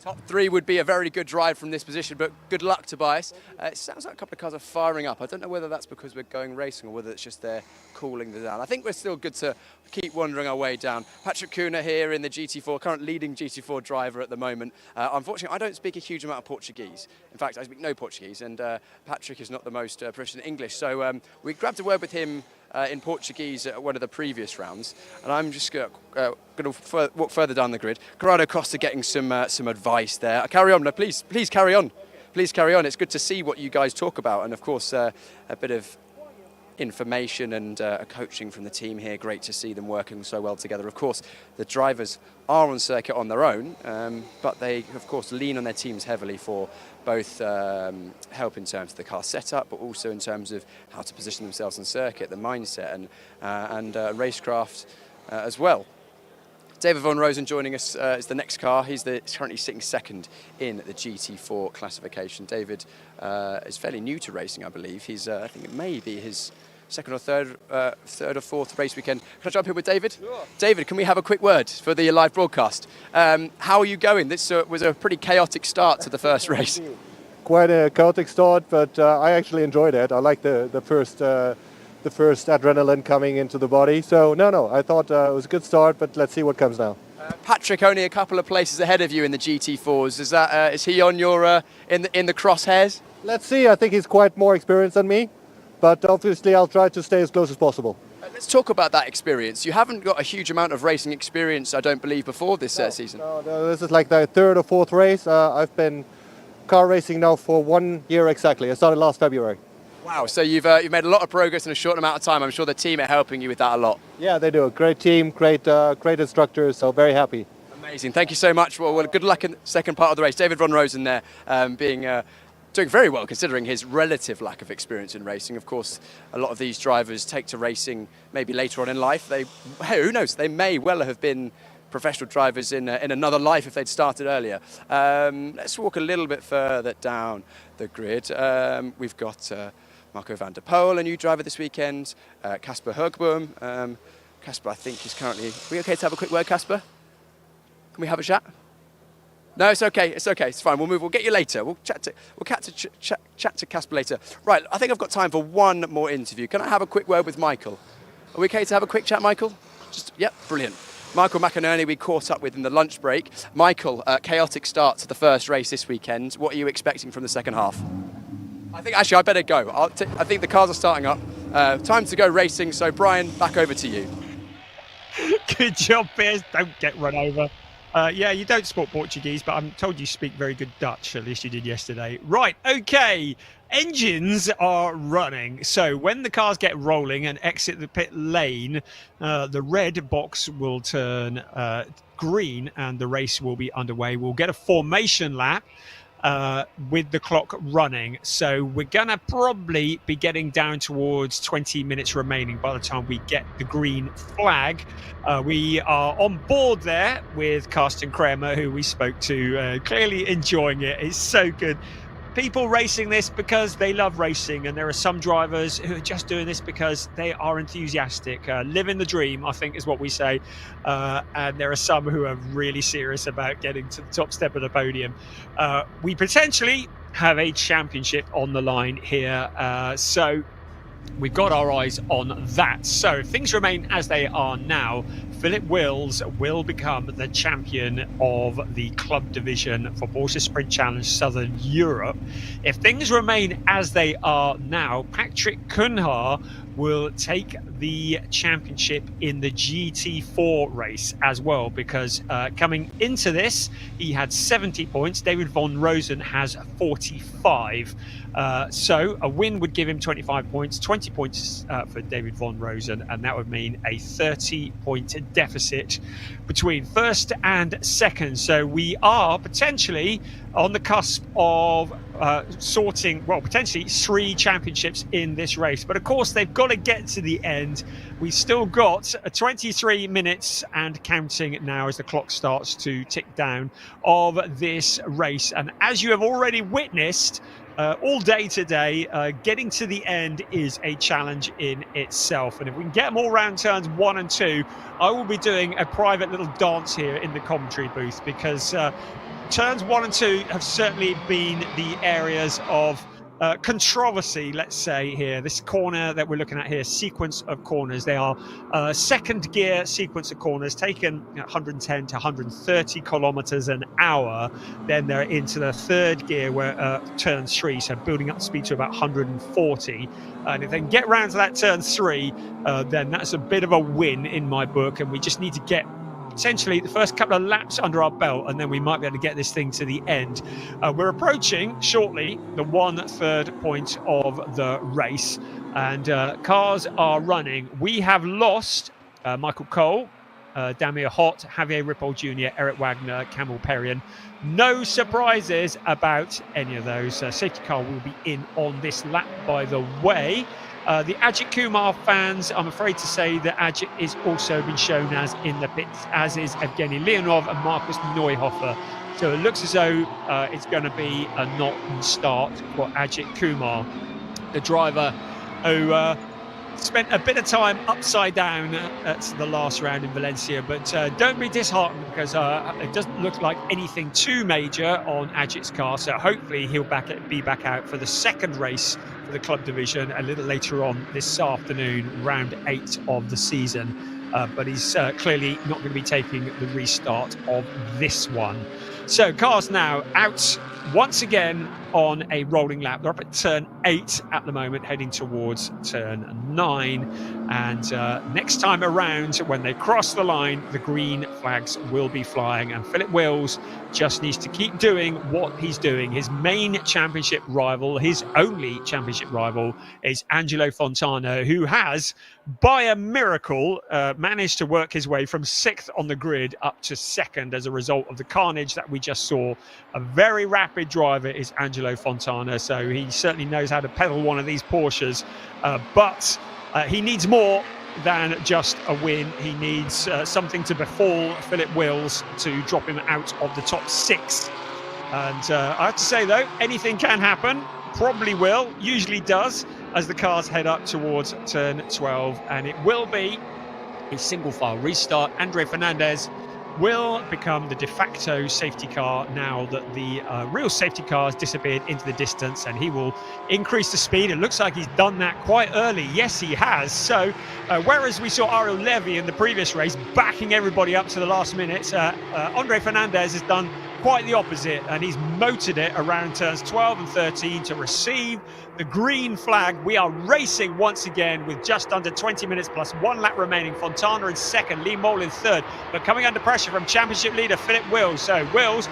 Top 3 would be a very good drive from this position, but good luck, Tobias. It sounds like a couple of cars are firing up. I don't know whether that's because we're going racing or whether it's just they're cooling down. I think we're still good to keep wandering our way down. Patrick Kuna here in the GT4, current leading GT4 driver at the moment. Unfortunately, I don't speak a huge amount of Portuguese. In fact, I speak no Portuguese, and Patrick is not the most proficient in English. So we grabbed a word with him in Portuguese at one of the previous rounds, and I'm just going to walk further down the grid. Corrado Costa getting some advice there. Carry on, please carry on. Please carry on. It's good to see what you guys talk about, and of course a bit of information and coaching from the team here. Great to see them working so well together. Of course, the drivers are on circuit on their own, but they of course lean on their teams heavily for both help in terms of the car setup, but also in terms of how to position themselves on circuit, the mindset and racecraft as well. David Van Rosen joining us is the next car. He's currently sitting second in the GT4 classification. David is fairly new to racing, I believe. I think it may be his second or third or fourth race weekend. Can I jump in with David? Sure. David, can we have a quick word for the live broadcast? How are you going? This was a pretty chaotic start to the first race. Quite a chaotic start, but I actually enjoyed it. I like the first adrenaline coming into the body. So no, I thought it was a good start, but let's see what comes now. Patrick only a couple of places ahead of you in the GT4s. Is he on your in the crosshairs? Let's see. I think he's quite more experienced than me, but obviously I'll try to stay as close as possible. Let's talk about that experience. You haven't got a huge amount of racing experience, I don't believe, before this season. No, this is like the third or fourth race. I've been car racing now for 1 year exactly. I started last February. Wow, so you've made a lot of progress in a short amount of time. I'm sure the team are helping you with that a lot. Yeah, they do. Great team, great instructors, so very happy. Amazing. Thank you so much. Well, good luck in the second part of the race. David Van Rosen there, doing very well considering his relative lack of experience in racing. Of course, a lot of these drivers take to racing maybe later on in life. Who knows, they may well have been professional drivers in another life if they'd started earlier. Let's walk a little bit further down the grid. We've got Marco van der Poel, a new driver this weekend. Casper Högboom. Casper, I think, is currently... Are we okay to have a quick word, Casper? Can we have a chat? No, it's okay. It's okay. It's fine. We'll move. We'll get you later. We'll chat to Casper later. Right. I think I've got time for one more interview. Can I have a quick word with Michael? Are we okay to have a quick chat, Michael? Yep. Brilliant. Michael McInerney, we caught up with in the lunch break. Michael, chaotic start to the first race this weekend. What are you expecting from the second half? I think actually I better go. I think the cars are starting up. Time to go racing. So Brian, back over to you. Good job, Piers. Don't get run over. Yeah, you don't speak Portuguese, but I'm told you speak very good Dutch. At least you did yesterday. Right, okay. Engines are running. So when the cars get rolling and exit the pit lane, the red box will turn green and the race will be underway. We'll get a formation lap with the clock running. So we're going to probably be getting down towards 20 minutes remaining by the time we get the green flag. We are on board there with Carsten Kramer, who we spoke to, clearly enjoying it. It's so good. People racing this because they love racing, and there are some drivers who are just doing this because they are enthusiastic. Living the dream, I think, is what we say. And there are some who are really serious about getting to the top step of the podium. We potentially have a championship on the line here. So we've got our eyes on that. So if things remain as they are now, Philip Wills will become the champion of the club division for Porsche Sprint Challenge Southern Europe. If things remain as they are now, Patrick Cunha will take the championship in the GT4 race as well, because coming into this, he had 70 points. David Von Rosen has 45. So a win would give him 25 points, 20 points for David Von Rosen, and that would mean a 30-point deficit between first and second. So we are potentially on the cusp of sorting, well, potentially 3 championships in this race. But of course, they've got to get to the end. We've still got 23 minutes and counting now as the clock starts to tick down of this race. And as you have already witnessed, all day today, getting to the end is a challenge in itself. And if we can get them all round turns 1 and 2, I will be doing a private little dance here in the commentary booth, because turns 1 and 2 have certainly been the areas of controversy, let's say, here. This corner that we're looking at here, sequence of corners, they are second gear sequence of corners, taken 110 to 130 kilometers an hour. Then they're into the third gear, where turn 3, so building up speed to about 140. And if they can get round to that turn 3, then that's a bit of a win in my book. And we just need to get essentially the first couple of laps under our belt, and then we might be able to get this thing to the end. We're approaching shortly the 1/3 point of the race, and cars are running. We have lost Michael Cole, Damir Hott, Javier Ripoll Jr., Eric Wagner, Campbell Perrion. No surprises about any of those. Safety car will be in on this lap, by the way. The Ajit Kumar fans, I'm afraid to say that Ajit is also been shown as in the pits, as is Evgeny Leonov and Markus Neuhofer. So it looks as though it's going to be a not-start for Ajit Kumar, the driver who spent a bit of time upside down at the last round in Valencia. But don't be disheartened, because it doesn't look like anything too major on Ajit's car. So hopefully he'll be back out for the second race for the club division a little later on this afternoon, round 8 of the season. But he's clearly not going to be taking the restart of this one. So cars now out once again on a rolling lap. They're up at turn 8 at the moment, heading towards turn 9. And next time around, when they cross the line, the green flags will be flying. And Philip Wills just needs to keep doing what he's doing. His main championship rival, his only championship rival, is Angelo Fontana, who has, by a miracle, managed to work his way from 6th on the grid up to 2nd as a result of the carnage that we just saw. A very rapid driver is Angelo Fontana, so he certainly knows how to pedal one of these Porsches, but he needs more than just a win. He needs something to befall Philip Wills to drop him out of the top 6. And I have to say, though, anything can happen. Probably will, usually does, as the cars head up towards turn 12. And it will be a single file restart. Andre Fernandez will become the de facto safety car now that the real safety car has disappeared into the distance, and he will increase the speed. It looks like he's done that quite early. Yes, he has. So whereas we saw Ariel Levy in the previous race backing everybody up to the last minute, Andre Fernandez has done quite the opposite, and he's motored it around turns 12 and 13 to receive the green flag. We are racing once again with just under 20 minutes plus 1 lap remaining. Fontana in second, Lee Mole in third, but coming under pressure from championship leader Philip Wills. So Wills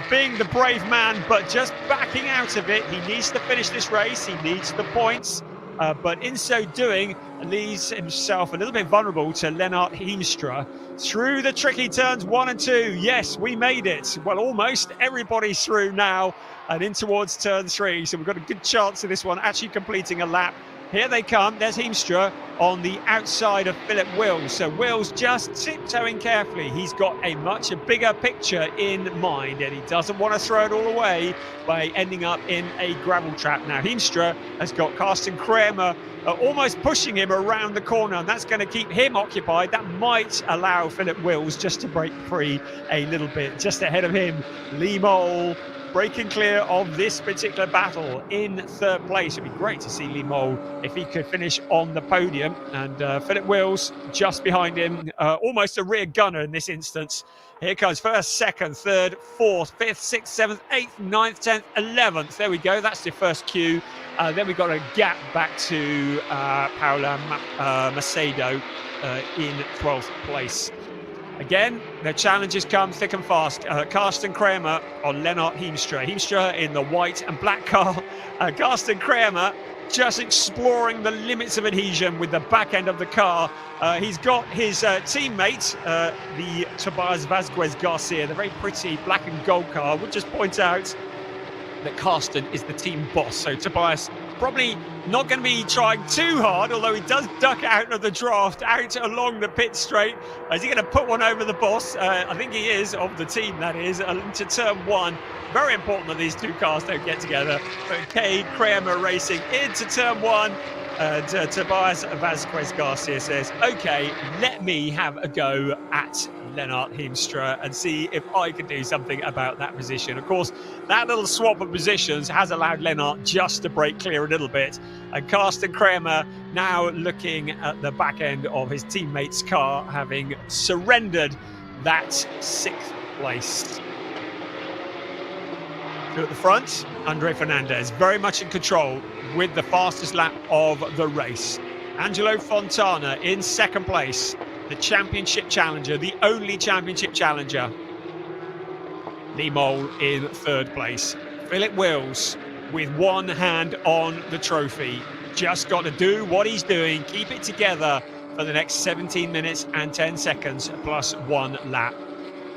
being the brave man, but just backing out of it. He needs to finish this race. He needs the points. But in so doing, leaves himself a little bit vulnerable to Lennart Heemstra through the tricky turns 1 and 2. Yes, we made it. Well, almost everybody's through now and in towards turn 3. So we've got a good chance of this one actually completing a lap. Here they come. There's Heemstra on the outside of Philip Wills. So Wills just tiptoeing carefully. He's got a much bigger picture in mind, and he doesn't want to throw it all away by ending up in a gravel trap. Now Heemstra has got Carsten Kramer almost pushing him around the corner, and that's going to keep him occupied. That might allow Philip Wills just to break free a little bit. Just ahead of him, Lee Mole breaking clear of this particular battle in third place. It'd be great to see Lee Mole if he could finish on the podium, and Philip Wills just behind him, almost a rear gunner in this instance. Here comes first, second, third, fourth, fifth, sixth, seventh, eighth, ninth, 10th, 11th. There we go. That's the first queue. Then we've got a gap back to Paula Macedo in 12th place. Again, the challenges come thick and fast. Carsten Kramer on Lennart Heemstra. Heemstra in the white and black car. Carsten Kramer just exploring the limits of adhesion with the back end of the car. He's got his teammate, the Tobias Vazquez Garcia, the very pretty black and gold car. We'll just point out that Carsten is the team boss. So Tobias probably not going to be trying too hard, although he does duck out of the draft, out along the pit straight. Is he going to put one over the boss? I think he is, of the team, that is, into turn 1. Very important that these two cars don't get together. Okay, Kramer racing into turn 1. Tobias Vazquez Garcia says, okay, let me have a go at Lennart Heemstra and see if I can do something about that position. Of course, that little swap of positions has allowed Lennart just to break clear a little bit. And Carsten Kramer now looking at the back end of his teammate's car, having surrendered that 6th place. So at the front, Andre Fernandez very much in control with the fastest lap of the race. Angelo Fontana in second place, the championship challenger, the only championship challenger. Lee Mole in third place. Philip Wills with one hand on the trophy. Just got to do what he's doing, keep it together for the next 17 minutes and 10 seconds plus 1 lap.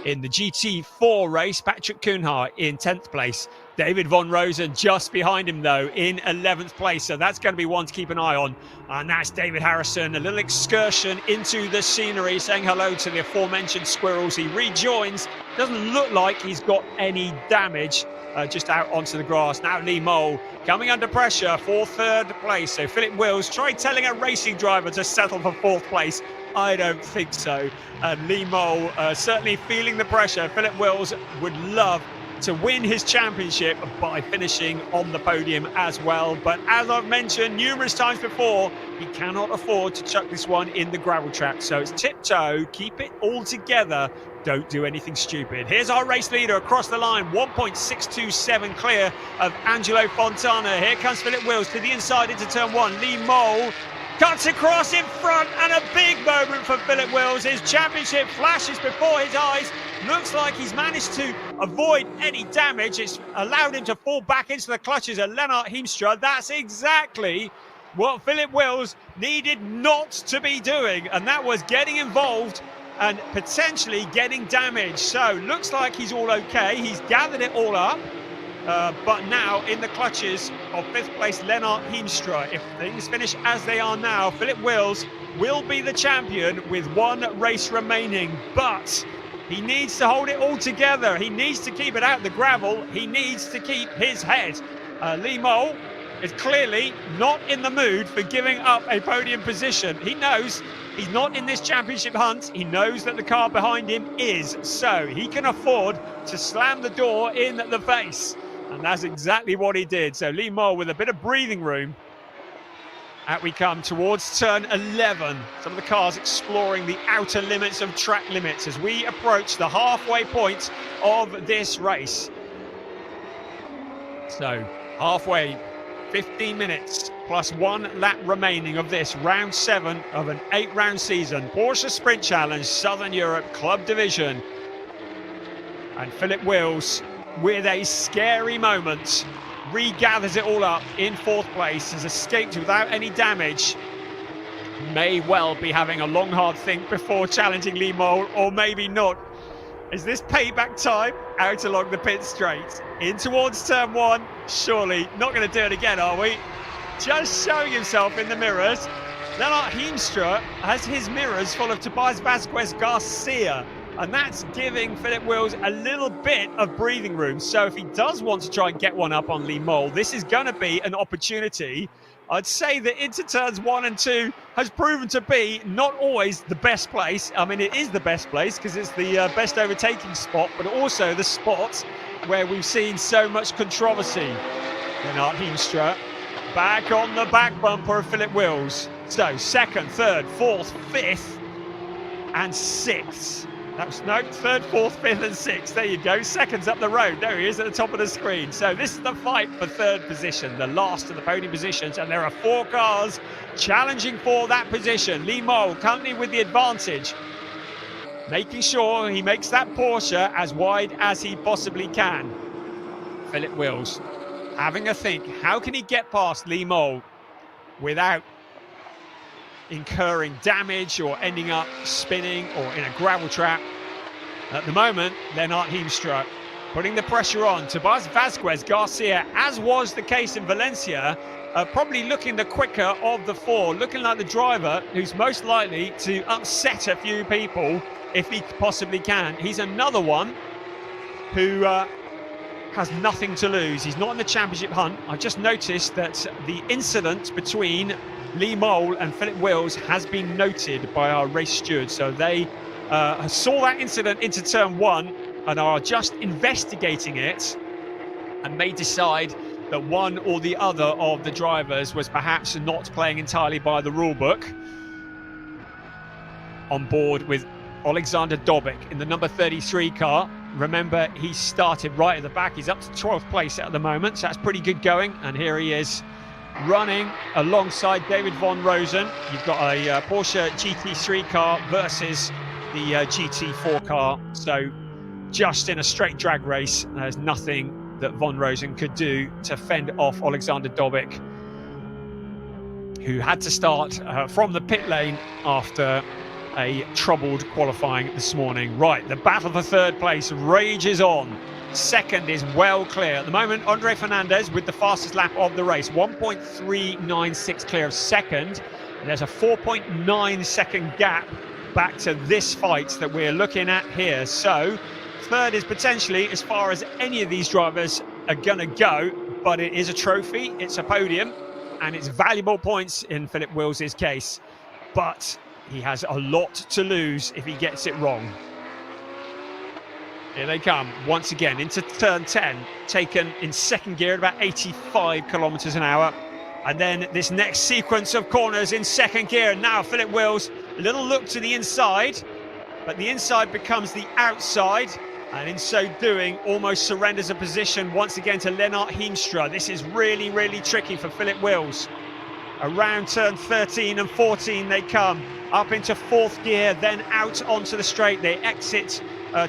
In the GT4 race, Patrick Kuhnhart in 10th place. David Von Rosen just behind him, though, in 11th place. So that's going to be one to keep an eye on. And that's David Harrison, a little excursion into the scenery, saying hello to the aforementioned squirrels. He rejoins. Doesn't look like he's got any damage, just out onto the grass. Now Lee Mole coming under pressure for third place. So Philip Wills tried telling a racing driver to settle for 4th place. I don't think so. And Lee Mole certainly feeling the pressure. Philip Wills would love to win his championship by finishing on the podium as well. But as I've mentioned numerous times before, he cannot afford to chuck this one in the gravel trap. So it's tiptoe, keep it all together, don't do anything stupid. Here's our race leader across the line, 1.627 clear of Angelo Fontana. Here comes Philip Wills to the inside into turn 1. Lee Mole cuts across in front, and a big moment for Philip Wills. His championship flashes before his eyes. Looks like he's managed to avoid any damage. It's allowed him to fall back into the clutches of Lennart Heemstra. That's exactly what Philip Wills needed not to be doing, and that was getting involved and potentially getting damage. So looks like he's all okay. He's gathered it all up. But now in the clutches of 5th place Lennart Heemstra. If things finish as they are now, Philip Wills will be the champion with 1 race remaining. But he needs to hold it all together. He needs to keep it out the gravel. He needs to keep his head. Lee Mole is clearly not in the mood for giving up a podium position. He knows he's not in this championship hunt. He knows that the car behind him is, so he can afford to slam the door in the face. And that's exactly what he did. So Lee Mole with a bit of breathing room. Out we come towards turn 11. Some of the cars exploring the outer limits of track limits as we approach the halfway point of this race. So halfway, 15 minutes plus 1 lap remaining of this round 7 of an 8-round season. Porsche Sprint Challenge Southern Europe Club Division. And Philip Wills, with a scary moment, regathers it all up in 4th place, has escaped without any damage. May well be having a long hard think before challenging Lee Mole, or maybe not. Is this payback time? Out along the pit straight, in towards turn 1. Surely not going to do it again, are we? Just showing himself in the mirrors. Lennart Heemstra has his mirrors full of Tobias Vasquez Garcia, and that's giving Philip Wills a little bit of breathing room. So if he does want to try and get one up on Lee Mole, this is going to be an opportunity. I'd say that into turns 1 and 2 has proven to be not always the best place. I mean, it is the best place because it's the best overtaking spot, but also the spot where we've seen so much controversy. Lennart Heemstra back on the back bumper of Philip Wills. So 2nd, 3rd, 4th, 5th and 6th. That's no 3rd, 4th, 5th and 6th. There you go. Seconds up the road. There he is at the top of the screen. So this is the fight for 3rd position, the last of the podium positions. And there are 4 cars challenging for that position. Lee Mole currently with the advantage, making sure he makes that Porsche as wide as he possibly can. Philip Wills having a think. How can he get past Lee Mole without incurring damage or ending up spinning or in a gravel trap? At the moment, Lennart Heemstra putting the pressure on. Tobias Vasquez Garcia, as was the case in Valencia, probably looking the quicker of the 4, looking like the driver who's most likely to upset a few people if he possibly can. He's another one who has nothing to lose. He's not in the championship hunt. I've just noticed that the incident between Lee Mole and Philip Wills has been noted by our race steward. So they saw that incident into turn 1 and are just investigating it, and may decide that one or the other of the drivers was perhaps not playing entirely by the rule book. On board with Alexander Dobik in the number 33 car. Remember, he started right at the back. He's up to 12th place at the moment, so that's pretty good going. And here he is running alongside David Von Rosen. You've got a Porsche GT3 car versus the GT4 car. So just in a straight drag race, there's nothing that Von Rosen could do to fend off Alexander Dobik, who had to start from the pit lane after a troubled qualifying this morning. Right, the battle for 3rd place rages on. 2nd is well clear. At the moment, Andre Fernandez with the fastest lap of the race, 1.396 clear of 2nd. And there's a 4.9 second gap back to this fight that we're looking at here. So 3rd is potentially as far as any of these drivers are going to go, but it is a trophy, it's a podium, and it's valuable points in Philip Wills' case. But he has a lot to lose if he gets it wrong. Here they come once again into turn 10, taken in 2nd gear at about 85 kilometers an hour. And then this next sequence of corners in 2nd gear. And now Philip Wills, a little look to the inside, but the inside becomes the outside. And in so doing, almost surrenders a position once again to Lennart Heemstra. This is really, really tricky for Philip Wills. Around turn 13 and 14 they come, up into 4th gear, then out onto the straight. They exit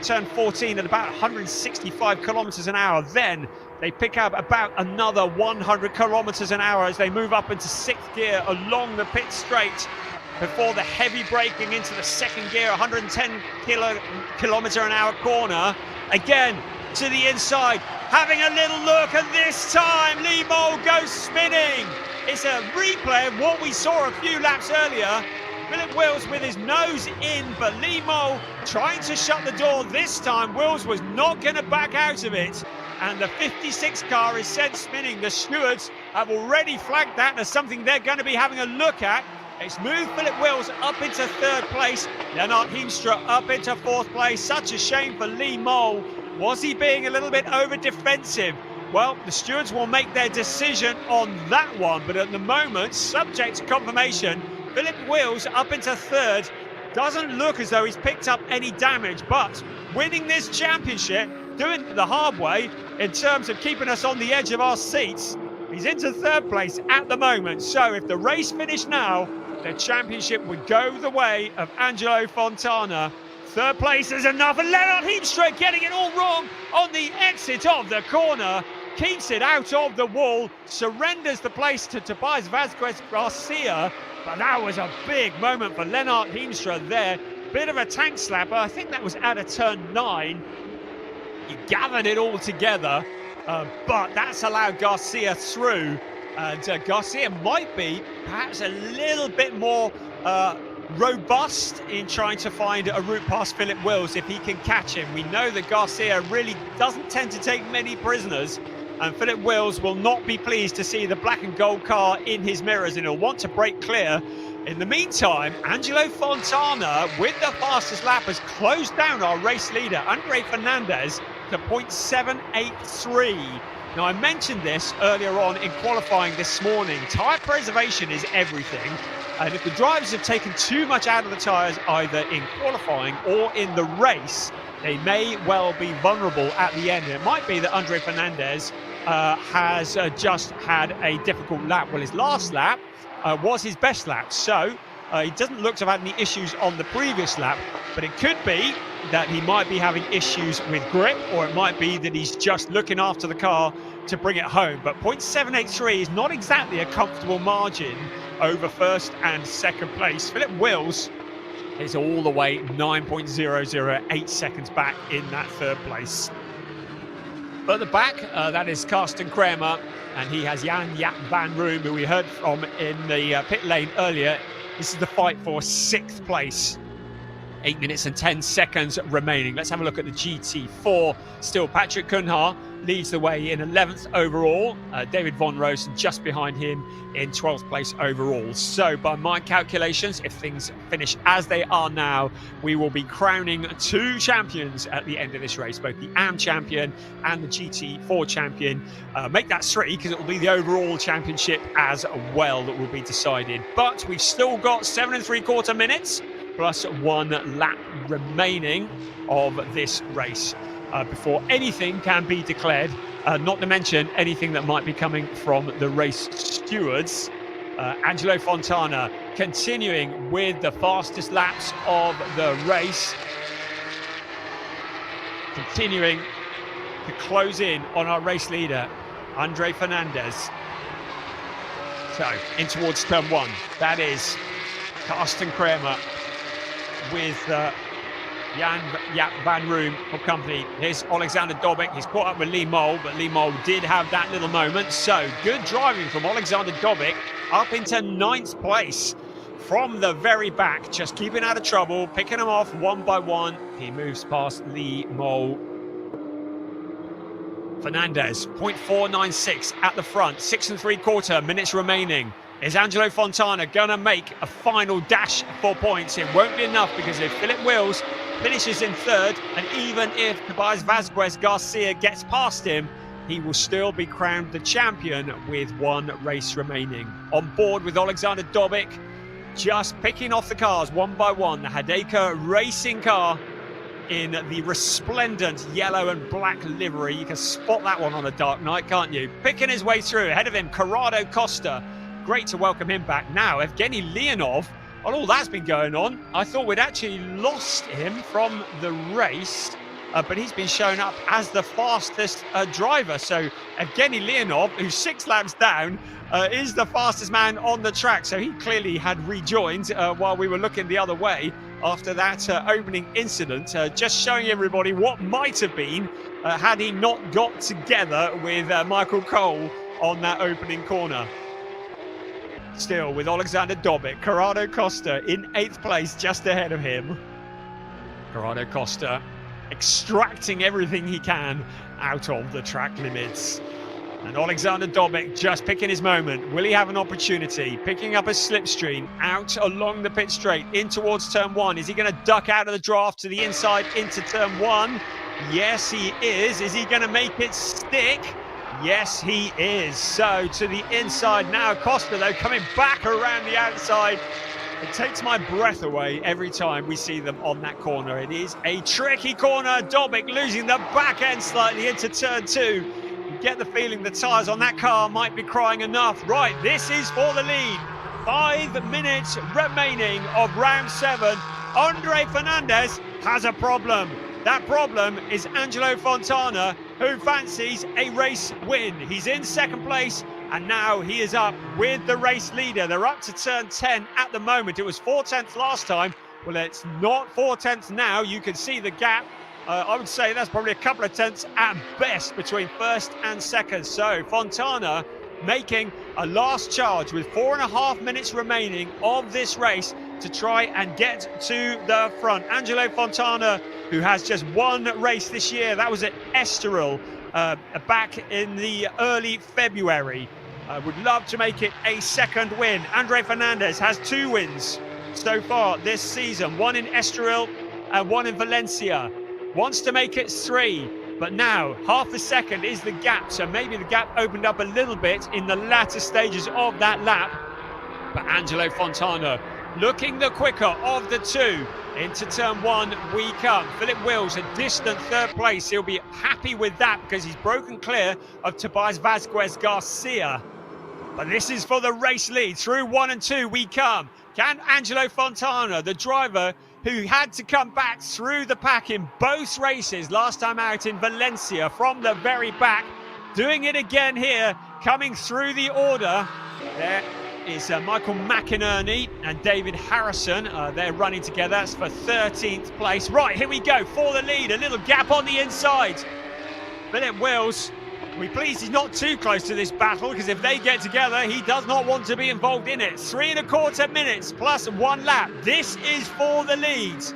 turn 14 at about 165 kilometers an hour. Then they pick up about another 100 kilometers an hour as they move up into 6th gear along the pit straight before the heavy braking into the 2nd gear, 110 kilometer an hour corner. Again to the inside, having a little look, and this time Lee Mole goes spinning. It's a replay of what we saw a few laps earlier. Philip Wills with his nose in, but Lee Mole trying to shut the door this time. Wills was not going to back out of it. and the 56 car is sent spinning. The stewards have already flagged that as something they're going to be having a look at. It's moved Philip Wills up into 3rd place, Lennart Heemstra up into 4th place. Such a shame for Lee Mole. Was he being a little bit over defensive? Well, the stewards will make their decision on that one, but at the moment, subject to confirmation, Philip Wills up into 3rd. Doesn't look as though he's picked up any damage, but winning this championship, doing it the hard way in terms of keeping us on the edge of our seats. He's into 3rd place at the moment, so if the race finished now, the championship would go the way of Angelo Fontana. 3rd place is enough, and Lennart Heemstra getting it all wrong on the exit of the corner. Keeps it out of the wall, surrenders the place to Tobias Vazquez Garcia, but that was a big moment for Lennart Heemstra there. Bit of a tank slapper, I think that was out of turn 9. He gathered it all together, but that's allowed Garcia through. And Garcia might be perhaps a little bit more robust in trying to find a route past Philip Wills if he can catch him. We know that Garcia really doesn't tend to take many prisoners, and Philip Wills will not be pleased to see the black and gold car in his mirrors, and he'll want to break clear. In the meantime, Angelo Fontana, with the fastest lap, has closed down our race leader, Andre Fernandez, to 0.783. Now, I mentioned this earlier on in qualifying this morning. Tyre preservation is everything. And if the drivers have taken too much out of the tyres, either in qualifying or in the race, they may well be vulnerable at the end. And it might be that Andre Fernandez has just had a difficult lap. Well, his last lap was his best lap. So he doesn't look to have had any issues on the previous lap, but it could be that he might be having issues with grip, or it might be that he's just looking after the car to bring it home. But 0.783 is not exactly a comfortable margin over 1st and 2nd place. Philip Wills is all the way 9.008 seconds back in that 3rd place. Further back, that is Karsten Kramer, and he has Jan Jaap van Room, who we heard from in the pit lane earlier. This is the fight for 6th place. 8 minutes and 10 seconds remaining. Let's have a look at the GT4. Still, Patrick Cunha leads the way in 11th overall. David Von Rosen just behind him in 12th place overall. So by my calculations, if things finish as they are now, we will be crowning 2 champions at the end of this race, both the AM champion and the GT4 champion. Make that 3, because it will be the overall championship as well that will be decided. But we've still got 7 3/4 minutes plus 1 lap remaining of this race before anything can be declared, not to mention anything that might be coming from the race stewards. Angelo Fontana continuing with the fastest laps of the race, continuing to close in on our race leader, Andre Fernandez. So in towards turn 1, that is Karsten Kramer with Jan Jaap van Room for company. Here's Alexander Dobic. He's caught up with Lee Mole, but Lee Mole did have that little moment. So good driving from Alexander Dobic up into 9th place from the very back, just keeping out of trouble, picking them off one by one. He moves past Lee Mole. Fernandez, 0.496 at the front, 6 3/4 minutes remaining. Is Angelo Fontana going to make a final dash for points? It won't be enough, because if Philip Wills finishes in 3rd, and even if Tobias Vazquez Garcia gets past him, he will still be crowned the champion with 1 race remaining. On board with Alexander Dobic, just picking off the cars one by one. The Hideka racing car in the resplendent yellow and black livery. You can spot that one on a dark night, can't you? Picking his way through. Ahead of him, Corrado Costa. Great to welcome him back. Now, Evgeny Leonov, on all that's been going on, I thought we'd actually lost him from the race, but he's been shown up as the fastest driver. So Evgeny Leonov, who's 6 laps down, is the fastest man on the track. So he clearly had rejoined while we were looking the other way after that opening incident, just showing everybody what might have been had he not got together with Michael Cole on that opening corner. Still with Alexander Dobic, Corrado Costa in 8th place, just ahead of him. Corrado Costa extracting everything he can out of the track limits. And Alexander Dobic just picking his moment. Will he have an opportunity? Picking up a slipstream out along the pit straight in towards turn 1. Is he going to duck out of the draft to the inside into turn 1? Yes, he is. Is he going to make it stick? Yes, he is. So to the inside now. Costa, though, coming back around the outside. It takes my breath away every time we see them on that corner. It is a tricky corner. Dobic losing the back end slightly into turn 2. You get the feeling the tyres on that car might be crying enough. Right, this is for the lead. 5 minutes remaining of round 7. Andre Fernandez has a problem. That problem is Angelo Fontana, who fancies a race win. He's in second place, and now he is up with the race leader. They're up to turn 10 at the moment. It was 4/10 last time. Well, it's not 4/10 now. You can see the gap. I would say that's probably a couple of tenths at best between first and second. So Fontana making a last charge with 4.5 minutes remaining of this race to try and get to the front. Angelo Fontana, who has just one race this year, that was at Estoril back in the early February. Would love to make it a second win. Andre Fernandez has 2 wins so far this season, one in Estoril and one in Valencia. Wants to make it 3, but now half a second is the gap, so maybe the gap opened up a little bit in the latter stages of that lap. But Angelo Fontana looking the quicker of the 2. Into turn 1 we come. Philip Wills, a distant 3rd place. He'll be happy with that because he's broken clear of Tobias Vasquez Garcia. But this is for the race lead. Through 1 and 2 we come. Can Angelo Fontana, the driver who had to come back through the pack in both races last time out in Valencia from the very back, doing it again here, coming through the order. There is Michael McInerney and David Harrison. They're running together. That's for 13th place. Right, here we go for the lead. A little gap on the inside. Philip Wills, we're pleased he's not too close to this battle, because if they get together, he does not want to be involved in it. 3.25 minutes plus 1 lap. This is for the leads.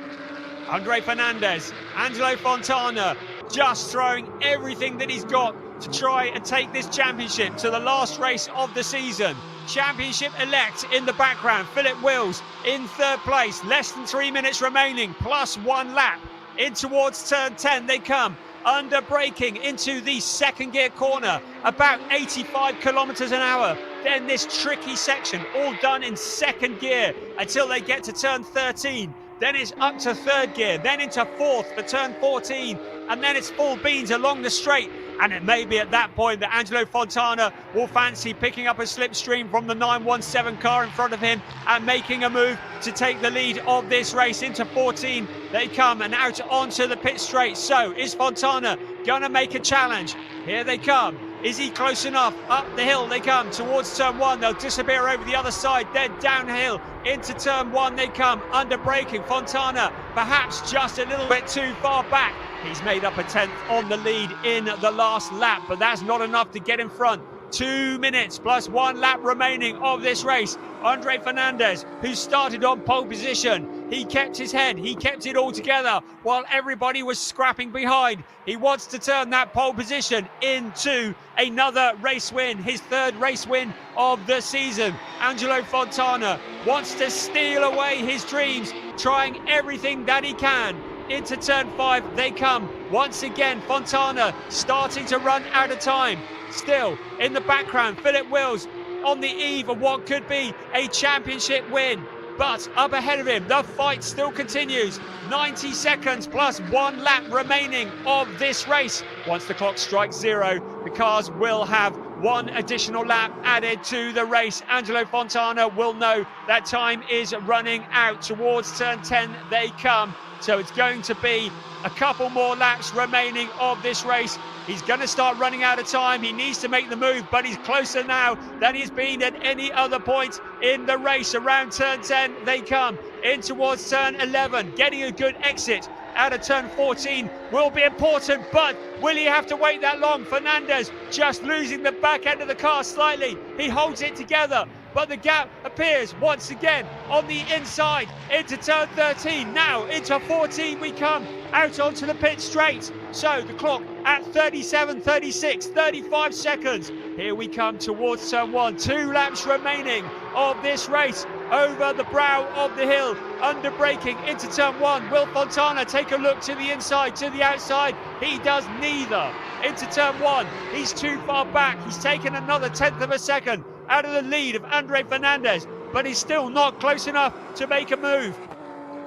Andre Fernandez, Angelo Fontana, just throwing everything that he's got to try and take this championship to the last race of the season. Championship elect in the background. Philip Wills in 3rd place. Less than 3 minutes remaining plus 1 lap. In towards turn 10 they come. Under braking into the 2nd gear corner, about 85 kilometers an hour. Then this tricky section, all done in 2nd gear until they get to turn 13. Then it's up to 3rd gear, then into 4th for turn 14, and then it's full beans along the straight. And it may be at that point that Angelo Fontana will fancy picking up a slipstream from the 917 car in front of him and making a move to take the lead of this race. Into 14 they come and out onto the pit straight. So is Fontana gonna make a challenge? Here they come. Is he close enough? Up the hill they come towards turn 1. They'll disappear over the other side. Then downhill into turn 1 they come. Under braking, Fontana perhaps just a little bit too far back. He's made up a 10th on the lead in the last lap, but that's not enough to get in front. 2 minutes plus 1 lap remaining of this race. Andre Fernandez, who started on pole position, he kept his head, he kept it all together while everybody was scrapping behind. He wants to turn that pole position into another race win, his 3rd race win of the season. Angelo Fontana wants to steal away his dreams, trying everything that he can. Into turn 5 they come. Once again, Fontana starting to run out of time. Still in the background, Philip Wills on the eve of what could be a championship win. But up ahead of him, the fight still continues. 90 seconds plus 1 lap remaining of this race. Once the clock strikes 0, the cars will have 1 additional lap added to the race. Angelo Fontana will know that time is running out. Towards turn 10 they come. So it's going to be a couple more laps remaining of this race. He's going to start running out of time. He needs to make the move, but he's closer now than he's been at any other point in the race. Around turn 10 they come. In towards turn 11. Getting a good exit out of turn 14 will be important, but will he have to wait that long? Fernandez just losing the back end of the car slightly. He holds it together, but the gap appears once again on the inside into turn 13. Now into 14 we come. out onto the pit straight. So the clock at 37, 36, 35 seconds. Here we come towards turn 1. 2 laps remaining of this race over the brow of the hill. Under braking into turn 1. Will Fontana take a look to the inside, to the outside? He does neither. Into turn 1. He's too far back. He's taken another 1/10 of a second out of the lead of Andre Fernandez, but he's still not close enough to make a move.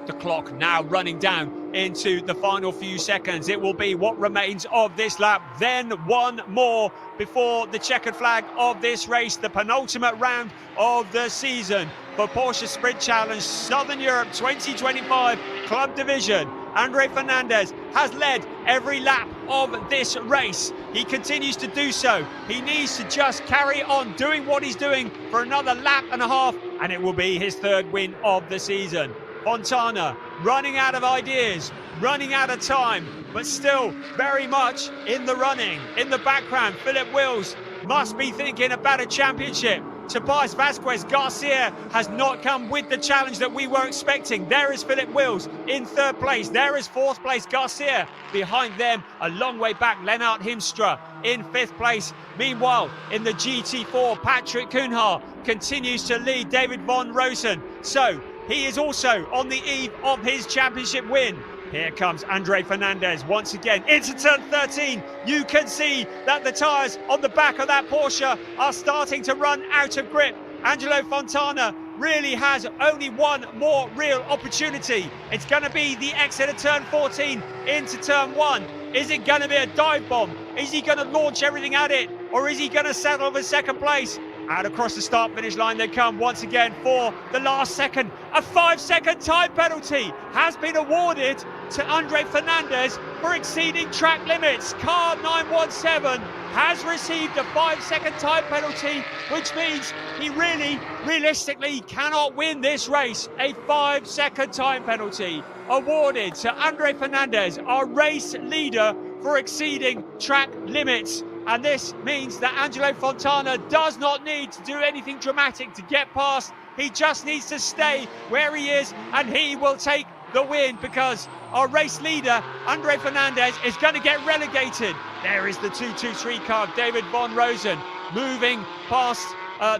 The clock now running down into the final few seconds. It will be what remains of this lap, then one more before the checkered flag of this race, the penultimate round of the season for Porsche Sprint Challenge Southern Europe 2025 Club Division. Andre Fernandez has led every lap of this race. He continues to do so. He needs to just carry on doing what he's doing for another lap and a half, and it will be his 3rd win of the season. Fontana running out of ideas, running out of time, but still very much in the running. In the background, Philip Wills must be thinking about a championship. Tobias Vasquez Garcia has not come with the challenge that we were expecting. There is Philip Wills in 3rd place. There is 4th place Garcia. Behind them, a long way back, Lennart Himstra in 5th place. Meanwhile, in the GT4, Patrick Kuhnhaar continues to lead David Von Rosen. So, he is also on the eve of his championship win. Here comes Andre Fernandez once again into turn 13. You can see that the tyres on the back of that Porsche are starting to run out of grip. Angelo Fontana really has only one more real opportunity. It's going to be the exit of turn 14 into turn 1. Is it going to be a dive bomb? Is he going to launch everything at it? Or is he going to settle for 2nd place? Out across the start-finish line they come once again for the last second. A 5-second time penalty has been awarded to Andre Fernandez for exceeding track limits. Car 917 has received a 5-second time penalty, which means he realistically cannot win this race. A 5-second time penalty awarded to Andre Fernandez, our race leader, for exceeding track limits. And this means that Angelo Fontana does not need to do anything dramatic to get past. He just needs to stay where he is, and he will take the win, because our race leader, Andre Fernandez, is going to get relegated. There is the 223 car, David Von Rosen, moving past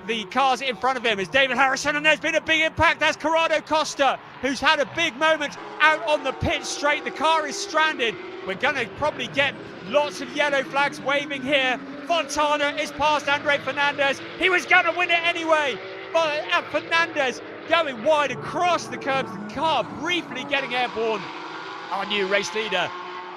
the cars in front of him is David Harrison, and there's been a big impact. That's Corrado Costa, who's had a big moment out on the pit straight. The car is stranded. We're going to probably get lots of yellow flags waving here. Fontana is past Andre Fernandez. He was going to win it anyway. But Fernandez going wide across the curbs. The car briefly getting airborne. Our new race leader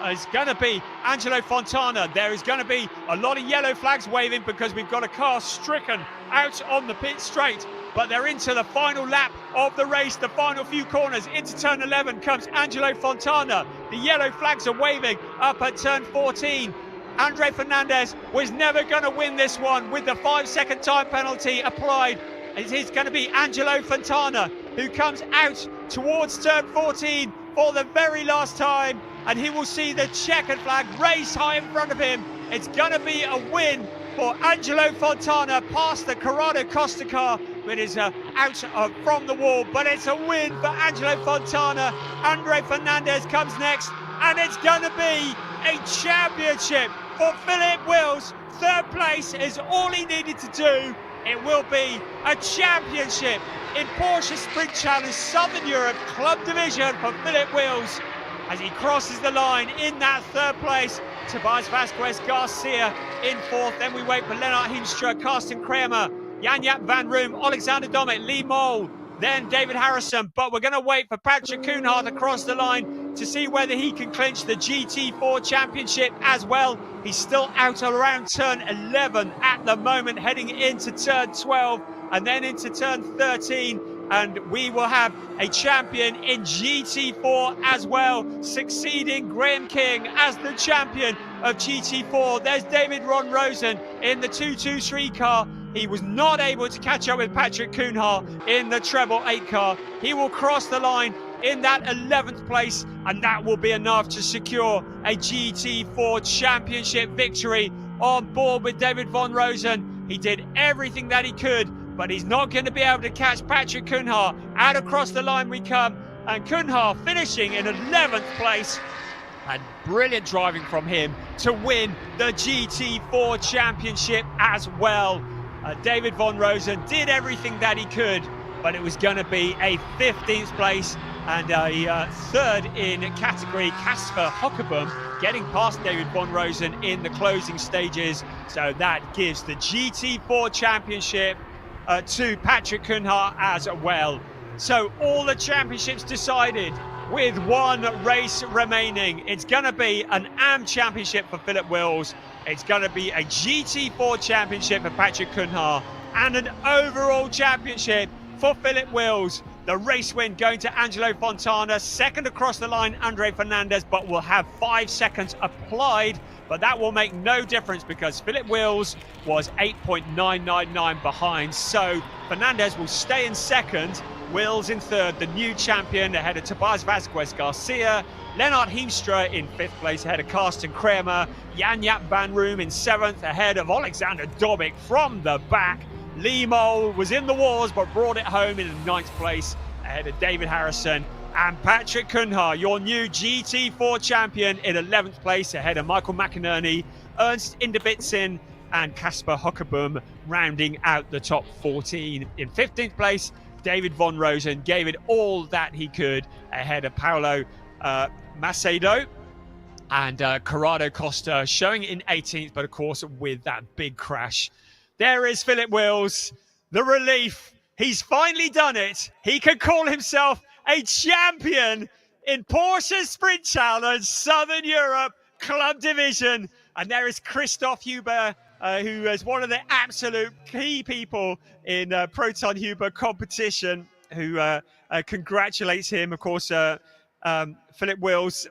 is going to be Angelo Fontana. There is going to be a lot of yellow flags waving because we've got a car stricken out on the pit straight. But they're into the final lap of the race, the final few corners. Into turn 11 comes Angelo Fontana. The yellow flags are waving up at turn 14. Andre Fernandez was never going to win this one with the 5-second time penalty applied. It is going to be Angelo Fontana who comes out towards turn 14 for the very last time, and he will see the checkered flag race high in front of him. It's going to be a win for Angelo Fontana past the Corrado Costa car. It is out from the wall, but it's a win for Angelo Fontana. Andre Fernandez comes next, and it's going to be a championship for Philip Wills. 3rd place is all he needed to do. It will be a championship in Porsche Sprint Challenge Southern Europe Club Division for Philip Wills as he crosses the line in that 3rd place. Tobias Vasquez Garcia in 4th. Then we wait for Lennart Hinstra, Karsten Kramer, Jan-Jaap van Room, Alexander Domet, Lee Mole, then David Harrison. But we're going to wait for Patrick Kuhnhaar to cross the line to see whether he can clinch the GT4 championship as well. He's still out around turn 11 at the moment, heading into turn 12 and then into turn 13. And we will have a champion in GT4 as well, succeeding Graham King as the champion of GT4. There's David Von Rosen in the 223 car. He was not able to catch up with Patrick Kuhnhaar in the treble 8 car. He will cross the line in that 11th place, and that will be enough to secure a GT4 championship victory on board with David Von Rosen. He did everything that he could, but he's not going to be able to catch Patrick Kuhnhaar. Out across the line we come, and Kuhnhaar finishing in 11th place. And brilliant driving from him to win the GT4 Championship as well. David Von Rosen did everything that he could, but it was going to be a 15th place and a third in category. Casper Hockebom getting past David Von Rosen in the closing stages. So that gives the GT4 Championship to Patrick Cunha as well. So all the championships decided with one race remaining. It's going to be an AM Championship for Philip Wills. It's going to be a GT4 Championship for Patrick Cunha and an overall championship for Philip Wills. The race win going to Angelo Fontana. Second across the line, Andre Fernandez, but will have 5 seconds applied. But that will make no difference because Philip Wills was 8.999 behind. So Fernandez will stay in second. Wills in third, the new champion, ahead of Tobias Vasquez Garcia. Lennart Heemstra in 5th place, ahead of Karsten Kramer. Jan-Jaap van Room in 7th, ahead of Alexander Dobic from the back. Lee Mole was in the wars, but brought it home in 9th place, ahead of David Harrison. And Patrick Cunha, your new GT4 champion, in 11th place, ahead of Michael McInerney, Ernst Inderbitzin, and Casper Hockebom, rounding out the top 14. In 15th place, David Von Rosen gave it all that he could, ahead of Paolo Macedo and Corrado Costa, showing in 18th, but of course with that big crash. There is Philip Wills, the relief. He's finally done it. He can call himself a champion in Porsche Sprint Challenge Southern Europe Club Division. And there is Christoph Huber, who is one of the absolute key people in Proton Huber competition, who congratulates him. Of course, Philip Wills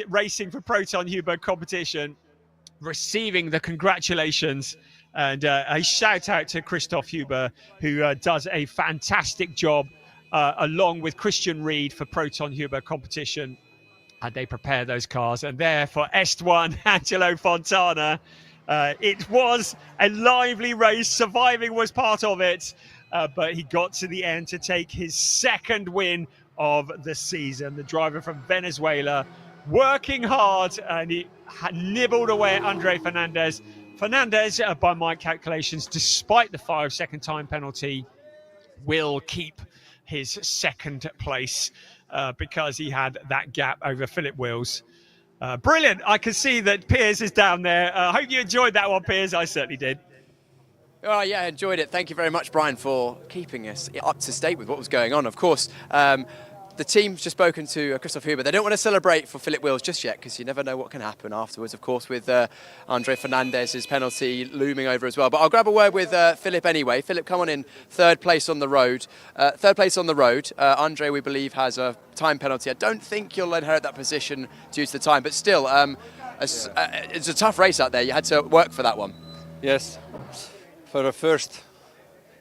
racing for Proton Huber competition, receiving the congratulations. And a shout out to Christoph Huber, who does a fantastic job along with Christian Reed for Proton Huber competition. And they prepare those cars. And there for Est1, Angelo Fontana. It was a lively race. Surviving was part of it. But he got to the end to take his second win of the season. The driver from Venezuela working hard, and he nibbled away at Andre Fernandez. Fernandez, by my calculations, despite the 5-second time penalty, will keep his second place because he had that gap over Philip Wills. Brilliant. I can see that Piers is down there. I hope you enjoyed that one, Piers. I certainly did. Oh, yeah, I enjoyed it. Thank you very much, Brian, for keeping us up to date with what was going on. Of course, the team's just spoken to Christoph Huber. They don't want to celebrate for Philip Wills just yet because you never know what can happen afterwards, of course, with Andre Fernandez's penalty looming over as well. But I'll grab a word with Philip anyway. Philip, come on in. Third place on the road. Andre, we believe, has a time penalty. I don't think you'll inherit that position due to the time, but still, it's a tough race out there. You had to work for that one. Yes. For the first,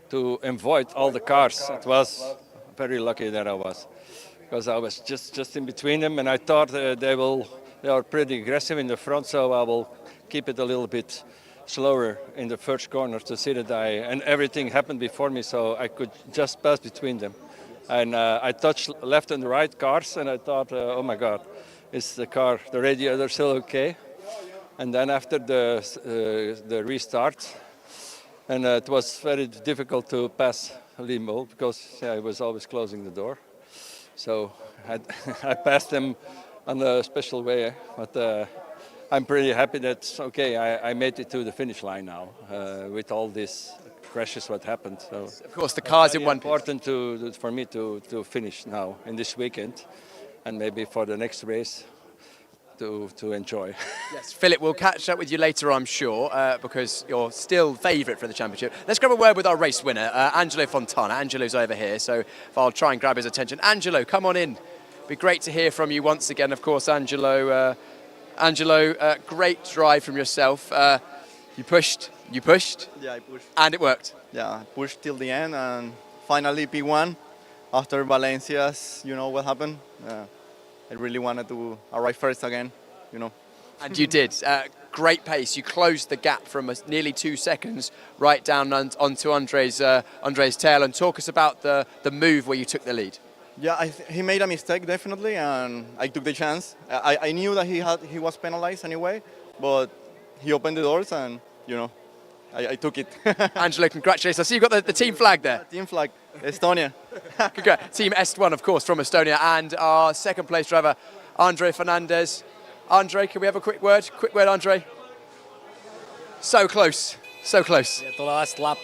to avoid all the cars, it was very lucky that I was. Because I was just in between them, and I thought they are pretty aggressive in the front, so I will keep it a little bit slower in the first corner to see that and everything happened before me, so I could just pass between them. And I touched left and right cars, and I thought, oh my God, is the radiator still okay? And then after the restart, and it was very difficult to pass Limo because he was always closing the door. So I passed them on a special way, but I'm pretty happy that, okay, I made it to the finish line now with all these crashes what happened. So of course, the cars in one piece. Important for me to finish now in this weekend and maybe for the next race to enjoy. Yes, Philip, we'll catch up with you later, I'm sure, because you're still favourite for the championship. Let's grab a word with our race winner, Angelo Fontana. Angelo's over here, so if I'll try and grab his attention. Angelo, come on in. Be great to hear from you once again, of course, Angelo. Great drive from yourself. You pushed. Yeah, I pushed. And it worked. Yeah, I pushed till the end, and finally P1 after Valencia's, you know what happened. I really wanted to arrive first again, you know. And you did. Great pace. You closed the gap from nearly 2 seconds right down onto Andre's tail. And talk us about the move where you took the lead. Yeah, he made a mistake definitely, and I took the chance. I knew that he was penalized anyway, but he opened the doors, and I took it. Angelo, congratulations. I see you've got the team flag there. Team flag, Estonia. Congrats. Team Est1, of course, from Estonia, and our second place driver, Andre Fernandez. Andre, can we have a quick word? Quick word, Andre. So close, so close. Yeah, to the last lap,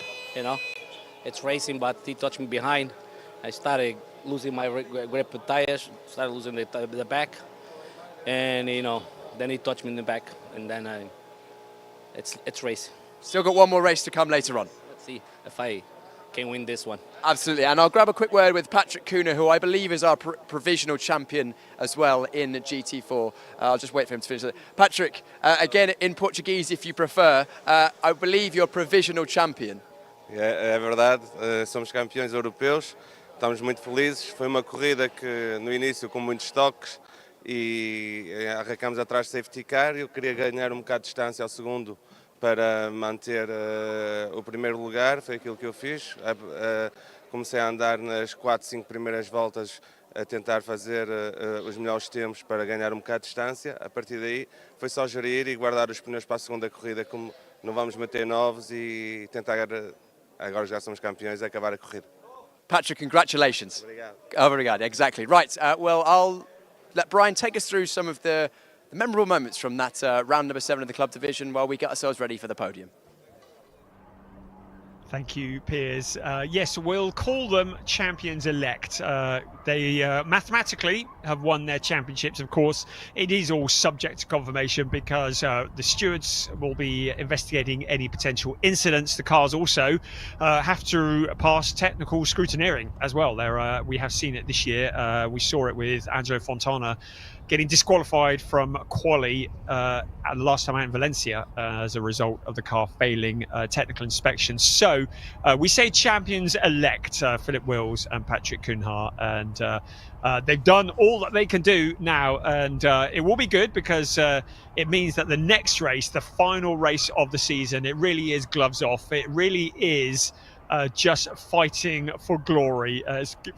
it's racing, but he touched me behind. I started losing my grip with tires, started losing the back, and then he touched me in the back, and then it's racing. Still got one more race to come later on. Let's see if I can win this one. Absolutely, and I'll grab a quick word with Patrick Kuna, who I believe is our provisional champion as well in GT4. I'll just wait for him to finish it. Patrick, again in Portuguese if you prefer, I believe you're provisional champion. É verdade, somos campeões europeus, estamos muito felizes. Foi uma corrida que no início com muitos toques e arrancamos atrás de safety car. Eu queria ganhar um bocado de distância ao segundo para manter o primeiro lugar, foi aquilo que eu fiz. Comecei a andar nas 4, 5 primeiras voltas a tentar fazer os melhores tempos para ganhar um bocado de distância. A partir daí foi só gerir e guardar os pneus para a segunda corrida, como não vamos meter novos e tentar, agora já somos campeões, acabar a corrida. Patrick, congratulations. Obrigado. Obrigado, exactly. Right, well, I'll let Brian take us through some of the memorable moments from that round number 7 of the club division while we get ourselves ready for the podium. Thank you, Piers. Yes, we'll call them champions-elect. They mathematically have won their championships, of course. It is all subject to confirmation because the stewards will be investigating any potential incidents. The cars also have to pass technical scrutineering as well. We have seen it this year. We saw it with Angelo Fontana getting disqualified from quali the last time out in Valencia as a result of the car failing technical inspection. So we say champions-elect, Philip Wills and Patrick Cunha, and they've done all that they can do now, and it will be good because it means that the next race, the final race of the season, it really is gloves off. It really is just fighting for glory,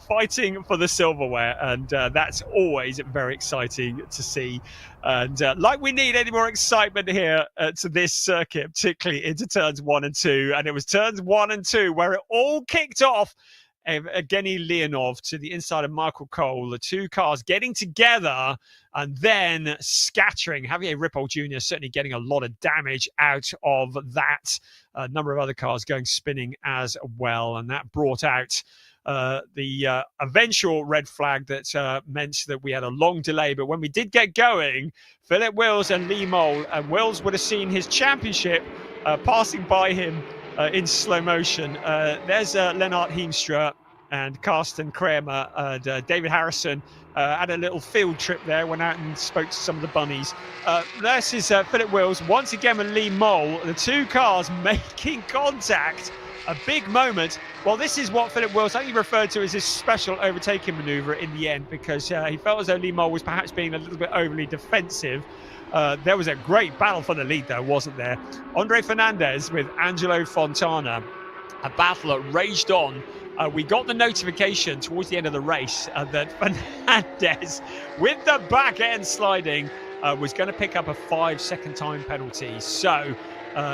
fighting for the silverware, and that's always very exciting to see. And like we need any more excitement here to this circuit, particularly into turns 1 and 2. And it was turns 1 and 2 where it all kicked off. Evgeny Leonov to the inside of Michael Cole, the two cars getting together and then scattering. Javier Ripoll Jr. certainly getting a lot of damage out of that. A number of other cars going spinning as well, and that brought out the eventual red flag that meant that we had a long delay. But when we did get going, Philip Wills and Lee Mole, and Wills would have seen his championship passing by him in slow motion. There's Lennart Heemstra and Karsten Kramer and David Harrison had a little field trip there, went out and spoke to some of the bunnies. This is Philip Wills once again with Lee Mole, the two cars making contact. A big moment. Well, this is what Philip Wills, I think he referred to as his special overtaking manoeuvre in the end, because he felt as though Lee Mole was perhaps being a little bit overly defensive. There was a great battle for the lead, though, wasn't there? Andre Fernandez with Angelo Fontana. A battle that raged on. We got the notification towards the end of the race that Fernandez, with the back end sliding, was going to pick up a 5-second time penalty. So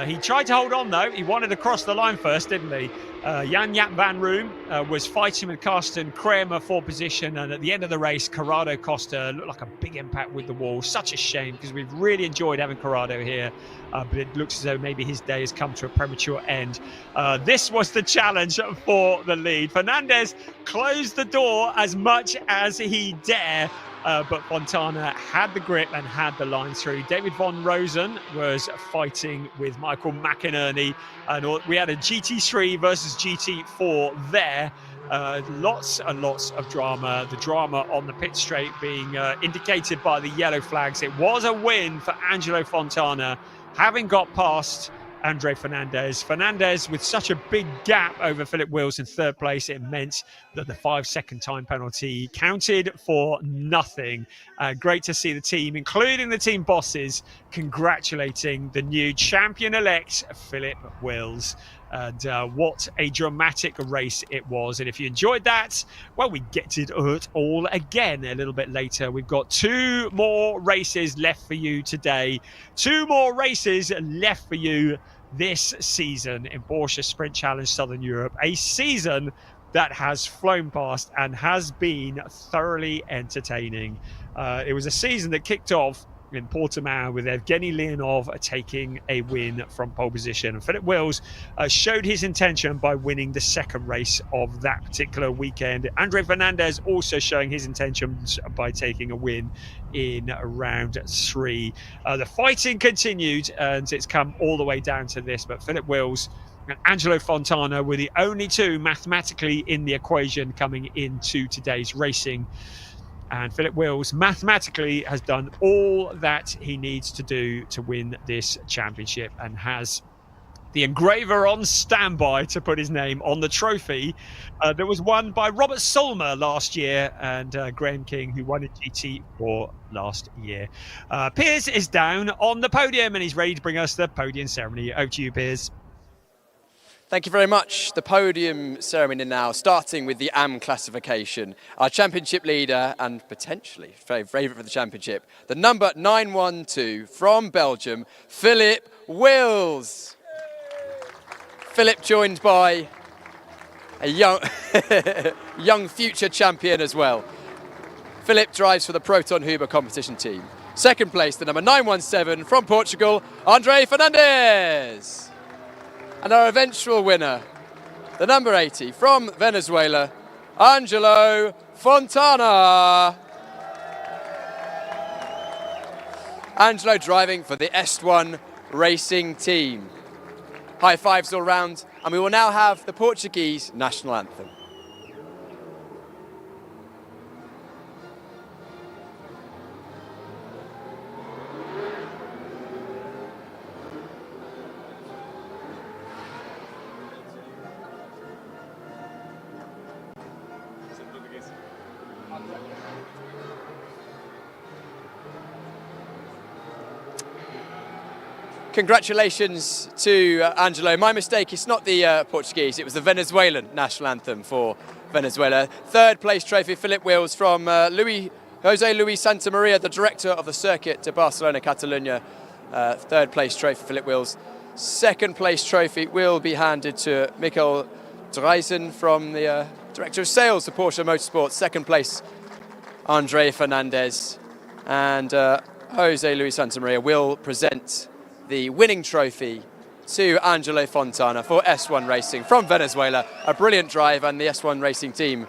he tried to hold on, though. He wanted to cross the line first, didn't he? Jan-Jaap van Room was fighting with Karsten Kramer for position, and at the end of the race, Corrado Costa looked like a big impact with the wall. Such a shame, because we've really enjoyed having Corrado here, but it looks as though maybe his day has come to a premature end. This was the challenge for the lead. Fernandez closed the door as much as he dare, but Fontana had the grip and had the line through. David Von Rosen was fighting with Michael McInerney, and we had a GT3 versus GT4 there. Lots and lots of drama. The drama on the pit straight being indicated by the yellow flags. It was a win for Angelo Fontana, having got past Andre Fernandez. Fernandez with such a big gap over Philip Wills in third place, it meant that the 5-second time penalty counted for nothing. Great to see the team, including the team bosses, congratulating the new champion-elect Philip Wills. And what a dramatic race it was. And if you enjoyed that, well, we get it all again a little bit later. We've got 2 more races left for you today. 2 more races left for you this season in Porsche Sprint Challenge Southern Europe. A season that has flown past and has been thoroughly entertaining. It was a season that kicked off in Portimao with Evgeny Leonov taking a win from pole position. And Philip Wills showed his intention by winning the second race of that particular weekend. Andre Fernandez also showing his intentions by taking a win in round 3. The fighting continued, and it's come all the way down to this, but Philip Wills and Angelo Fontana were the only 2 mathematically in the equation coming into today's racing. And Philip Wills mathematically has done all that he needs to do to win this championship and has the engraver on standby to put his name on the trophy that was won by Robert Solmer last year and Graham King, who won in GT4 last year. Piers is down on the podium and he's ready to bring us the podium ceremony. Over to you, Piers. Thank you very much. The podium ceremony now, starting with the AM classification. Our championship leader and potentially favourite for the championship, the number 912 from Belgium, Philip Wills. Philip joined by a young future champion as well. Philip drives for the Proton Huber competition team. Second place, the number 917 from Portugal, Andre Fernandez. And our eventual winner, the number 80 from Venezuela, Angelo Fontana. Angelo driving for the S1 racing team. High fives all round, and we will now have the Portuguese national anthem. Congratulations to Angelo. My mistake, it's not the Portuguese, it was the Venezuelan national anthem for Venezuela. Third place trophy, Philip Wills from Jose Luis Santamaria, the director of the circuit to Barcelona, Catalunya. Third place trophy, Philip Wills. Second place trophy will be handed to Michael Dreisen from the director of sales to Porsche Motorsport. Second place, Andre Fernandez. And Jose Luis Santamaria will present the winning trophy to Angelo Fontana for S1 Racing from Venezuela. A brilliant drive, and the S1 Racing team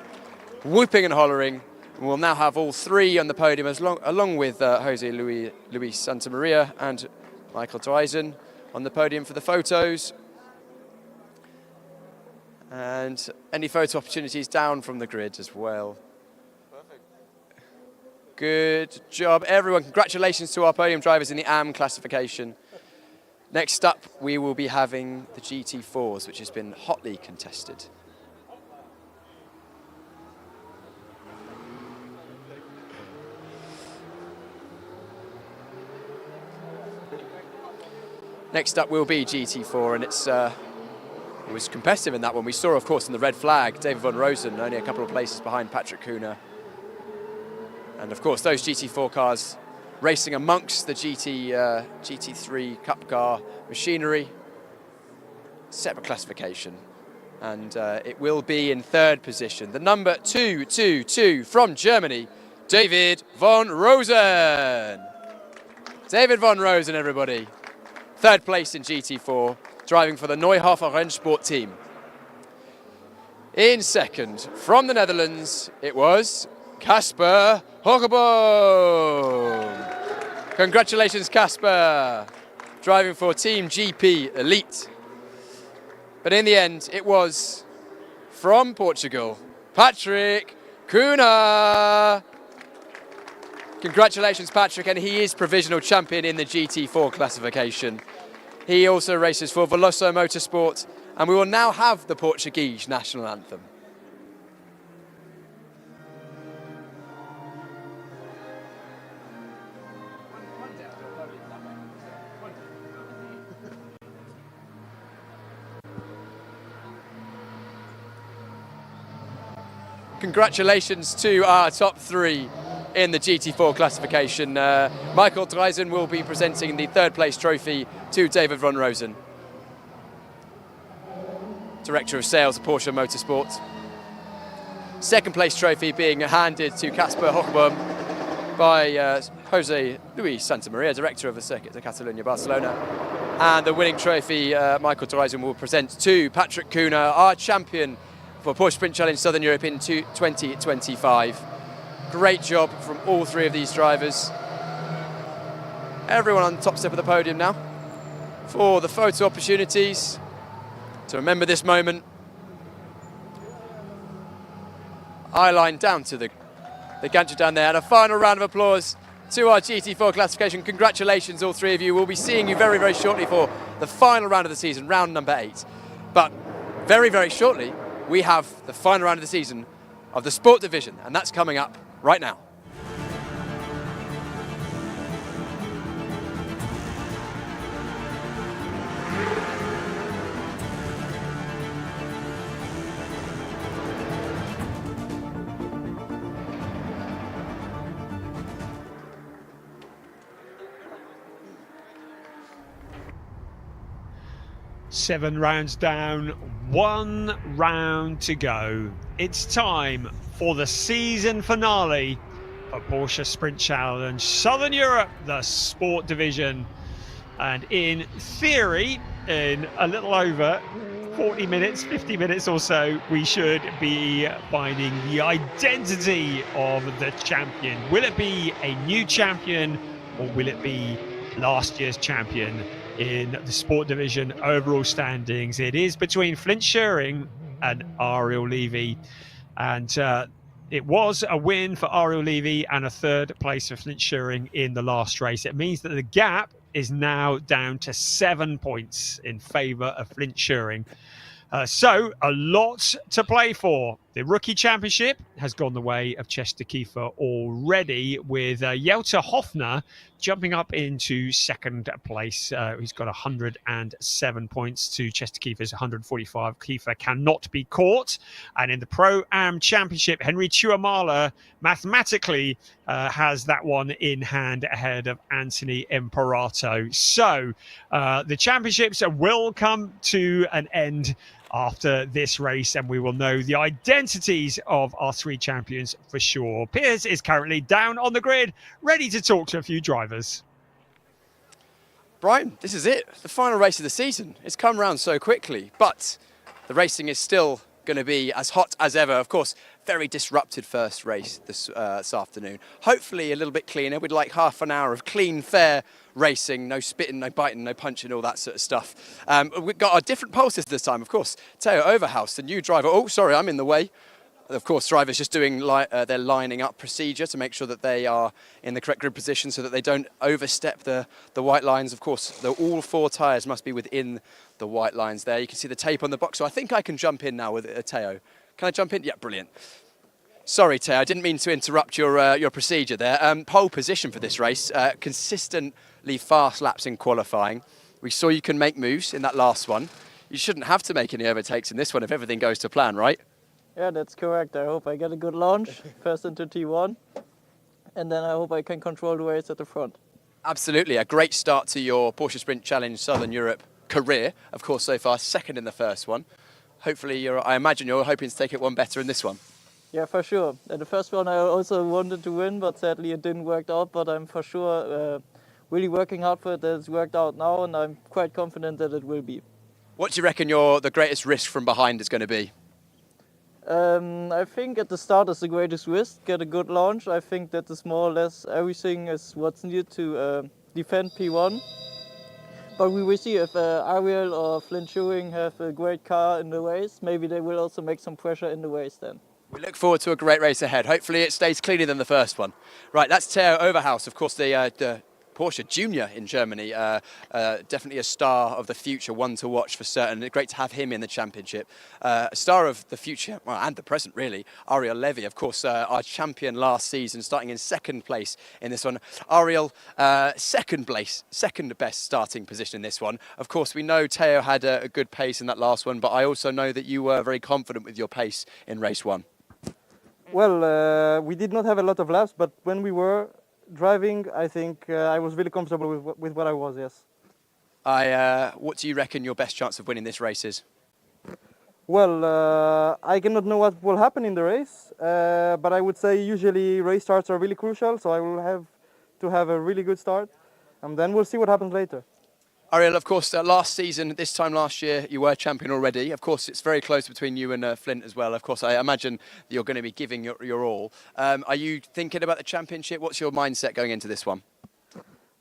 whooping and hollering. We'll now have all 3 on the podium along with Jose Luis Santamaria and Michael Dreisen on the podium for the photos. And any photo opportunities down from the grid as well. Perfect. Good job, everyone. Congratulations to our podium drivers in the AM classification. Next up, we will be having the GT4s, which has been hotly contested. Next up will be GT4, and it was competitive in that one. We saw, of course, in the red flag, David Von Rosen only a couple of places behind Patrick Kuhner. And of course, those GT4 cars racing amongst the GT3 Cup car machinery. Separate classification. And it will be in third position. The number 222 from Germany, David Von Rosen. David Von Rosen, everybody. Third place in GT4, driving for the Neuhofer Rennsport team. In second, from the Netherlands, it was Casper Hoggeboom. Congratulations, Casper, driving for Team GP Elite. But in the end, it was from Portugal, Patrick Kuhner. Congratulations, Patrick, and he is provisional champion in the GT4 classification. He also races for Veloso Motorsport, and we will now have the Portuguese national anthem. Congratulations to our top three in the GT4 classification. Michael Dreisen will be presenting the third place trophy to David van Rosen, Director of Sales at Porsche Motorsport. Second place trophy being handed to Casper Hochbaum by Jose Luis Santamaria, Director of the Circuit de Catalunya Barcelona. And the winning trophy Michael Dreisen will present to Patrick Kuhner, our champion for Porsche Sprint Challenge Southern Europe in 2025. Great job from all three of these drivers. Everyone on the top step of the podium now for the photo opportunities. To remember this moment, eye line down to the gantry down there, and a final round of applause to our GT4 classification. Congratulations, all three of you. We'll be seeing you very, very shortly for the final round of the season, round number 8. But very, very shortly, we have the final round of the season of the Sport Division, and that's coming up right now. Seven rounds down, 1 round to go. It's time for the season finale for Porsche Sprint Challenge Southern Europe, the Sport Division. And in theory, in a little over 40 minutes, 50 minutes or so, we should be finding the identity of the champion. Will it be a new champion, or will it be last year's champion? In the Sport Division overall standings, it is between Flint Schuring and Ariel Levy, and it was a win for Ariel Levy and a third place for Flint Schuring in the last race. It means that the gap is now down to 7 points in favour of Flint Schuring. So a lot to play for. The Rookie Championship has gone the way of Chester Kiefer already, with Jelter Hofner jumping up into second place. He's got 107 points to Chester Kiefer's 145. Kiefer cannot be caught. And in the Pro-Am Championship, Henry Tuamala mathematically has that one in hand ahead of Anthony Imperato. So the championships will come to an end after this race, and we will know the identities of our three champions for sure. Piers is currently down on the grid, ready to talk to a few drivers. Brian, this is it, the final race of the season. It's come round so quickly, but the racing is still going to be as hot as ever. Of course, very disrupted first race this afternoon. Hopefully a little bit cleaner. We'd like half an hour of clean, fair racing, no spitting, no biting, no punching, all that sort of stuff. We've got our different pulses this time, of course. Theo Overhouse, the new driver. Oh, sorry, I'm in the way. Of course, drivers just doing their lining up procedure to make sure that they are in the correct grid position so that they don't overstep the white lines. Of course, all 4 tyres must be within the white lines there. You can see the tape on the box, so I think I can jump in now with Theo. Can I jump in? Yeah, brilliant. Sorry, Theo, I didn't mean to interrupt your procedure there. Pole position for this race, consistently fast laps in qualifying. We saw you can make moves in that last one. You shouldn't have to make any overtakes in this one if everything goes to plan, right? Yeah, that's correct. I hope I get a good launch, first into T1, and then I hope I can control the race at the front. Absolutely, a great start to your Porsche Sprint Challenge Southern Europe career. Of course, so far, second in the first one. Hopefully, I imagine you're hoping to take it one better in this one. Yeah, for sure. And the first one I also wanted to win, but sadly it didn't work out. But I'm for sure really working hard for it that it's worked out now, and I'm quite confident that it will be. What do you reckon the greatest risk from behind is going to be? I think at the start is the greatest risk, get a good launch. I think that is more or less everything is what's needed to defend P1. But we will see if Ariel or Flint Schuring have a great car in the race. Maybe they will also make some pressure in the race then. We look forward to a great race ahead. Hopefully it stays cleaner than the first one. Right, that's Theo Overhouse, of course, the Porsche Junior in Germany. Definitely a star of the future, one to watch for certain. Great to have him in the championship. A star of the future, well, and the present really, Ariel Levy, of course, our champion last season, starting in second place in this one. Ariel, second best starting position in this one. Of course, we know Theo had a good pace in that last one, but I also know that you were very confident with your pace in race 1. Well, we did not have a lot of laps, but when we were driving, I think I was really comfortable with what I was, yes. What do you reckon your best chance of winning this race is? Well, I cannot know what will happen in the race, but I would say usually race starts are really crucial, so I will have to have a really good start, and then we'll see what happens later. Ariel, of course, last season, this time last year, you were champion already. Of course, it's very close between you and Flint as well. Of course, I imagine you're going to be giving your all. Are you thinking about the championship? What's your mindset going into this one?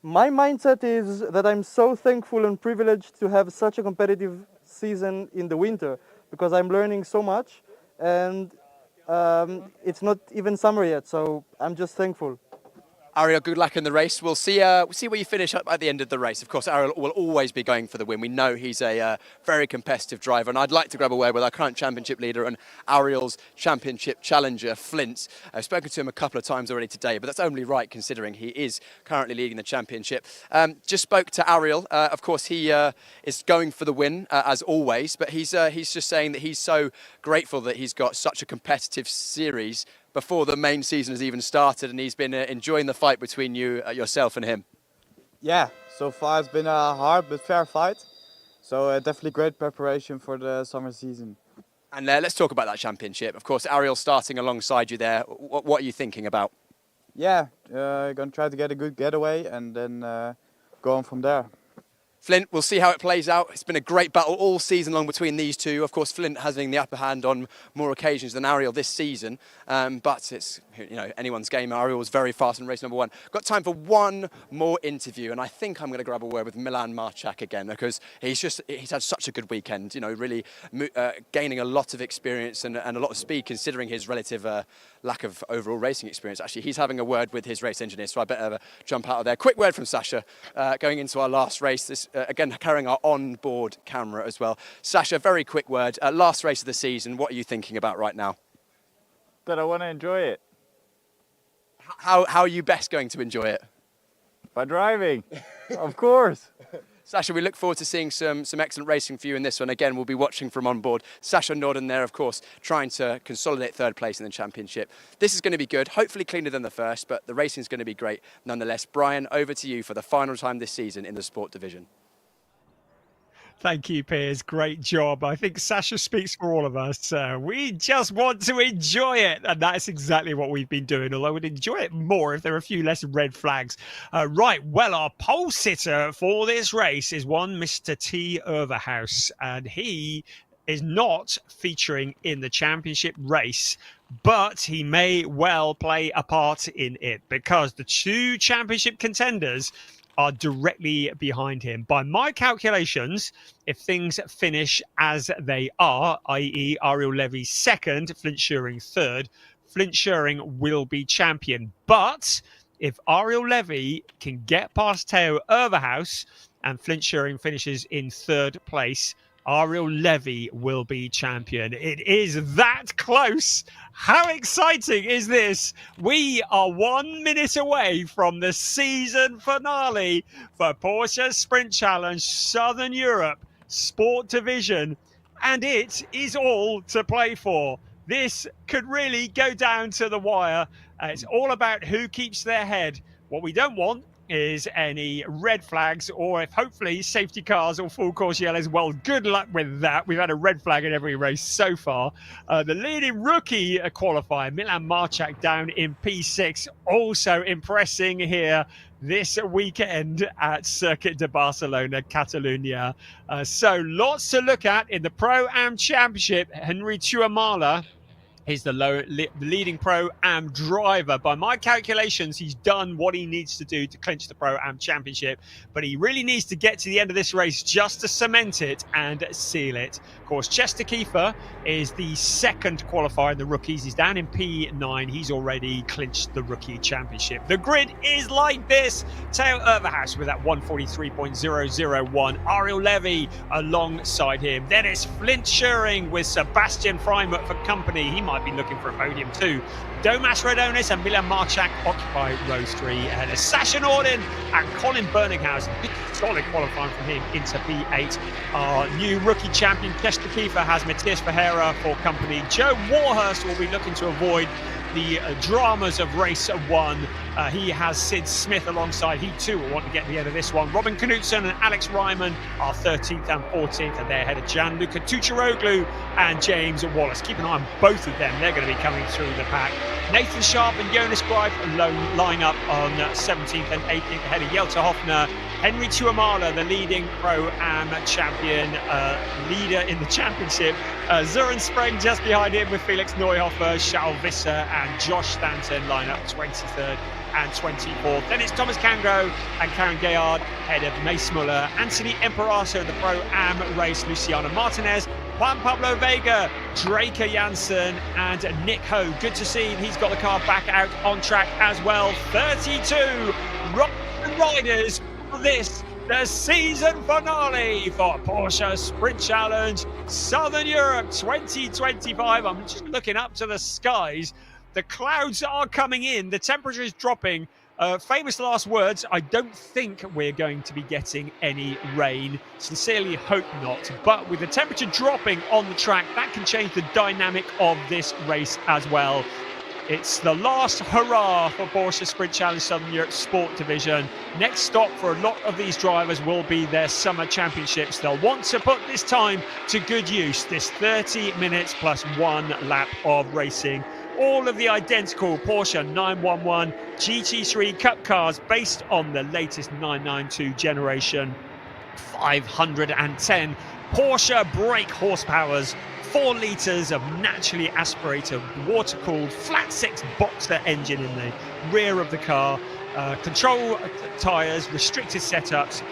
My mindset is that I'm so thankful and privileged to have such a competitive season in the winter, because I'm learning so much, and it's not even summer yet, so I'm just thankful. Ariel, good luck in the race. We'll see where you finish up at the end of the race. Of course, Ariel will always be going for the win. We know he's a very competitive driver, and I'd like to grab a word with our current championship leader and Ariel's championship challenger, Flint. I've spoken to him a couple of times already today, but that's only right considering he is currently leading the championship. Just spoke to Ariel. Of course, he is going for the win, as always, but he's just saying that he's so grateful that he's got such a competitive series before the main season has even started, and he's been enjoying the fight between yourself and him. Yeah, so far it's been a hard but fair fight. So definitely great preparation for the summer season. And let's talk about that championship. Of course, Ariel starting alongside you there. What are you thinking about? Yeah, going to try to get a good getaway and then go on from there. Flint, we'll see how it plays out. It's been a great battle all season long between these two. Of course, Flint having the upper hand on more occasions than Ariel this season. But it's anyone's game. Ariel was very fast in race number one. Got time for one more interview, and I think I'm going to grab a word with Milan Marchak again, because he's had such a good weekend. Really gaining a lot of experience and a lot of speed, considering his relative lack of overall racing experience. Actually, he's having a word with his race engineer, so I better jump out of there. Quick word from Sasha going into our last race. Again, carrying our on-board camera as well. Sasha, very quick word. Last race of the season, what are you thinking about right now? That I want to enjoy it. How are you best going to enjoy it? By driving, of course. Sasha, we look forward to seeing some excellent racing for you in this one. Again, we'll be watching from on board. Sasha Norden there, of course, trying to consolidate third place in the championship. This is going to be good, hopefully cleaner than the first, but the racing is going to be great nonetheless. Brian, over to you for the final time this season in the Sport Division. Thank you, Piers. Great job. I think Sasha speaks for all of us. We just want to enjoy it. And that's exactly what we've been doing, although we'd enjoy it more if there were a few less red flags. Right. Well, our pole sitter for this race is one Mr. T. Overhouse, and he is not featuring in the championship race, but he may well play a part in it, because the two championship contenders are directly behind him. By my calculations, if things finish as they are, i.e. Ariel Levy second, Flint Schuring third, Flint Schuring will be champion. But if Ariel Levy can get past Theo Overhouse and Flint Schuring finishes in third place, Ariel Levy will be champion. It is that close. How exciting is this? We are 1 minute away from the season finale for Porsche Sprint Challenge Southern Europe Sport Division, and it is all to play for. This could really go down to the wire. It's all about who keeps their head. What we don't want is any red flags, or if hopefully safety cars or full course yellows. Well, good luck with that. We've had a red flag in every race so far. The leading rookie qualifier, Milan Marchak, down in P6, also impressing here this weekend at Circuit de Barcelona, Catalunya. So lots to look at in the Pro-Am Championship. Henry Tuamala is the leading Pro-Am driver. By my calculations, he's done what he needs to do to clinch the Pro-Am Championship, but he really needs to get to the end of this race just to cement it and seal it. Of course, Chester Kiefer is the second qualifier in the rookies. He's down in P9. He's already clinched the Rookie Championship. The grid is like this. Theo Overhouse with that 143.001. Ariel Levy alongside him. Then it's Flint Schuring with Sebastian Freimut for company. He might might be looking for a podium too. Domas Radonis and Milan Marchak occupy rows 3 ahead of Sasha Norden and Colin Berninghouse. Solid qualifying from him into P8. Our new rookie champion, Chester Kiefer, has Matthias Ferreira for company. Joe Warhurst will be looking to avoid the dramas of race 1. He has Sid Smith alongside. He too will want to get the end of this one. Robin Knutson and Alex Ryman are 13th and 14th, and they're ahead of Gianluca Tucharoglu and James Wallace. Keep an eye on both of them. They're going to be coming through the pack. Nathan Sharp and Jonas Greif line up on 17th and 18th ahead of Jelta Hoffner. Henry Tuamala, the leading Pro-Am champion, leader in the championship. Søren Spreng just behind him with Felix Neuhofer, Charles Visser and Josh Stanton line up 23rd and 24th. Then it's Thomas Kangro and Karen Gayard ahead of Mace Muller, Anthony Emperaso, the Pro-Am race, Luciano Martinez, Juan Pablo Vega, Draker Janssen and Nick Ho. Good to see he's got the car back out on track as well. 32 riders for this, the season finale for Porsche Sprint Challenge Southern Europe 2025. I'm just looking up to the skies. The clouds are coming in. The temperature is dropping. Famous last words, I don't think we're going to be getting any rain. Sincerely hope not. But with the temperature dropping on the track, that can change the dynamic of this race as well. It's the last hurrah for Porsche Sprint Challenge Southern Europe Sport Division. Next stop for a lot of these drivers will be their summer championships. They'll want to put this time to good use, this 30 minutes plus 1 lap of racing. All of the identical Porsche 911 GT3 Cup cars based on the latest 992 generation. 510 Porsche brake horsepowers, 4 litres of naturally aspirated water-cooled flat 6 boxer engine in the rear of the car, control tyres, restricted setups,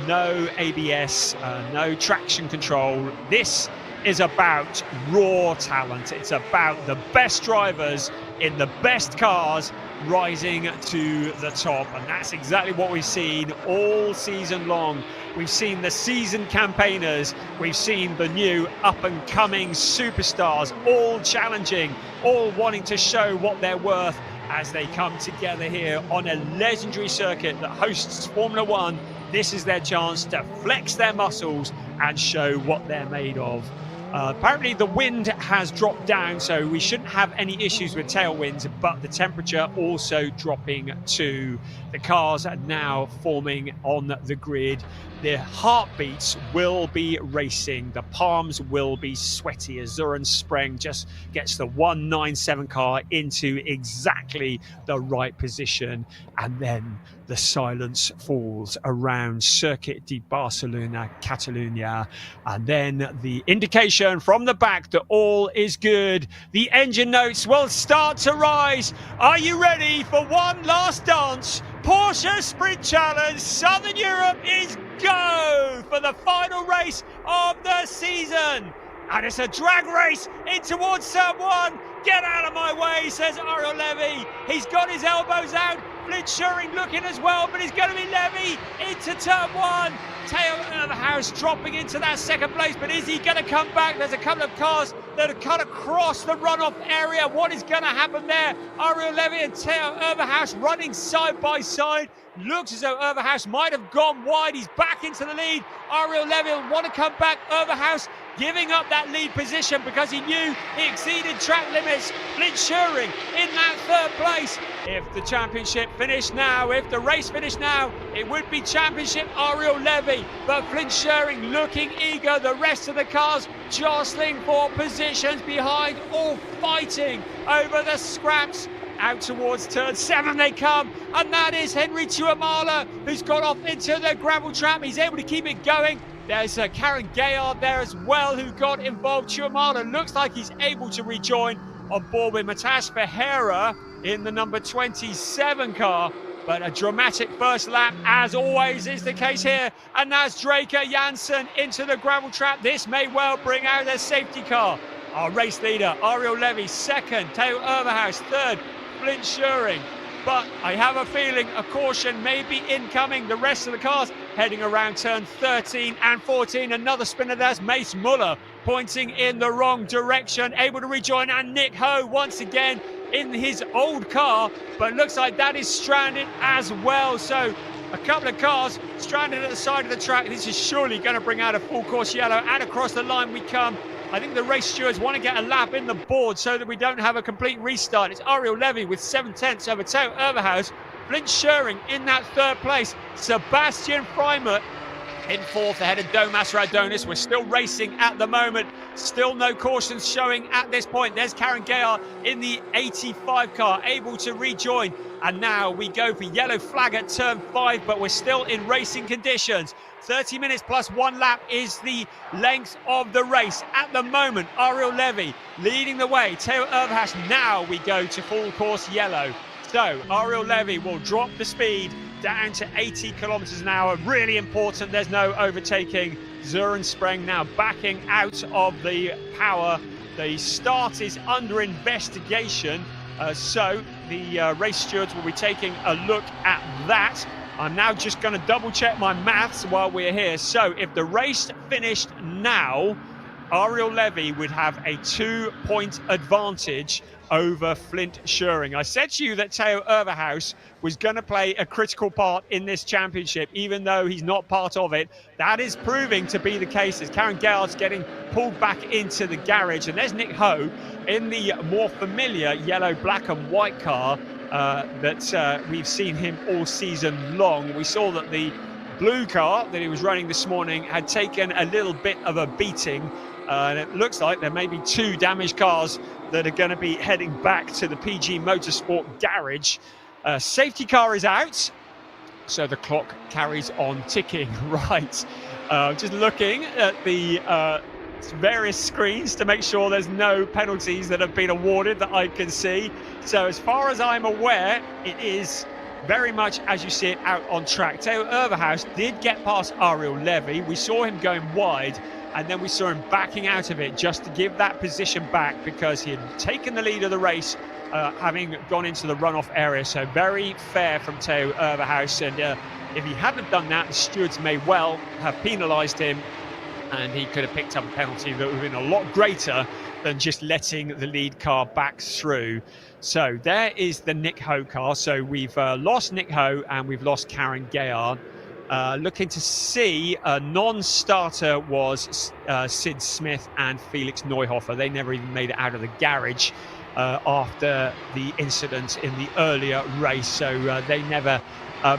no ABS, no traction control. This is about raw talent. It's about the best drivers in the best cars rising to the top, and that's exactly what we've seen all season long. We've seen the seasoned campaigners, we've seen the new up-and-coming superstars, all challenging, all wanting to show what they're worth as they come together here on a legendary circuit that hosts Formula One. This is their chance to flex their muscles and show what they're made of. Apparently the wind has dropped down, so we shouldn't have any issues with tailwinds, but the temperature also dropping too. The cars are now forming on the grid. Their heartbeats will be racing. The palms will be sweaty as Søren Spreng just gets the 197 car into exactly the right position. And then the silence falls around Circuit de Barcelona, Catalunya. And then the indication from the back that all is good. The engine notes will start to rise. Are you ready for one last dance? Porsche Sprint Challenge Southern Europe is go for the final race of the season. And it's a drag race in towards turn 1. Get out of my way, says Ariel Levy. He's got his elbows out. Flynn Schuring looking as well, but it's going to be Levy into turn 1. Teo Urbahouse dropping into that second place, but is he going to come back? There's a couple of cars that have cut across the runoff area. What is going to happen there? Ariel Levy and Teo Urbahouse running side by side. Looks as though Urbahouse might have gone wide. He's back into the lead. Ariel Levy will want to come back. Urbahouse giving up that lead position because he knew he exceeded track limits. Flynn Schuring in that third place. If the championship finished now, if the race finished now, it would be championship Ariel Levy. But Flynn Schuring looking eager. The rest of the cars jostling for positions behind, all fighting over the scraps. Out towards turn 7 they come, and that is Henry Tuamala, who's got off into the gravel trap. He's able to keep it going. There's Karen Gayard there as well, who got involved. Tuamala looks like he's able to rejoin on board with Matthias Ferreira in the number 27 car. But a dramatic first lap, as always is the case here. And that's Draker Janssen into the gravel trap. This may well bring out a safety car. Our race leader, Ariel Levy, second. Teo Urbahouse, third. Flynn Schuring, but I have a feeling a caution may be incoming. The rest of the cars heading around turn 13 and 14. Another spinner, there's Mace Muller pointing in the wrong direction, able to rejoin, and Nick Ho once again in his old car, but looks like that is stranded as well. So a couple of cars stranded at the side of the track. This is surely going to bring out a full course yellow, and across the line we come. I think the race stewards want to get a lap in the board so that we don't have a complete restart. It's Ariel Levy with 7/10 over Theo Overhaus. Flint Schering in that third place. Sebastian Freimut in fourth ahead of Domas Radonis. We're still racing at the moment. Still no cautions showing at this point. There's Karen Gayar in the 85 car, able to rejoin. And now we go for yellow flag at turn 5, but we're still in racing conditions. 30 minutes plus 1 lap is the length of the race. At the moment, Ariel Levy leading the way. Theo Overhaus, now we go to full course yellow. So Ariel Levy will drop the speed down to 80 kilometers an hour. Really important, there's no overtaking. Søren Spreng now backing out of the power. The start is under investigation. So the race stewards will be taking a look at that. I'm now just going to double check my maths while we're here. So if the race finished now, Ariel Levy would have a 2-point advantage over Flint Schering. I said to you that Theo Overhaus was going to play a critical part in this championship, even though he's not part of it. That is proving to be the case as Karen Gayard's getting pulled back into the garage. And there's Nick Ho in the more familiar yellow, black and white car that we've seen him all season long. We saw that the blue car that he was running this morning had taken a little bit of a beating. And it looks like there may be 2 damaged cars that are going to be heading back to the PG Motorsport garage. Safety car is out, so the clock carries on ticking. Right, just looking at the various screens to make sure there's no penalties that have been awarded that I can see. So as far as I'm aware, it is very much as you see it out on track. Theo Overhaus did get past Ariel Levy. We saw him going wide, and then we saw him backing out of it just to give that position back because he had taken the lead of the race, having gone into the runoff area. So very fair from Theo Overhaus, and if he hadn't done that, the stewards may well have penalised him, and he could have picked up a penalty that would have been a lot greater than just letting the lead car back through. So there is the Nick Ho car. So we've lost Nick Ho and we've lost Karen Gayard. Looking to see a non-starter was Sid Smith and Felix Neuhofer. They never even made it out of the garage after the incident in the earlier race. So they never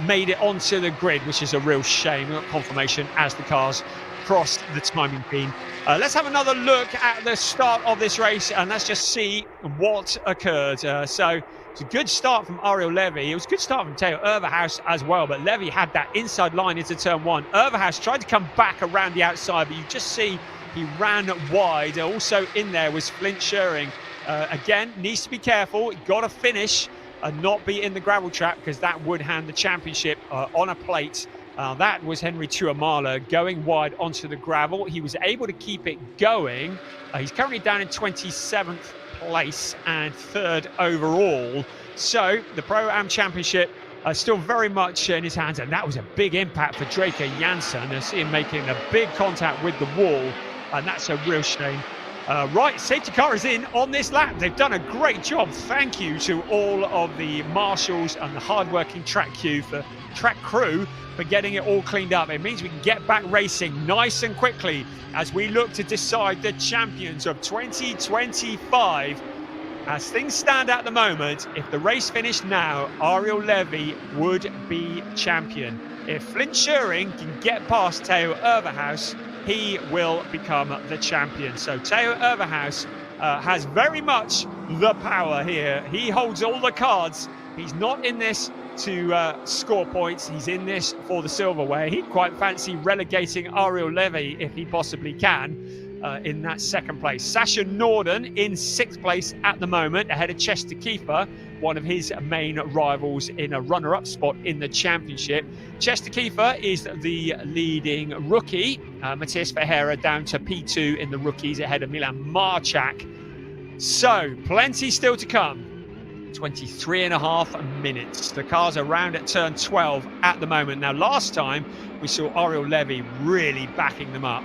made it onto the grid, which is a real shame. We got confirmation as the cars crossed the timing beam. Let's have another look at the start of this race and let's just see what occurred. So it's a good start from Ariel Levy. It was a good start from Theo Overhaus as well, but Levy had that inside line into turn 1. Overhaus tried to come back around the outside, but you just see he ran wide. Also in there was Flint Schering. Again, needs to be careful. Got to finish and not be in the gravel trap because that would hand the championship on a plate. That was Henry Tuamala going wide onto the gravel. He was able to keep it going. He's currently down in 27th place and 3rd overall. So the Pro-Am Championship still very much in his hands, and that was a big impact for Draker Janssen. I see him making a big contact with the wall, and that's a real shame. Right, safety car is in on this lap. They've done a great job. Thank you to all of the marshals and the hard-working track crew for getting it all cleaned up. It means we can get back racing nice and quickly as we look to decide the champions of 2025. As things stand at the moment, if the race finished now, Ariel Levy would be champion. If Flint Schering can get past Theo Overhaus, he will become the champion. So Theo Overhaus has very much the power here. He holds all the cards. He's not in this to score points. He's in this for the silverware. He'd quite fancy relegating Ariel Levy if he possibly can in that 2nd place. Sasha Norden in 6th place at the moment, ahead of Chester Kiefer, one of his main rivals in a runner-up spot in the championship. Chester Kiefer is the leading rookie. Matthias Ferreira down to P2 in the rookies ahead of Milan Marchak. So plenty still to come. 23.5 minutes. The cars are round at turn 12 at the moment. Now, last time we saw Ariel Levy really backing them up.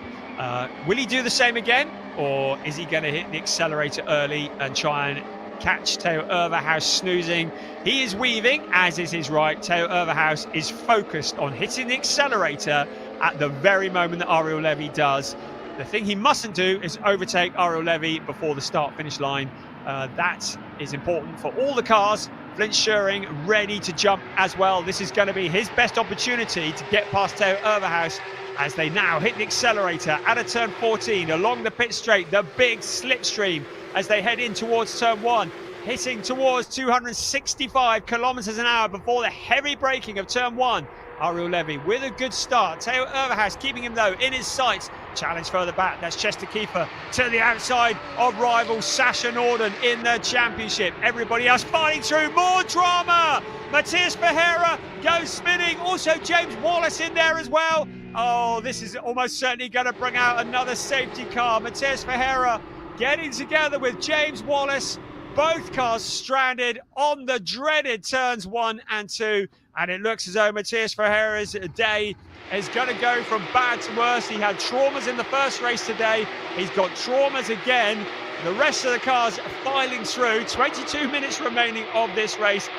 Will he do the same again? or is he going to hit the accelerator early and try and catch Theo Overhaus snoozing? He is weaving, as is his right. Theo Overhaus is focused on hitting the accelerator at the very moment that Ariel Levy does. The thing he mustn't do is overtake Ariel Levy before the start-finish line. That is important for all the cars. Flint Schuring ready to jump as well. This is going to be his best opportunity to get past Theo Overhaus as they now hit the accelerator out of turn 14 along the pit straight, the big slipstream as they head in towards turn 1, hitting towards 265 kilometers an hour before the heavy braking of turn 1. Ariel Levy with a good start. Theo Overhaus keeping him though in his sights. Challenge further back. That's Chester Kiefer to the outside of rival Sasha Norden in the championship. Everybody else fighting through. More drama. Matthias Ferreira goes spinning. Also James Wallace in there as well. Oh, this is almost certainly going to bring out another safety car. Matthias Ferreira getting together with James Wallace. Both cars stranded on the dreaded turns 1 and 2. And it looks as though Matthias Ferreira's day is going to go from bad to worse. He had traumas in the first race today. He's got traumas again. The rest of the cars filing through. 22 minutes remaining of this race.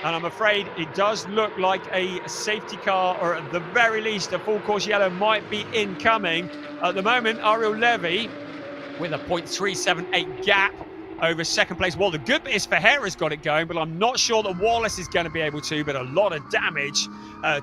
And I'm afraid it does look like a safety car, or at the very least a full course yellow might be incoming. At the moment, Ariel Levy with a 0.378 gap over second place. Well, the good bit is Ferreira's got it going, but I'm not sure that Wallace is going to be able to. But a lot of damage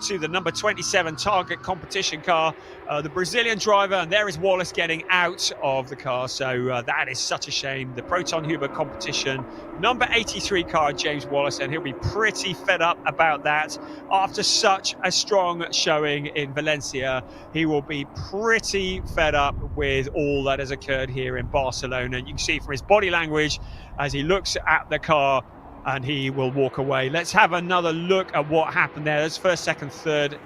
to the number 27 Target competition car, the Brazilian driver, and there is Wallace getting out of the car. So that is such a shame. The Proton Huber competition, number 83 car, James Wallace, and he'll be pretty fed up about that after such a strong showing in Valencia. He will be pretty fed up with all that has occurred here in Barcelona. And you can see from his body language as he looks at the car, and he will walk away. Let's have another look at what happened there. That's first, second, third.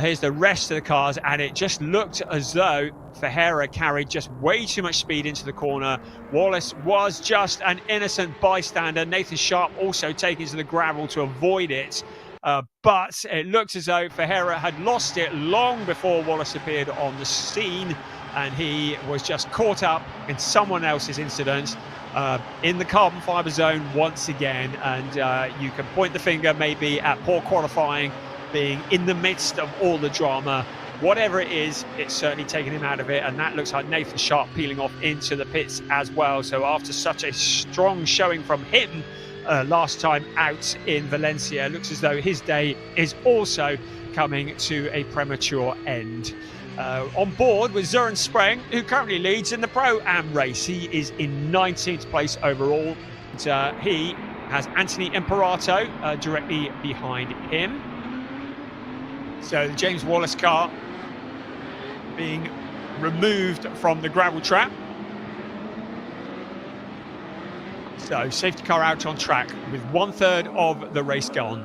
Here's the rest of the cars, and it just looked as though Ferreira carried just way too much speed into the corner. Wallace was just an innocent bystander. Nathan Sharp also taking to the gravel to avoid it. But it looks as though Ferreira had lost it long before Wallace appeared on the scene, and he was just caught up in someone else's incident in the carbon fibre zone once again. And you can point the finger maybe at poor qualifying, being in the midst of all the drama. Whatever it is, it's certainly taken him out of it, and that looks like Nathan Sharp peeling off into the pits as well. So after such a strong showing from him last time out in Valencia, it looks as though his day is also coming to a premature end. On board with Søren Spreng, who currently leads in the Pro-Am race. He is in 19th place overall. And, he has Anthony Imperato directly behind him. So the James Wallace car being removed from the gravel trap. So safety car out on track with 1/3 of the race gone.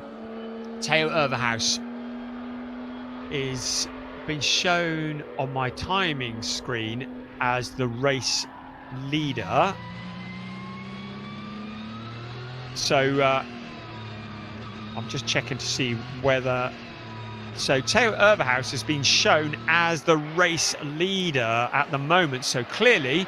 Theo Overhaus is being shown on my timing screen as the race leader. So I'm just checking to see whether... So Theo Overhaus has been shown as the race leader at the moment. So clearly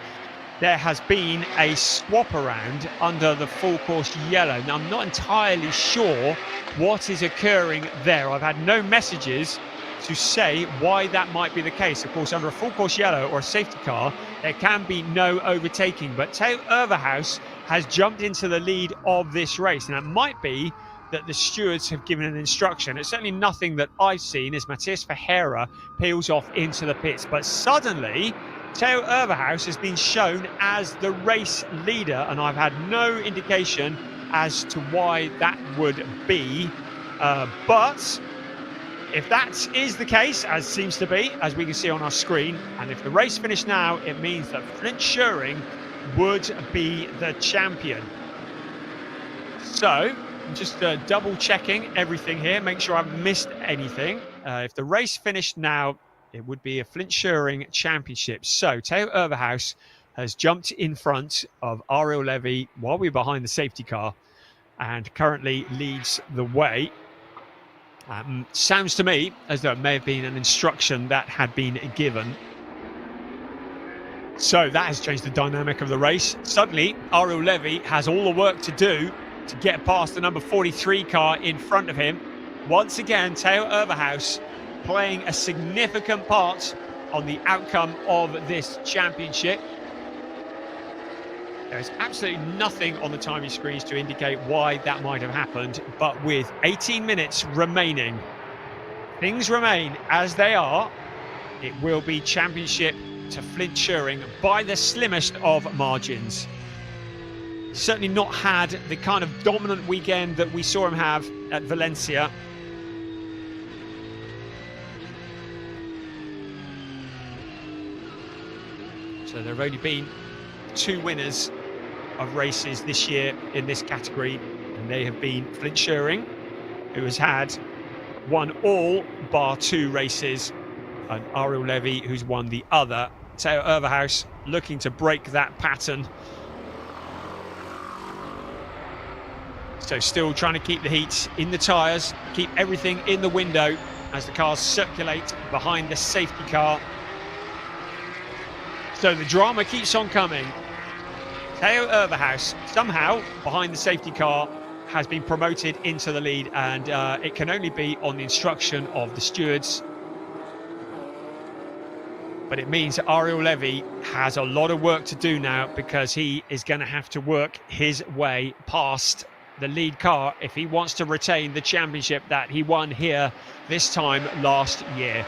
there has been a swap around under the full course yellow. Now I'm not entirely sure what is occurring there. I've had no messages to say why that might be the case. Of course, under a full course yellow or a safety car, there can be no overtaking. But Theo Overhaus has jumped into the lead of this race, and it might be that the stewards have given an instruction. It's certainly nothing that I've seen as Matthias Ferreira peels off into the pits. But suddenly, Theo Overhaus has been shown as the race leader, and I've had no indication as to why that would be. But if that is the case, as seems to be, as we can see on our screen, and if the race finished now, it means that Flint Schuring would be the champion. So I'm just double checking everything here, make sure I've missed anything. If the race finished now, it would be a Flint Schuring championship. So Theo Overhaus has jumped in front of Ariel Levy while we're behind the safety car and currently leads the way. Sounds to me as though it may have been an instruction that had been given. So that has changed the dynamic of the race. Suddenly, Ariel Levy has all the work to do to get past the number 43 car in front of him. Once again, Theo Overhaus playing a significant part on the outcome of this championship. There's absolutely nothing on the timing screens to indicate why that might have happened, but with 18 minutes remaining, things remain as they are. It will be championship to Flint Turing by the slimmest of margins. Certainly not had the kind of dominant weekend that we saw him have at Valencia. So there have only been 2 winners of races this year in this category, and they have been Flint Turing, who has won all bar 2 races, and Ariel Levy, who's won the other. Theo Overhaus looking to break that pattern. So still trying to keep the heat in the tyres, keep everything in the window as the cars circulate behind the safety car. So the drama keeps on coming. Theo Overhaus, somehow, behind the safety car, has been promoted into the lead, and it can only be on the instruction of the stewards. But it means that Ariel Levy has a lot of work to do now, because he is going to have to work his way past the lead car if he wants to retain the championship that he won here this time last year.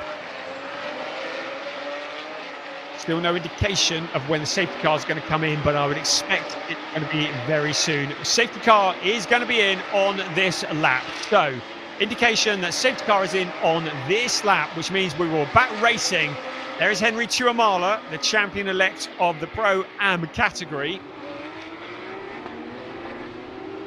Still no indication of when the safety car is going to come in, but I would expect it's going to be very soon. Safety car is going to be in on this lap. So, indication that safety car is in on this lap, which means we will back racing. There is Henry Tuamala, the champion-elect of the Pro-Am category.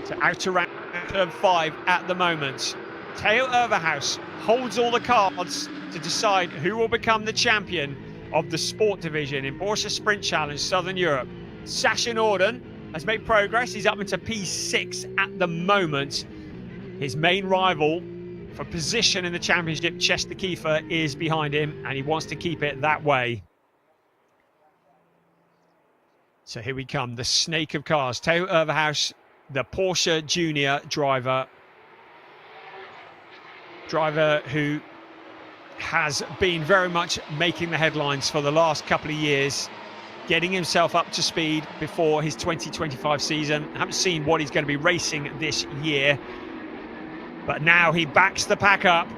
So out to round turn 5 at the moment. Theo Overhaus holds all the cards to decide who will become the champion of the sport division in Porsche Sprint Challenge Southern Europe. Sasha Norden has made progress. He's up into P6 at the moment. His main rival for position in the championship, Chester Kiefer, is behind him, and he wants to keep it that way. So here we come, the snake of cars. Theo Overhaus, the Porsche Junior driver who has been very much making the headlines for the last couple of years, getting himself up to speed before his 2025 season. I haven't seen what he's going to be racing this year, but now he backs the pack up.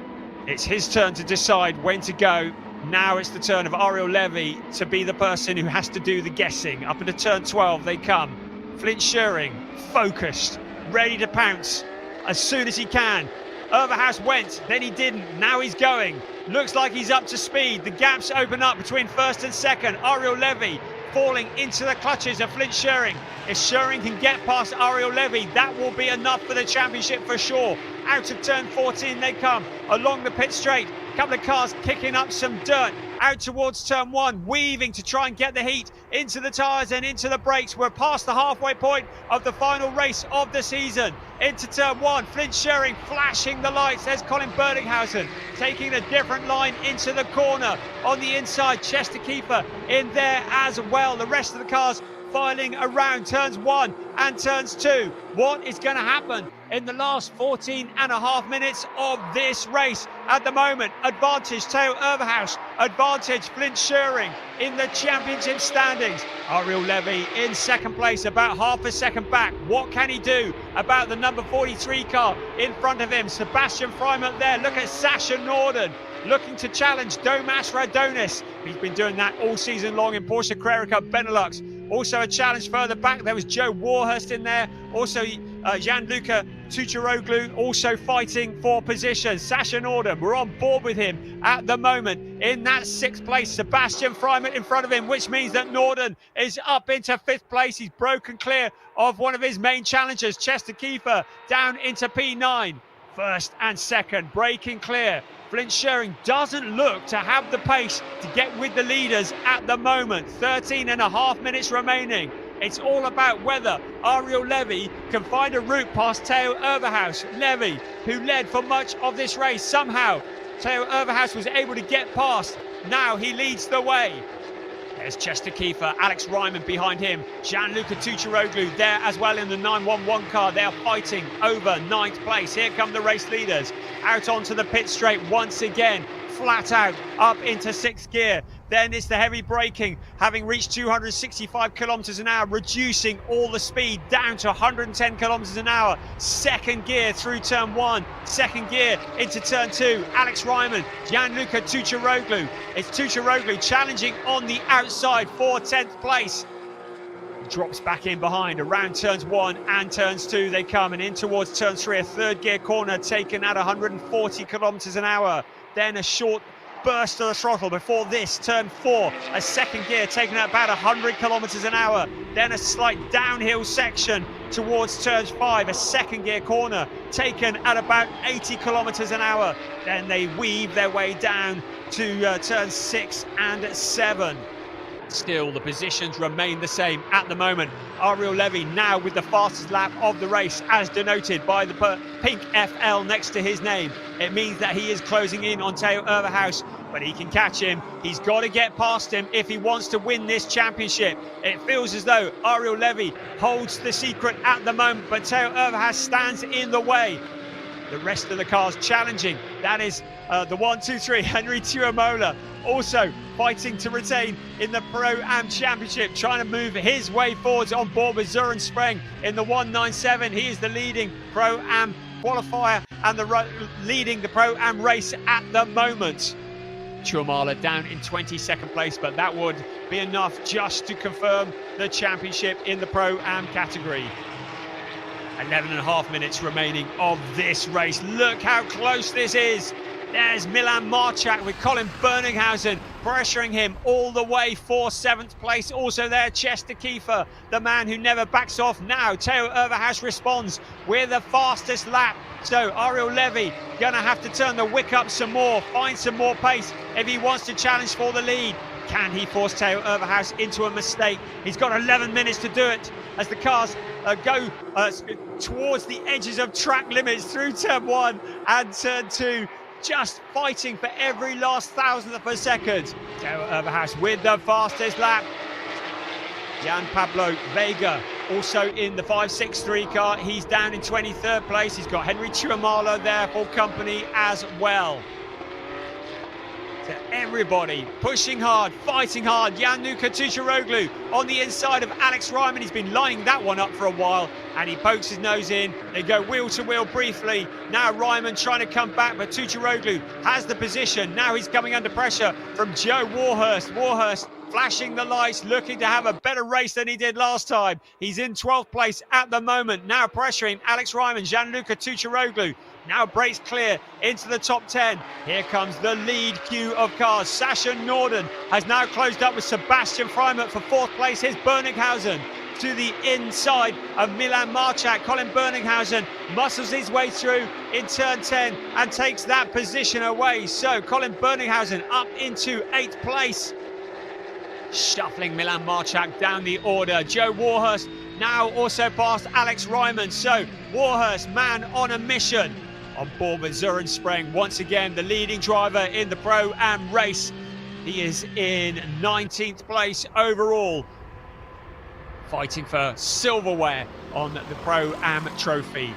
It's his turn to decide when to go. Now it's the turn of Ariel Levy to be the person who has to do the guessing. Up into turn 12 they come. Flint Turing, focused, ready to pounce as soon as he can. Overhaus went, then he didn't, now he's going. Looks like he's up to speed. The gaps open up between first and second. Ariel Levy falling into the clutches of Flint Turing. If Turing can get past Ariel Levy, that will be enough for the championship for sure. Out of turn 14 they come, along the pit straight. A couple of cars kicking up some dirt. Out towards turn 1, weaving to try and get the heat into the tyres and into the brakes. We're past the halfway point of the final race of the season. Into turn 1, Flint Turing flashing the lights. There's Colin Berdinghausen taking a different line into the corner. On the inside, Chester Kiefer in there as well. The rest of the cars filing around turns 1 and turns 2. What is going to happen in the last 14 and a half minutes of this race? At the moment, advantage Theo Overhaus, advantage Flint Turing in the championship standings. Ariel Levy in second place, about half a second back. What can he do about the number 43 car in front of him? Sebastian Freimuth there. Look at Sasha Norden looking to challenge Domas Radonis. He's been doing that all season long in Porsche Carrera Cup Benelux. Also a challenge further back, there was Joe Warhurst in there. Also Gianluca Tucharoglu also fighting for position. Sasha Norden, we're on board with him at the moment in that 6th place. Sebastian Freimuth in front of him, which means that Norden is up into 5th place. He's broken clear of one of his main challengers, Chester Kiefer, down into P9. First and second, breaking clear. Flint Turing doesn't look to have the pace to get with the leaders at the moment. 13 and a half minutes remaining. It's all about whether Ariel Levy can find a route past Theo Overhaus. Levy, who led for much of this race, somehow Theo Overhaus was able to get past. Now he leads the way. There's Chester Kiefer, Alex Ryman behind him, Gianluca Tucciaroglu there as well in the 911 car. They are fighting over 9th place. Here come the race leaders out onto the pit straight once again, flat out up into 6th gear. Then it's the heavy braking, having reached 265 kilometers an hour, reducing all the speed down to 110 kilometers an hour. 2nd gear through turn 1, 2nd gear into turn 2. Alex Ryman, Gianluca Tucciaroglu. It's Tucciaroglu challenging on the outside for 10th place. Drops back in behind around turns 1 and turns 2 they come, and in towards turn 3, a 3rd gear corner taken at 140 kilometers an hour. Then a short burst of the throttle before this, turn 4, a 2nd gear taken at about 100 kilometers an hour. Then a slight downhill section towards turn 5, a 2nd gear corner taken at about 80 kilometers an hour. Then they weave their way down to turn 6 and 7. Still, the positions remain the same at the moment. Ariel Levy now with the fastest lap of the race, as denoted by the pink FL next to his name. It means that he is closing in on Theo Overhaus, but he can catch him. He's got to get past him if he wants to win this championship. It feels as though Ariel Levy holds the secret at the moment, but Theo Overhaus stands in the way. The rest of the cars challenging. That is the 1-2-3, Henry Tuamola, also fighting to retain in the Pro-Am Championship, trying to move his way forwards on board with Søren Spreng in the 197. He is the leading Pro-Am qualifier and leading the Pro-Am race at the moment. Tuamala down in 22nd place, but that would be enough just to confirm the championship in the Pro-Am category. 11.5 minutes remaining of this race. Look how close this is. There's Milan Marchak with Colin Berninghausen pressuring him all the way for 7th place. Also there, Chester Kiefer, the man who never backs off. Now Theo Overhaus responds with the fastest lap. So Ariel Levy gonna have to turn the wick up some more, find some more pace if he wants to challenge for the lead. Can he force Theo Overhaus into a mistake? He's got 11 minutes to do it as the cars go towards the edges of track limits through turn 1 and turn 2. Just fighting for every last thousandth of a second. Theo Overhaus with the fastest lap. Jan Pablo Vega also in the 563 car. He's down in 23rd place. He's got Henry Tuamala there for company as well. So everybody pushing hard, fighting hard. Gianluca Tucciaroglu on the inside of Alex Ryman. He's been lining that one up for a while, and he pokes his nose in. They go wheel to wheel briefly. Now Ryman trying to come back, but Tucciaroglu has the position. Now he's coming under pressure from Joe Warhurst. Warhurst flashing the lights, looking to have a better race than he did last time. He's in 12th place at the moment. Now pressuring Alex Ryman, Gianluca Tucciaroglu. Now breaks clear into the top 10. Here comes the lead queue of cars. Sasha Norden has now closed up with Sebastian Freimut for 4th place. Here's Berninghausen to the inside of Milan Marchak. Colin Berninghausen muscles his way through in turn 10 and takes that position away. So Colin Berninghausen up into 8th place. Shuffling Milan Marchak down the order. Joe Warhurst now also past Alex Ryman. So Warhurst, man on a mission. On board with Søren Spreng, once again the leading driver in the Pro-Am race. He is in 19th place overall, fighting for silverware on the Pro-Am trophy.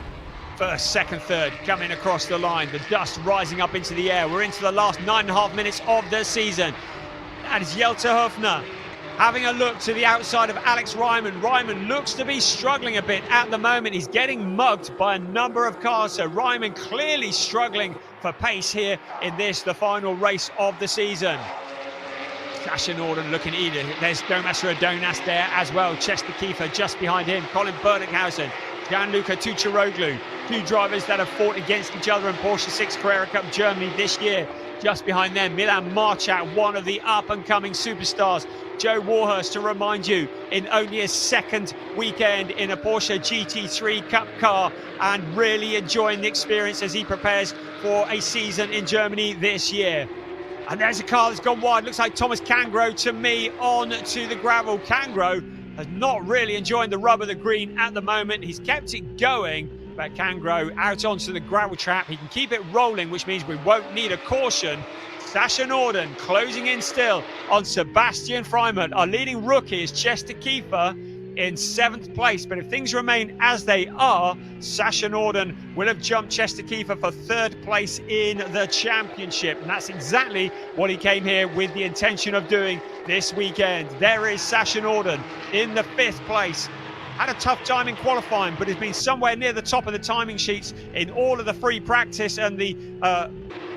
First, second, third coming across the line. The dust rising up into the air. We're into the last 9.5 minutes of the season. That is Jelte Höfner having a look to the outside of Alex Ryman. Ryman looks to be struggling a bit at the moment. He's getting mugged by a number of cars. So Ryman clearly struggling for pace here in this, the final race of the season. Sasha Norden looking eager. There's Domas Radonas there as well. Chester Kiefer just behind him. Colin Berninghausen, Gianluca Tucciaroglu. Two drivers that have fought against each other in Porsche 6 Carrera Cup Germany this year. Just behind them, Milan Marchak, one of the up-and-coming superstars. Joe Warhurst, to remind you, in only his 2nd weekend in a Porsche GT3 Cup car, and really enjoying the experience as he prepares for a season in Germany this year. And there's a car that's gone wide. Looks like Thomas Cangro to me on to the gravel. Cangro has not really enjoying the rub of the green at the moment. He's kept it going, but Cangro out onto the gravel trap. He can keep it rolling, which means we won't need a caution. Sasha Norden closing in still on Sebastian Freimuth. Our leading rookie is Chester Kiefer in 7th place. But if things remain as they are, Sasha Norden will have jumped Chester Kiefer for 3rd place in the championship. And that's exactly what he came here with the intention of doing this weekend. There is Sasha Norden in the 5th place. Had a tough time in qualifying, but has been somewhere near the top of the timing sheets in all of the free practice, and the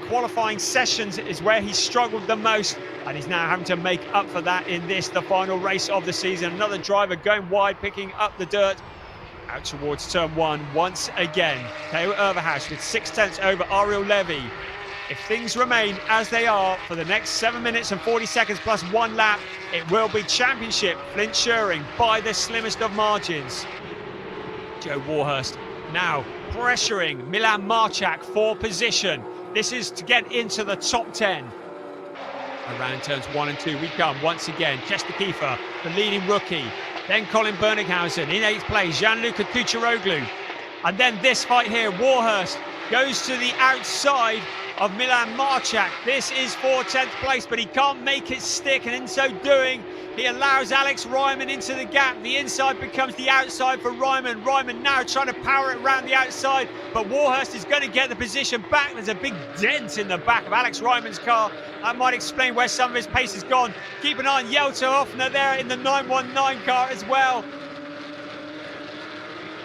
qualifying sessions is where he struggled the most, and he's now having to make up for that in this, the final race of the season. Another driver going wide, picking up the dirt out towards turn 1 once again. Theo Overhaus with 6/10 over Ariel Levy. If things remain as they are for the next 7 minutes and 40 seconds plus 1 lap, it will be championship Flint Schuring by the slimmest of margins. Joe Warhurst now pressuring Milan Marchak for position. This is to get into the top 10. Around turns 1 and 2 we come once again. Chester Kiefer, the leading rookie. Then Colin Berninghausen in 8th place. Gianluca Cucciaroglu. And then this fight here, Warhurst goes to the outside of Milan Marchak. This is for 10th place, but he can't make it stick, and in so doing, he allows Alex Ryman into the gap. The inside becomes the outside for Ryman. Ryman now trying to power it around the outside, but Warhurst is going to get the position back. There's a big dent in the back of Alex Ryman's car. That might explain where some of his pace has gone. Keep an eye on Jelter Hoffner there in the 919 car as well.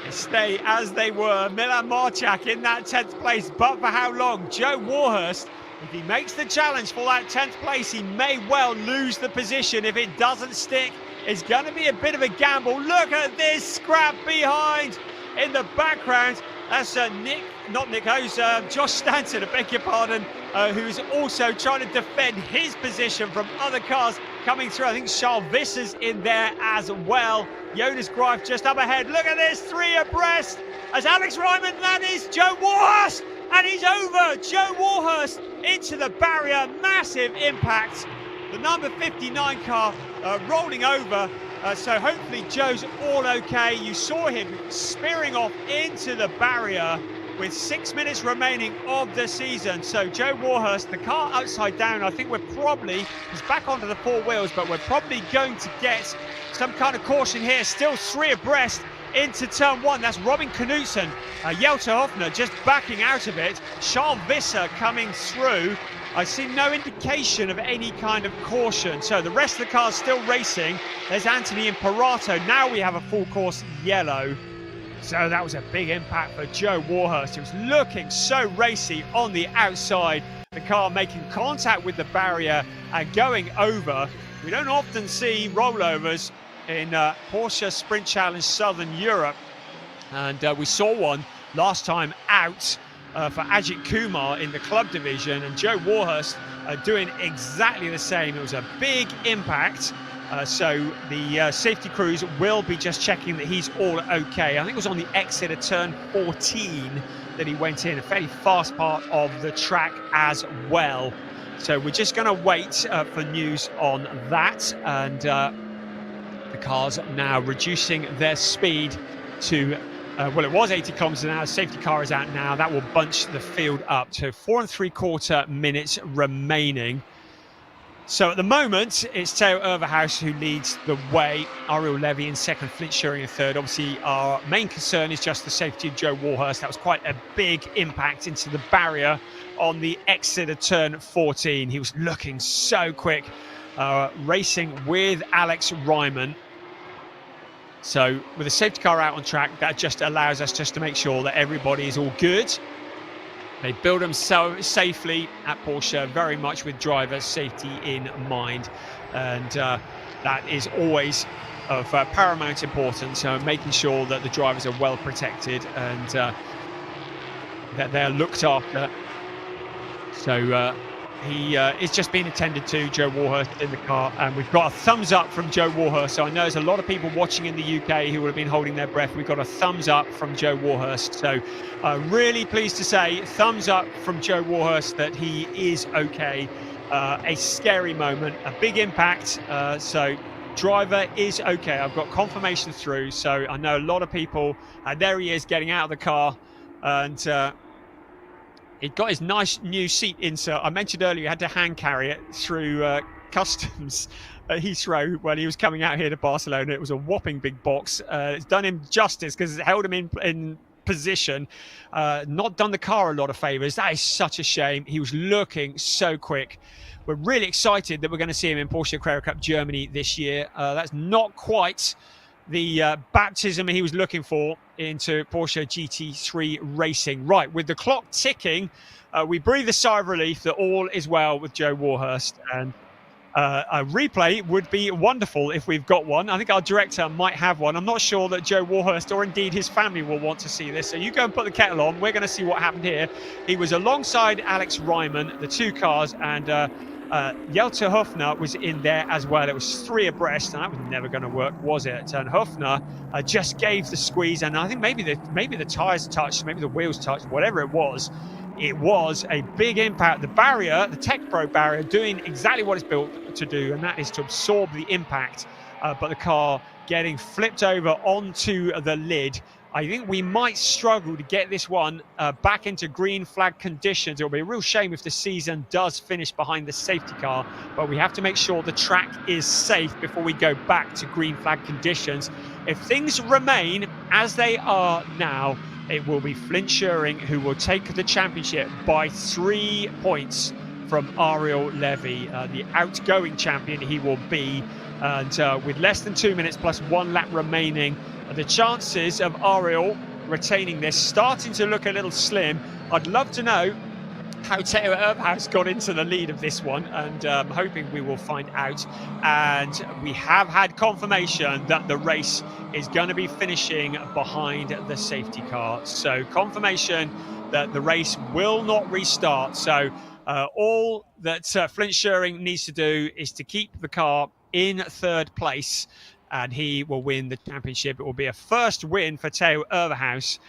They stay as they were. Milan Marchak in that 10th place, but for how long? Joe Warhurst, if he makes the challenge for that 10th place, he may well lose the position. If it doesn't stick, it's going to be a bit of a gamble. Look at this scrap behind in the background. That's Josh Stanton, I beg your pardon, who's also trying to defend his position from other cars coming through. I think Charles Visser's in there as well. Jonas Greif just up ahead. Look at this, 3 abreast as Alex Ryman, that is Joe Warhurst, and he's over. Joe Warhurst into the barrier, massive impact. The number 59 car rolling over, so hopefully Joe's all okay. You saw him spearing off into the barrier with 6 minutes remaining of the season. So Joe Warhurst, the car upside down, I think he's back onto the 4 wheels, but we're probably going to get some kind of caution here. Still 3 abreast into turn 1. That's Robin Knudsen. Jelter Hoffner just backing out of it. Charles Visser coming through. I see no indication of any kind of caution. So the rest of the cars still racing. There's Anthony Imparato. Now we have a full course yellow. So that was a big impact for Joe Warhurst. He was looking so racy on the outside. The car making contact with the barrier and going over. We don't often see rollovers in Porsche Sprint Challenge Southern Europe. And we saw one last time out for Ajit Kumar in the club division. And Joe Warhurst doing exactly the same. It was a big impact. So the safety crews will be just checking that he's all okay. I think it was on the exit of turn 14 that he went in, a fairly fast part of the track as well. So we're just going to wait for news on that. And the cars now reducing their speed to, well, it was 80 kilometers an hour. Safety car is out now. That will bunch the field up to 4 3/4 minutes remaining. So at the moment, it's Theo Overhaus who leads the way. Ariel Levy in 2nd, Flint Schuring in 3rd. Obviously, our main concern is just the safety of Joe Warhurst. That was quite a big impact into the barrier on the exit of turn 14. He was looking so quick, racing with Alex Ryman. So with the safety car out on track, that just allows us just to make sure that everybody is all good. They build them so safely at Porsche, very much with driver safety in mind. And that is always of paramount importance, making sure that the drivers are well protected and that they're looked after. So he is just being attended to, Joe Warhurst in the car, and we've got a thumbs up from Joe Warhurst. So I know there's a lot of people watching in the UK who would have been holding their breath. We've got a thumbs up from Joe Warhurst. So really pleased to say thumbs up from Joe Warhurst that he is okay. A scary moment, a big impact. So driver is okay. I've got confirmation through. So I know a lot of people, and there he is getting out of the car, and He got his nice new seat insert. I mentioned earlier he had to hand carry it through customs at Heathrow when he was coming out here to Barcelona. It was a whopping big box. It's done him justice because it held him in position. Not done the car a lot of favours. That is such a shame. He was looking so quick. We're really excited that we're going to see him in Porsche Carrera Cup Germany this year. That's not quite the baptism he was looking for into Porsche GT3 racing. Right, with the clock ticking, we breathe a sigh of relief that all is well with Joe Warhurst, and a replay would be wonderful if we've got one. I think our director might have one. I'm not sure that Joe Warhurst or indeed his family will want to see this. So you go and put the kettle on. We're going to see what happened here. He was alongside Alex Ryman, the two cars, and Jelte Hofner was in there as well. It was 3 abreast, and that was never going to work, was it? And Hofner just gave the squeeze, and I think maybe the tyres touched, maybe the wheels touched, whatever it was. It was a big impact. The barrier, the Tech Pro barrier, doing exactly what it's built to do, and that is to absorb the impact. But the car getting flipped over onto the lid. I think we might struggle to get this one back into green flag conditions. It'll be a real shame if the season does finish behind the safety car, but we have to make sure the track is safe before we go back to green flag conditions. If things remain as they are now, it will be Flint Schuring who will take the championship by 3 points from Ariel Levy, the outgoing champion he will be. And with less than 2 minutes plus 1 lap remaining, the chances of Ariel retaining this starting to look a little slim. I'd love to know how Theo Erbhaus got into the lead of this one, and I'm hoping we will find out. And we have had confirmation that the race is going to be finishing behind the safety car. So confirmation that the race will not restart. So all that Flint Schuring needs to do is to keep the car in 3rd place, and he will win the championship. It will be a first win for Theo Erbhaus.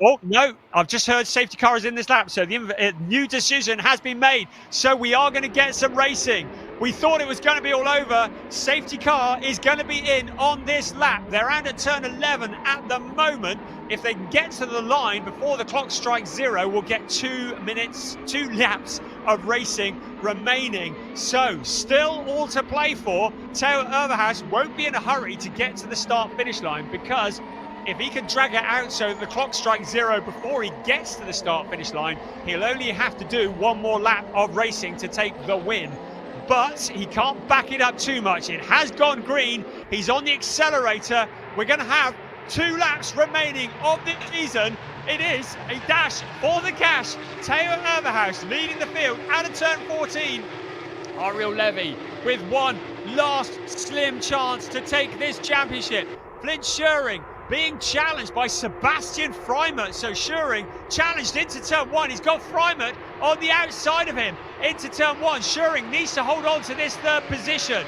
Oh, no, I've just heard safety car is in this lap, so the new decision has been made. So we are going to get some racing. We thought it was going to be all over. Safety car is going to be in on this lap. They're out at turn 11 at the moment. If they can get to the line before the clock strikes 0, we'll get 2 laps of racing remaining. So still all to play for. Theo Erbhaus won't be in a hurry to get to the start-finish line, because if he can drag it out so the clock strikes 0 before he gets to the start-finish line, he'll only have to do 1 more lap of racing to take the win. But he can't back it up too much. It has gone green. He's on the accelerator. We're going to have 2 laps remaining of the season. It is a dash for the cash. Theo Erbhaus leading the field out of turn 14. Ariel Levy with one last slim chance to take this championship. Flint Schuring being challenged by Sebastian Freimert. So Schuring challenged into turn 1. He's got Freimert on the outside of him into turn 1. Schuring needs to hold on to this 3rd position.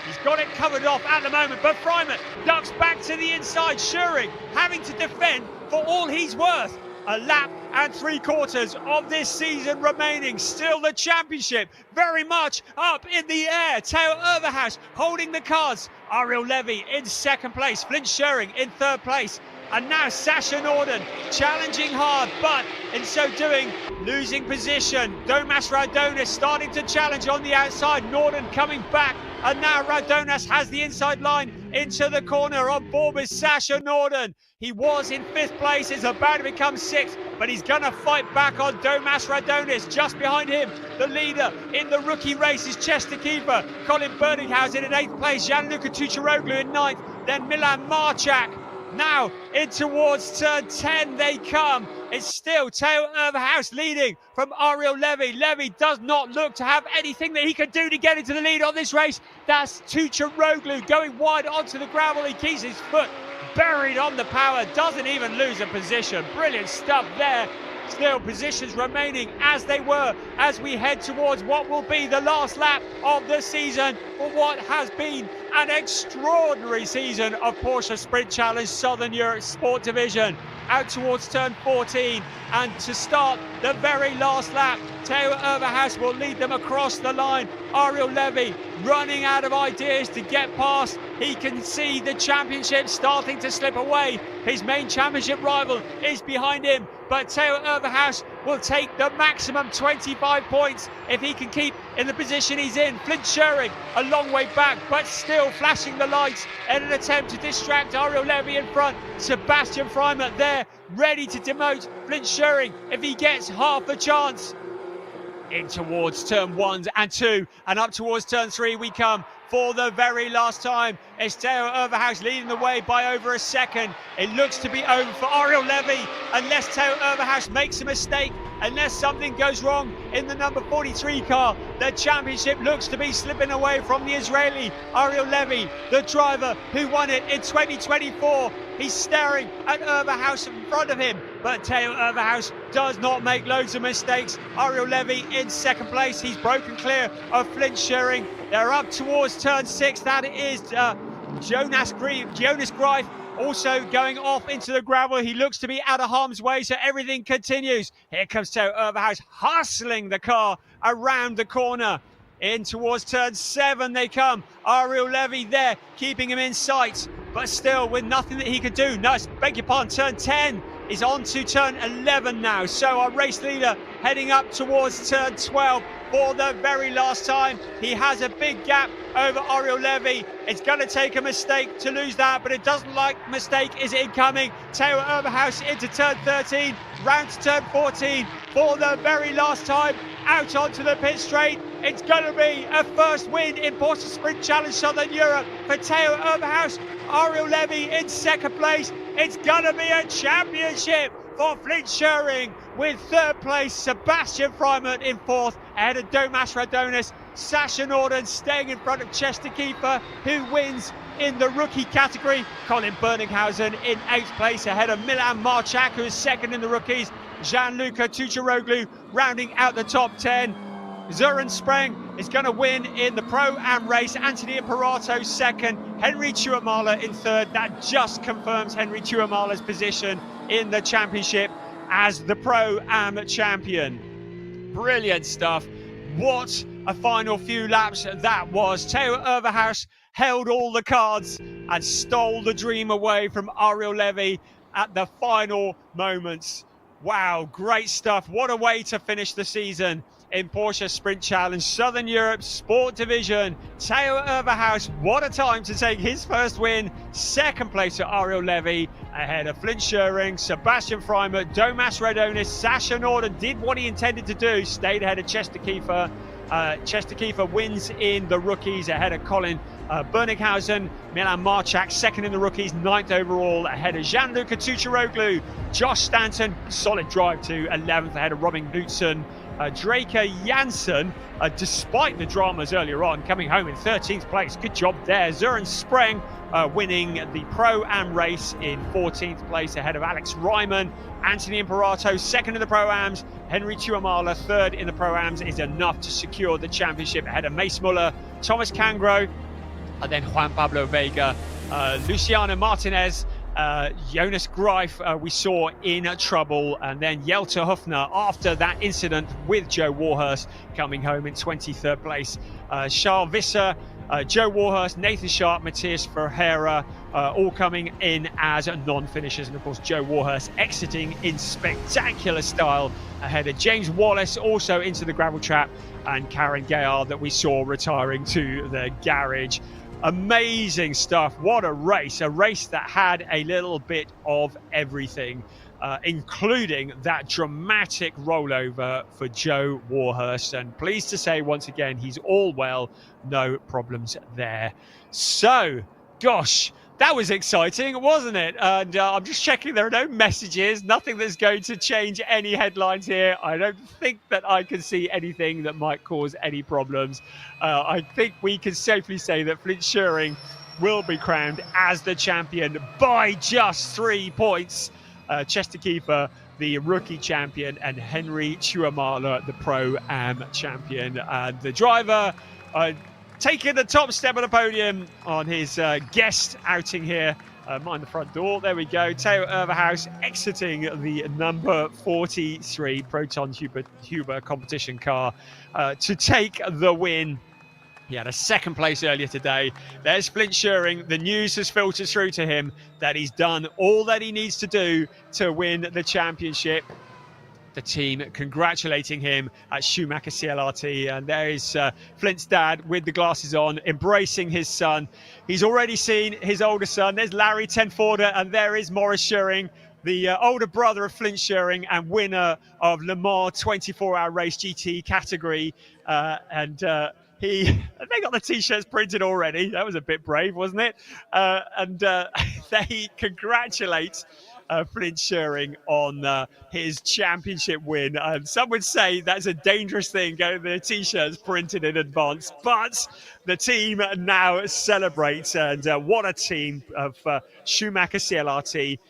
He's got it covered off at the moment, but Freimert ducks back to the inside. Schuring having to defend for all he's worth. A lap and 3/4 of this season remaining. Still the championship very much up in the air. Theo Erbhaus holding the cards. Ariel Levy in 2nd place. Flint Schuring in 3rd place. And now Sasha Norden challenging hard, but in so doing, losing position. Domas Radonis starting to challenge on the outside. Norden coming back, and now Radonis has the inside line into the corner. On board with Sasha Norden. He was in 5th place, is about to become 6th, but he's going to fight back on Domas Radonis. Just behind him, the leader in the rookie race is Chester Keeper. Colin Berdinghausen in 8th place, Gianluca Tucharoglu in 9th, then Milan Marchak. Now in towards turn 10 they come. It's still Theo Erbhaus leading from Ariel Levy. Levy does not look to have anything that he can do to get into the lead on this race. That's Tucharoglu going wide onto the gravel. He keeps his foot buried on the power, doesn't even lose a position. Brilliant stuff there. Still positions remaining as they were as we head towards what will be the last lap of the season for what has been an extraordinary season of Porsche Sprint Challenge Southern Europe Sport Division. Out towards turn 14, and to start the very last lap, Theo Erbhaus will lead them across the line. Ariel Levy running out of ideas to get past. He can see the championship starting to slip away. His main championship rival is behind him. but Theo Overhaus will take the maximum 25 points if he can keep in the position he's in. Flint Schering a long way back, but still flashing the lights in an attempt to distract Ariel Levy in front. Sebastian Freimer there, ready to demote Flint Schering if he gets half a chance. In towards turn 1 and 2, and up towards turn 3 we come for the very last time. It's Theo Overhaus leading the way by over a second. It looks to be over for Ariel Levy, unless Theo Overhaus makes a mistake, unless something goes wrong in the number 43 car. The championship looks to be slipping away from the Israeli Ariel Levy, the driver who won it in 2024. He's staring at Overhaus in front of him, but Theo Overhaus does not make loads of mistakes. Ariel Levy in second place. He's broken clear of Flint Schering. They're up towards turn 6. That is Jonas Greif also going off into the gravel. He looks to be out of harm's way, so everything continues. Here comes Theo Overhaus hustling the car around the corner. In towards turn 7 they come. Ariel Levy there, keeping him in sight, but still with nothing that he can do. No, beg your pardon, turn 10 is on to turn 11 now. So our race leader heading up towards turn 12 for the very last time. He has a big gap over Ariel Levy. It's going to take a mistake to lose that, but it doesn't like mistake is incoming. Theo Overhaus into turn 13, round to turn 14 for the very last time. Out onto the pit straight. It's going to be a first win in Porsche Sprint Challenge Southern Europe for Theo Overhaus. Ariel Levy in second place. It's going to be a championship for Flint Schering, with third place Sebastian Freimer in fourth, ahead of Domas Radonis. Sasha Norden staying in front of Chester Kiefer, who wins in the rookie category. Colin Berninghausen in 8th place, ahead of Milan Marchak, who is second in the rookies. Gianluca Tucharoglu rounding out the top 10. Zoran Spreng is going to win in the Pro-Am race. Anthony Imperato second. Henry Tuamala in third. That just confirms Henry Tuamala's position in the championship as the Pro-Am champion. Brilliant stuff. What a final few laps that was. Theo Overhaus held all the cards and stole the dream away from Ariel Levy at the final moments. Wow, great stuff. What a way to finish the season in Porsche Sprint Challenge Southern Europe Sport Division. Theo Overhaus, what a time to take his first win. Second place to Ariel Levy, ahead of Flint Schering, Sebastian Freimer, Domas Radonis. Sasha Norden did what he intended to do, stayed ahead of Chester Kiefer. Chester Kiefer wins in the rookies, ahead of Colin Berninghausen. Milan Marchak second in the rookies, 9th overall, ahead of Gianluca Tucharoglu. Josh Stanton, solid drive to 11th, ahead of Robin Knudsen. Draker Janssen, despite the dramas earlier on, coming home in 13th place. Good job there. Zoran Spreng winning the Pro-Am race in 14th place, ahead of Alex Ryman. Anthony Imperato second in the Pro-Ams. Henry Tuamala third in the Pro-Ams is enough to secure the championship, ahead of Mace Muller, Thomas Cangro, and then Juan Pablo Vega, Luciano Martinez, Jonas Greif we saw in trouble, and then Jelter Hufner after that incident with Joe Warhurst coming home in 23rd place. Charles Visser, Joe Warhurst, Nathan Sharp, Matthias Ferreira all coming in as non-finishers, and of course Joe Warhurst exiting in spectacular style ahead of James Wallace also into the gravel trap, and Karen Gayard that we saw retiring to the garage. Amazing stuff. What a race that had a little bit of everything, including that dramatic rollover for Joe Warhurst, and pleased to say once again he's all well, no problems there. So gosh, that was exciting, wasn't it? And I'm just checking there are no messages, nothing that's going to change any headlines here. I don't think that I can see anything that might cause any problems. I think we can safely say that Flint Schering will be crowned as the champion by just 3 points. Chester Kiefer, the rookie champion, and Henry Tuamala, the Pro-Am champion. And the driver taking the top step of the podium on his guest outing here. Mind the front door. There we go. Theo Overhaus exiting the number 43 Proton Huber competition car to take the win. He had a second place earlier today. There's Flint Schuring. The news has filtered through to him that he's done all that he needs to do to win the championship. The team congratulating him at Schumacher CLRT, and there is Flint's dad with the glasses on, embracing his son. He's already seen his older son. There's Larry Tenforder, and there is Maurice Schuring, the older brother of Flint Schuring and winner of Le Mans 24-hour race GT category. They got the T-shirts printed already. That was a bit brave, wasn't it? They congratulate Flint Schuring on his championship win. Some would say that's a dangerous thing, getting the T-shirts printed in advance, but the team now celebrates, and what a team of Schumacher CLRT,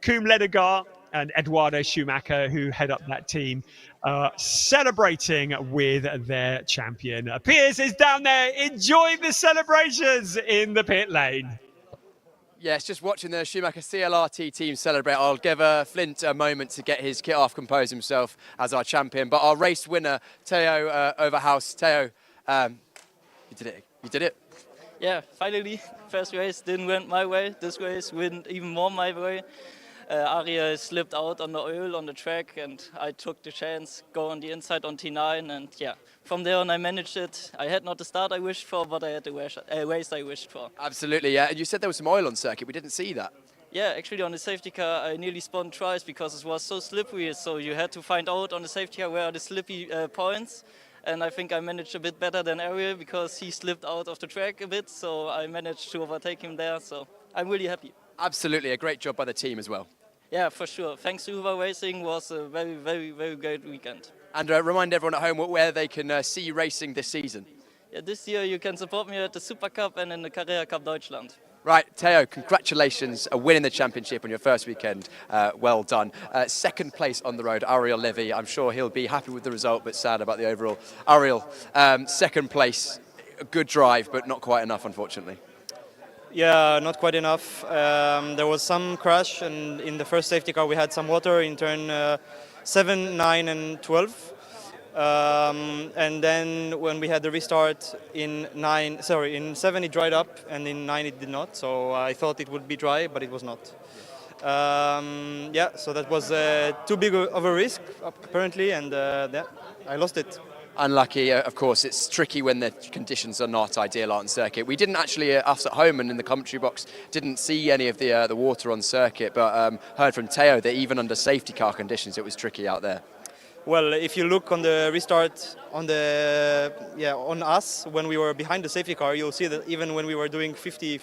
Koen Ledegaard and Eduardo Schumacher, who head up that team, celebrating with their champion. Piers is down there enjoying the celebrations in the pit lane. Yes, just watching the Schumacher CLRT team celebrate. I'll give Flint a moment to get his kit off, compose himself as our champion. But our race winner, Theo Overhouse. Theo, you did it. You did it. Yeah, finally, first race didn't went my way. This race went even more my way. Ariel slipped out on the oil on the track, and I took the chance, go on the inside on T9, and yeah, from there on I managed it. I had not the start I wished for, but I had the race I wished for. Absolutely, yeah. And you said there was some oil on circuit. We didn't see that. Yeah, actually on the safety car I nearly spun twice because it was so slippery, so you had to find out on the safety car where are the slippy points. And I think I managed a bit better than Ariel because he slipped out of the track a bit, so I managed to overtake him there, so I'm really happy. Absolutely, a great job by the team as well. Yeah, for sure. Thanks to Uber Racing, was a very, very, very great weekend. And remind everyone at home where they can see you racing this season. Yeah, this year you can support me at the Super Cup and in the Carrera Cup Deutschland. Right, Theo, congratulations on winning the championship on your first weekend. Well done. Second place on the road, Ariel Levy. I'm sure he'll be happy with the result, but sad about the overall. Ariel, second place, a good drive, but not quite enough, unfortunately. Yeah, not quite enough. There was some crash, and in the first safety car we had some water in turn 7, 9 and 12. And then when we had the restart in 7 it dried up, and in 9 it did not. So I thought it would be dry, but it was not. Yeah, so that was too big of a risk apparently, and yeah, I lost it. Unlucky, of course. It's tricky when the conditions are not ideal on circuit. We didn't actually, us at home and in the commentary box, didn't see any of the water on circuit, but heard from Theo that even under safety car conditions it was tricky out there. Well, if you look on the restart on us when we were behind the safety car, you'll see that even when we were doing 40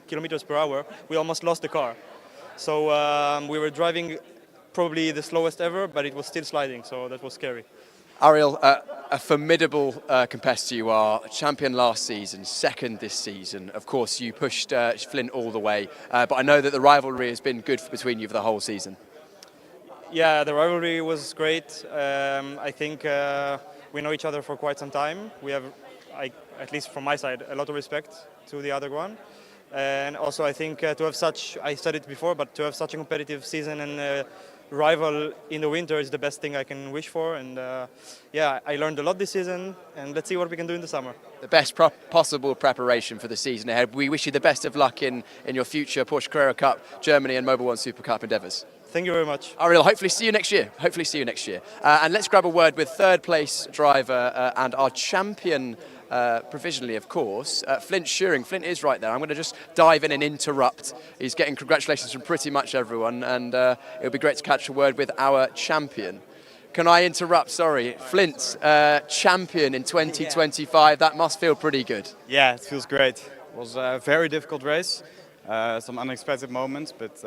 kilometers per hour, we almost lost the car. So we were driving probably the slowest ever, but it was still sliding, so that was scary. Ariel, a formidable competitor you are, champion last season, second this season. Of course, you pushed Flint all the way, but I know that the rivalry has been good between you for the whole season. Yeah, the rivalry was great. I think we know each other for quite some time. We have, at least from my side, a lot of respect to the other one. And also I think to have I said it before, but to have such a competitive season and rival in the winter is the best thing I can wish for. And yeah, I learned a lot this season, and let's see what we can do in the summer. The best possible preparation for the season ahead. We wish you the best of luck in your future Porsche Carrera Cup, Germany and Mobil 1 Super Cup endeavours. Thank you very much. Ariel, hopefully see you next year. And let's grab a word with third place driver and our champion, provisionally of course, Flint Schuring. Flint is right there. I'm going to just dive in and interrupt. He's getting congratulations from pretty much everyone, and it'll be great to catch a word with our champion. Can I interrupt? Sorry. Flint, champion in 2025. That must feel pretty good. Yeah, it feels great. It was a very difficult race. Some unexpected moments, but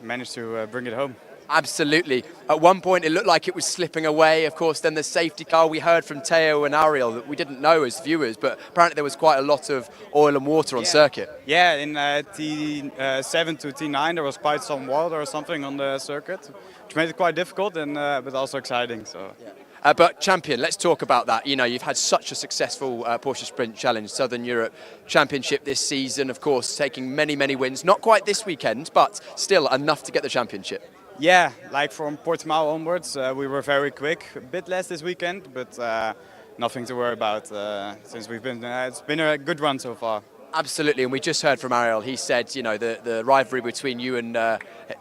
managed to bring it home. Absolutely. At one point it looked like it was slipping away. Of course, then the safety car, we heard from Theo and Ariel that we didn't know as viewers, but apparently there was quite a lot of oil and water on circuit. Yeah, in T7 to T9 there was quite some water or something on the circuit, which made it quite difficult and but also exciting. So. Yeah. But champion, let's talk about that. You know, you've had such a successful Porsche Sprint Challenge Southern Europe Championship this season, of course, taking many, many wins. Not quite this weekend, but still enough to get the championship. Yeah, like from Portimao onwards, we were very quick. A bit less this weekend, but nothing to worry about since we've been. It's been a good run so far. Absolutely, and we just heard from Ariel. He said, you know, the rivalry between you and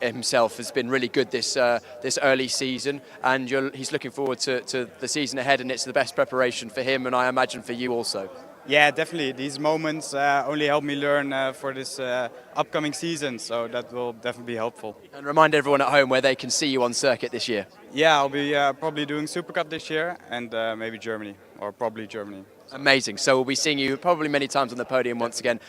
himself has been really good this early season, and he's looking forward to the season ahead, and it's the best preparation for him, and I imagine for you also. Yeah, definitely. These moments only help me learn for this upcoming season, so that will definitely be helpful. And remind everyone at home where they can see you on circuit this year. Yeah, I'll be probably doing Super Cup this year, and maybe Germany, or probably Germany. Amazing. So we'll be seeing you probably many times on the podium once again.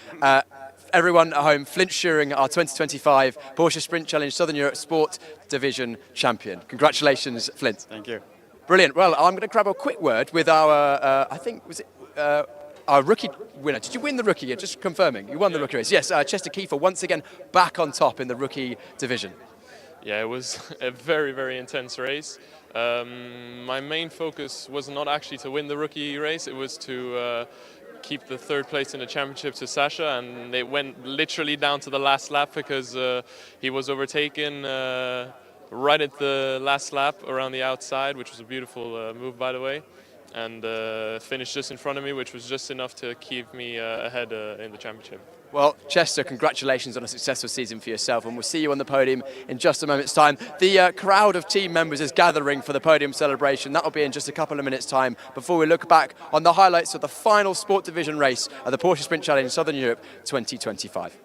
Everyone at home, Flint Schuring, our 2025 Porsche Sprint Challenge Southern Europe Sport Division champion. Congratulations, Flint. Thank you. Brilliant. Well, I'm going to grab a quick word with our, I think, was it our rookie winner? Did you win the rookie? Just confirming. You won the rookie race. Yes, Chester Kiefer once again back on top in the rookie division. Yeah, it was a very, very intense race. My main focus was not actually to win the rookie race, it was to keep the third place in the championship to Sasha, and it went literally down to the last lap because he was overtaken right at the last lap around the outside, which was a beautiful move, by the way, and finished just in front of me, which was just enough to keep me ahead in the championship. Well, Chester, congratulations on a successful season for yourself, and we'll see you on the podium in just a moment's time. The crowd of team members is gathering for the podium celebration. That'll be in just a couple of minutes' time before we look back on the highlights of the final Sport Division race of the Porsche Sprint Challenge Southern Europe 2025.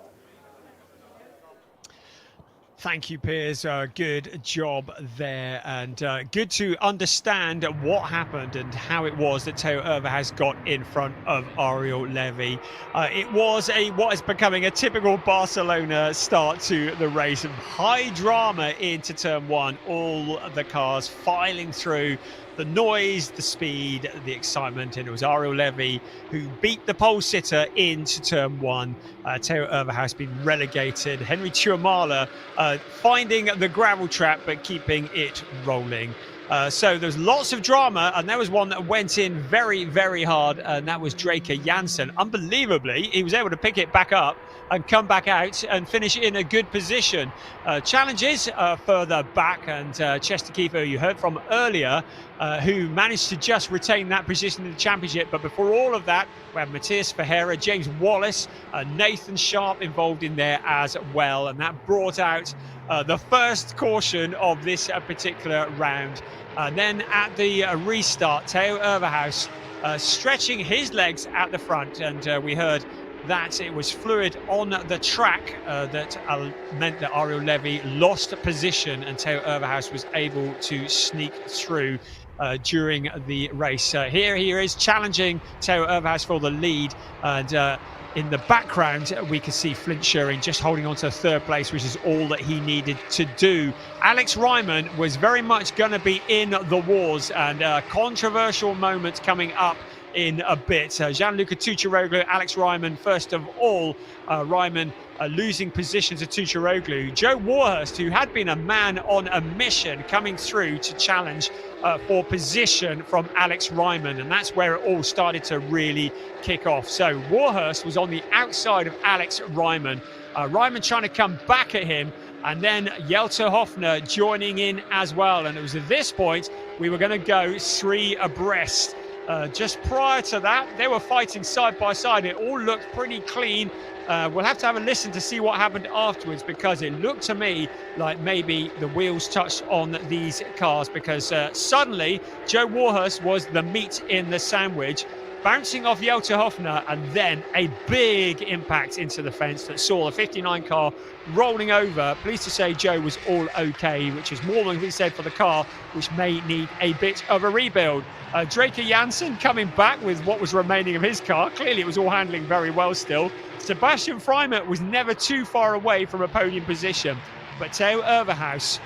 Thank you, Piers. Good job there, and good to understand what happened and how it was that Theo Overhaus got in front of Ariel Levy. It was what is becoming a typical Barcelona start to the race. High drama into turn one, all the cars filing through. The noise, the speed, the excitement, and it was Ariel Levy who beat the pole sitter into turn one. Theo Overhaus being relegated. Henry Tuamala finding the gravel trap but keeping it rolling. So there's lots of drama, and there was one that went in very, very hard, and that was Draker Janssen. Unbelievably, he was able to pick it back up and come back out and finish in a good position. Challenges further back, and Chester Kiefer, you heard from earlier, who managed to just retain that position in the championship. But before all of that, we have Matthias Ferreira, James Wallace, Nathan Sharp involved in there as well, and that brought out the first caution of this particular round. Then at the restart, Theo Overhaus stretching his legs at the front, and we heard that it was fluid on the track that meant that Ariel Levy lost position, and Theo Overhaus was able to sneak through during the race. Here he is challenging Theo Overhaus for the lead, and in the background we can see Flint Schuring just holding on to third place, which is all that he needed to do. Alex Ryman was very much going to be in the wars, and controversial moments coming up in a bit. Gianluca Tucciaroglu, Alex Ryman, first of all. Ryman losing position to Tucciaroglu. Joe Warhurst, who had been a man on a mission, coming through to challenge for position from Alex Ryman, and that's where it all started to really kick off. So Warhurst was on the outside of Alex Ryman. Ryman trying to come back at him, and then Jelte Hofner joining in as well. And it was at this point we were going to go three abreast. Just prior to that, they were fighting side by side. It all looked pretty clean. We'll have to have a listen to see what happened afterwards, because it looked to me like maybe the wheels touched on these cars, because suddenly Joe Warhurst was the meat in the sandwich, bouncing off Jelte Hofner, and then a big impact into the fence that saw the 59 car rolling over. Pleased to say Joe was all okay, which is more than we said for the car, which may need a bit of a rebuild. Draker Janssen coming back with what was remaining of his car. Clearly it was all handling very well still. Sebastian Freimer was never too far away from a podium position, but Theo Overhaus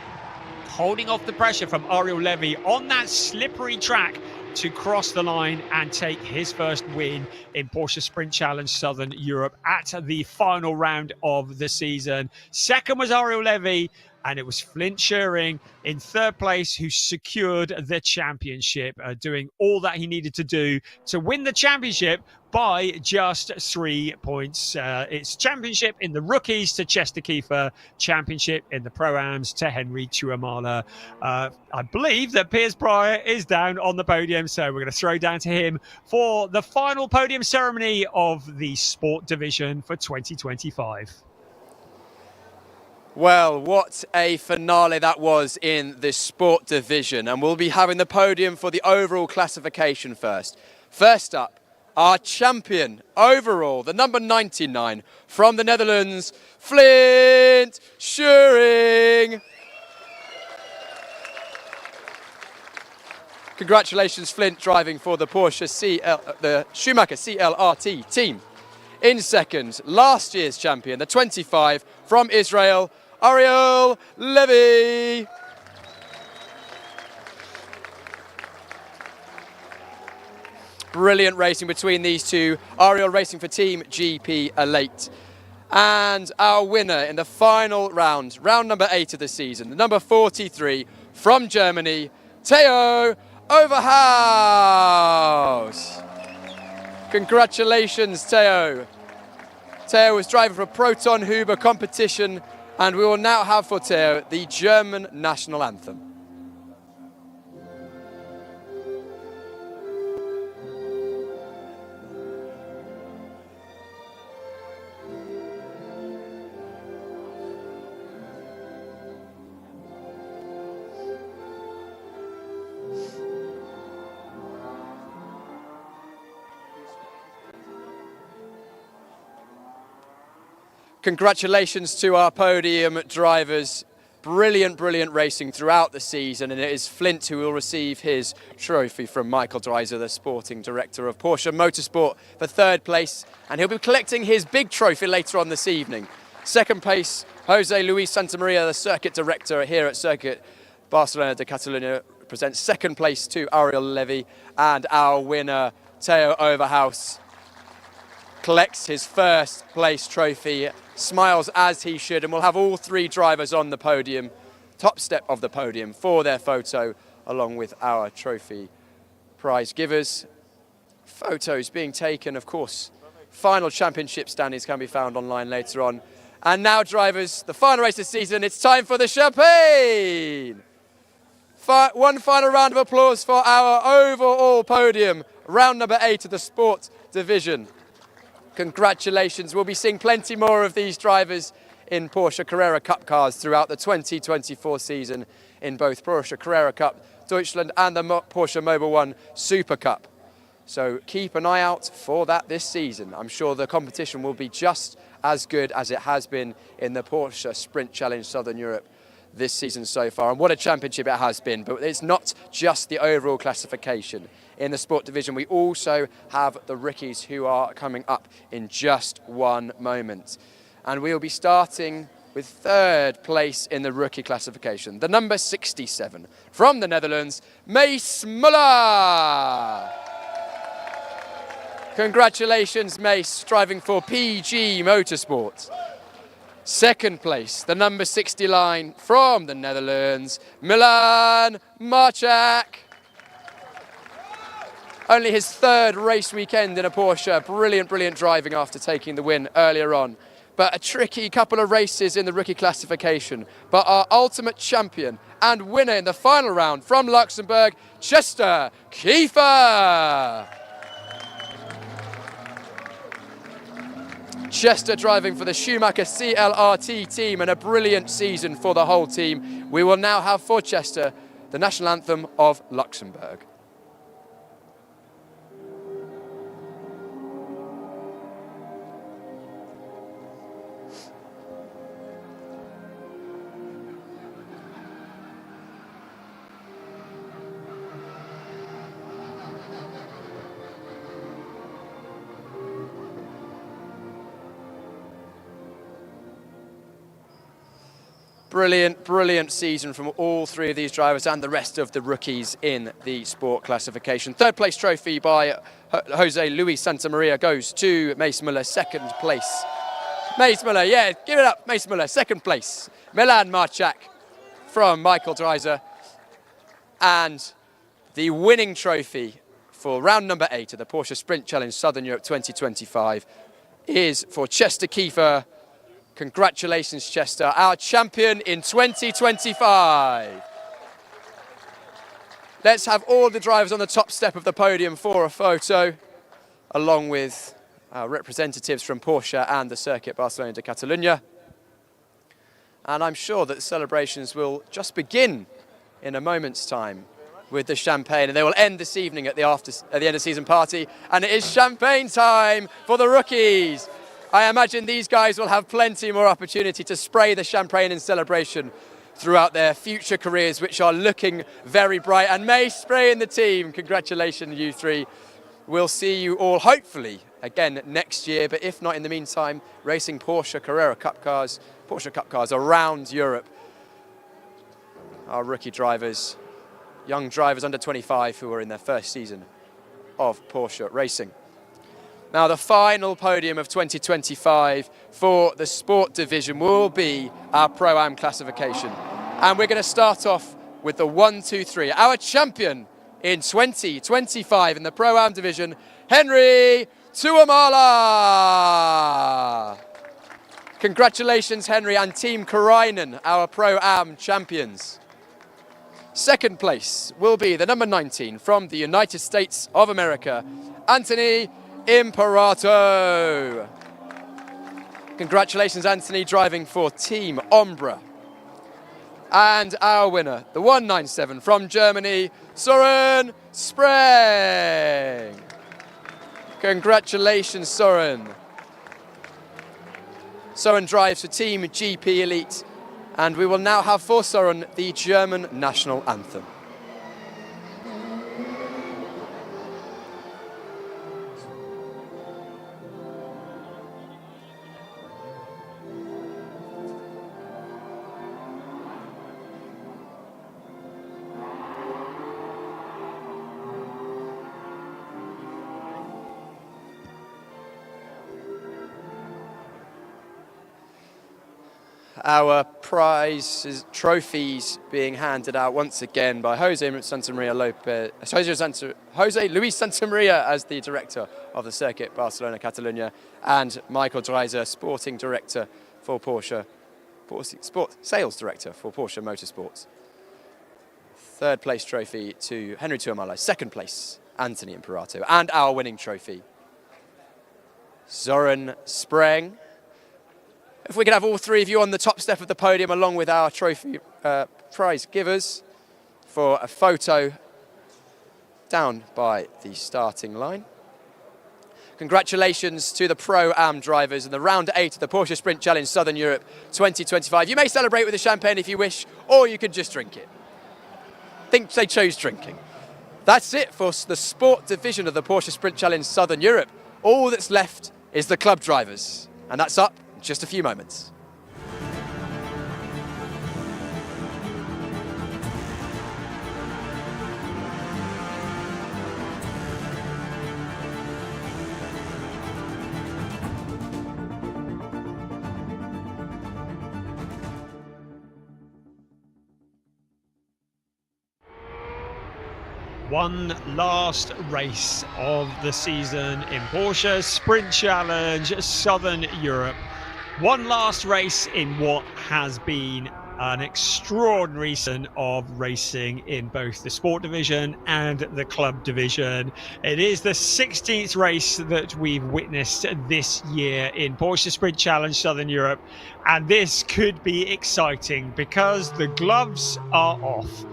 holding off the pressure from Ariel Levy on that slippery track to cross the line and take his first win in Porsche Sprint Challenge Southern Europe at the final round of the season. Second was Ariel Levy. and it was Flint Shearing in third place who secured the championship, doing all that he needed to do to win the championship by just 3 points. It's championship in the rookies to Chester Kiefer, championship in the Pro-Ams to Henry Chuamala. I believe that Piers Pryor is down on the podium, so we're going to throw down to him for the final podium ceremony of the sport division for 2025. Well, what a finale that was in the sport division, and we'll be having the podium for the overall classification first. First up, our champion overall, the number 99 from the Netherlands, Flint Shearing. Congratulations, Flint, driving for the the Schumacher CLRT team. In second, last year's champion, the 25 from Israel, Ariel Levy. Brilliant racing between these two. Ariel racing for Team GP Elite. And our winner in the final round, round number 8 of the season, the number 43 from Germany, Theo Overhaus. Congratulations, Theo. Theo was driving for a Proton Huber competition, and we will now have for Theo the German national anthem. Congratulations to our podium drivers. Brilliant, brilliant racing throughout the season, and it is Flint who will receive his trophy from Michael Dreiser, the sporting director of Porsche Motorsport, for third place, and he'll be collecting his big trophy later on this evening. Second place, Jose Luis Santamaria, the circuit director here at Circuit Barcelona de Catalunya, presents second place to Ariel Levy, and our winner, Theo Overhaus, collects his first place trophy, smiles as he should, and we'll have all 3 drivers on the podium, top step of the podium, for their photo along with our trophy prize givers. Photos being taken, of course. Final championship standings can be found online later on. And now, drivers, the final race of the season, it's time for the champagne! One final round of applause for our overall podium, round number 8 of the sport division. Congratulations. We'll be seeing plenty more of these drivers in Porsche Carrera Cup cars throughout the 2024 season in both Porsche Carrera Cup Deutschland and the Porsche Mobil 1 Super Cup. So keep an eye out for that this season. I'm sure the competition will be just as good as it has been in the Porsche Sprint Challenge Southern Europe this season so far. And what a championship it has been. But it's not just the overall classification. In the sport division, we also have the rookies who are coming up in just one moment. And we'll be starting with third place in the rookie classification, the number 67 from the Netherlands, Mace Muller. Congratulations, Mace, driving for PG Motorsport. Second place, the number 69 from the Netherlands, Milan Marchak. Only his third race weekend in a Porsche. Brilliant, brilliant driving after taking the win earlier on. But a tricky couple of races in the rookie classification. But our ultimate champion and winner in the final round from Luxembourg, Chester Kiefer. Chester driving for the Schumacher CLRT team, and a brilliant season for the whole team. We will now have for Chester the national anthem of Luxembourg. Brilliant, brilliant season from all 3 of these drivers and the rest of the rookies in the sport classification. Third place trophy by Jose Luis Santamaria goes to Mace Muller. Second place. Mace Muller, yeah, give it up, Mace Muller. Second place, Milan Marchak. from Michael Dreiser. And the winning trophy for round number 8 of the Porsche Sprint Challenge Southern Europe 2025 is for Chester Kiefer. Congratulations, Chester, our champion in 2025. Let's have all the drivers on the top step of the podium for a photo, along with our representatives from Porsche and the Circuit Barcelona de Catalunya. And I'm sure that the celebrations will just begin in a moment's time with the champagne, and they will end this evening at the end of season party, and it is champagne time for the rookies. I imagine these guys will have plenty more opportunity to spray the champagne in celebration throughout their future careers, which are looking very bright, and may spray in the team. Congratulations, you three. We'll see you all hopefully again next year, but if not, in the meantime, racing Porsche Cup cars around Europe. Our rookie drivers, young drivers under 25 who are in their first season of Porsche racing. Now, the final podium of 2025 for the sport division will be our Pro-Am classification. And we're going to start off with the 1, 2, 3. Our champion in 2025 in the Pro-Am division, Henry Tuomala. Congratulations, Henry, and Team Karainen, our Pro-Am champions. Second place will be the number 19 from the United States of America, Anthony Imperato. Congratulations, Anthony, driving for Team Ombra. And our winner, the 197 from Germany, Søren Spreng. Congratulations, Søren. Søren drives for Team GP Elite, and we will now have for Søren the German national anthem. Our prizes, trophies being handed out once again by Jose Luis Santamaria as the director of the Circuit Barcelona Catalunya, and Michael Dreiser, sporting director for Porsche, sales director for Porsche Motorsports. Third place trophy to Henry Tuomala, second place Anthony Imperato, and our winning trophy, Søren Spreng. If we could have all three of you on the top step of the podium along with our trophy prize givers for a photo down by the starting line. Congratulations to the Pro-Am drivers in the round 8 of the Porsche Sprint Challenge Southern Europe 2025. You may celebrate with the champagne if you wish, or you can just drink it. I think they chose drinking. That's it for the sport division of the Porsche Sprint Challenge Southern Europe. All that's left is the club drivers, and that's up in just a few moments. One last race of the season in Porsche Sprint Challenge Southern Europe. One last race in what has been an extraordinary season of racing in both the sport division and the club division. It is the 16th race that we've witnessed this year in Porsche Sprint Challenge Southern Europe, and this could be exciting because the gloves are off.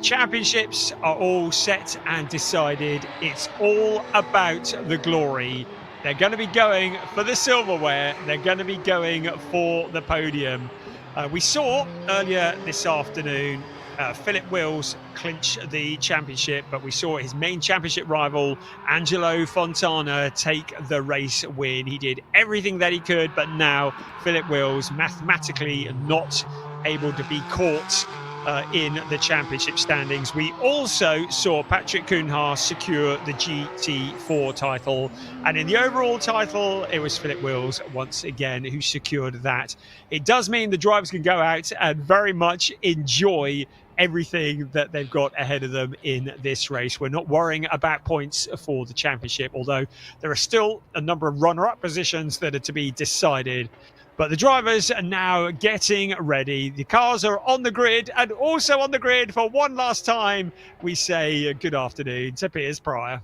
Championships are all set and decided. It's all about the glory. They're going to be going for the silverware. They're going to be going for the podium. We saw earlier this afternoon Philip Wills clinch the championship, but we saw his main championship rival, Angelo Fontana, take the race win. He did everything that he could, but now Philip Wills mathematically not able to be caught in the championship standings. We also saw Patrick Koenhaas secure the GT4 title, and in the overall title it was Philip Wills once again who secured that. It does mean the drivers can go out and very much enjoy everything that they've got ahead of them in this race. We're not worrying about points for the championship, although there are still a number of runner-up positions that are to be decided. But the drivers are now getting ready. The cars are on the grid, and also on the grid for one last time, we say good afternoon to Piers Pryor.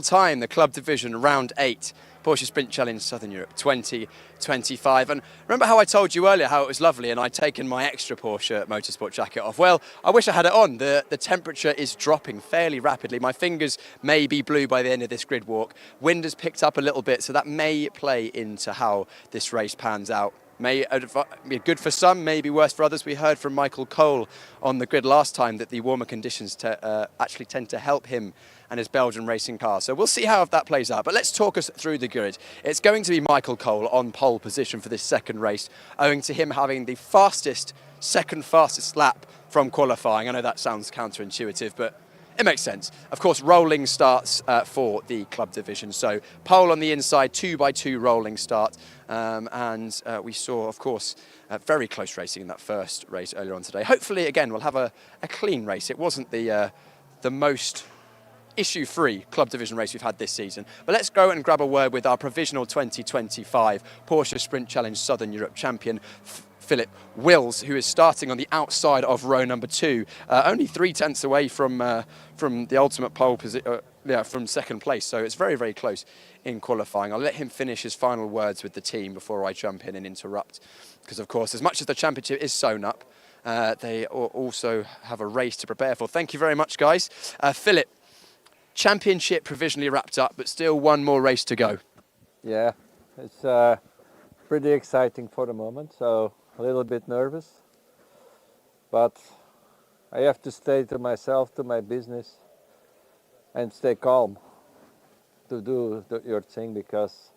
Time, the club division, round 8, Porsche Sprint Challenge Southern Europe 2025. And remember how I told you earlier how it was lovely and I'd taken my extra Porsche Motorsport jacket off? Well, I wish I had it on. The temperature is dropping fairly rapidly. My fingers may be blue by the end of this grid walk. Wind has picked up a little bit, so that may play into how this race pans out. May be good for some, may be worse for others. We heard from Michael Cole on the grid last time that the warmer conditions actually tend to help him and his Belgian racing car. So we'll see how that plays out. But let's talk us through the grid. It's going to be Michael Cole on pole position for this second race, owing to him having the second fastest lap from qualifying. I know that sounds counterintuitive, but it makes sense. Of course, rolling starts for the club division. So pole on the inside, 2x2 rolling start. And we saw, of course, very close racing in that first race earlier on today. Hopefully, again, we'll have a clean race. It wasn't the most issue-free club division race we've had this season. But let's go and grab a word with our provisional 2025 Porsche Sprint Challenge Southern Europe champion, Philip Wills, who is starting on the outside of row number 2, only 3/10 away from the ultimate pole position, from second place. So it's very, very close in qualifying. I'll let him finish his final words with the team before I jump in and interrupt. Because, of course, as much as the championship is sewn up, they also have a race to prepare for. Thank you very much, guys. Philip, championship provisionally wrapped up, but still one more race to go. Yeah, it's pretty exciting for the moment, so a little bit nervous. But I have to stay to myself, to my business, and stay calm to do your thing, because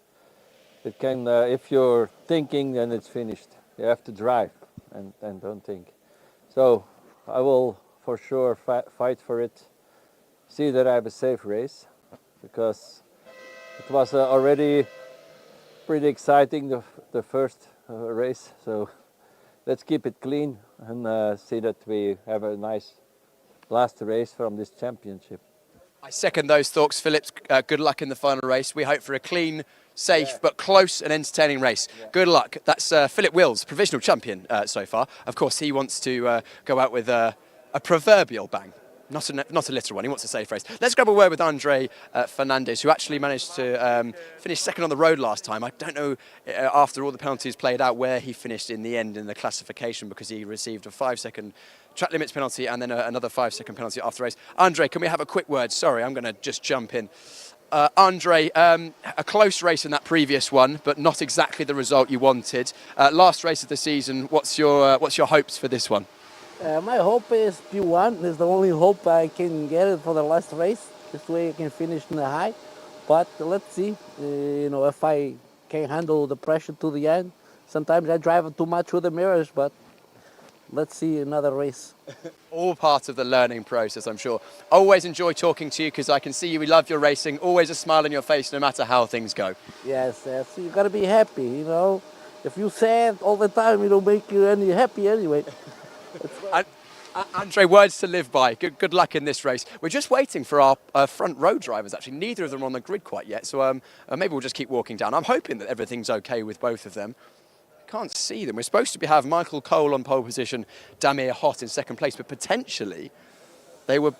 it can, if you're thinking, then it's finished. You have to drive and don't think. So I will for sure fight for it. See that I have a safe race, because it was already pretty exciting the first race. So let's keep it clean and see that we have a nice last race from this championship. I second those thoughts, Philip. Good luck in the final race. We hope for a clean, safe, but close and entertaining race. Good luck. That's Philip Wills, provisional champion so far. Of course, he wants to go out with a proverbial bang. Not a literal one. He wants a safe race. Let's grab a word with Andre Fernandez, who actually managed to finish second on the road last time. I don't know, after all the penalties played out, where he finished in the end in the classification, because he received a 5-second track limits penalty and then another 5-second penalty after the race. Andre, can we have a quick word? Sorry, I'm going to just jump in. Andre, a close race in that previous one, but not exactly the result you wanted. Last race of the season, what's your hopes for this one? My hope is P1 is the only hope I can get it for the last race. This way I can finish in the high. But let's see, if I can handle the pressure to the end. Sometimes I drive too much with the mirrors, but let's see another race. All part of the learning process, I'm sure. Always enjoy talking to you, because I can see you. We love your racing. Always a smile on your face, no matter how things go. Yes, you gotta be happy. If you sad all the time, it don't make you any happy anyway. Andre, words to live by. Good luck in this race. We're just waiting for our front row drivers, actually. Neither of them are on the grid quite yet, so maybe we'll just keep walking down. I'm hoping that everything's okay with both of them. Can't see them. We're supposed to have Michael Cole on pole position, Damir Hott in second place, but potentially they were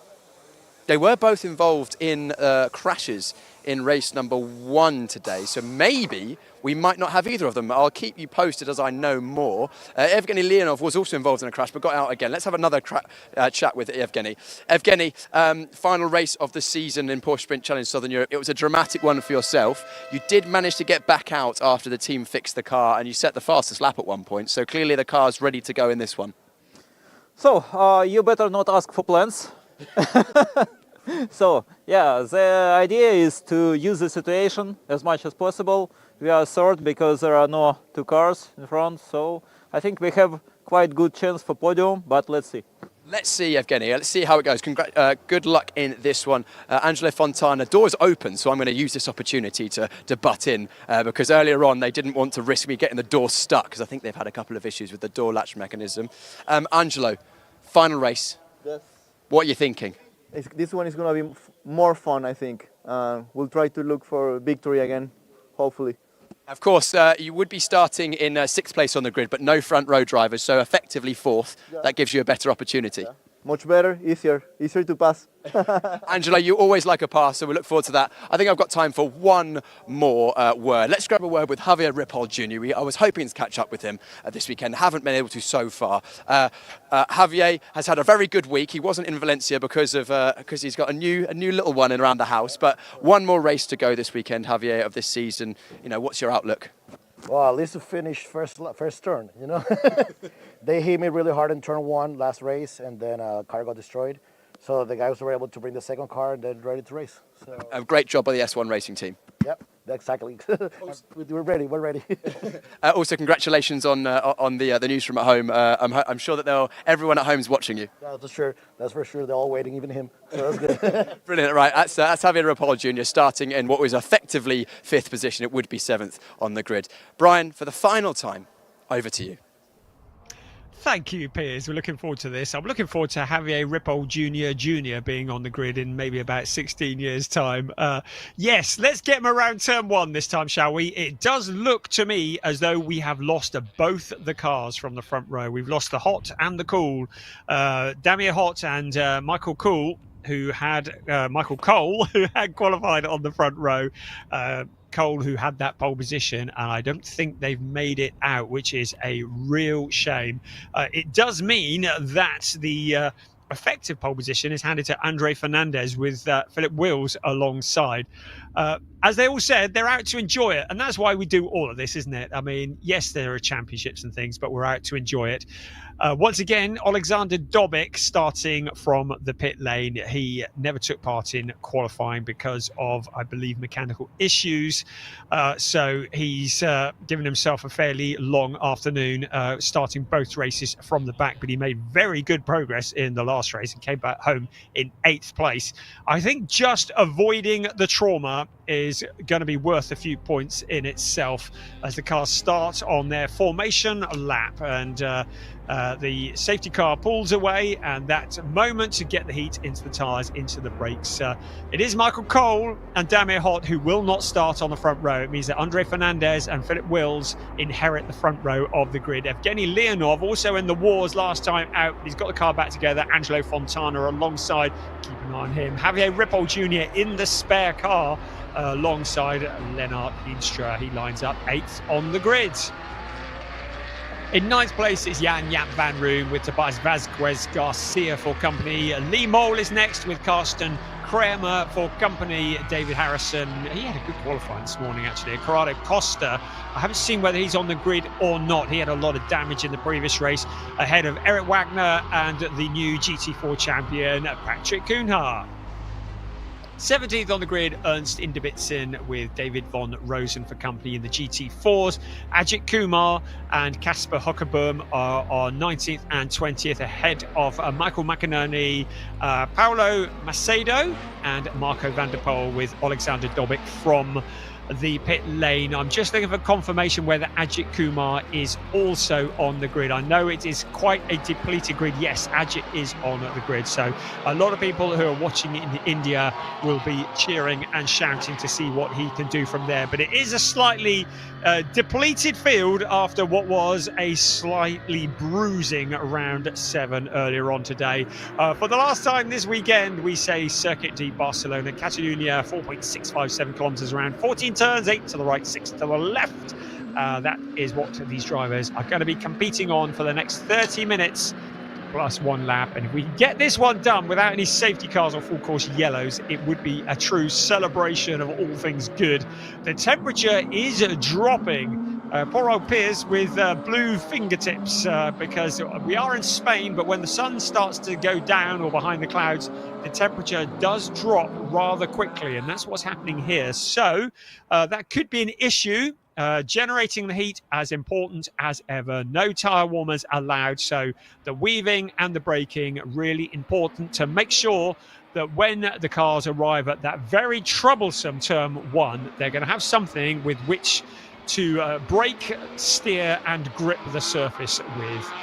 both involved in crashes in race number 1 today, so maybe we might not have either of them. I'll keep you posted as I know more. Evgeny Leonov was also involved in a crash, but got out again. Let's have another chat with Evgeny. Evgeny, final race of the season in Porsche Sprint Challenge Southern Europe. It was a dramatic one for yourself. You did manage to get back out after the team fixed the car, and you set the fastest lap at one point, so clearly the car's ready to go in this one. So, you better not ask for plans. So, yeah, the idea is to use the situation as much as possible. We are third because there are no 2 cars in front, so I think we have quite good chance for podium, but let's see. Let's see, Evgeny. Let's see how it goes. Good luck in this one. Angelo Fontana, door's open, so I'm going to use this opportunity to butt in because earlier on they didn't want to risk me getting the door stuck because I think they've had a couple of issues with the door latch mechanism. Angelo, final race. Yes. What are you thinking? This one is going to be more fun, I think. We'll try to look for victory again, hopefully. Of course, you would be starting in 6th place on the grid, but no front row drivers, so effectively 4th. Yeah. That gives you a better opportunity. Yeah. Much better, easier to pass. Angelo, you always like a pass, so we look forward to that. I think I've got time for one more word. Let's grab a word with Javier Ripoll Jr. I was hoping to catch up with him this weekend. Haven't been able to so far. Javier has had a very good week. He wasn't in Valencia because he's got a new little one around the house. But one more race to go this weekend, Javier, of this season. You know, what's your outlook? Well, at least to finish first turn, you know. They hit me really hard in turn 1 last race, and then car got destroyed. So the guys were able to bring the second car and then ready to race. So a great job by the S1 racing team. Yep, exactly. We're ready. Also, congratulations on the newsroom at home. I'm sure that everyone at home is watching you. That's for sure. They're all waiting, even him. So that's good. Brilliant. Right, that's Javier Ripoll Jr. starting in what was effectively 5th position. It would be 7th on the grid. Brian, for the final time, over to you. Thank you, Piers. We're looking forward to this. I'm looking forward to Javier Ripoll Jr. being on the grid in maybe about 16 years' time. Yes, let's get him around turn 1 this time, shall we? It does look to me as though we have lost both the cars from the front row. We've lost the hot and the cool. Damir Hot and Michael Cole, who had qualified on the front row. Cole, who had that pole position, and I don't think they've made it out, which is a real shame. It does mean that the effective pole position is handed to Andre Fernandez with Philip Wills alongside. As they all said, they're out to enjoy it, and that's why we do all of this, isn't it? I mean, yes, there are championships and things, but we're out to enjoy it. Once again, Alexander Dobic starting from the pit lane. He never took part in qualifying because of, I believe, mechanical issues. So he's given himself a fairly long afternoon, starting both races from the back. But he made very good progress in the last race and came back home in 8th place. I think just avoiding the trauma is going to be worth a few points in itself as the cars start on their formation lap, and the safety car pulls away, and that moment to get the heat into the tyres, into the brakes. It is Michael Cole and Damir Hot who will not start on the front row. It means that Andre Fernandez and Philip Wills inherit the front row of the grid. Evgeny Leonov also in the wars last time out. He's got the car back together. Angelo Fontana alongside. Keep an eye on him. Javier Ripoll Jr. in the spare car alongside Lennart Hinstra. He lines up 8th on the grid. In 9th place is Jan Jaap van Room with Tobias Vasquez Garcia for company. Lee Mole is next with Karsten Kramer for company. David Harrison, he had a good qualifying this morning actually. Corrado Costa, I haven't seen whether he's on the grid or not. He had a lot of damage in the previous race ahead of Eric Wagner and the new GT4 champion Patrick Kuhnhaar. 17th on the grid, Ernst Indebitzen with David von Rosen for company in the GT4s. Ajit Kumar and Casper Hockerboom are on 19th and 20th ahead of Michael McInerney, Paolo Macedo and Marco van der Poel with Alexander Dobic from the pit lane. I'm just looking for confirmation whether Ajit Kumar is also on the grid. I know it is quite a depleted grid. Yes, Ajit is on the grid. So a lot of people who are watching in India will be cheering and shouting to see what he can do from there. But it is a slightly depleted field after what was a slightly bruising round 7 earlier on today. For the last time this weekend, we say Circuit de Barcelona, Catalunya, 4.657 kilometers around, 14 turns, 8 to the right, 6 to the left. That is what these drivers are going to be competing on for the next 30 minutes plus 1 lap. And if we can get this one done without any safety cars or full course yellows, it would be a true celebration of all things good. The temperature is dropping. Poor old Piers with blue fingertips because we are in Spain, but when the sun starts to go down or behind the clouds, the temperature does drop rather quickly, and that's what's happening here. So that could be an issue generating the heat as important as ever. No tyre warmers allowed, so the weaving and the braking really important to make sure that when the cars arrive at that very troublesome turn 1, they're going to have something with which to brake, steer and grip the surface with.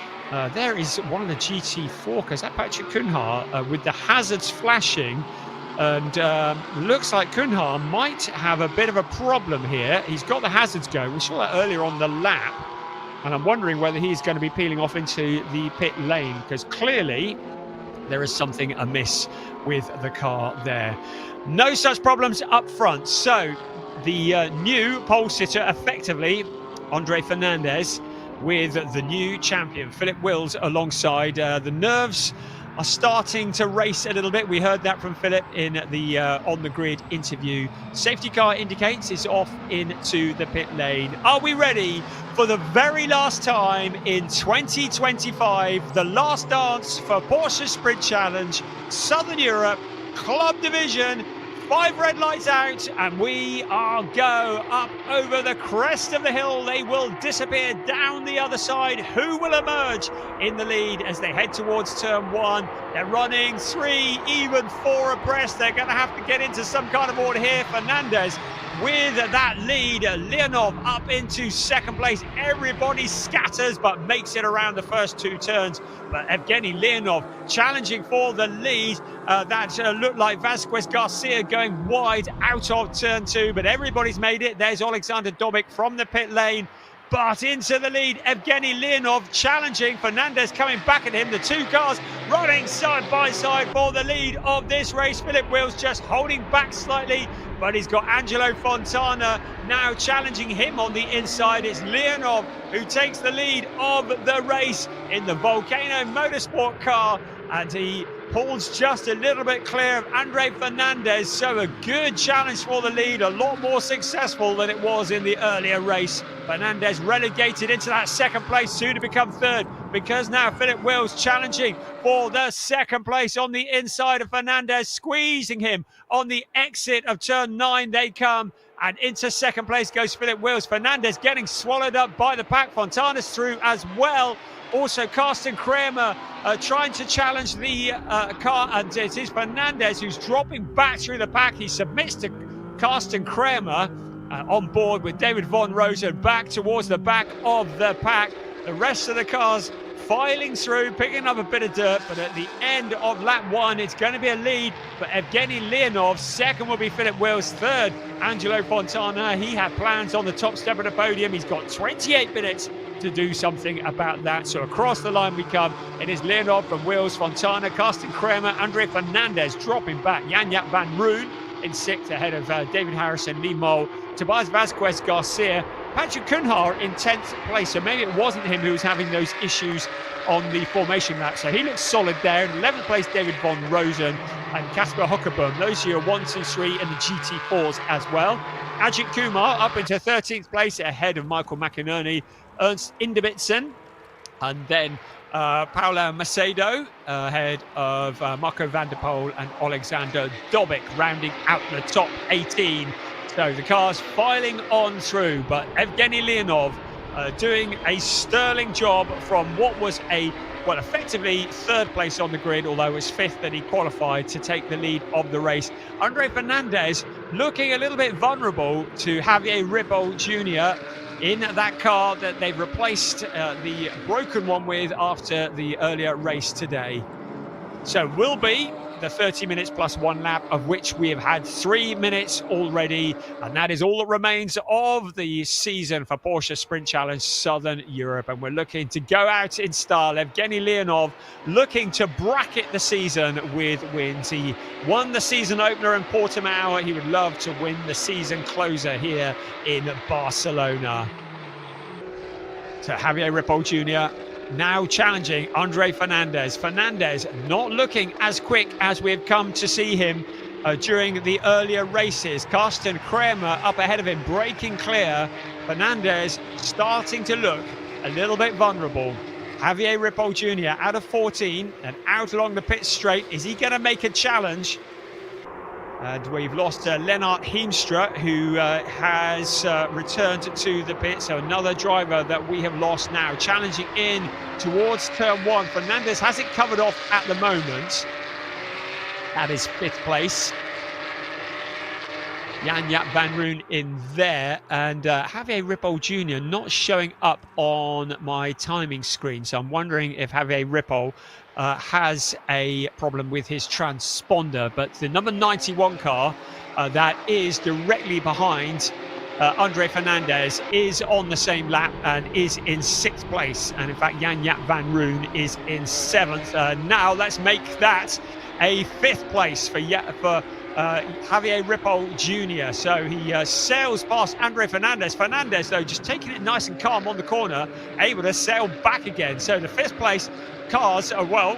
There is one of the GT4 cars, that Patrick Cunha, with the hazards flashing. And looks like Cunha might have a bit of a problem here. He's got the hazards going. We saw that earlier on the lap. And I'm wondering whether he's going to be peeling off into the pit lane, because clearly there is something amiss with the car there. No such problems up front. So the new pole sitter, effectively, Andre Fernandez, with the new champion, Philip Wills, alongside. The nerves are starting to race a little bit. We heard that from Philip in the on the grid interview. Safety car indicates it's off into the pit lane. Are we ready for the very last time in 2025, the last dance for Porsche Sprint Challenge, Southern Europe, Club Division? 5 red lights out, and we are go up over the crest of the hill. They will disappear down the other side. Who will emerge in the lead as they head towards turn 1? They're running 3, even 4 abreast. They're going to have to get into some kind of order here. Fernandez with that lead. Leonov up into second place. Everybody scatters but makes it around the first 2 turns. But Evgeny Leonov challenging for the lead. That looked like Vasquez Garcia going wide out of turn 2, but everybody's made it. There's Alexander Dobic from the pit lane, but into the lead. Evgeny Leonov challenging. Fernandez coming back at him. The 2 cars running side by side for the lead of this race. Philip Wills just holding back slightly, but he's got Angelo Fontana now challenging him on the inside. It's Leonov who takes the lead of the race in the Volcano Motorsport car, and he pulls just a little bit clear of Andre Fernandez. So a good challenge for the lead, a lot more successful than it was in the earlier race. Fernandez relegated into that second place, soon to become third, because now Philip Wills challenging for the second place on the inside of Fernandez, squeezing him on the exit of turn 9. They come, and into second place goes Philip Wills. Fernandez getting swallowed up by the pack. Fontana's through as well. Also, Carsten Kramer trying to challenge the car, and it is Fernandez who's dropping back through the pack. He submits to Carsten Kramer, on board with David von Rosen back towards the back of the pack. The rest of the cars filing through, picking up a bit of dirt, but at the end of lap 1, it's going to be a lead for Evgeny Leonov. Second will be Philip Wills. Third, Angelo Fontana. He had plans on the top step of the podium. He's got 28 minutes to do something about that. So across the line we come. It is Leonov from Wills, Fontana, Carsten Kramer, Andre Fernandez dropping back. Jan-Jaap van Roon in 6th ahead of David Harrison, Lee Mole, Tobias Vasquez Garcia, Patrick Cunha in 10th place. So maybe it wasn't him who was having those issues on the formation lap. So he looks solid there. In 11th place, David von Rosen and Kasper Hockerboom. Those are your 1, 2, 3 and the GT4s as well. Ajit Kumar up into 13th place ahead of Michael McInerney, Ernst Inderbitzen, and then Paolo Macedo ahead of Marco van der Poel and Alexander Dobic, rounding out the top 18. So the cars filing on through, but Evgeny Leonov doing a sterling job from what was effectively 3rd place on the grid, although it was 5th that he qualified to take the lead of the race. Andre Fernandez looking a little bit vulnerable to Javier Ripoll Jr. in that car that they've replaced the broken one with after the earlier race today. So will be the 30 minutes plus 1 lap, of which we have had 3 minutes already, and that is all that remains of the season for Porsche Sprint Challenge Southern Europe. And we're looking to go out in style. Evgeny Leonov looking to bracket the season with wins. He won the season opener in Portimao. He would love to win the season closer here in Barcelona. So Javier Ripoll Jr. now challenging Andre Fernandez. Fernandez not looking as quick as we've come to see him during the earlier races. Carsten Kramer up ahead of him, breaking clear. Fernandez starting to look a little bit vulnerable. Javier Ripoll Jr. out of 14 and out along the pit straight. Is he going to make a challenge? And we've lost Lennart Heemstra, who has returned to the pit. So another driver that we have lost now, challenging in towards turn 1. Fernandez has it covered off at the moment. That is 5th place. Jan-Jaap van Roon in there, and Javier Ripoll Jr. not showing up on my timing screen. So I'm wondering if Javier Ripoll has a problem with his transponder. But the number 91 car that is directly behind Andre Fernandez is on the same lap and is in 6th place. And in fact, Jan-Jaap van Roon is in 7th. Now let's make that a 5th place for Javier Ripoll Jr. So he sails past Andre Fernandez. Fernandez, though, just taking it nice and calm on the corner, able to sail back again. So the 5th place cars are, well,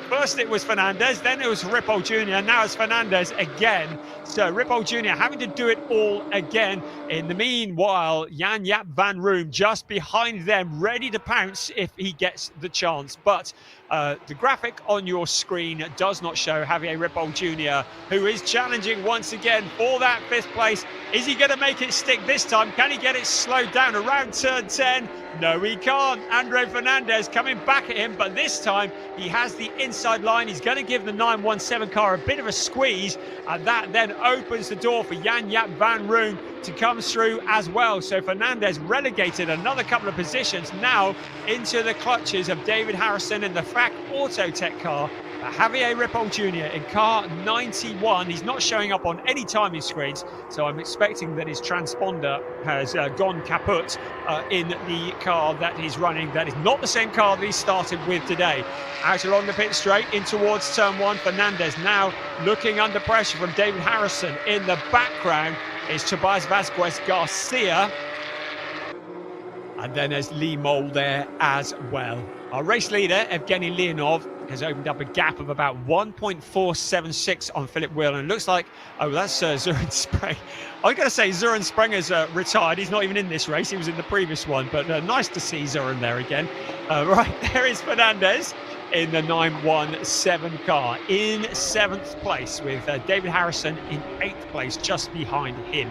first it was Fernandez, then it was Ripoll Jr., now it's Fernandez again. So Ripoll Jr. having to do it all again. In the meanwhile, Jan-Jaap van Roon just behind them, ready to pounce if he gets the chance. But the graphic on your screen does not show Javier Ripoll Jr., who is challenging once again for that 5th place. Is he going to make it stick this time? Can he get it slowed down around turn 10? No, he can't. Andre Fernandez coming back at him, but this time he has the inside line. He's going to give the 917 car a bit of a squeeze, and that then opens the door for Jan-Jaap van Roon to come through as well. So Fernandez relegated another couple of positions now into the clutches of David Harrison in the FAC Autotech car. Javier Ripoll Jr. in car 91. He's not showing up on any timing screens, so I'm expecting that his transponder has gone kaput in the car that he's running. That is not the same car that he started with today. Out along the pit straight in towards turn 1. Fernandez now looking under pressure from David Harrison. In the background is Tobias Vasquez Garcia. And then there's Lee Mole there as well. Our race leader, Evgeny Leonov, has opened up a gap of about 1.476 on Philip Wheel. And it looks like, oh, that's Søren Spreng. I was going to say Søren Sprenger's retired. He's not even in this race. He was in the previous one. But nice to see Søren there again. Right, there is Fernandez in the 917 car in 7th place, with David Harrison in 8th place just behind him.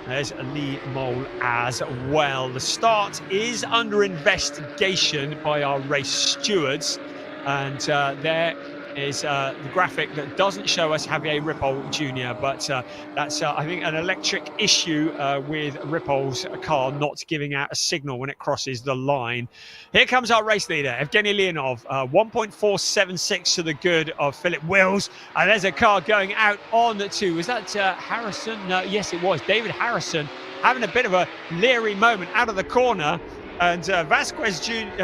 There's Lee Mole as well. The start is under investigation by our race stewards, and there is the graphic that doesn't show us Javier Ripoll Jr., but that's, I think, an electric issue with Ripoll's car not giving out a signal when it crosses the line. Here comes our race leader, Evgeny Leonov, 1.476 to the good of Philip Wills. And there's a car going out on to, was that Harrison? No, yes, it was David Harrison, having a bit of a leery moment out of the corner. And Vasquez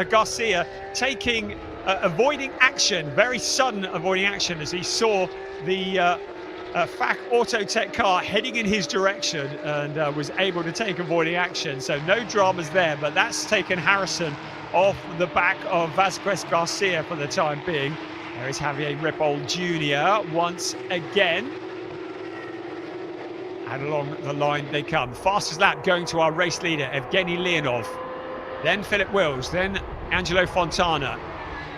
Garcia taking avoiding action, very sudden avoiding action, as he saw the FAC Autotech car heading in his direction, and was able to take avoiding action. So no dramas there, but that's taken Harrison off the back of Vasquez Garcia for the time being. There is Javier Ripoll Jr. once again. And along the line they come. Fastest lap going to our race leader, Evgeny Leonov. Then Philip Wills, then Angelo Fontana,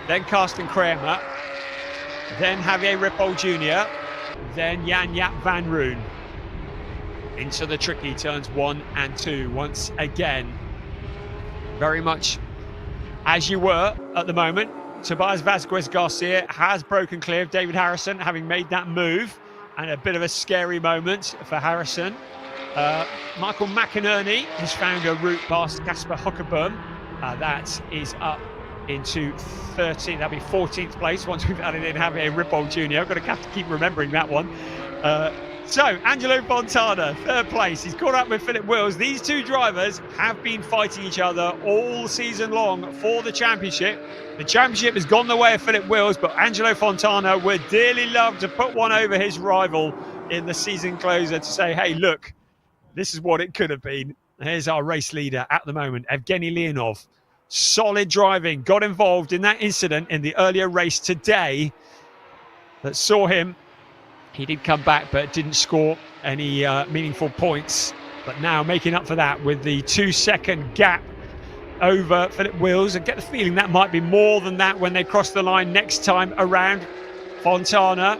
then Carsten Kramer, then Javier Ripoll Jr., then Jan-Jaap van Roon. Into the tricky turns 1 and 2 once again. Very much as you were at the moment. Tobias Vasquez Garcia has broken clear of David Harrison, having made that move, and a bit of a scary moment for Harrison. Michael McInerney has found a route past Casper Hockerboom. That is up into 13th, that'll be 14th place once we've added in Javier Ripoll Jr. I've got to have to keep remembering that one. So Angelo Fontana, 3rd place. He's caught up with Philip Wills. These two drivers have been fighting each other all season long for the championship. The championship has gone the way of Philip Wills, but Angelo Fontana would dearly love to put one over his rival in the season closer to say, hey, look, this is what it could have been. Here's our race leader at the moment, Evgeny Leonov. Solid driving, got involved in that incident in the earlier race today that saw him. He did come back, but didn't score any meaningful points. But now making up for that with the 2-second gap over Philip Wills. I get the feeling that might be more than that when they cross the line next time around. Fontana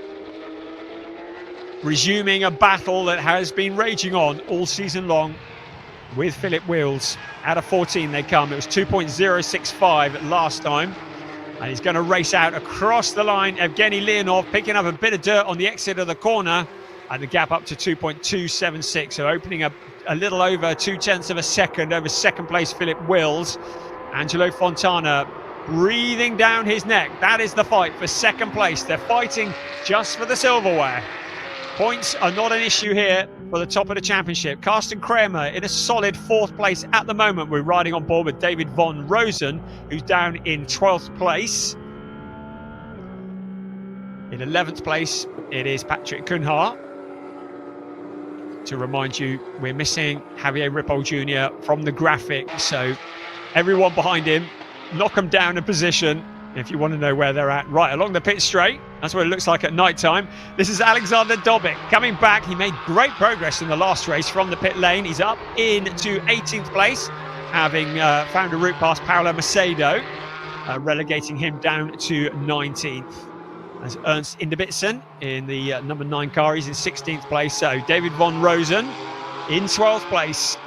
resuming a battle that has been raging on all season long with Philip Wheels. Out of 14 they come. It was 2.065 last time. And he's going to race out across the line. Evgeny Leonov picking up a bit of dirt on the exit of the corner. And the gap up to 2.276. So opening up a little over 0.2 of a second over second place Philip Wheels. Angelo Fontana breathing down his neck. That is the fight for second place. They're fighting just for the silverware. Points are not an issue here for the top of the championship. Carsten Kramer in a solid 4th place at the moment. We're riding on board with David von Rosen, who's down in 12th place. In 11th place, it is Patrick Cunha. To remind you, we're missing Javier Ripoll Jr. from the graphic, so everyone behind him, knock them down a position if you want to know where they're at. Right along the pit straight, that's what it looks like at night time. This is Alexander Dobic coming back. He made great progress in the last race from the pit lane. He's up into 18th place, having found a route past Paolo Macedo, relegating him down to 19th. As Ernst Inderbitzen in the number 9 car, he's in 16th place. So David von Rosen in 12th place.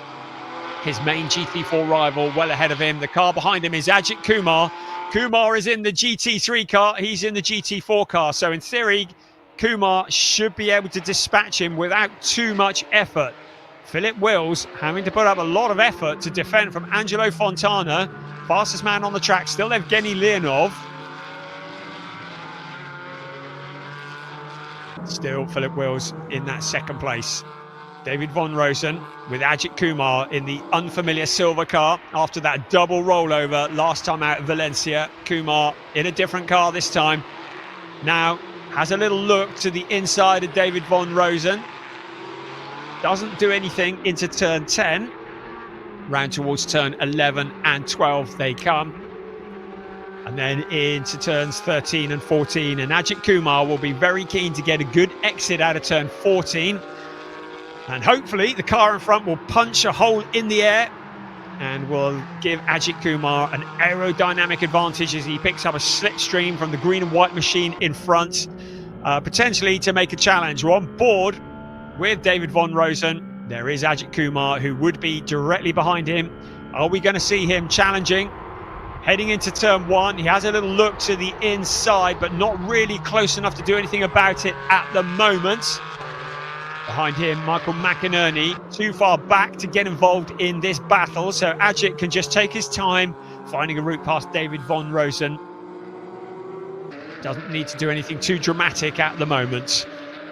His main GT4 rival well ahead of him. The car behind him is Ajit Kumar. Kumar is in the GT3 car. He's in the GT4 car. So in theory, Kumar should be able to dispatch him without too much effort. Philip Wheels having to put up a lot of effort to defend from Angelo Fontana. Fastest man on the track, still Evgeny Leonov. Still Philip Wheels in that second place. David von Rosen with Ajit Kumar in the unfamiliar silver car after that double rollover last time out of Valencia. Kumar in a different car this time. Now has a little look to the inside of David von Rosen. Doesn't do anything into turn 10. Round towards turn 11 and 12 they come. And then into turns 13 and 14. And Ajit Kumar will be very keen to get a good exit out of turn 14. And hopefully the car in front will punch a hole in the air and will give Ajit Kumar an aerodynamic advantage as he picks up a slipstream from the green and white machine in front, potentially to make a challenge. We're on board with David von Rosen. There is Ajit Kumar, who would be directly behind him. Are we going to see him challenging? Heading into turn 1, he has a little look to the inside, but not really close enough to do anything about it at the moment. Behind him, Michael McInerney, too far back to get involved in this battle, so Ajit can just take his time, finding a route past David von Rosen. Doesn't need to do anything too dramatic at the moment.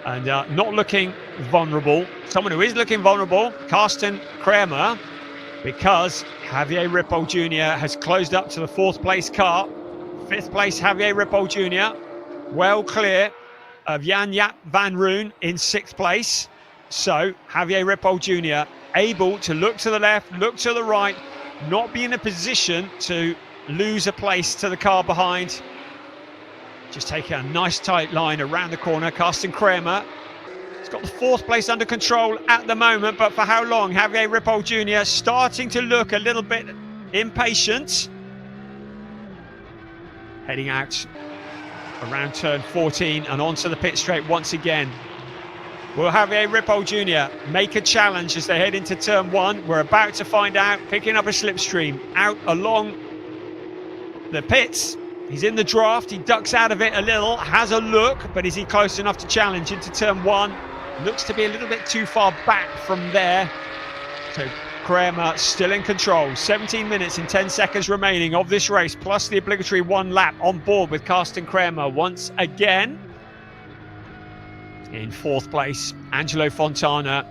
And not looking vulnerable. Someone who is looking vulnerable, Carsten Kramer, because Javier Ripoll Jr. has closed up to the 4th place car. 5th place Javier Ripoll Jr. well clear of Jan-Jaap van Roon in 6th place. So Javier Ripoll Jr. able to look to the left, look to the right, not be in a position to lose a place to the car behind. Just taking a nice tight line around the corner. Carsten Kramer has got the 4th place under control at the moment, but for how long? Javier Ripoll Jr. starting to look a little bit impatient. Heading out around turn 14 and onto the pit straight once again. Will Javier Ripoll Jr. make a challenge as they head into turn 1? We're about to find out. Picking up a slipstream out along the pits. He's in the draft, he ducks out of it a little, has a look, but is he close enough to challenge into turn 1? Looks to be a little bit too far back from there. So Kramer still in control. 17 minutes and 10 seconds remaining of this race, plus the obligatory 1 lap on board with Carsten Kramer once again. In 4th place, Angelo Fontana.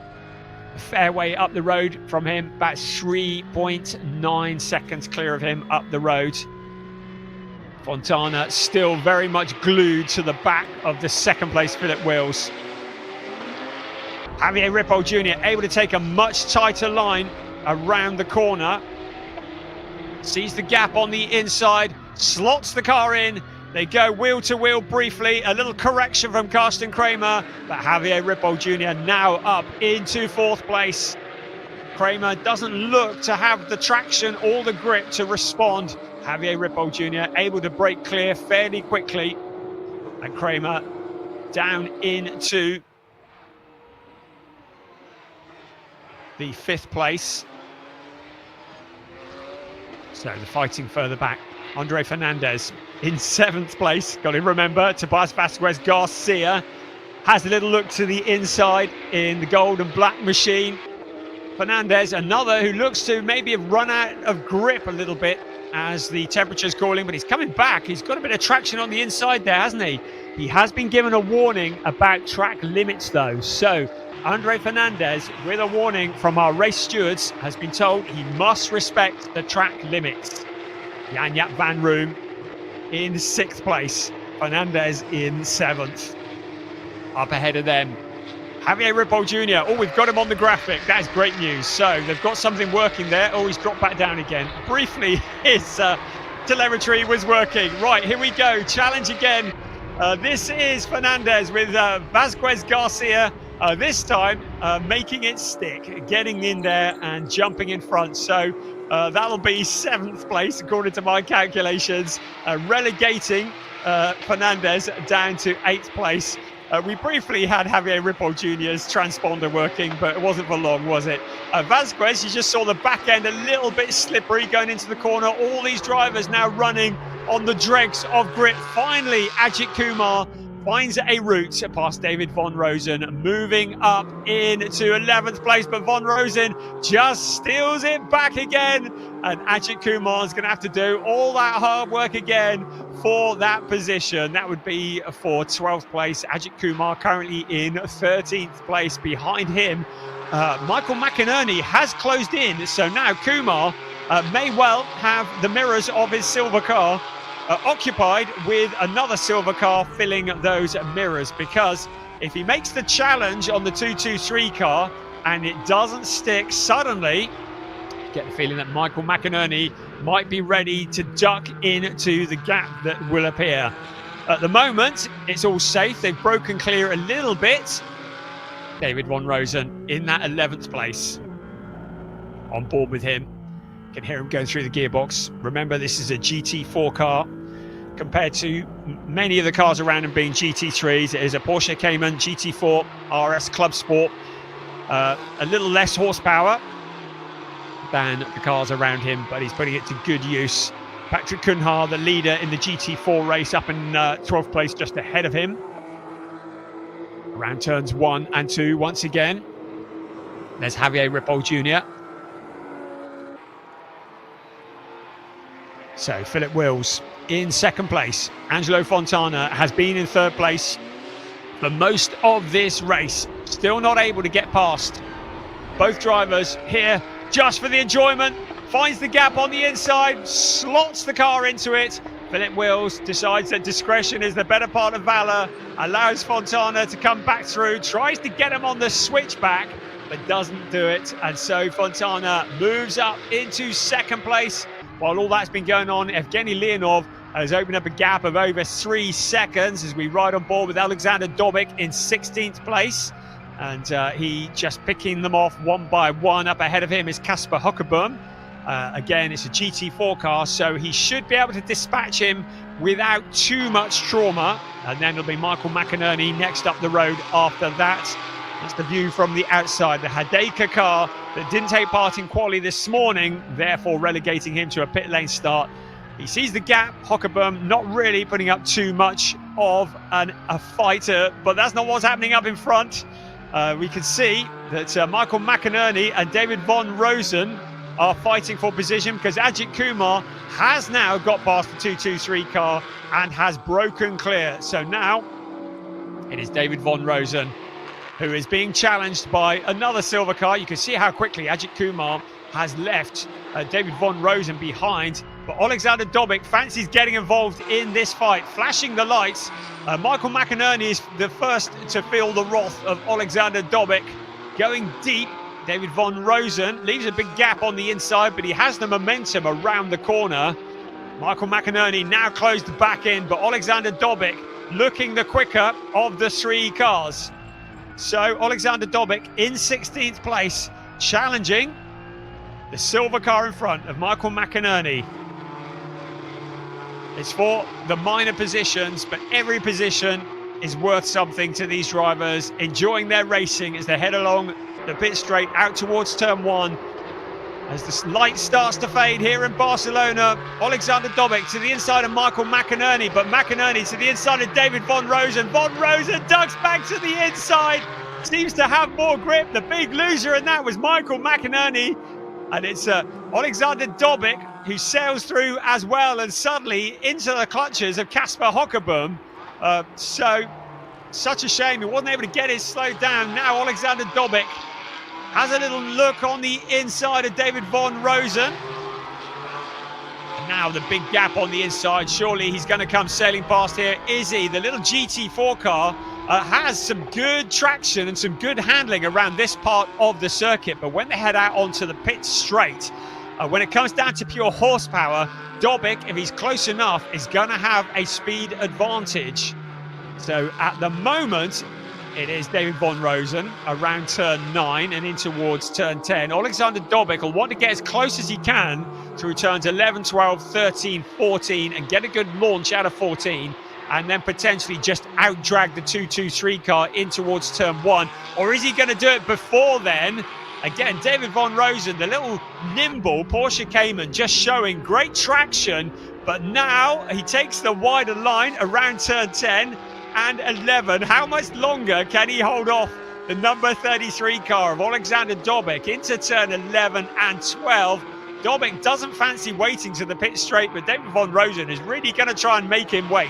A fair way up the road from him, about 3.9 seconds clear of him up the road. Fontana still very much glued to the back of the 2nd place Philip Wheels. Javier Ripoll Jr. able to take a much tighter line around the corner. Sees the gap on the inside, slots the car in. They go wheel to wheel briefly. A little correction from Carsten Kramer, but Javier Ripoll Jr. now up into 4th place. Kramer doesn't look to have the traction or the grip to respond. Javier Ripoll Jr. able to break clear fairly quickly. And Kramer down into the 5th place. So the fighting further back. Andre Fernandez in 7th place. Got to remember, Tobias Vasquez Garcia has a little look to the inside in the gold and black machine. Fernandez, another who looks to maybe have run out of grip a little bit as the temperature's cooling, but he's coming back. He's got a bit of traction on the inside there, hasn't he? He has been given a warning about track limits, though. So Andre Fernandez, with a warning from our race stewards, has been told he must respect the track limits. Jan-Jaap van Room in 6th place. Fernandez in 7th. Up ahead of them, Javier Ripoll Jr. Oh, we've got him on the graphic. That's great news. So they've got something working there. Oh, he's dropped back down again. Briefly, his telemetry was working. Right, here we go. Challenge again. This is Fernandez with Vasquez Garcia. This time, making it stick, getting in there and jumping in front. So that'll be 7th place, according to my calculations, relegating Fernandez down to 8th place. We briefly had Javier Ripoll Jr.'s transponder working, but it wasn't for long, was it? Vasquez, you just saw the back end a little bit slippery going into the corner. All these drivers now running on the dregs of grip. Finally, Ajit Kumar finds a route past David Von Rosen, moving up into 11th place, but Von Rosen just steals it back again, and Ajit Kumar is going to have to do all that hard work again for that position. That would be for 12th place. Ajit Kumar currently in 13th place. Behind him, Michael McInerney has closed in, so now Kumar may well have the mirrors of his silver car occupied with another silver car filling those mirrors, because if he makes the challenge on the 223 car and it doesn't stick, suddenly get the feeling that Michael McInerney might be ready to duck into the gap that will appear. At the moment, it's all safe. They've broken clear a little bit. David Von Rosen in that 11th place. On board with him. Can hear him going through the gearbox. Remember, this is a GT4 car compared to many of the cars around him being GT3s. It is a Porsche Cayman GT4 RS Club Sport. A little less horsepower than the cars around him, but he's putting it to good use. Patrick Cunha, the leader in the GT4 race, up in 12th place, just ahead of him. Around turns 1 and 2 once again. There's Javier Ripoll Jr. So Philip Wills in 2nd place. Angelo Fontana has been in 3rd place for most of this race. Still not able to get past both drivers here just for the enjoyment. Finds the gap on the inside, slots the car into it. Philip Wills decides that discretion is the better part of valor, allows Fontana to come back through, tries to get him on the switchback, but doesn't do it. And so Fontana moves up into 2nd place. While all that's been going on, Evgeny Leonov has opened up a gap of over 3 seconds as we ride on board with Alexander Dobik in 16th place. And he just picking them off one by one. Up ahead of him is Kasper Hockeboom. Again, it's a GT4 car, so he should be able to dispatch him without too much trauma. And then it'll be Michael McInerney next up the road after that. That's the view from the outside. The Hadeka car that didn't take part in quali this morning, therefore relegating him to a pit lane start. He sees the gap. Hockeboom not really putting up too much of a fighter, but that's not what's happening up in front. We can see that Michael McInerney and David Von Rosen are fighting for position, because Ajit Kumar has now got past the 223 car and has broken clear. So now it is David Von Rosen who is being challenged by another silver car. You can see how quickly Ajit Kumar has left David Von Rosen behind. But Alexander Dobik fancies getting involved in this fight, flashing the lights. Michael McInerney is the first to feel the wrath of Alexander Dobik. Going deep, David Von Rosen leaves a big gap on the inside, but he has the momentum around the corner. Michael McInerney now closed the back end, but Alexander Dobik looking the quicker of the 3 cars. So Alexander Dobik in 16th place, challenging the silver car in front of Michael McInerney. It's for the minor positions, but every position is worth something to these drivers, enjoying their racing as they head along the pit straight out towards turn 1. As the light starts to fade here in Barcelona, Alexander Dobic to the inside of Michael McInerney, but McInerney to the inside of David Von Rosen. Von Rosen ducks back to the inside, seems to have more grip. The big loser in that was Michael McInerney, and it's Alexander Dobic who sails through as well, and suddenly into the clutches of Kasper Hockeboom. Such a shame he wasn't able to get it slowed down. Now Alexander Dobic has a little look on the inside of David Von Rosen. And now the big gap on the inside. Surely he's going to come sailing past here. Izzy, the little GT4 car, has some good traction and some good handling around this part of the circuit. But when they head out onto the pit straight, when it comes down to pure horsepower, Dobic, if he's close enough, is going to have a speed advantage. So at the moment, it is David Von Rosen around turn 9 and in towards turn 10. Alexander Dobic will want to get as close as he can through turns 11, 12, 13, 14 and get a good launch out of 14, and then potentially just out-drag the 223 car in towards turn 1. Or is he going to do it before then? Again, David Von Rosen, the little nimble Porsche Cayman, just showing great traction, but now he takes the wider line around turn 10 and 11. How much longer can he hold off the number 33 car of Alexander Dobic into turn 11 and 12? Dobic doesn't fancy waiting to the pit straight, but David Von Rosen is really going to try and make him wait.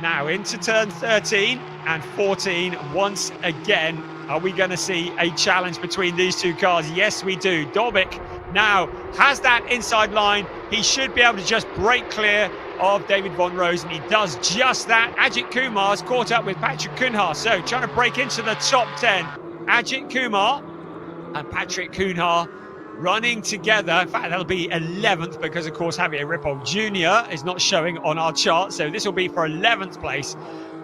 Now into turn 13 and 14 once again. Are we going to see a challenge between these two cars? Yes, we do. Dobic now has that inside line. He should be able to just break clear of David Von Rosen. He does just that. Ajit Kumar's caught up with Patrick Kuhnhaar, so trying to break into the top 10. Ajit Kumar and Patrick Kuhnhaar running together. In fact, that'll be 11th because, of course, Javier Ripoll Jr. is not showing on our chart, so this will be for 11th place.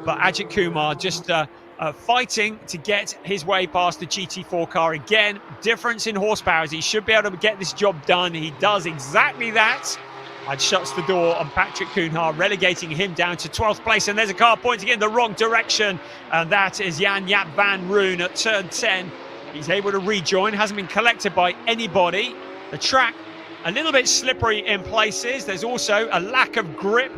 But Ajit Kumar just fighting to get his way past the GT4 car. Again, difference in horsepower. He should be able to get this job done. He does exactly that. And shuts the door on Patrick Kuhnhaar, relegating him down to 12th place. And there's a car pointing in the wrong direction. And that is Jan-Jaap van Roon at turn 10. He's able to rejoin, hasn't been collected by anybody. The track, a little bit slippery in places. There's also a lack of grip.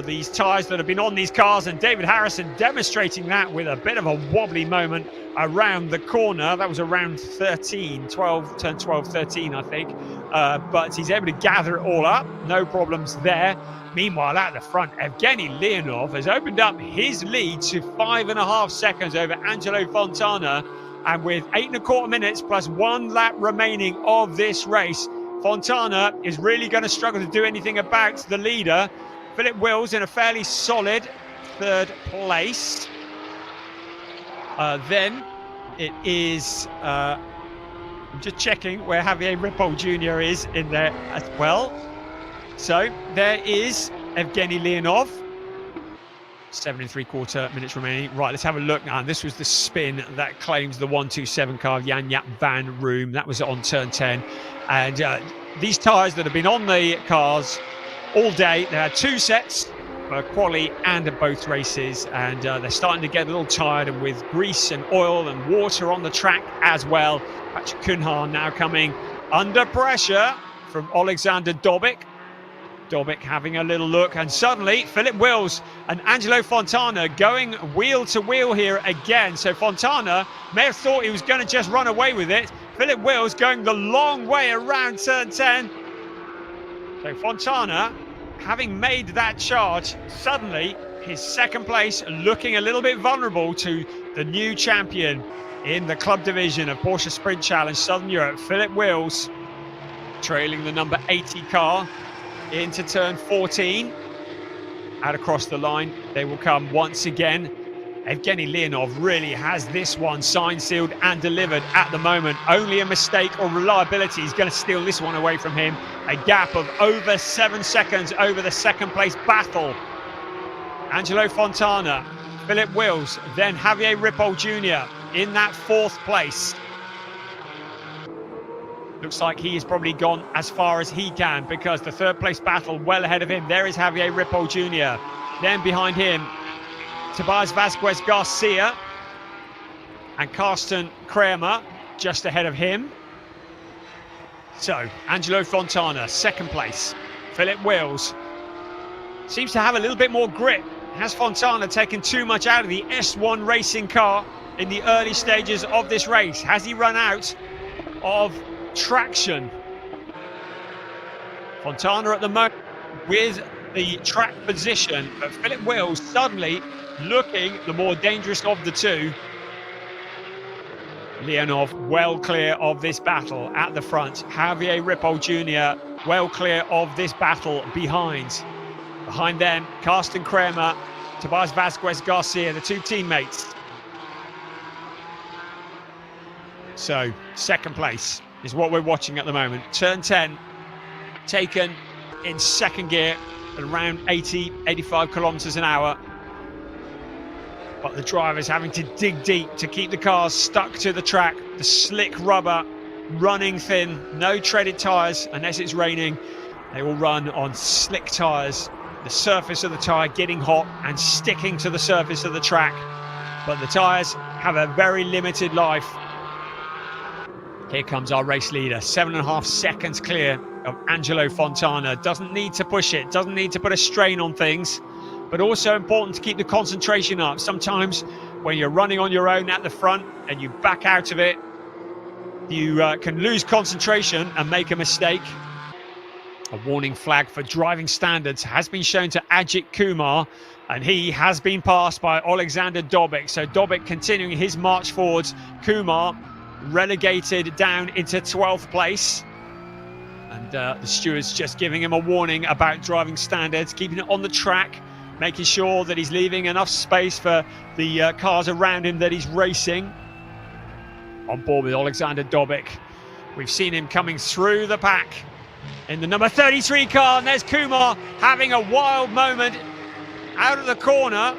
These tyres that have been on these cars, and David Harrison demonstrating that with a bit of a wobbly moment around the corner. That was around 13, 12, turn 12, 13, I think. But he's able to gather it all up. No problems there. Meanwhile, at the front, Evgeny Leonov has opened up his lead to 5.5 seconds over Angelo Fontana. And with 8.25 minutes plus 1 lap remaining of this race, Fontana is really going to struggle to do anything about the leader. Philip Wills in a fairly solid 3rd place. Then it is, I'm just checking where Javier Ripoll Jr. is in there as well. So there is Evgeny Leonov. 7.75 minutes remaining. Right, let's have a look now. And this was the spin that claims the 127 car of Jan-Jaap van Roon. That was on turn 10. And these tyres that have been on the cars all day, they had 2 sets for quali and both races, and they're starting to get a little tired, and with grease and oil and water on the track as well. Patrick Kuhnhaar now coming under pressure from Alexander Dobic. Dobic having a little look, and suddenly Philip Wills and Angelo Fontana going wheel to wheel here again. So Fontana may have thought he was going to just run away with it. Philip Wills going the long way around turn 10. So Fontana, having made that charge, suddenly his 2nd place looking a little bit vulnerable to the new champion in the club division of Porsche Sprint Challenge Southern Europe, Philip Wills, trailing the number 80 car into turn 14. Out across the line, they will come once again. Evgeny Leonov really has this one signed, sealed and delivered at the moment. Only a mistake or reliability is going to steal this one away from him. A gap of over 7 seconds over the 2nd place battle. Angelo Fontana, Philip Wills, then Javier Ripoll Jr. in that 4th place. Looks like he has probably gone as far as he can, because the 3rd place battle well ahead of him. There is Javier Ripoll Jr. Then behind him, Tobias Vasquez Garcia and Carsten Kramer. just ahead of him. So, Angelo Fontana, second place. Philip Wills seems to have a little bit more grip. Has Fontana taken too much out of the S1 racing car in the early stages of this race? Has he run out of traction? Fontana at the moment with the track position, but Philip Wills suddenly looking the more dangerous of the two. Leonov well clear of this battle at the front. Javier Ripoll Jr. well clear of this battle behind. Behind them, Carsten Kramer, Tobias Vasquez Garcia, the two teammates. So, second place is what we're watching at the moment. Turn 10, taken in second gear at around 80, 85 kilometers an hour. But the driver's having to dig deep to keep the cars stuck to the track. The slick rubber running thin, no treaded tyres unless it's raining. They will run on slick tyres. The surface of the tyre getting hot and sticking to the surface of the track. But the tyres have a very limited life. Here comes our race leader, 7.5 seconds clear of Angelo Fontana. Doesn't need to push it, doesn't need to put a strain on things, but also important to keep the concentration up. Sometimes when you're running on your own at the front and you back out of it, you can lose concentration and make a mistake. A warning flag for driving standards has been shown to Ajit Kumar, and he has been passed by Alexander Dobic. So Dobic continuing his march forwards. Kumar relegated down into 12th place. And the stewards just giving him a warning about driving standards, keeping it on the track, making sure that he's leaving enough space for the cars around him that he's racing. On board with Alexander Dobic. We've seen him coming through the pack in the number 33 car, and there's Kumar having a wild moment out of the corner,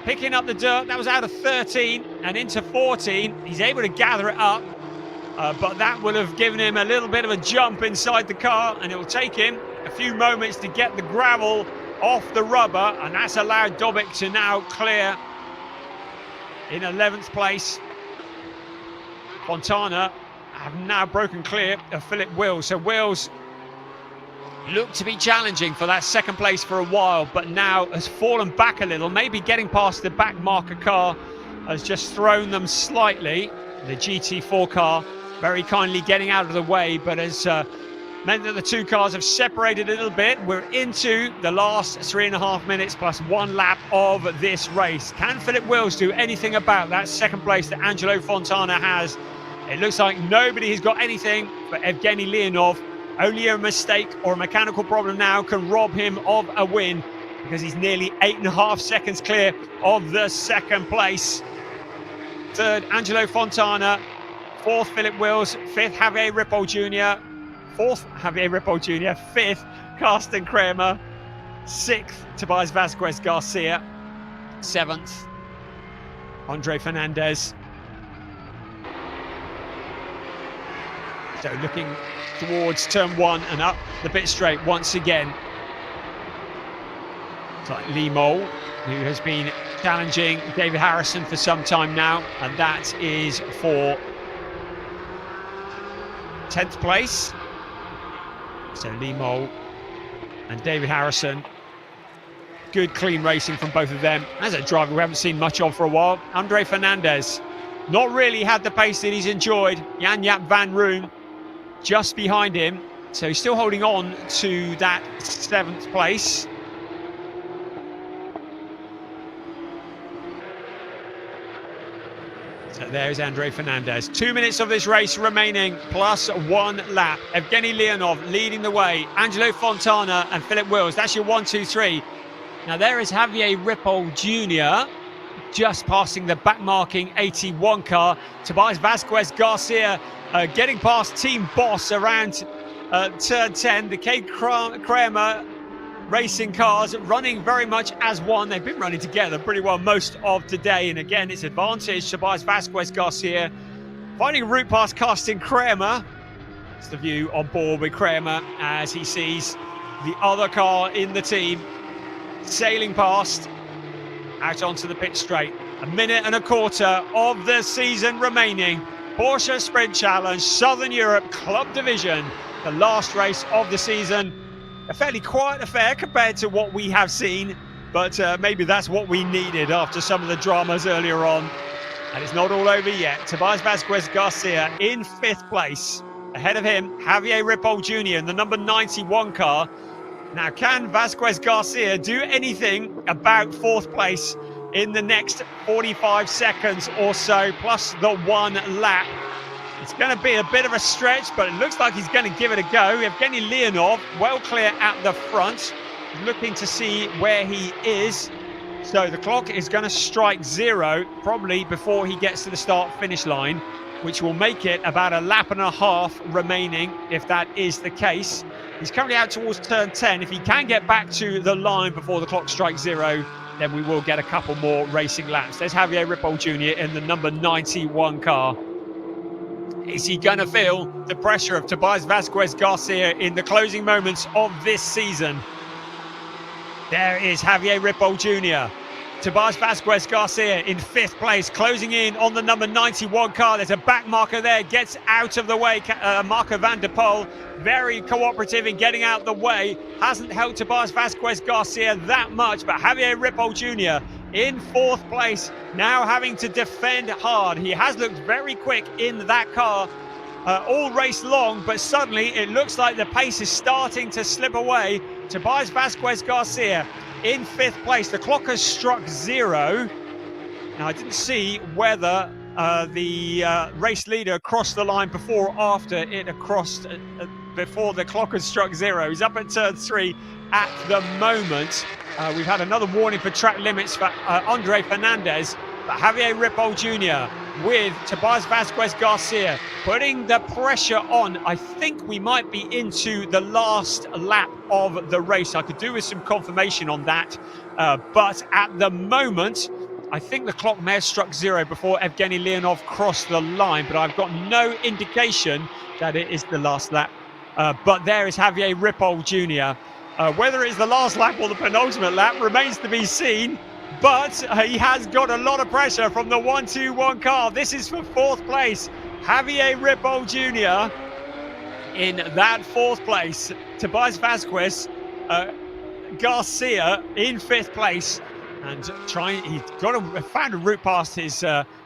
picking up the dirt. That was out of 13 and into 14. He's able to gather it up, but that will have given him a little bit of a jump inside the car, and it will take him a few moments to get the gravel off the rubber, and that's allowed Dobic to now clear in 11th place. Fontana have now broken clear of Philip Wills. So Wills looked to be challenging for that second place for a while, but now has fallen back a little. Maybe getting past the back marker car has just thrown them slightly. The GT4 car very kindly getting out of the way, but has meant that the two cars have separated a little bit. We're into the last 3.5 minutes plus one lap of this race. Can Philip Wills do anything about that second place that Angelo Fontana has? It looks like nobody has got anything but Evgeny Leonov. Only a mistake or a mechanical problem now can rob him of a win, because he's nearly 8.5 seconds clear of the second place. Third, Angelo Fontana. Fourth, Philip Wills. Fifth, Javier Ripoll Jr. Fourth, Javier Ripoll Jr. Fifth, Carsten Kramer. Sixth, Tobias Vasquez Garcia. Seventh, Andre Fernandez. So looking towards turn 1 and up the pit straight once again. It's like Lee Mole, who has been challenging David Harrison for some time now, and that is for 10th place. So Lee Mole and David Harrison. Good clean racing from both of them. As a driver we haven't seen much of for a while, Andre Fernandez. Not really had the pace that he's enjoyed. Jan-Jaap van Roon just behind him, so he's still holding on to that 7th place. So there's Andre Fernandez. 2 minutes of this race remaining, plus one lap. Evgeny Leonov leading the way. Angelo Fontana and Philip Wills. That's your 1, 2, 3. Now there is Javier Ripoll Jr. just passing the back-marking 81 car. Tobias Vasquez Garcia getting past Team Boss around turn 10. The Cade Kramer racing cars running very much as one. They've been running together pretty well most of today. And again, it's advantage Tobias Vasquez Garcia finding a route past Carsten Kramer. That's the view on board with Kramer as he sees the other car in the team sailing past out onto the pit straight. 1.25 minutes of the season remaining. Porsche Sprint Challenge, Southern Europe Club Division, the last race of the season. A fairly quiet affair compared to what we have seen, but maybe that's what we needed after some of the dramas earlier on. And it's not all over yet. Tobias Vasquez Garcia in 5th place. Ahead of him, Javier Ripoll Jr. in the number 91 car. Now, can Vasquez Garcia do anything about 4th place in the next 45 seconds or so, plus the 1 lap? It's going to be a bit of a stretch, but it looks like he's going to give it a go. Evgeny Leonov, well clear at the front, looking to see where he is. So the clock is going to strike 0 probably before he gets to the start-finish line, which will make it about a lap and a half remaining, if that is the case. He's currently out towards turn 10. If he can get back to the line before the clock strikes 0, then we will get a couple more racing laps. There's Javier Ripoll Jr. in the number 91 car. Is he going to feel the pressure of Tobias Vasquez Garcia in the closing moments of this season? There is Javier Ripoll Jr. Tobias Vasquez Garcia in 5th place, closing in on the number 91 car. There's a back marker there, gets out of the way. Marco van der Poel, very cooperative in getting out the way. Hasn't helped Tobias Vasquez Garcia that much, but Javier Ripoll Jr. in 4th place, now having to defend hard. He has looked very quick in that car all race long, but suddenly it looks like the pace is starting to slip away. Tobias Vasquez Garcia in 5th place. The clock has struck 0. Now, I didn't see whether the race leader crossed the line before or after it crossed, before the clock has struck 0. He's up at turn 3 at the moment. We've had another warning for track limits for Andre Fernandez, but Javier Ripoll Jr. with Tobias Vasquez Garcia putting the pressure on. I think we might be into the last lap of the race. I could do with some confirmation on that, but at the moment, I think the clock may have struck 0 before Evgeny Leonov crossed the line, but I've got no indication that it is the last lap. But there is Javier Ripoll Jr. Whether it's the last lap or the penultimate lap remains to be seen, but he has got a lot of pressure from the 1-2-1 car. This is for 4th place. Javier Ripoll Jr. in that 4th place. Tobias Vasquez Garcia in 5th place, and he's found a route past his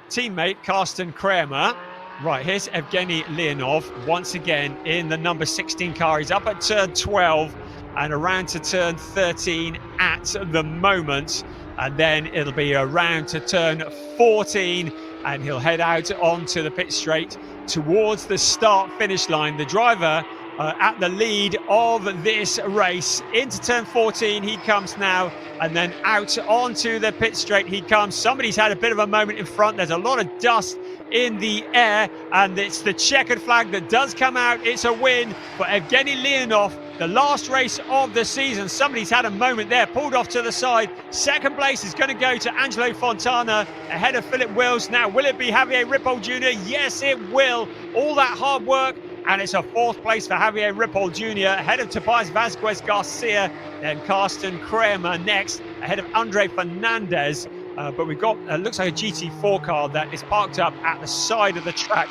teammate Carsten Kramer. Right, here's Evgeny Leonov once again in the number 16 car. He's up at turn 12 and around to turn 13 at the moment, and then it'll be around to turn 14 and he'll head out onto the pit straight towards the start finish line. The driver at the lead of this race. Into turn 14 he comes now, and then out onto the pit straight he comes. Somebody's had a bit of a moment in front. There's a lot of dust in the air, and it's the checkered flag that does come out. It's a win for Evgeny Leonov, the last race of the season. Somebody's had a moment there, pulled off to the side. 2nd place is going to go to Angelo Fontana ahead of Philip Wills. Now, will it be Javier Ripoll Jr.? Yes, it will. All that hard work, and it's a 4th place for Javier Ripoll Jr. ahead of Tobias Vasquez Garcia, then Carsten Kramer next ahead of Andre Fernandez. But we've got, looks like a GT4 car that is parked up at the side of the track.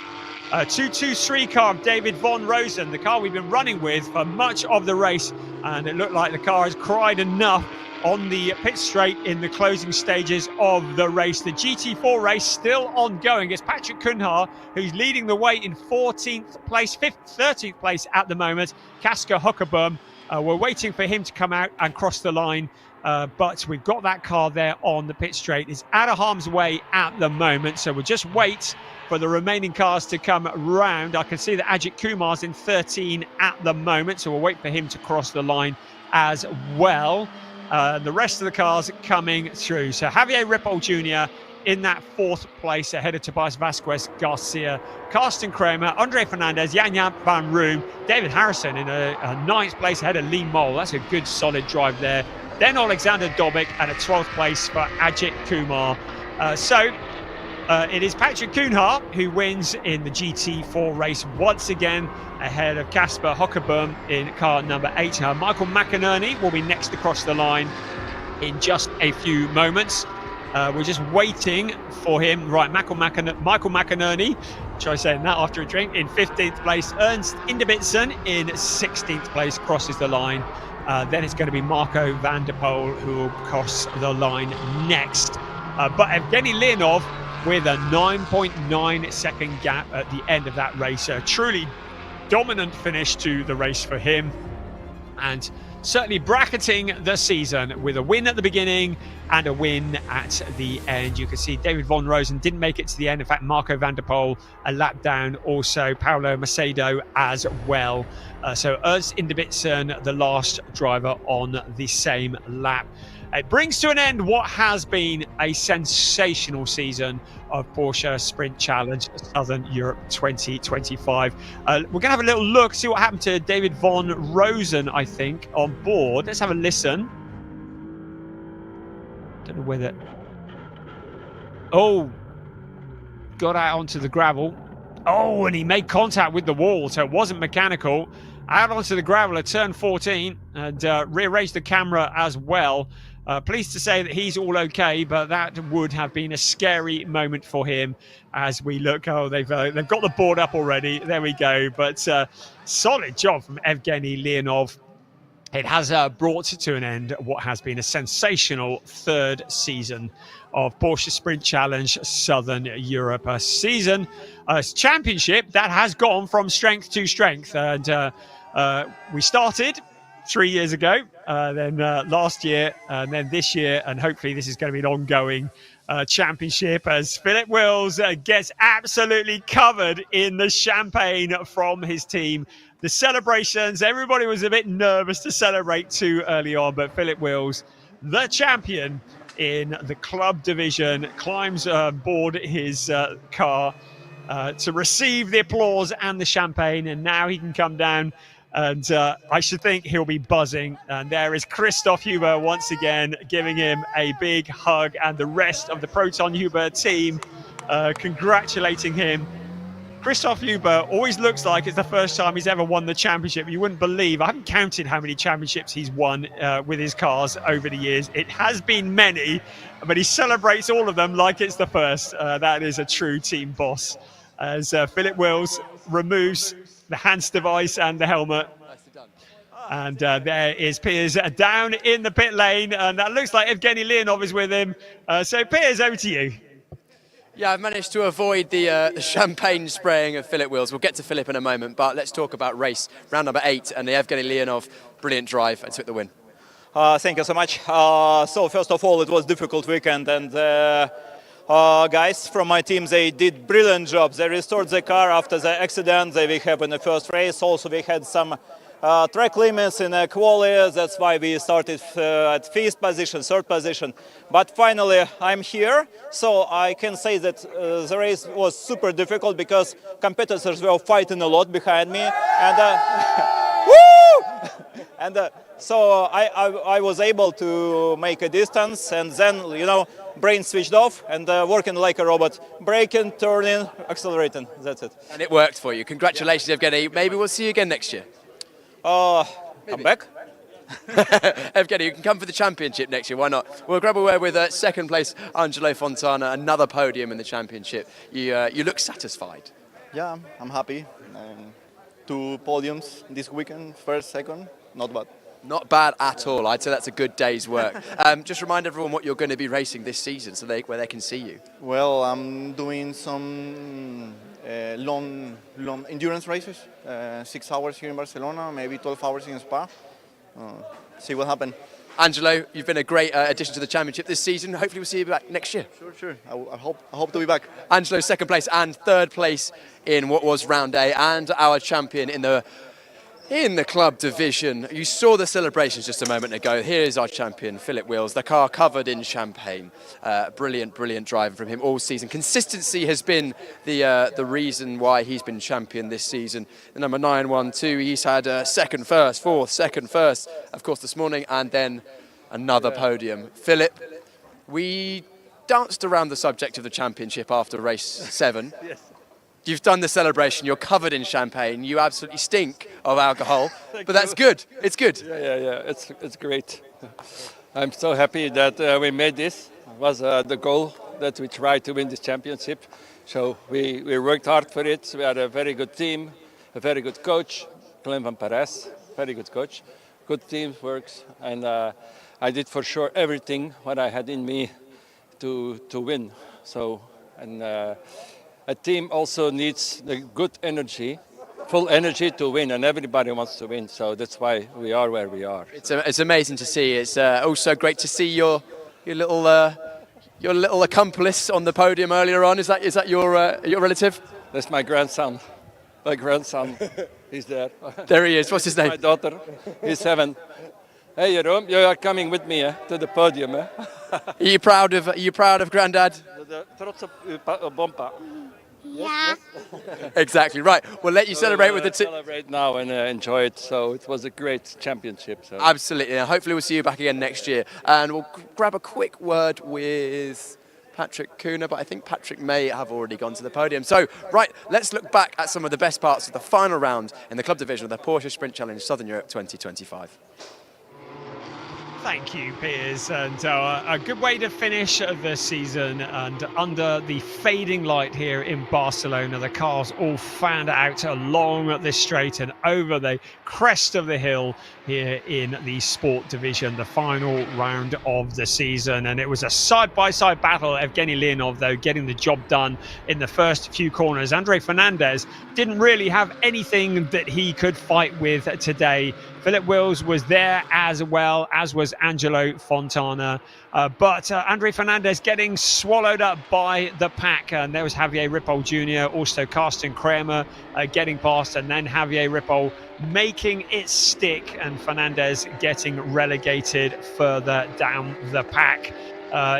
223 car of David Von Rosen, the car we've been running with for much of the race, and it looked like the car has cried enough on the pit straight in the closing stages of the race. The GT4 race still ongoing. It's Patrick Cunha who's leading the way in 13th place at the moment. Kasper Huckerboom, we're waiting for him to come out and cross the line. But we've got that car there on the pit straight. It's out of harm's way at the moment, so we'll just wait for the remaining cars to come round. I can see that Ajit Kumar's in 13 at the moment, so we'll wait for him to cross the line as well. The rest of the cars coming through. So Javier Ripoll Jr. in that 4th place ahead of Tobias Vasquez Garcia, Carsten Kramer, Andre Fernandez, Jan van Room, David Harrison in a 9th place ahead of Lee Mole. That's a good solid drive there. Then Alexander Dobic at a 12th place for Ajit Kumar. It is Patrick Cunha who wins in the GT4 race once again ahead of Kasper Huckerboom in car number 8. Michael McInerney will be next across the line in just a few moments. We're just waiting for him. Right, Michael McInerney Try saying that after a drink. In 15th place, Ernst Ingebrigtsen in 16th place crosses the line. Then it's going to be Marco van der Poel who will cross the line next. But Evgeny Leonov with a 9.9 second gap at the end of that race. A truly dominant finish to the race for him. And certainly bracketing the season with a win at the beginning and a win at the end. You can see David von Rosen didn't make it to the end. In fact, Marco van der Poel a lap down, also Paulo Macedo as well. So Ernst Ingebrigtsen, the last driver on the same lap. It brings to an end what has been a sensational season of Porsche Sprint Challenge Southern Europe 2025. We're going to have a little look, see what happened to David von Rosen, I think, on board. Let's have a listen. Don't know whether... Oh, got out onto the gravel. Oh, and he made contact with the wall, so it wasn't mechanical. Out onto the gravel at turn 14 and rearranged the camera as well. Pleased to say that he's all okay, but that would have been a scary moment for him as we look. Oh, they've got the board up already. There we go. But solid job from Evgeny Leonov. It has brought to an end what has been a sensational third season of Porsche Sprint Challenge Southern Europe. A season, a championship that has gone from strength to strength. And we started 3 years ago, then last year, and then this year, and hopefully this is going to be an ongoing championship as Philip Wills gets absolutely covered in the champagne from his team. The celebrations, everybody was a bit nervous to celebrate too early on, but Philip Wills, the champion in the club division, climbs aboard his car to receive the applause and the champagne, and now he can come down. And I should think he'll be buzzing. And there is Christoph Huber once again giving him a big hug, and the rest of the Proton Huber team congratulating him. Christoph Huber always looks like it's the first time he's ever won the championship. You wouldn't believe, I haven't counted how many championships he's won with his cars over the years. It has been many, but he celebrates all of them like it's the first. That is a true team boss. As Philip Wills removes the hands device and the helmet. And there is Piers down in the pit lane, and that looks like Evgeny Leonov is with him. So Piers, over to you. Yeah, I've managed to avoid the champagne spraying of Philip Wills. We'll get to Philip in a moment, but let's talk about race round number 8 and the Evgeny Leonov brilliant drive and took the win. Thank you so much. So first of all, it was a difficult weekend, and guys from my team, they did brilliant job. They restored the car after the accident that we had in the first race. Also, we had some track limits in quali. That's why we started at 5th position, 3rd position. But finally, I'm here. So I can say that the race was super difficult because competitors were fighting a lot behind me. And woo! And so I was able to make a distance, and then, you know, brain switched off and working like a robot, braking, turning, accelerating. That's it. And it worked for you. Congratulations, Evgeny. Maybe we'll see you again next year. I'm back. Evgeny, you can come for the championship next year. Why not? We'll grab a word with second place Angelo Fontana, another podium in the championship. You look satisfied. Yeah, I'm happy. 2 podiums this weekend, 1st, 2nd, not bad. Not bad at all. I'd say that's a good day's work. Just remind everyone what you're going to be racing this season, so where they can see you. Well, I'm doing some long endurance races, 6 hours here in Barcelona, maybe 12 hours in Spa. See what happens. Angelo, you've been a great addition to the championship this season. Hopefully we'll see you back next year. Sure. I hope to be back. Angelo, 2nd place and 3rd place in what was round A, and our champion in the club division. You saw the celebrations just a moment ago. Here is our champion, Philip Wills, the car covered in champagne. Brilliant driver from him all season. Consistency has been the reason why he's been champion this season. The number 912, he's had 2nd, 1st, 4th, 2nd, 1st, of course, this morning, and then another podium. Philip, we danced around the subject of the championship after race 7. Yes. You've done the celebration, you're covered in champagne, you absolutely stink of alcohol, but that's good, it's good. Yeah, it's great. I'm so happy that we made this. It was the goal that we tried to win this championship. So we worked hard for it. We had a very good team, a very good coach, Clem van Perez, very good coach. Good team works, and I did for sure everything what I had in me to win. So, and a team also needs the good energy, full energy to win, and everybody wants to win. So that's why we are where we are. It's amazing to see. It's also great to see your little accomplice on the podium earlier on. Is that your relative? That's my grandson. My grandson, he's there. There he is. What's his name? My daughter. He's 7. Hey, Jeroen, you are coming with me to the podium. Are you proud of Grandad? Trots op uw bompa. Yeah. Exactly right. We'll let you celebrate with the team. Celebrate now and enjoy it. So it was a great championship. So. Absolutely. And hopefully we'll see you back again next year. And we'll grab a quick word with Patrick Kuna, but I think Patrick may have already gone to the podium. So, right, let's look back at some of the best parts of the final round in the club division of the Porsche Sprint Challenge Southern Europe 2025. Thank you, Piers, and a good way to finish the season. And under the fading light here in Barcelona, the cars all fanned out along this straight and over the crest of the hill here in the sport division, the final round of the season. And it was a side-by-side battle. Evgeny Leonov, though, getting the job done in the first few corners. Andre Fernandez didn't really have anything that he could fight with today. Philip Wills was there as well, as was Angelo Fontana. But Andre Fernandez getting swallowed up by the pack. And there was Javier Ripoll Jr., also Carsten Kramer getting past, and then Javier Ripoll making it stick, and Fernandez getting relegated further down the pack.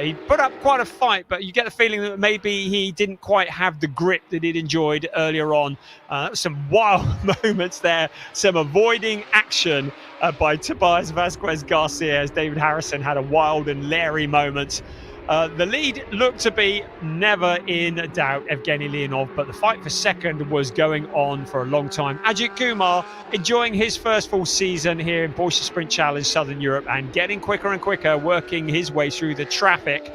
He put up quite a fight, but you get the feeling that maybe he didn't quite have the grip that he'd enjoyed earlier on. Some wild moments there, some avoiding action by Tobias Vasquez Garcia, as David Harrison had a wild and leery moment. The lead looked to be never in doubt, Evgeny Leonov, but the fight for second was going on for a long time. Ajit Kumar enjoying his first full season here in Porsche Sprint Challenge Southern Europe and getting quicker and quicker, working his way through the traffic.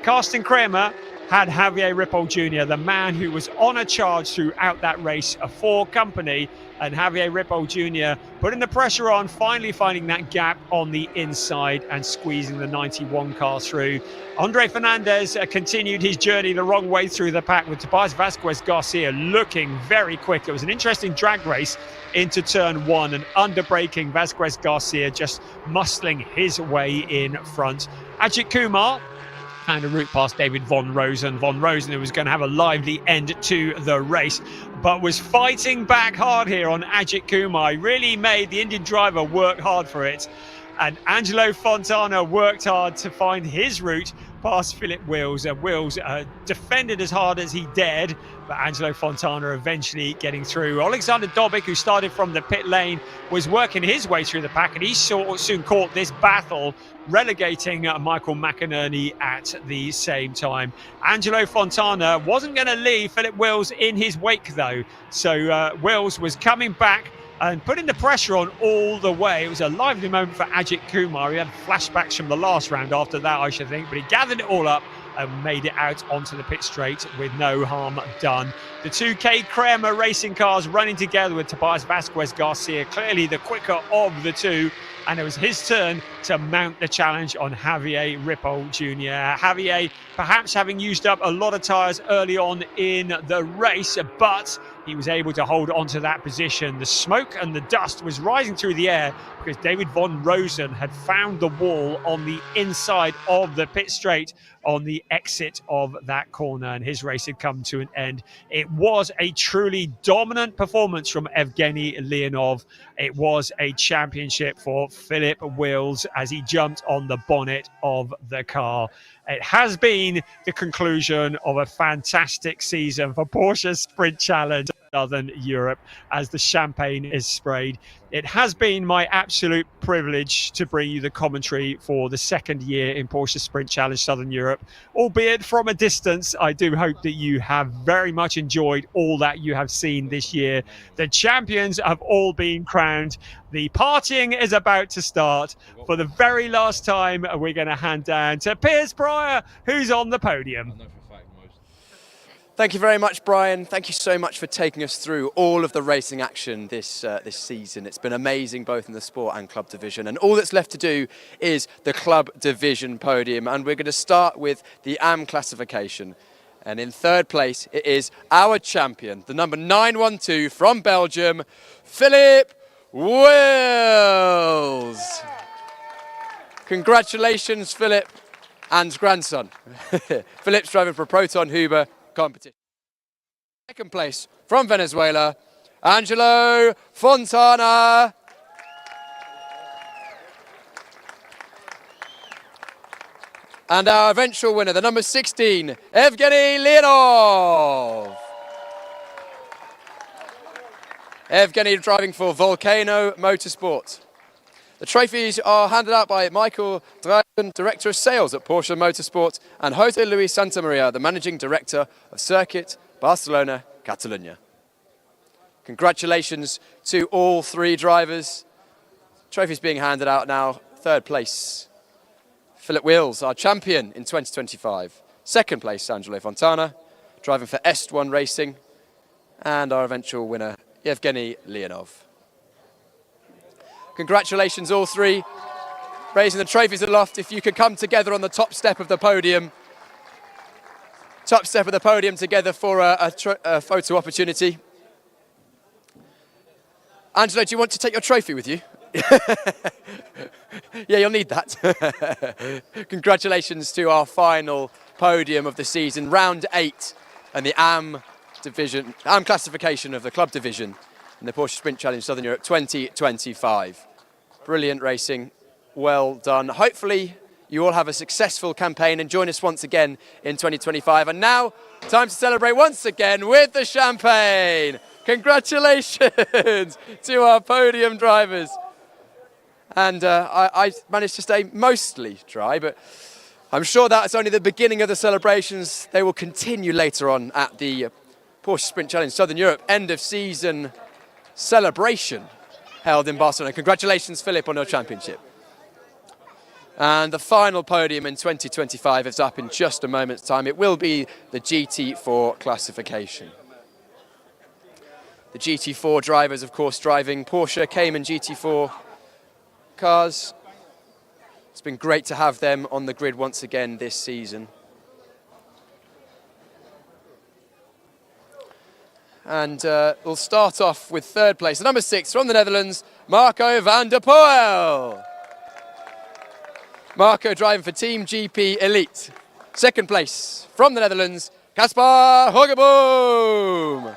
Carsten Kramer had Javier Ripoll Jr., the man who was on a charge throughout that race for company, and Javier Ripoll Jr. putting the pressure on, finally finding that gap on the inside and squeezing the 91 car through. Andre Fernandez continued his journey the wrong way through the pack, with Tobias Vasquez Garcia looking very quick. It was an interesting drag race into turn 1, and under-braking Vasquez Garcia just muscling his way in front. Ajit Kumar found a route past David Von Rosen. Von Rosen, who was going to have a lively end to the race, but was fighting back hard here on Ajit Kumar. He really made the Indian driver work hard for it. And Angelo Fontana worked hard to find his route past Philip Wills. Wills defended as hard as he dared, but Angelo Fontana eventually getting through. Alexander Dobik, who started from the pit lane, was working his way through the pack, and he soon caught this battle, relegating Michael McInerney at the same time. Angelo Fontana wasn't going to leave Philip Wills in his wake, though. So Wills was coming back and putting the pressure on all the way. It was a lively moment for Ajit Kumar. He had flashbacks from the last round after that, I should think, but he gathered it all up and made it out onto the pit straight with no harm done. The 2K Kramer racing cars running together with Tobias Vasquez Garcia, clearly the quicker of the two, and it was his turn to mount the challenge on Javier Ripoll Jr. Javier perhaps having used up a lot of tyres early on in the race, but he was able to hold on to that position. The smoke and the dust was rising through the air because David Von Rosen had found the wall on the inside of the pit straight on the exit of that corner, and his race had come to an end. It was a truly dominant performance from Evgeny Leonov. It was a championship for Philip Wills as he jumped on the bonnet of the car. It has been the conclusion of a fantastic season for Porsche Sprint Challenge Southern Europe as the champagne is sprayed. It has been my absolute privilege to bring you the commentary for the second year in Porsche Sprint Challenge Southern Europe, albeit from a distance. I do hope that you have very much enjoyed all that you have seen this year. The champions have all been crowned. The partying is about to start. For the very last time, we're going to hand down to Piers Pryor, who's on the podium. Thank you very much, Brian. Thank you so much for taking us through all of the racing action this season. It's been amazing, both in the sport and club division. And all that's left to do is the club division podium. And we're going to start with the AM classification. And in third place, it is our champion, the number 912 from Belgium, Philip Wills. Congratulations, Philip and grandson. Philip's driving for Proton Huber competition. Second place from Venezuela, Angelo Fontana. And our eventual winner, the number 16, Evgeny Leonov. Evgeny driving for Volcano Motorsport. The trophies are handed out by Michael Dryden, Director of Sales at Porsche Motorsport, and Jose Luis Santamaria, the Managing Director of Circuit Barcelona, Catalunya. Congratulations to all three drivers. Trophies being handed out now. Third place, Philip Wills, our champion in 2025. Second place, Angelo Fontana, driving for Est1 Racing. And our eventual winner, Evgeny Leonov. Congratulations, all three, raising the trophies aloft. If you could come together on the top step of the podium. Top step of the podium together for a photo opportunity. Angelo, do you want to take your trophy with you? Yeah, you'll need that. Congratulations to our final podium of the season, round 8, and the AM classification of the club division in the Porsche Sprint Challenge Southern Europe 2025. Brilliant racing, well done. Hopefully you all have a successful campaign and join us once again in 2025. And now, time to celebrate once again with the champagne. Congratulations to our podium drivers. And I managed to stay mostly dry, but I'm sure that's only the beginning of the celebrations. They will continue later on at the Porsche Sprint Challenge Southern Europe end of season celebration held in Barcelona. Congratulations, Philip, on your championship. And the final podium in 2025 is up in just a moment's time. It will be the GT4 classification. The GT4 drivers, of course, driving Porsche Cayman GT4 cars. It's been great to have them on the grid once again this season. And we'll start off with third place. The number 6 from the Netherlands, Marco van der Poel. Marco driving for Team GP Elite. Second place from the Netherlands, Caspar Hogeboom.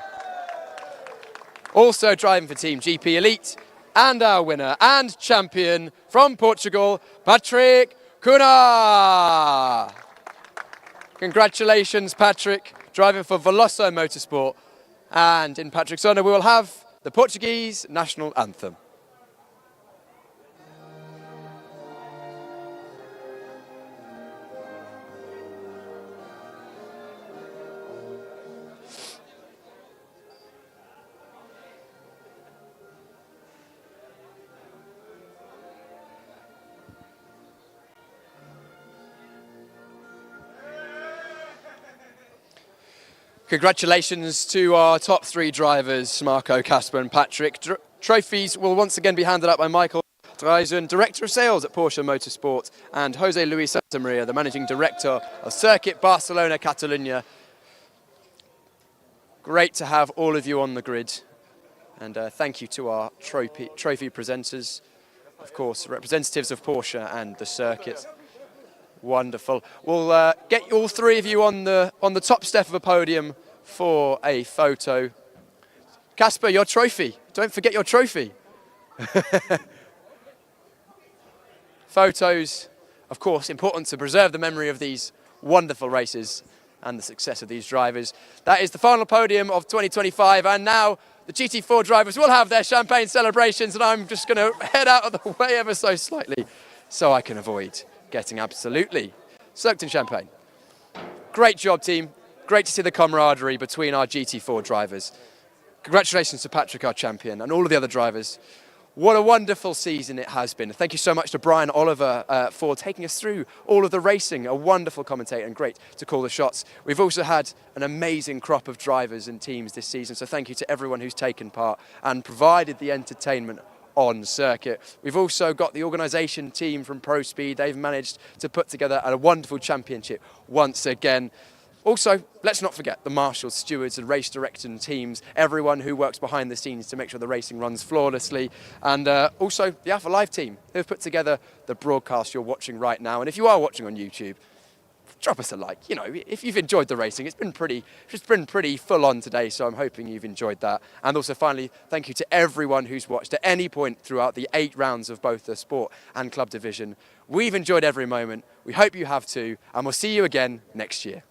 Also driving for Team GP Elite. And our winner and champion from Portugal, Patrick Cunha. Congratulations, Patrick, driving for Veloso Motorsport. And in Patrick's honour, we will have the Portuguese national anthem. Congratulations to our top 3 drivers, Marco, Casper and Patrick. Trophies will once again be handed out by Michael Dreisen, Director of Sales at Porsche Motorsport, and Jose Luis Santamaria, the Managing Director of Circuit Barcelona, Catalunya. Great to have all of you on the grid. And thank you to our trophy presenters, of course, representatives of Porsche and the circuit. Wonderful. We'll get all 3 of you on the top step of a podium for a photo. Casper, your trophy. Don't forget your trophy. Photos, of course, important to preserve the memory of these wonderful races and the success of these drivers. That is the final podium of 2025, and now the GT4 drivers will have their champagne celebrations, and I'm just going to head out of the way ever so slightly so I can avoid getting absolutely soaked in champagne. Great job, team. Great to see the camaraderie between our GT4 drivers. Congratulations to Patrick, our champion, and all of the other drivers. What a wonderful season it has been. Thank you so much to Brian Oliver for taking us through all of the racing. A wonderful commentator and great to call the shots. We've also had an amazing crop of drivers and teams this season, so thank you to everyone who's taken part and provided the entertainment on circuit. We've also got the organisation team from Pro Speed. They've managed to put together a wonderful championship once again. Also, let's not forget the marshals, stewards and race directors and teams, everyone who works behind the scenes to make sure the racing runs flawlessly, and also the Alpha Live team who have put together the broadcast you're watching right now. And if you are watching on YouTube, drop us a like. You know, if you've enjoyed the racing, it's been pretty full on today, so I'm hoping you've enjoyed that. And also finally, thank you to everyone who's watched at any point throughout the 8 rounds of both the sport and club division. We've enjoyed every moment. We hope you have too, and we'll see you again next year.